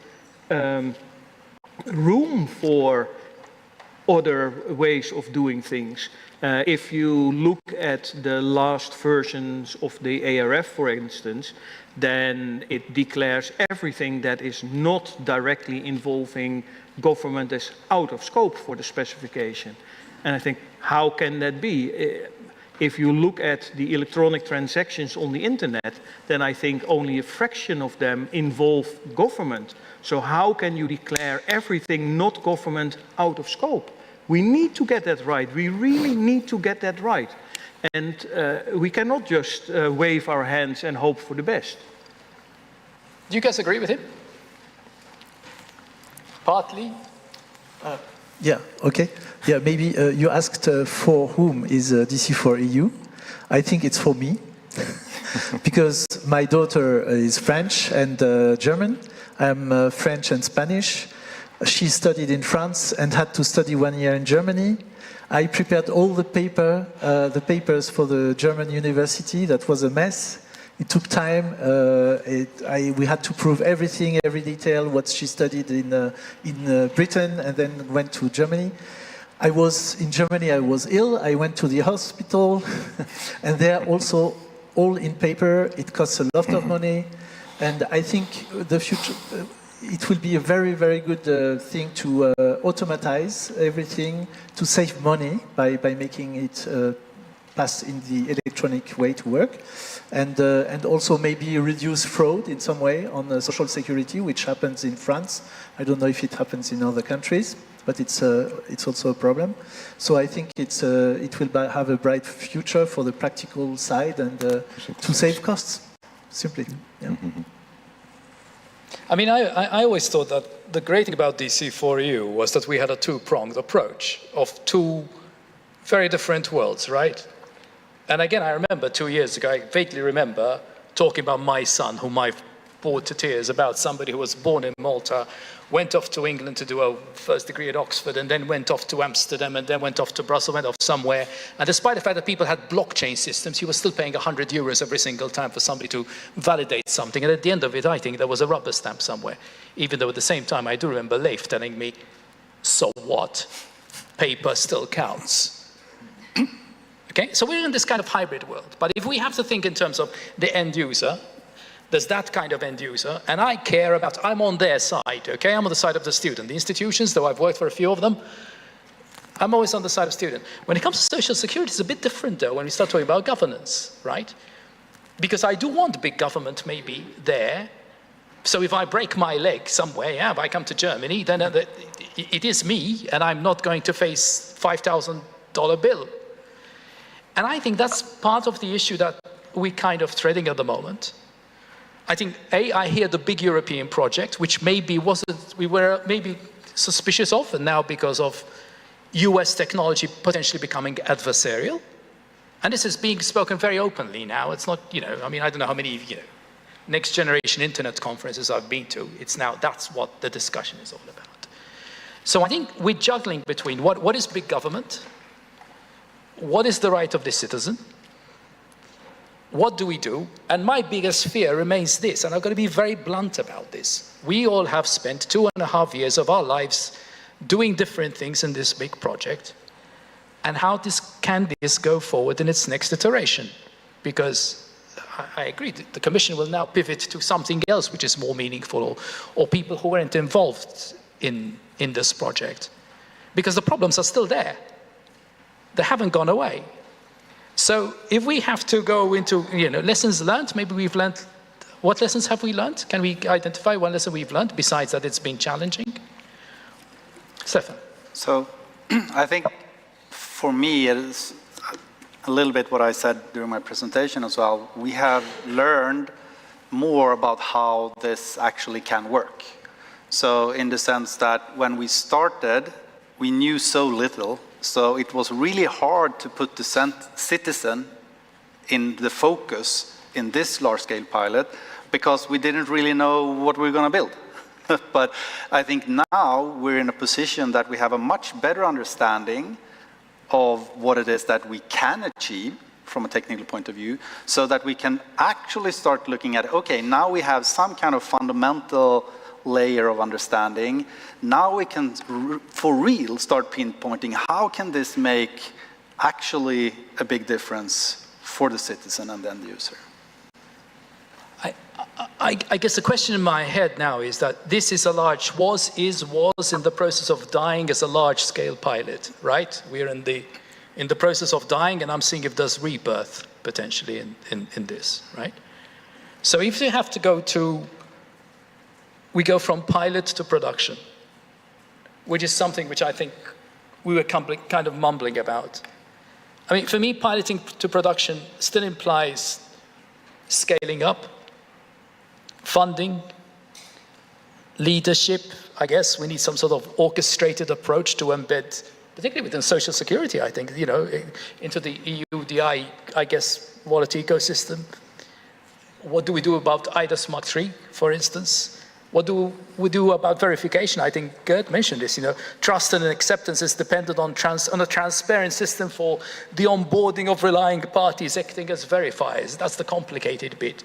room for other ways of doing things. If you look at the last versions of the ARF, for instance, then it declares everything that is not directly involving government as out of scope for the specification. And I think, how can that be? If you look at the electronic transactions on the internet, then I think only a fraction of them involve government. So how can you declare everything not government out of scope? We need to get that right. We really need to get that right. And we cannot just wave our hands and hope for the best. Do you guys agree with him? Partly? Yeah, okay. Yeah, maybe you asked for whom is DC4EU. I think it's for me, because my daughter is French and German. I'm French and Spanish. She studied in France and had to study 1 year in Germany. I prepared all the papers for the German university. That was a mess. It took time. We had to prove everything, every detail, what she studied in Britain, and then went to Germany. I was in Germany, I was ill. I went to the hospital, and there also, all in paper. It costs a lot of money, and I think the future, it will be a very, very good thing to automatize everything, to save money by making it pass in the electronic way to work, and also maybe reduce fraud in some way on social security, which happens in France. I don't know if it happens in other countries, but it's also a problem. So I think it will have a bright future for the practical side and to save costs, simply. Yeah. I mean, I always thought that the great thing about DC4EU was that we had a two-pronged approach of two very different worlds, right? And again, I remember 2 years ago, I vaguely remember talking about my son, whom I've bored to tears, about somebody who was born in Malta, went off to England to do a first degree at Oxford, and then went off to Amsterdam, and then went off to Brussels, went off somewhere. And despite the fact that people had blockchain systems, he was still paying 100 euros every single time for somebody to validate something. And at the end of it, I think there was a rubber stamp somewhere. Even though at the same time, I do remember Leif telling me, so what? Paper still counts. Okay, so we're in this kind of hybrid world. But if we have to think in terms of the end user, there's that kind of end user, and I care about, I'm on their side, okay? I'm on the side of the student. The institutions, though I've worked for a few of them, I'm always on the side of student. When it comes to social security, it's a bit different, though, when we start talking about governance, right? Because I do want big government maybe there. So if I break my leg somewhere, yeah, if I come to Germany, then it is me, and I'm not going to face $5,000 bill. And I think that's part of the issue that we're kind of treading at the moment. I think, I hear the big European project, which maybe we were maybe suspicious of, and now because of US technology potentially becoming adversarial. And this is being spoken very openly now. It's not, I mean, I don't know how many, next generation internet conferences I've been to. It's now, that's what the discussion is all about. So I think we're juggling between what is big government, what is the right of the citizen, what do we do? And my biggest fear remains this, and I've got to be very blunt about this. We all have spent 2.5 years of our lives doing different things in this big project. And how can this go forward in its next iteration? Because I agree, the Commission will now pivot to something else which is more meaningful, or people who weren't involved in this project. Because the problems are still there. They haven't gone away. So if we have to go into lessons learned, maybe we've learned, what lessons have we learned? Can we identify one lesson we've learned besides that it's been challenging? Stefan. So I think for me, it is a little bit what I said during my presentation as well. We have learned more about how this actually can work. So in the sense that when we started, we knew so little. So it was really hard to put the citizen in the focus in this large-scale pilot because we didn't really know what we were going to build. But I think now we're in a position that we have a much better understanding of what it is that we can achieve from a technical point of view, so that we can actually start looking at, okay, now we have some kind of fundamental layer of understanding. Now we can, for real, start pinpointing how can this make actually a big difference for the citizen and the end user. I guess the question in my head now is that this is a large, was in the process of dying as a large-scale pilot, right? We're in the process of dying, and I'm seeing if there's rebirth potentially in this, right? So if you have to go to, we go from pilot to production, which is something which I think we were kind of mumbling about. I mean, for me, piloting to production still implies scaling up, funding, leadership. I guess we need some sort of orchestrated approach to embed, particularly within social security, I think, you know, into the EU DI, I guess, wallet ecosystem. What do we do about IDAS Mark III, for instance? What do we do about verification? I think Gert mentioned this, you know, trust and acceptance is dependent on a transparent system for the onboarding of relying parties acting as verifiers. That's the complicated bit.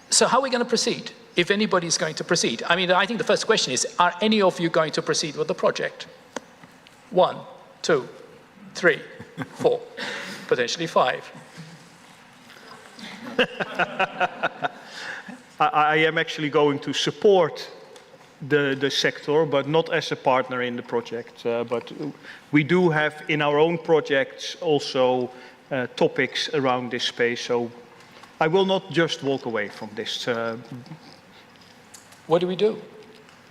So how are we going to proceed, if anybody is going to proceed? I mean, I think the first question is, are any of you going to proceed with the project? 1, 2, 3, 4, potentially 5. I am actually going to support the sector, but not as a partner in the project. But we do have in our own projects also topics around this space. So I will not just walk away from this. What do we do?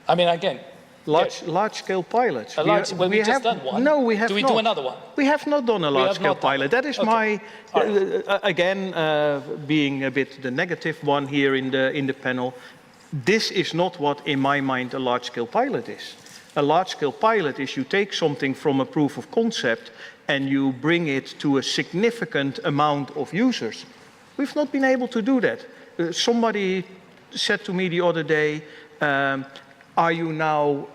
I mean, again, large-scale pilots. We just done one. No, we have not. Do we do another one? We have not done a large-scale pilot. That is my, again, being a bit the negative one here in the panel. This is not what, in my mind, a large-scale pilot is. A large-scale pilot is you take something from a proof of concept and you bring it to a significant amount of users. We've not been able to do that. Somebody said to me the other day, are you now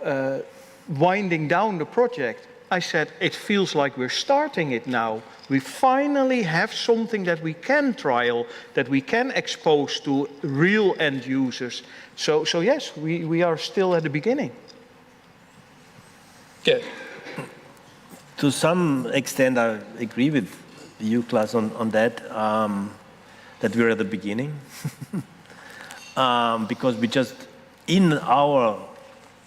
winding down the project? I said, it feels like we're starting it now. We finally have something that we can trial, that we can expose to real end users. So yes, we are still at the beginning. Good. To some extent, I agree with you, Klaus, on that, that we're at the beginning. Because we just, in our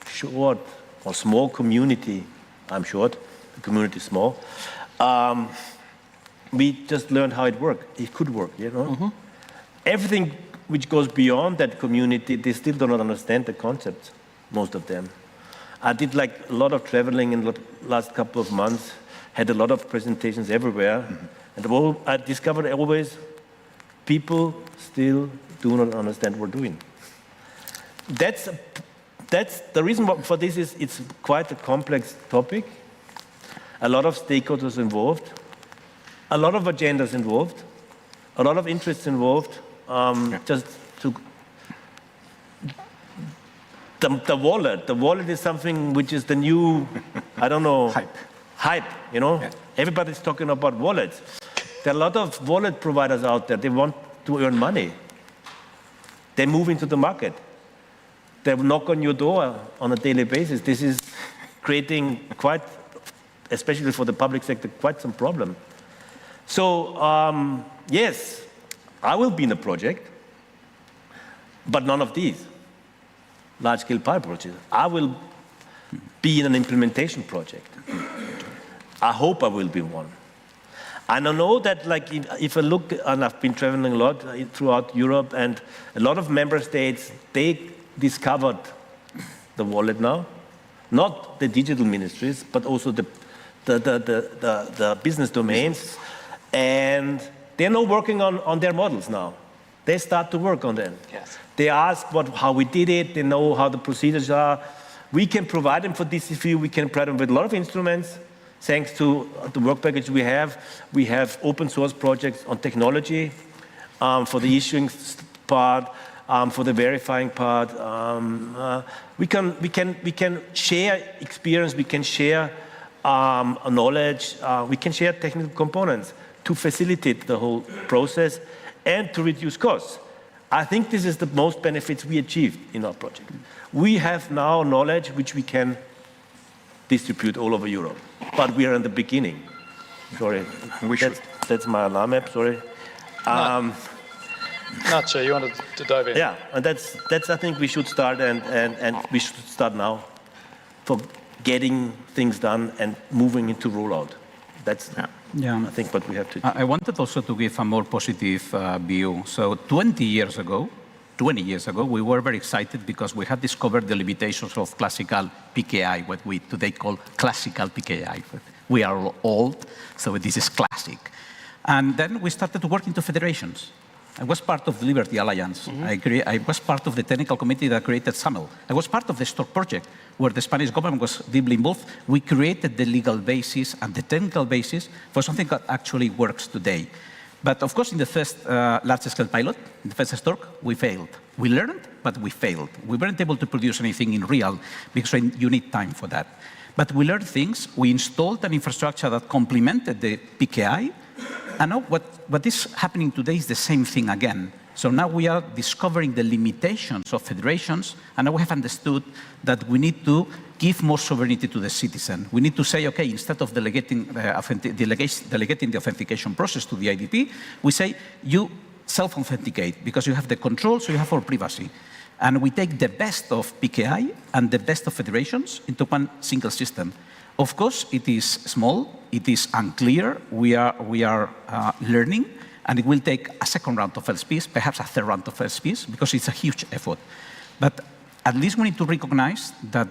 short or small community, I'm short, the community is small, we just learned how it worked. It could work, you know? Mm-hmm. Everything which goes beyond that community, they still do not understand the concept, most of them. I did like a lot of traveling in the last couple of months, had a lot of presentations everywhere, and I discovered always people still do not understand what we're doing. That's the reason for this is it's quite a complex topic. A lot of stakeholders involved, a lot of agendas involved, a lot of interests involved. Just to the wallet is something which is the new, I don't know, hype. You know, everybody's talking about wallets. There are a lot of wallet providers out there. They want to earn money. They move into the market. They knock on your door on a daily basis. This is creating quite, especially for the public sector, quite some problem. So, yes, I will be in a project, but none of these large-scale pilot projects. I will be in an implementation project. I hope I will be one. And I know that, like, if I look, and I've been traveling a lot throughout Europe, and a lot of member states, they discovered the wallet now, not the digital ministries, but also the business domains, and they're now working on their models now. They start to work on them. Yes. They ask how we did it. They know how the procedures are. We can provide them for DC4EU. We can provide them with a lot of instruments. Thanks to the work package we have open source projects on technology for the issuing part, for the verifying part. We can share experience. We can share knowledge, we can share technical components to facilitate the whole process and to reduce costs. I think this is the most benefits we achieved in our project. We have now knowledge which we can distribute all over Europe, but we are in the beginning. Sorry, that's my alarm app, sorry. Nacho, you wanted to dive in? Yeah, and that's I think we should start, and we should start now for getting things done and moving into rollout. That's, I think, what we have to do. I wanted also to give a more positive view. So 20 years ago, we were very excited because we had discovered the limitations of classical PKI, what we today call classical PKI. We are all old, so this is classic. And then we started to work into federations. I was part of the Liberty Alliance. I was part of the technical committee that created SAML. I was part of the STORK project, where the Spanish government was deeply involved. We created the legal basis and the technical basis for something that actually works today. But of course, in the first large-scale pilot, in the first STORK, we failed. We learned, but we failed. We weren't able to produce anything in real, because you need time for that. But we learned things. We installed an infrastructure that complemented the PKI. And now what is happening today is the same thing again. So now we are discovering the limitations of federations, and now we have understood that we need to give more sovereignty to the citizen. We need to say, okay, instead of delegating the authentication process to the IDP, we say, you self-authenticate, because you have the control, so you have all privacy. And we take the best of PKI and the best of federations into one single system. Of course, it is small, it is unclear, we are learning, and it will take a second round of LSPs, perhaps a third round of LSPs, because it's a huge effort. But at least we need to recognize that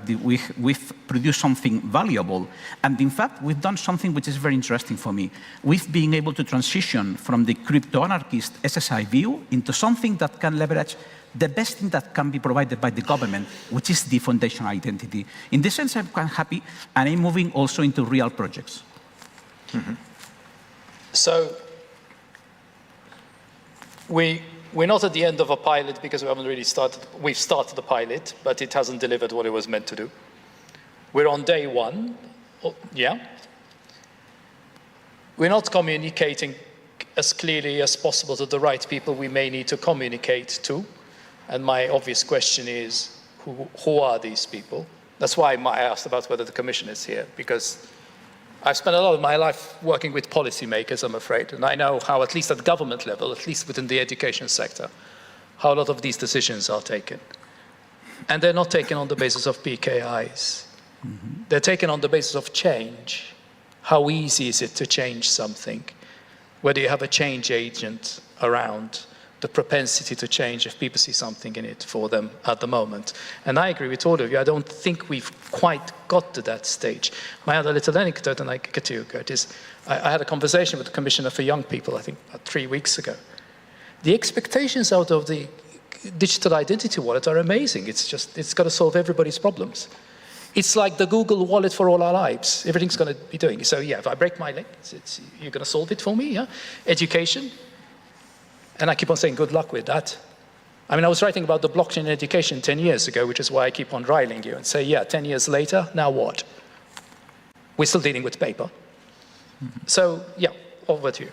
we've produced something valuable. And in fact, we've done something which is very interesting for me. We've been able to transition from the crypto-anarchist SSI view into something that can leverage the best thing that can be provided by the government, which is the foundation identity. In this sense, I'm quite happy, and I'm moving also into real projects. So we're not at the end of a pilot because we haven't really started. We've started the pilot, but it hasn't delivered what it was meant to do. We're on day one, yeah. We're not communicating as clearly as possible to the right people we may need to communicate to. And my obvious question is, who are these people? That's why I asked about whether the Commission is here, because I've spent a lot of my life working with policymakers, I'm afraid, and I know how, at least at government level, at least within the education sector, how a lot of these decisions are taken. And they're not taken on the basis of PKIs. They're taken on the basis of change. How easy is it to change something? Whether you have a change agent around, the propensity to change if people see something in it for them at the moment. And I agree with all of you. I don't think we've quite got to that stage. My other little anecdote, and I get to you, Gert, is I had a conversation with the Commissioner for Young People, I think, about 3 weeks ago. The expectations out of the digital identity wallet are amazing. It's got to solve everybody's problems. It's like the Google wallet for all our lives. Everything's going to be doing it. So yeah, if I break my leg, you're going to solve it for me, yeah? Education. And I keep on saying, good luck with that. I mean, I was writing about the blockchain in education 10 years ago, which is why I keep on riling you and say, yeah, 10 years later, now what? We're still dealing with paper. So, yeah, over to you.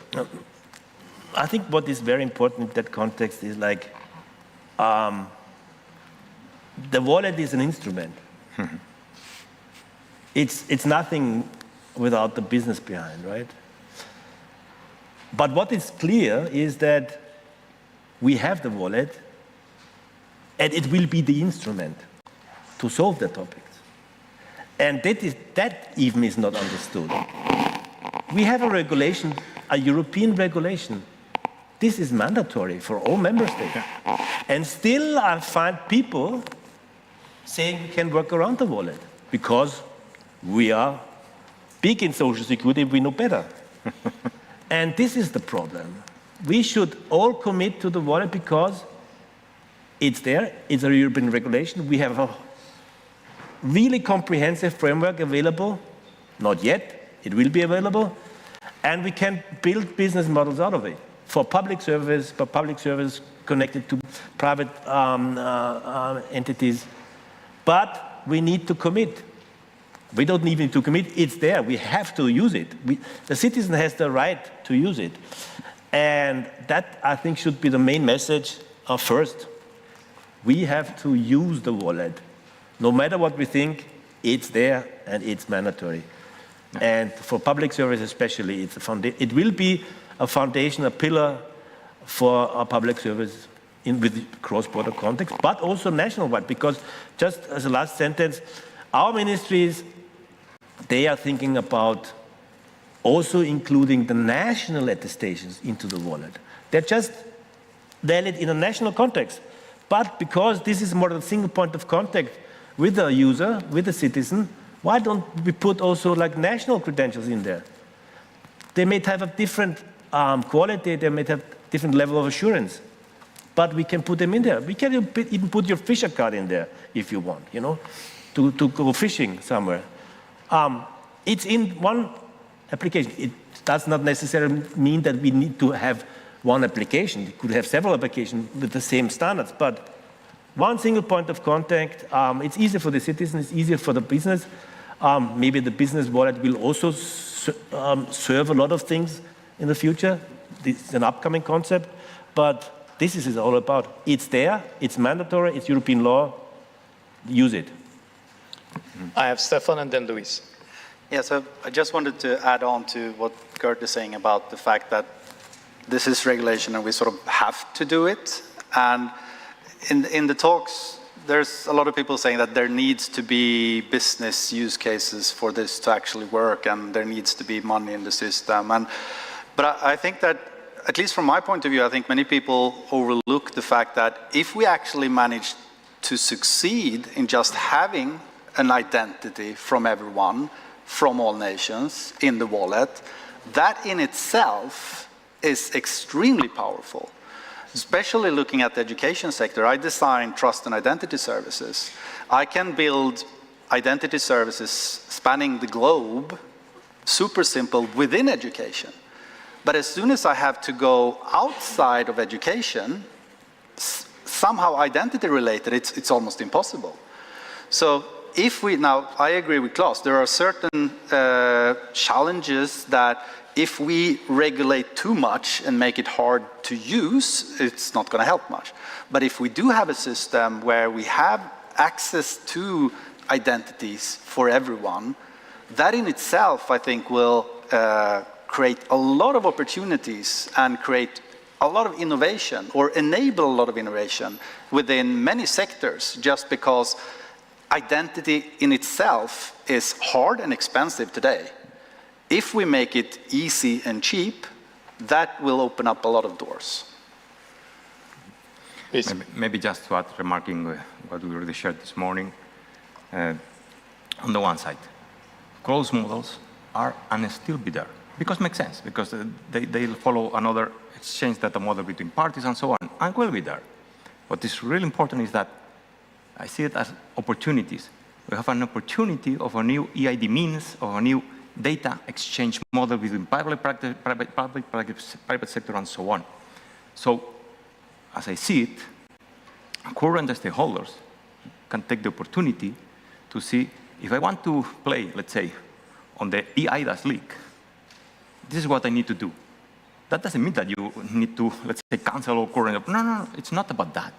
I think what is very important in that context is like, the wallet is an instrument. It's nothing without the business behind, right? But what is clear is that we have the wallet, and it will be the instrument to solve the topics. And that even is not understood. We have a regulation, a European regulation. This is mandatory for all member states. And still I find people saying we can work around the wallet because we are big in social security, we know better. And this is the problem. We should all commit to the wallet because it's there, it's a European regulation. We have a really comprehensive framework available. Not yet, it will be available. And we can build business models out of it for public service connected to private entities. But we need to commit. We don't even need to commit. It's there. We have to use it. The citizen has the right to use it. And that, I think, should be the main message first. We have to use the wallet. No matter what we think, it's there and it's mandatory. And for public service especially, it will be a foundation, a pillar for our public service with cross-border context, but also national-wide, because just as a last sentence, our ministries, they are thinking about also including the national attestations into the wallet. They're just valid in a national context. But because this is more than a single point of contact with the user, with the citizen, why don't we put also like national credentials in there? They may have a different quality, they may have different level of assurance, but we can put them in there. We can even put your fisher card in there if you want, you know, to go fishing somewhere. It's in one application. It does not necessarily mean that we need to have one application. We could have several applications with the same standards, but one single point of contact, it's easier for the citizen, it's easier for the business. Maybe the business wallet will also serve a lot of things in the future. This is an upcoming concept, but this is all about. It's there, it's mandatory, it's European law, use it. I have Stefan and then Luis. Yeah, so I just wanted to add on to what Gert is saying about the fact that this is regulation and we sort of have to do it. And in the talks, there's a lot of people saying that there needs to be business use cases for this to actually work, and there needs to be money in the system. But I think that, at least from my point of view, I think many people overlook the fact that if we actually manage to succeed in just having an identity from everyone, from all nations, in the wallet, that in itself is extremely powerful. Especially looking at the education sector, I design trust and identity services. I can build identity services spanning the globe, super simple, within education. But as soon as I have to go outside of education, somehow identity related, it's almost impossible. So if we, now I agree with Klaus, there are certain challenges that if we regulate too much and make it hard to use, it's not going to help much. But if we do have a system where we have access to identities for everyone, that in itself, I think, will create a lot of opportunities and create a lot of innovation, or enable a lot of innovation within many sectors, just because identity in itself is hard and expensive today. If we make it easy and cheap, that will open up a lot of doors. Maybe just to add, remarking what we already shared this morning. On the one side, closed models are and still be there, because it makes sense, because they'll follow another exchange data model between parties and so on, and will be there. What is really important is that I see it as opportunities. We have an opportunity of a new EID means, of a new data exchange model between private sector and so on. So, as I see it, current stakeholders can take the opportunity to see, if I want to play, let's say, on the eIDAS league, this is what I need to do. That doesn't mean that you need to, let's say, cancel all current. No, it's not about that.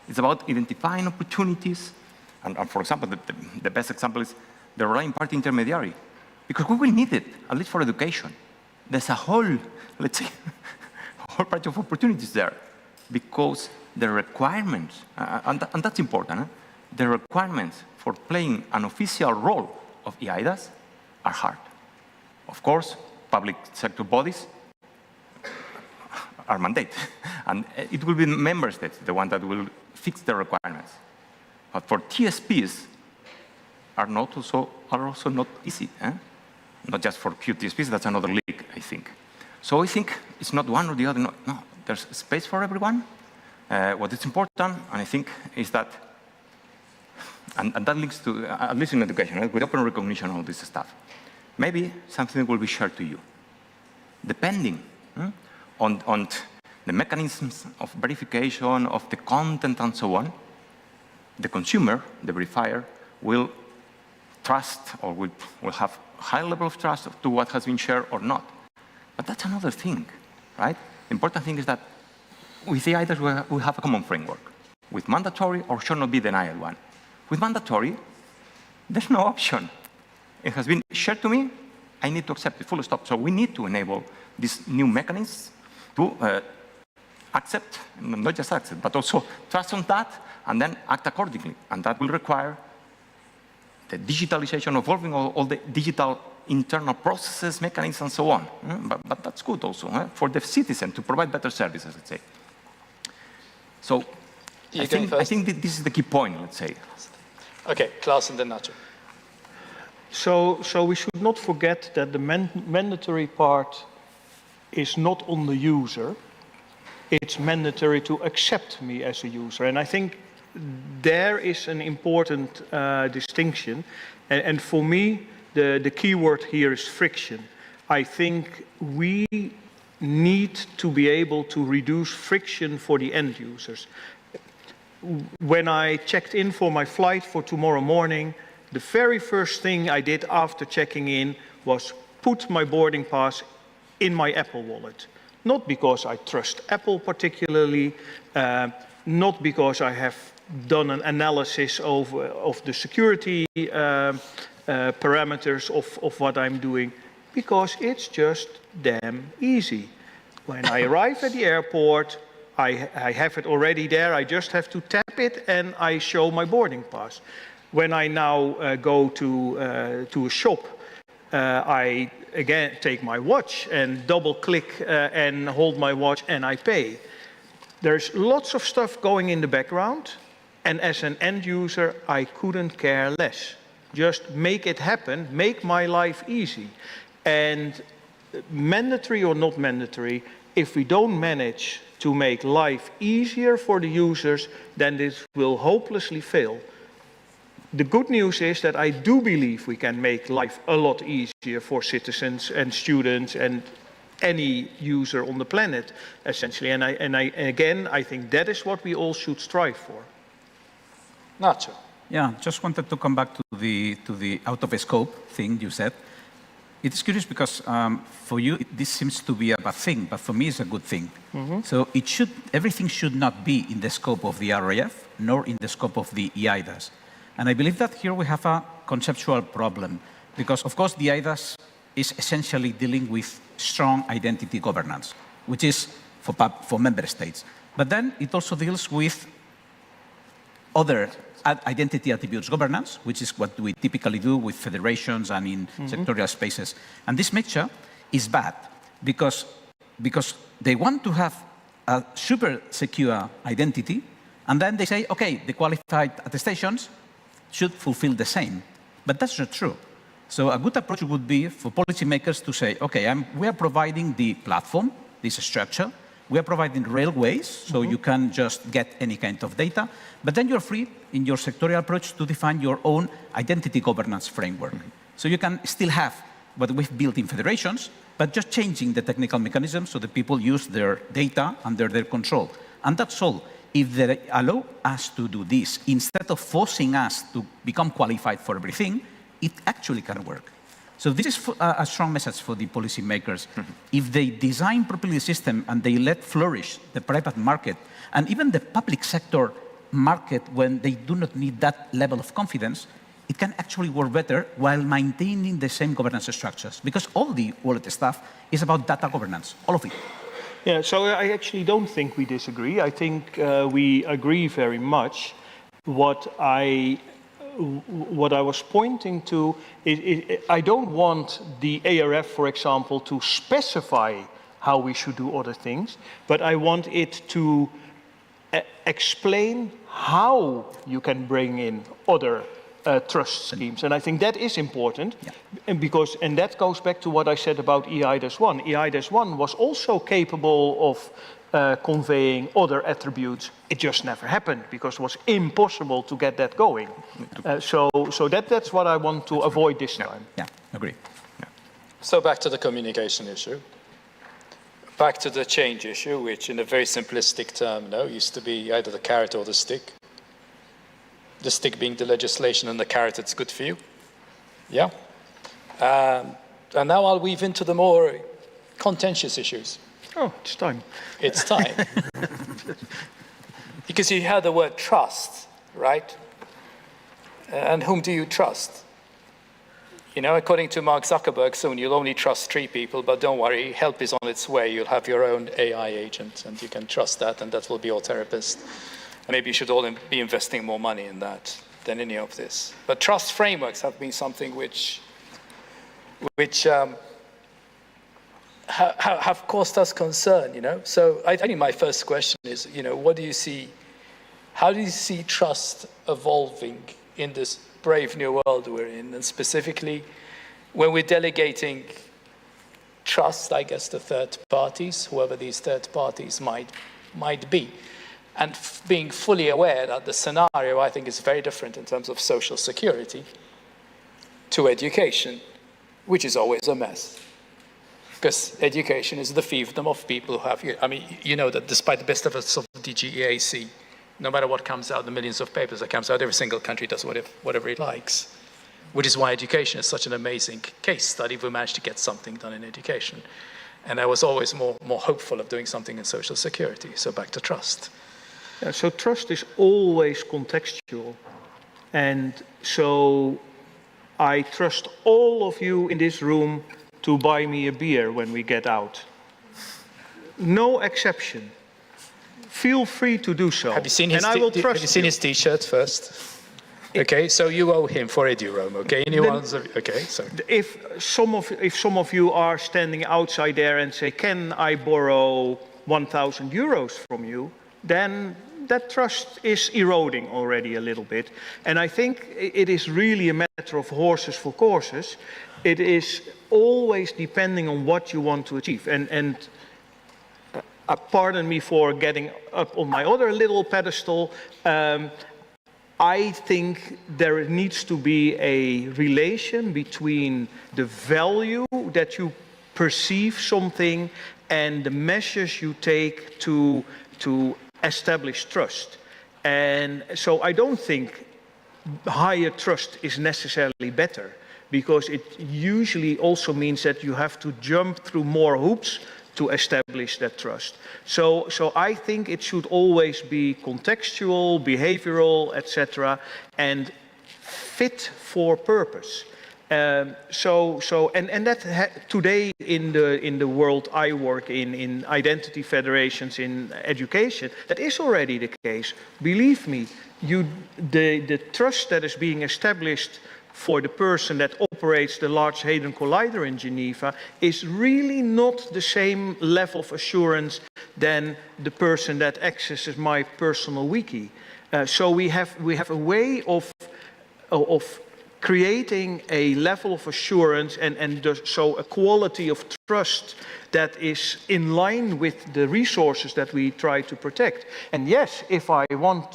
It's about identifying opportunities. And for example, the best example is the relying party intermediary. Because we will need it, at least for education. There's a whole, let's say, a whole bunch of opportunities there. Because the requirements, and that's important, the requirements for playing an official role of eIDAS are hard. Of course, public sector bodies are mandated. And it will be member states, the one that will fix the requirements. But for TSPs, are also not easy. Not just for pure TSPs, that's another league, I think. So I think it's not one or the other. No, there's space for everyone. What is important, and I think, is that, and that links to, at least in education, with open recognition of this stuff, maybe something will be shared to you. Depending on the mechanisms of verification of the content and so on, the consumer, the verifier, will trust, or will have high level of trust to what has been shared or not. But that's another thing, right? The important thing is that with the eIDAS, we have a common framework. With mandatory or should not be denied one. With mandatory, there's no option. It has been shared to me, I need to accept it, full stop. So we need to enable these new mechanisms to accept, not just accept, but also trust on that and then act accordingly. And that will require the digitalization, evolving all the digital internal processes, mechanisms, and so on. But that's good also for the citizen to provide better services, let's say. So I think this is the key point, let's say. Okay, Klaus and then Nacho. So we should not forget that the mandatory part is not on the user. It's mandatory to accept me as a user. And I think there is an important distinction. And for me, the key word here is friction. I think we need to be able to reduce friction for the end users. When I checked in for my flight for tomorrow morning, the very first thing I did after checking in was put my boarding pass in my Apple wallet. Not because I trust Apple particularly, not because I have done an analysis of the security parameters of what I'm doing, because it's just damn easy. When I arrive at the airport, I have it already there, I just have to tap it and I show my boarding pass. When I now go to a shop, I again take my watch and double click and hold my watch and I pay. There's lots of stuff going in the background, and as an end user, I couldn't care less. Just make it happen, make my life easy. And mandatory or not mandatory, if we don't manage to make life easier for the users, then this will hopelessly fail. The good news is that I do believe we can make life a lot easier for citizens and students and any user on the planet, essentially. And again, I think that is what we all should strive for. Nacho. Yeah, just wanted to come back to the out of scope thing you said. It is curious because for you this seems to be a bad thing, but for me it's a good thing. Mm-hmm. So everything should not be in the scope of the RAF nor in the scope of the eIDAS. And I believe that here we have a conceptual problem because, of course, the eIDAS is essentially dealing with strong identity governance, which is for member states. But then it also deals with other identity attributes governance, which is what we typically do with federations and in sectorial spaces. And this mixture is bad because they want to have a super secure identity, and then they say, okay, the qualified attestations should fulfill the same. But that's not true. So a good approach would be for policymakers to say, okay, we are providing the platform, this structure, we are providing railways, so you can just get any kind of data, but then you're free in your sectorial approach to define your own identity governance framework. So you can still have what we've built in federations, but just changing the technical mechanism so that people use their data under their control. And that's all. If they allow us to do this, instead of forcing us to become qualified for everything, it actually can work. So this is a strong message for the policymakers. If they design properly the system and they let flourish the private market and even the public sector market when they do not need that level of confidence, it can actually work better while maintaining the same governance structures. Because all the wallet stuff is about data governance, all of it. Yeah, so I actually don't think we disagree. I think we agree very much. What I was pointing to is I don't want the ARF, for example, to specify how we should do other things, but I want it to explain how you can bring in other trust schemes. And I think that is important, and that goes back to what I said about eIDAS 1. eIDAS 1 was also capable of conveying other attributes. It just never happened because it was impossible to get that going. So that's what I want to avoid this time. Yeah, agree. Yeah. So back to the communication issue. Back to the change issue, which in a very simplistic term, used to be either the carrot or the stick. The stick being the legislation and the carrot, it's good for you. Yeah. And now I'll weave into the more contentious issues. Oh, it's time. It's time. Because you heard the word trust, right? And whom do you trust? You know, according to Mark Zuckerberg, soon you'll only trust 3 people, but don't worry, help is on its way. You'll have your own AI agent, and you can trust that, and that will be your therapist. And maybe you should all be investing more money in that than any of this. But trust frameworks have been something which have caused us concern, you know? So I think my first question is, you know, how do you see trust evolving in this brave new world we're in? And specifically, when we're delegating trust, I guess, to third parties, whoever these third parties might be. And being fully aware that the scenario, I think, is very different in terms of social security to education, which is always a mess. Because education is the fiefdom of people who have, I mean, you know that despite the best efforts of the DGEAC, no matter what comes out, the millions of papers that comes out, every single country does whatever it likes. Which is why education is such an amazing case study if we manage to get something done in education. And I was always more hopeful of doing something in social security. So back to trust. Yeah, so trust is always contextual. And so I trust all of you in this room to buy me a beer when we get out. No exception. Feel free to do so. Have you seen his, T-shirt first? Okay, so you owe him for EduRoam, okay? Okay, so. If some of you are standing outside there and say, can I borrow 1,000 euros from you, then that trust is eroding already a little bit. And I think it is really a matter of horses for courses. It is always depending on what you want to achieve. And pardon me for getting up on my other little pedestal. I think there needs to be a relation between the value that you perceive something and the measures you take to establish trust. And so I don't think higher trust is necessarily better, because it usually also means that you have to jump through more hoops to establish that trust. So I think it should always be contextual, behavioral, etc., and fit for purpose. And that today in the world I work in identity federations, in education, that is already the case. Believe me, the trust that is being established for the person that operates the Large Hadron Collider in Geneva is really not the same level of assurance than the person that accesses my personal wiki. So we have a way of creating a level of assurance so a quality of trust that is in line with the resources that we try to protect. And yes, if I want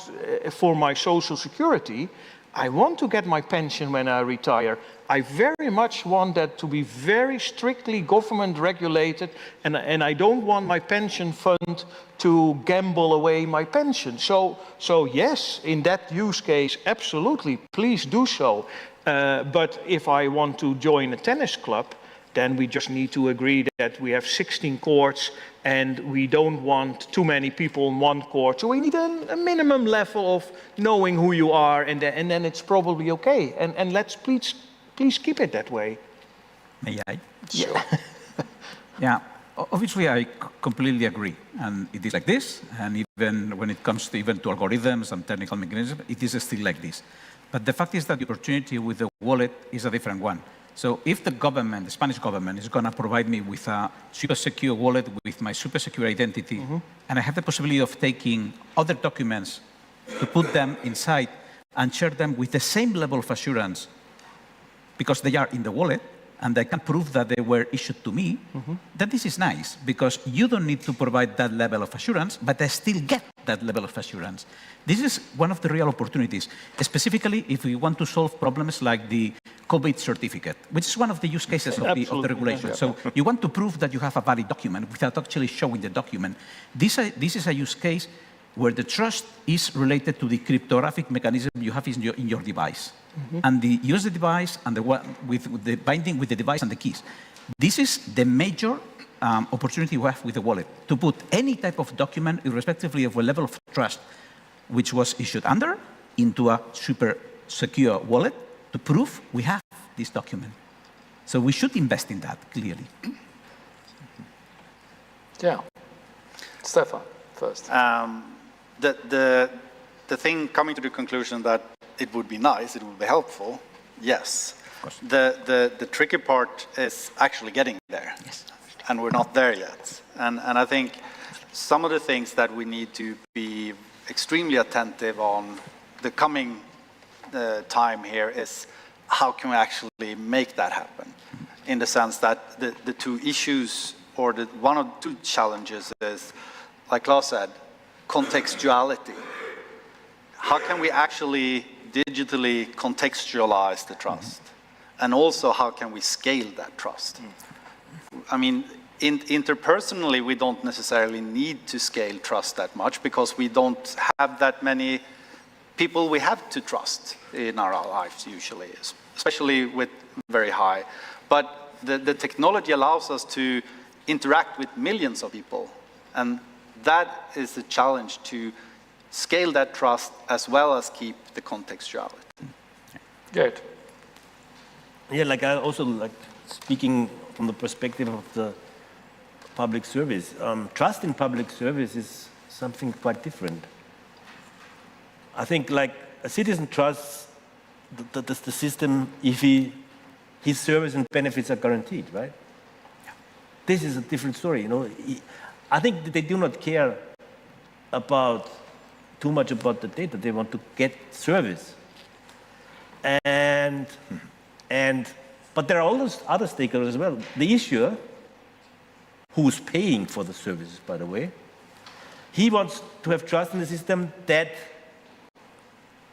for my social security, I want to get my pension when I retire. I very much want that to be very strictly government regulated, and I don't want my pension fund to gamble away my pension. So yes, in that use case, absolutely, please do so. But if I want to join a tennis club, then we just need to agree that we have 16 courts and we don't want too many people on one court. So we need a minimum level of knowing who you are, and then it's probably okay. And let's please keep it that way. May I? Sure. Yeah, obviously I completely agree. And it is like this, and even when it comes to algorithms and technical mechanisms, it is still like this. But the fact is that the opportunity with the wallet is a different one. So if the government, the Spanish government, is going to provide me with a super secure wallet with my super secure identity, and I have the possibility of taking other documents to put them inside and share them with the same level of assurance because they are in the wallet and I can prove that they were issued to me, then this is nice because you don't need to provide that level of assurance, but I still get that level of assurance. This is one of the real opportunities, specifically if we want to solve problems like the COVID certificate, which is one of the use cases of the regulation. Yeah. So you want to prove that you have a valid document without actually showing the document. This is a use case where the trust is related to the cryptographic mechanism you have in your device. And the use the device and with the binding with the device and the keys. This is the major opportunity we have with the wallet, to put any type of document, irrespectively of a level of trust, which was issued under, into a super secure wallet to prove we have this document. So we should invest in that, clearly. Yeah. Stefan, first. The thing coming to the conclusion that it would be nice, it would be helpful, yes. The tricky part is actually getting there. Yes. And we're not there yet. And I think some of the things that we need to be extremely attentive on the coming time here is how can we actually make that happen? In the sense that the two issues, or one of the two challenges is, like Klaus said, contextuality. How can we actually digitally contextualize the trust? And also, how can we scale that trust? I mean, interpersonally, we don't necessarily need to scale trust that much because we don't have that many people we have to trust in our lives usually, especially with very high. But the technology allows us to interact with millions of people. And that is the challenge, to scale that trust as well as keep the contextuality. Good. Yeah, like I also like speaking from the perspective of the public service. Trust in public service is something quite different. I think like a citizen trusts the system if his service and benefits are guaranteed, right? This is a different story, you know. I think that they do not care too much about the data. They want to get service. But there are all those other stakeholders as well. The issuer, who's paying for the services, by the way, he wants to have trust in the system that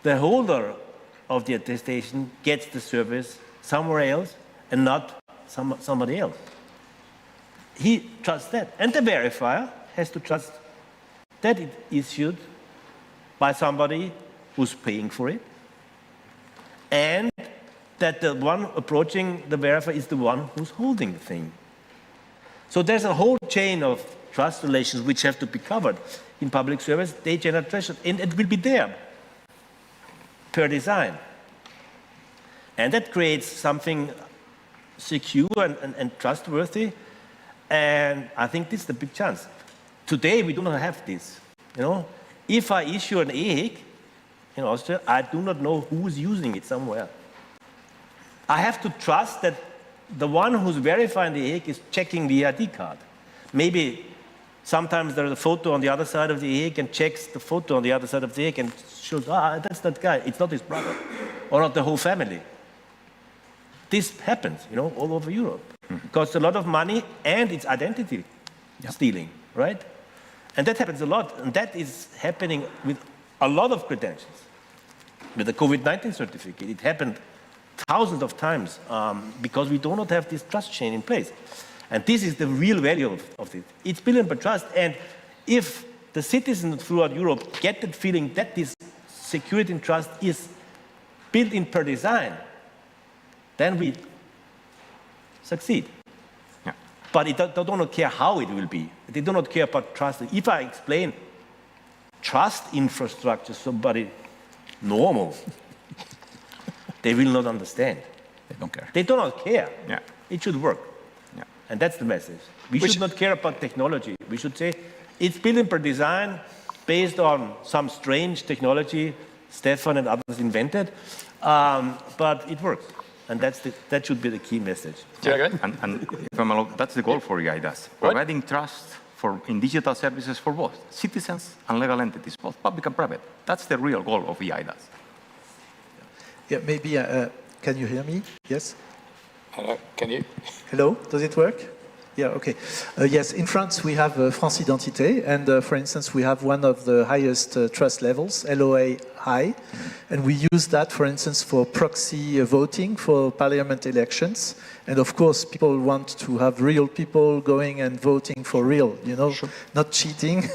the holder of the attestation gets the service somewhere else and not somebody else. He trusts that. And the verifier has to trust that it's issued by somebody who's paying for it, and that the one approaching the verifier is the one who's holding the thing. So there's a whole chain of trust relations which have to be covered in public service. They generate trust, and it will be there per design. And that creates something secure and trustworthy. And I think this is the big chance. Today, we do not have this. You know, if I issue an EHIC in Austria, I do not know who's using it somewhere. I have to trust that the one who's verifying the EHIC is checking the ID card. Maybe sometimes there's a photo on the other side of the EHIC and checks the photo on the other side of the EHIC and shows, that's that guy. It's not his brother, or not the whole family. This happens, you know, all over Europe. It costs a lot of money, and it's identity stealing, right? And that happens a lot, and that is happening with a lot of credentials. With the COVID-19 certificate, it happened thousands of times because we do not have this trust chain in place. And this is the real value of it. It's built on trust, and if the citizens throughout Europe get that feeling that this security and trust is built in per design, then we succeed. Yeah. But they do not care how it will be. They do not care about trust. If I explain trust infrastructure to somebody normal, they will not understand. They don't care. They do not care. Yeah. It should work. Yeah. And that's the message. We should not care about technology. We should say it's built in per design based on some strange technology Stefan and others invented, but it works. And that should be the key message. And if I'm allowed, that's the goal for EIDAS, providing trust in digital services for both citizens and legal entities, both public and private. That's the real goal of EIDAS. Yeah, maybe, can you hear me? Yes? Hello, can you? Hello, does it work? Yeah, okay. Yes, in France we have France Identité, and for instance we have one of the highest trust levels, LOA high, and we use that, for instance, for proxy voting for parliament elections, And of course, people want to have real people going and voting for real, you know, not cheating.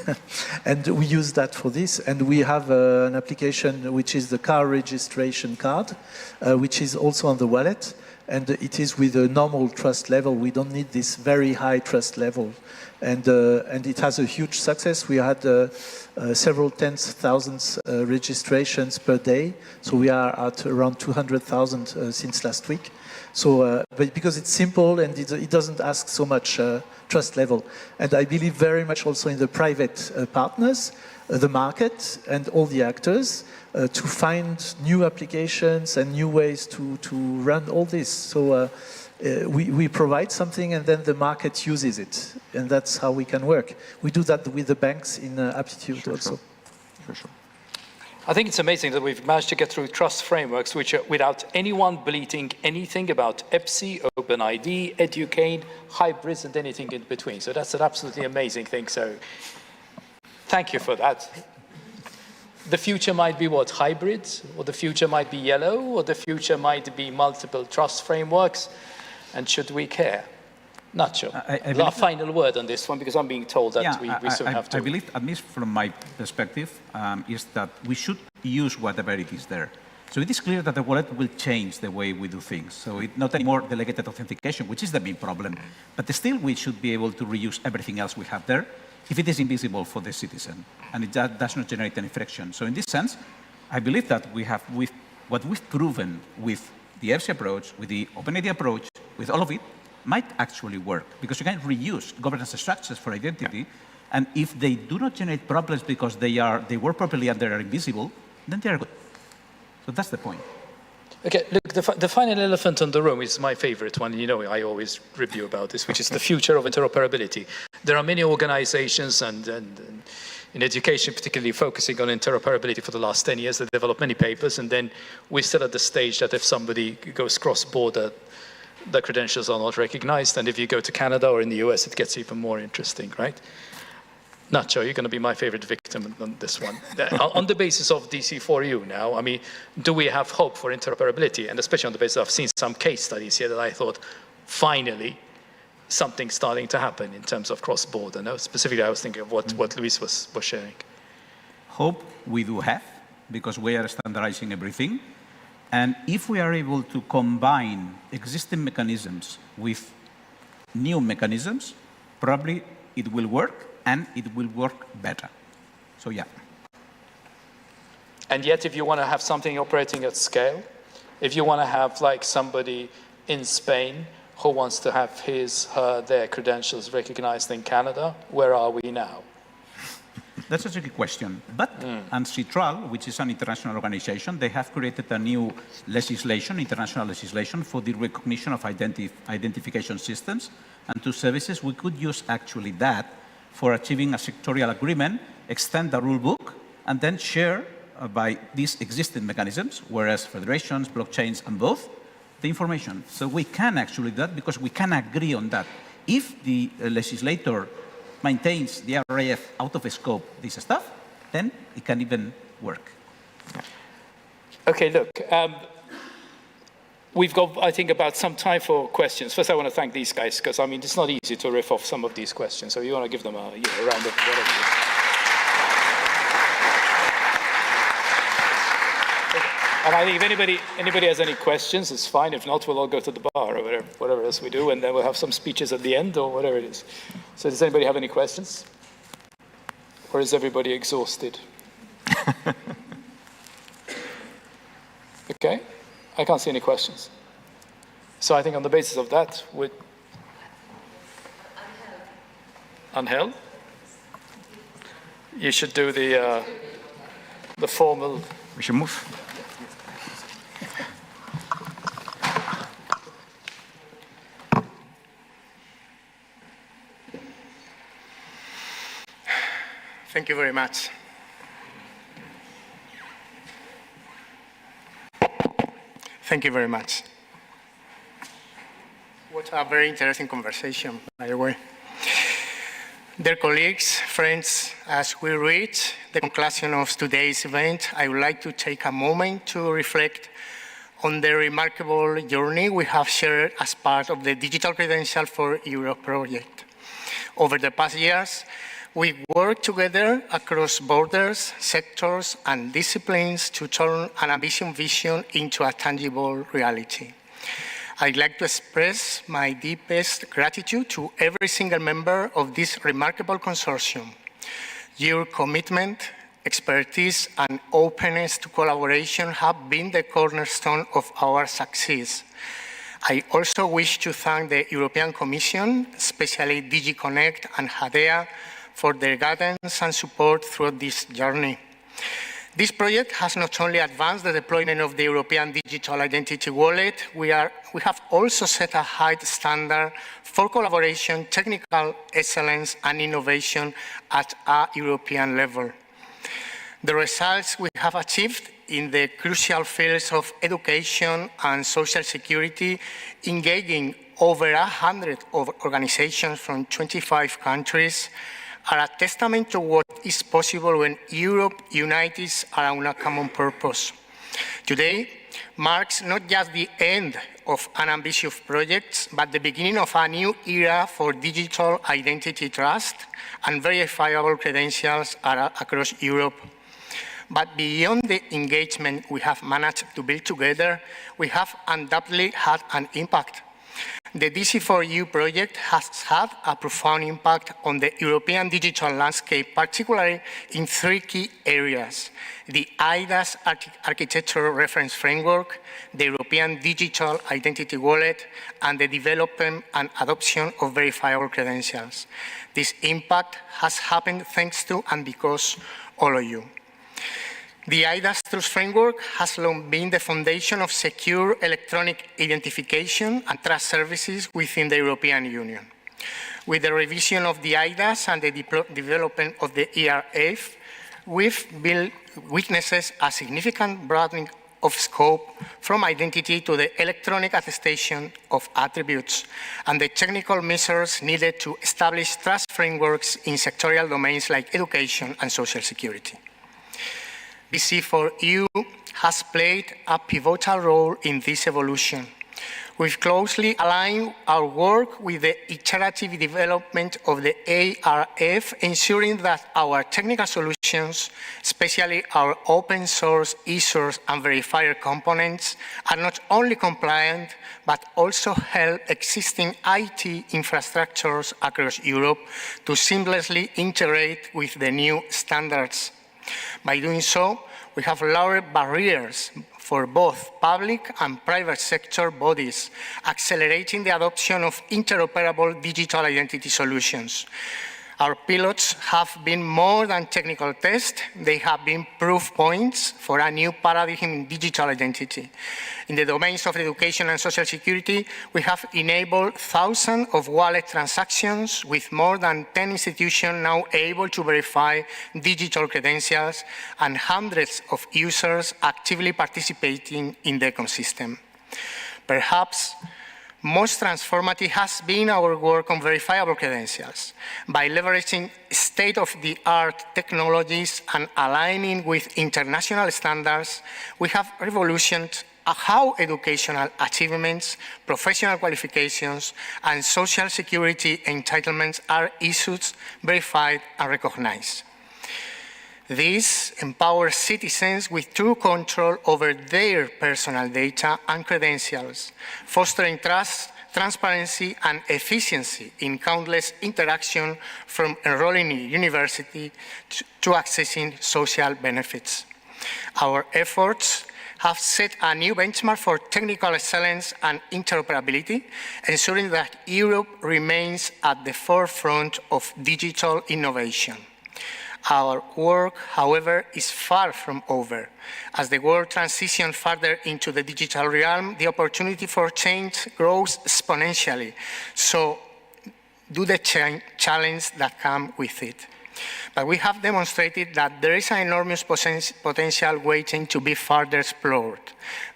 And we use that for this. And we have an application which is the car registration card, which is also on the wallet. And it is with a normal trust level. We don't need this very high trust level. And it has a huge success. We had several tens of thousands registrations per day. So we are at around 200,000 since last week. So, but because it's simple and it doesn't ask so much trust level. And I believe very much also in the private partners, the market and all the actors to find new applications and new ways to run all this. So we provide something and then the market uses it. And that's how we can work. We do that with the banks in Aptitude also. Sure. I think it's amazing that we've managed to get through trust frameworks which are without anyone bleating anything about EPSI, OpenID, Educate, hybrids, and anything in between. So that's an absolutely amazing thing. So thank you for that. The future might be what? Hybrids? Or the future might be yellow? Or the future might be multiple trust frameworks? And should we care? Not sure. Our final word on this one, because I'm being told that we soon have to. I believe, at least from my perspective, is that we should use whatever it is there. So it is clear that the wallet will change the way we do things. So it's not anymore delegated authentication, which is the main problem. But still, we should be able to reuse everything else we have there if it is invisible for the citizen, and it does not generate any friction. So in this sense, I believe that what we've proven with the EPSI approach, with the OpenID approach, with all of it, might actually work, because you can reuse governance structures for identity, and if they do not generate problems because they work properly and they are invisible, then they are good. So that's the point. Okay, look, the final elephant in the room is my favorite one. You know, I always review about this, which is the future of interoperability. There are many organizations and in education, particularly focusing on interoperability for the last 10 years. They developed many papers, and then we're still at the stage that if somebody goes cross-border, the credentials are not recognized. And if you go to Canada or in the US, it gets even more interesting, right? Nacho, you're going to be my favorite victim on this one. On the basis of DC4EU now, I mean, do we have hope for interoperability? And especially on the basis, I've seen some case studies here that I thought, finally, something's starting to happen in terms of cross-border. No? Specifically, I was thinking of what Luis was sharing. Hope we do have, because we are standardizing everything. And if we are able to combine existing mechanisms with new mechanisms, probably it will work, and it will work better. So yeah. And yet, if you want to have something operating at scale, if you want to have like somebody in Spain who wants to have their credentials recognized in Canada, where are we now? That's a tricky question. But CITRAL, which is an international organization, they have created a new legislation, international legislation, for the recognition of identification systems and to services. We could use actually that for achieving a sectorial agreement, extend the rule book, and then share by these existing mechanisms, whereas federations, blockchains, and both, the information. So we can actually do that because we can agree on that. If the legislator maintains the RAF out of scope this stuff, then it can even work. Okay, look, we've got, I think, about some time for questions. First, I want to thank these guys, because, I mean, it's not easy to riff off some of these questions, so you want to give them a round of whatever. And I think if anybody has any questions, it's fine. If not, we'll all go to the bar or whatever else we do, and then we'll have some speeches at the end or whatever it is. So does anybody have any questions? Or is everybody exhausted? Okay, I can't see any questions. So I think on the basis of that, Angel, you should do the formal. We should move. Thank you very much. Thank you very much. What a very interesting conversation, by the way. Dear colleagues, friends, as we reach the conclusion of today's event, I would like to take a moment to reflect on the remarkable journey we have shared as part of the Digital Credential for Europe project. Over the past years, we worked together across borders, sectors, and disciplines to turn an ambitious vision into a tangible reality. I'd like to express my deepest gratitude to every single member of this remarkable consortium. Your commitment, expertise, and openness to collaboration have been the cornerstone of our success. I also wish to thank the European Commission, especially DG Connect and HADEA, for their guidance and support throughout this journey. This project has not only advanced the deployment of the European Digital Identity Wallet, we have also set a high standard for collaboration, technical excellence, and innovation at a European level. The results we have achieved in the crucial fields of education and social security, engaging over 100 organizations from 25 countries, are a testament to what is possible when Europe unites around a common purpose. Today marks not just the end of an ambitious project, but the beginning of a new era for digital identity trust and verifiable credentials across Europe. But beyond the engagement we have managed to build together, we have undoubtedly had an impact. The DC4EU project has had a profound impact on the European digital landscape, particularly in 3 key areas: the eIDAS architectural reference framework, the European Digital Identity Wallet, and the development and adoption of verifiable credentials. This impact has happened thanks to and because all of you. The eIDAS Trust Framework has long been the foundation of secure electronic identification and trust services within the European Union. With the revision of the eIDAS and the development of the ERF, we've witnessed a significant broadening of scope from identity to the electronic attestation of attributes and the technical measures needed to establish trust frameworks in sectorial domains like education and social security. DC4EU has played a pivotal role in this evolution. We've closely aligned our work with the iterative development of the ARF, ensuring that our technical solutions, especially our open source, e-source, and verifier components, are not only compliant, but also help existing IT infrastructures across Europe to seamlessly integrate with the new standards. By doing so, we have lowered barriers for both public and private sector bodies, accelerating the adoption of interoperable digital identity solutions. Our pilots have been more than technical tests, they have been proof points for a new paradigm in digital identity. In the domains of education and social security, we have enabled thousands of wallet transactions with more than 10 institutions now able to verify digital credentials and hundreds of users actively participating in the ecosystem. Perhaps most transformative has been our work on verifiable credentials. By leveraging state-of-the-art technologies and aligning with international standards, we have revolutionized how educational achievements, professional qualifications, and social security entitlements are issued, verified, and recognized. This empowers citizens with true control over their personal data and credentials, fostering trust, transparency, and efficiency in countless interactions from enrolling in university to accessing social benefits. Our efforts have set a new benchmark for technical excellence and interoperability, ensuring that Europe remains at the forefront of digital innovation. Our work, however, is far from over. As the world transitions further into the digital realm, the opportunity for change grows exponentially. So do the challenge that comes with it. But we have demonstrated that there is an enormous potential waiting to be further explored.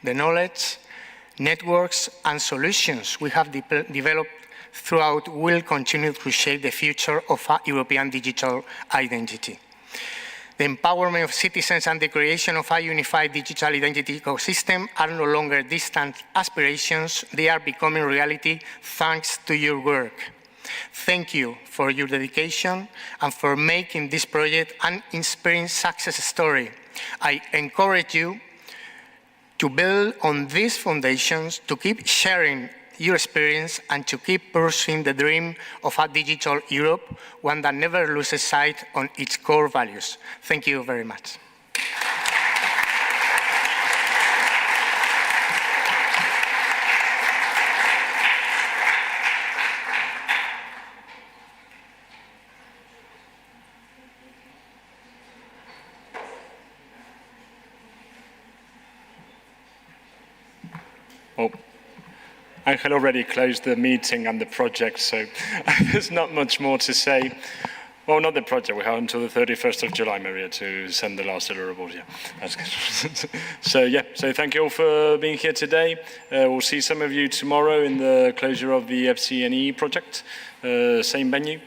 The knowledge, networks, and solutions we have developed throughout will continue to shape the future of our European digital identity. The empowerment of citizens and the creation of a unified digital identity ecosystem are no longer distant aspirations, they are becoming reality thanks to your work. Thank you for your dedication and for making this project an inspiring success story. I encourage you to build on these foundations, to keep sharing your experience and to keep pursuing the dream of a digital Europe, one that never loses sight on its core values. Thank you very much. Oh. Angel already closed the meeting and the project, so there's not much more to say. Well, not the project. We have until the 31st of July, Maria, to send the last deliverables. Yeah, that's good. So thank you all for being here today. We'll see some of you tomorrow in the closure of the FC&E project, same venue.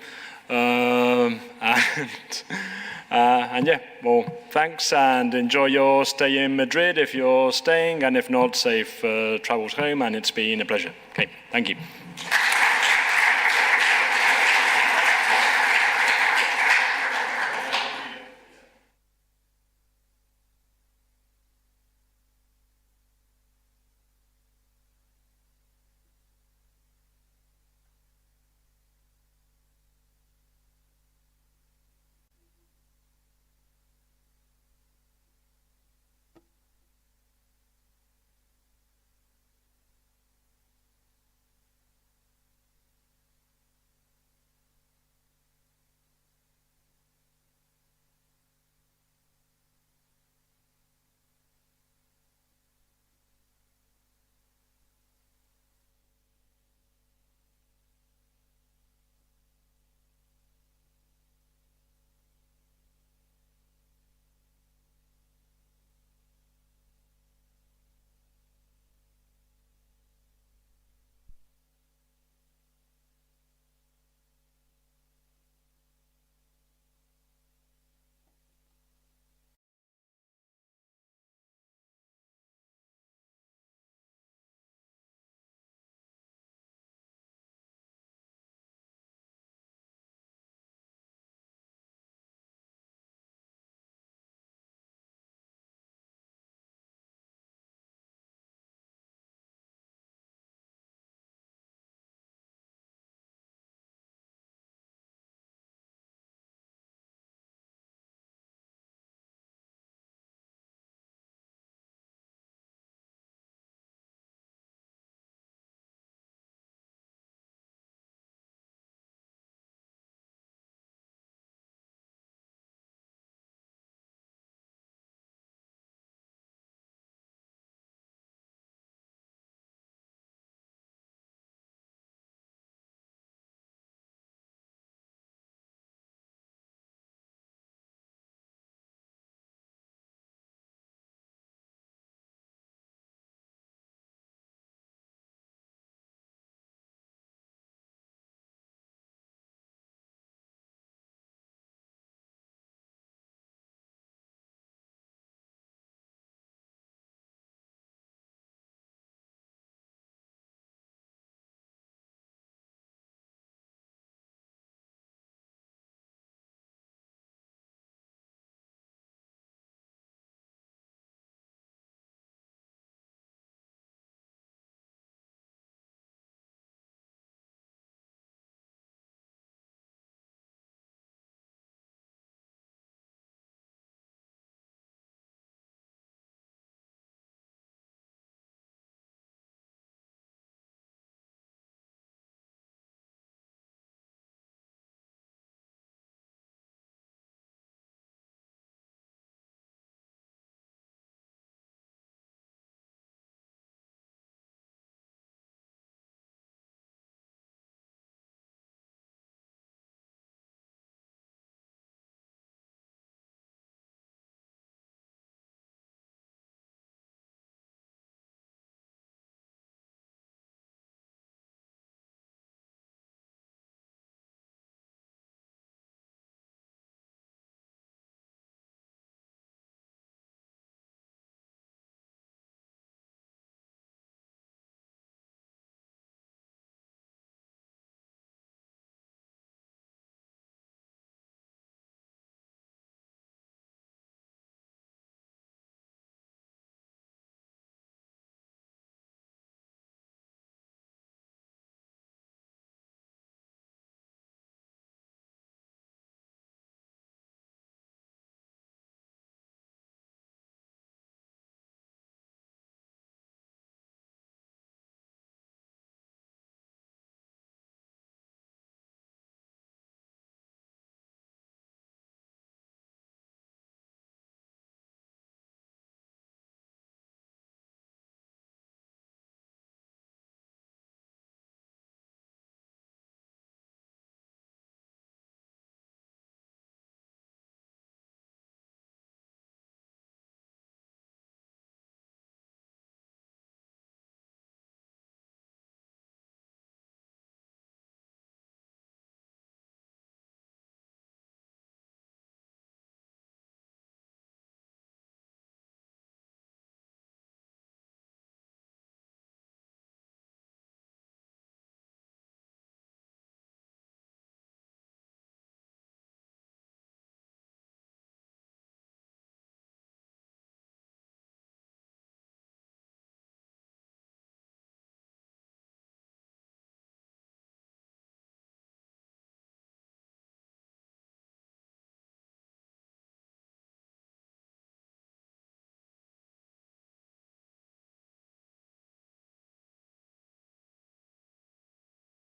And yeah, well, thanks and enjoy your stay in Madrid if you're staying, and if not, safe travels home, and it's been a pleasure. Okay, thank you.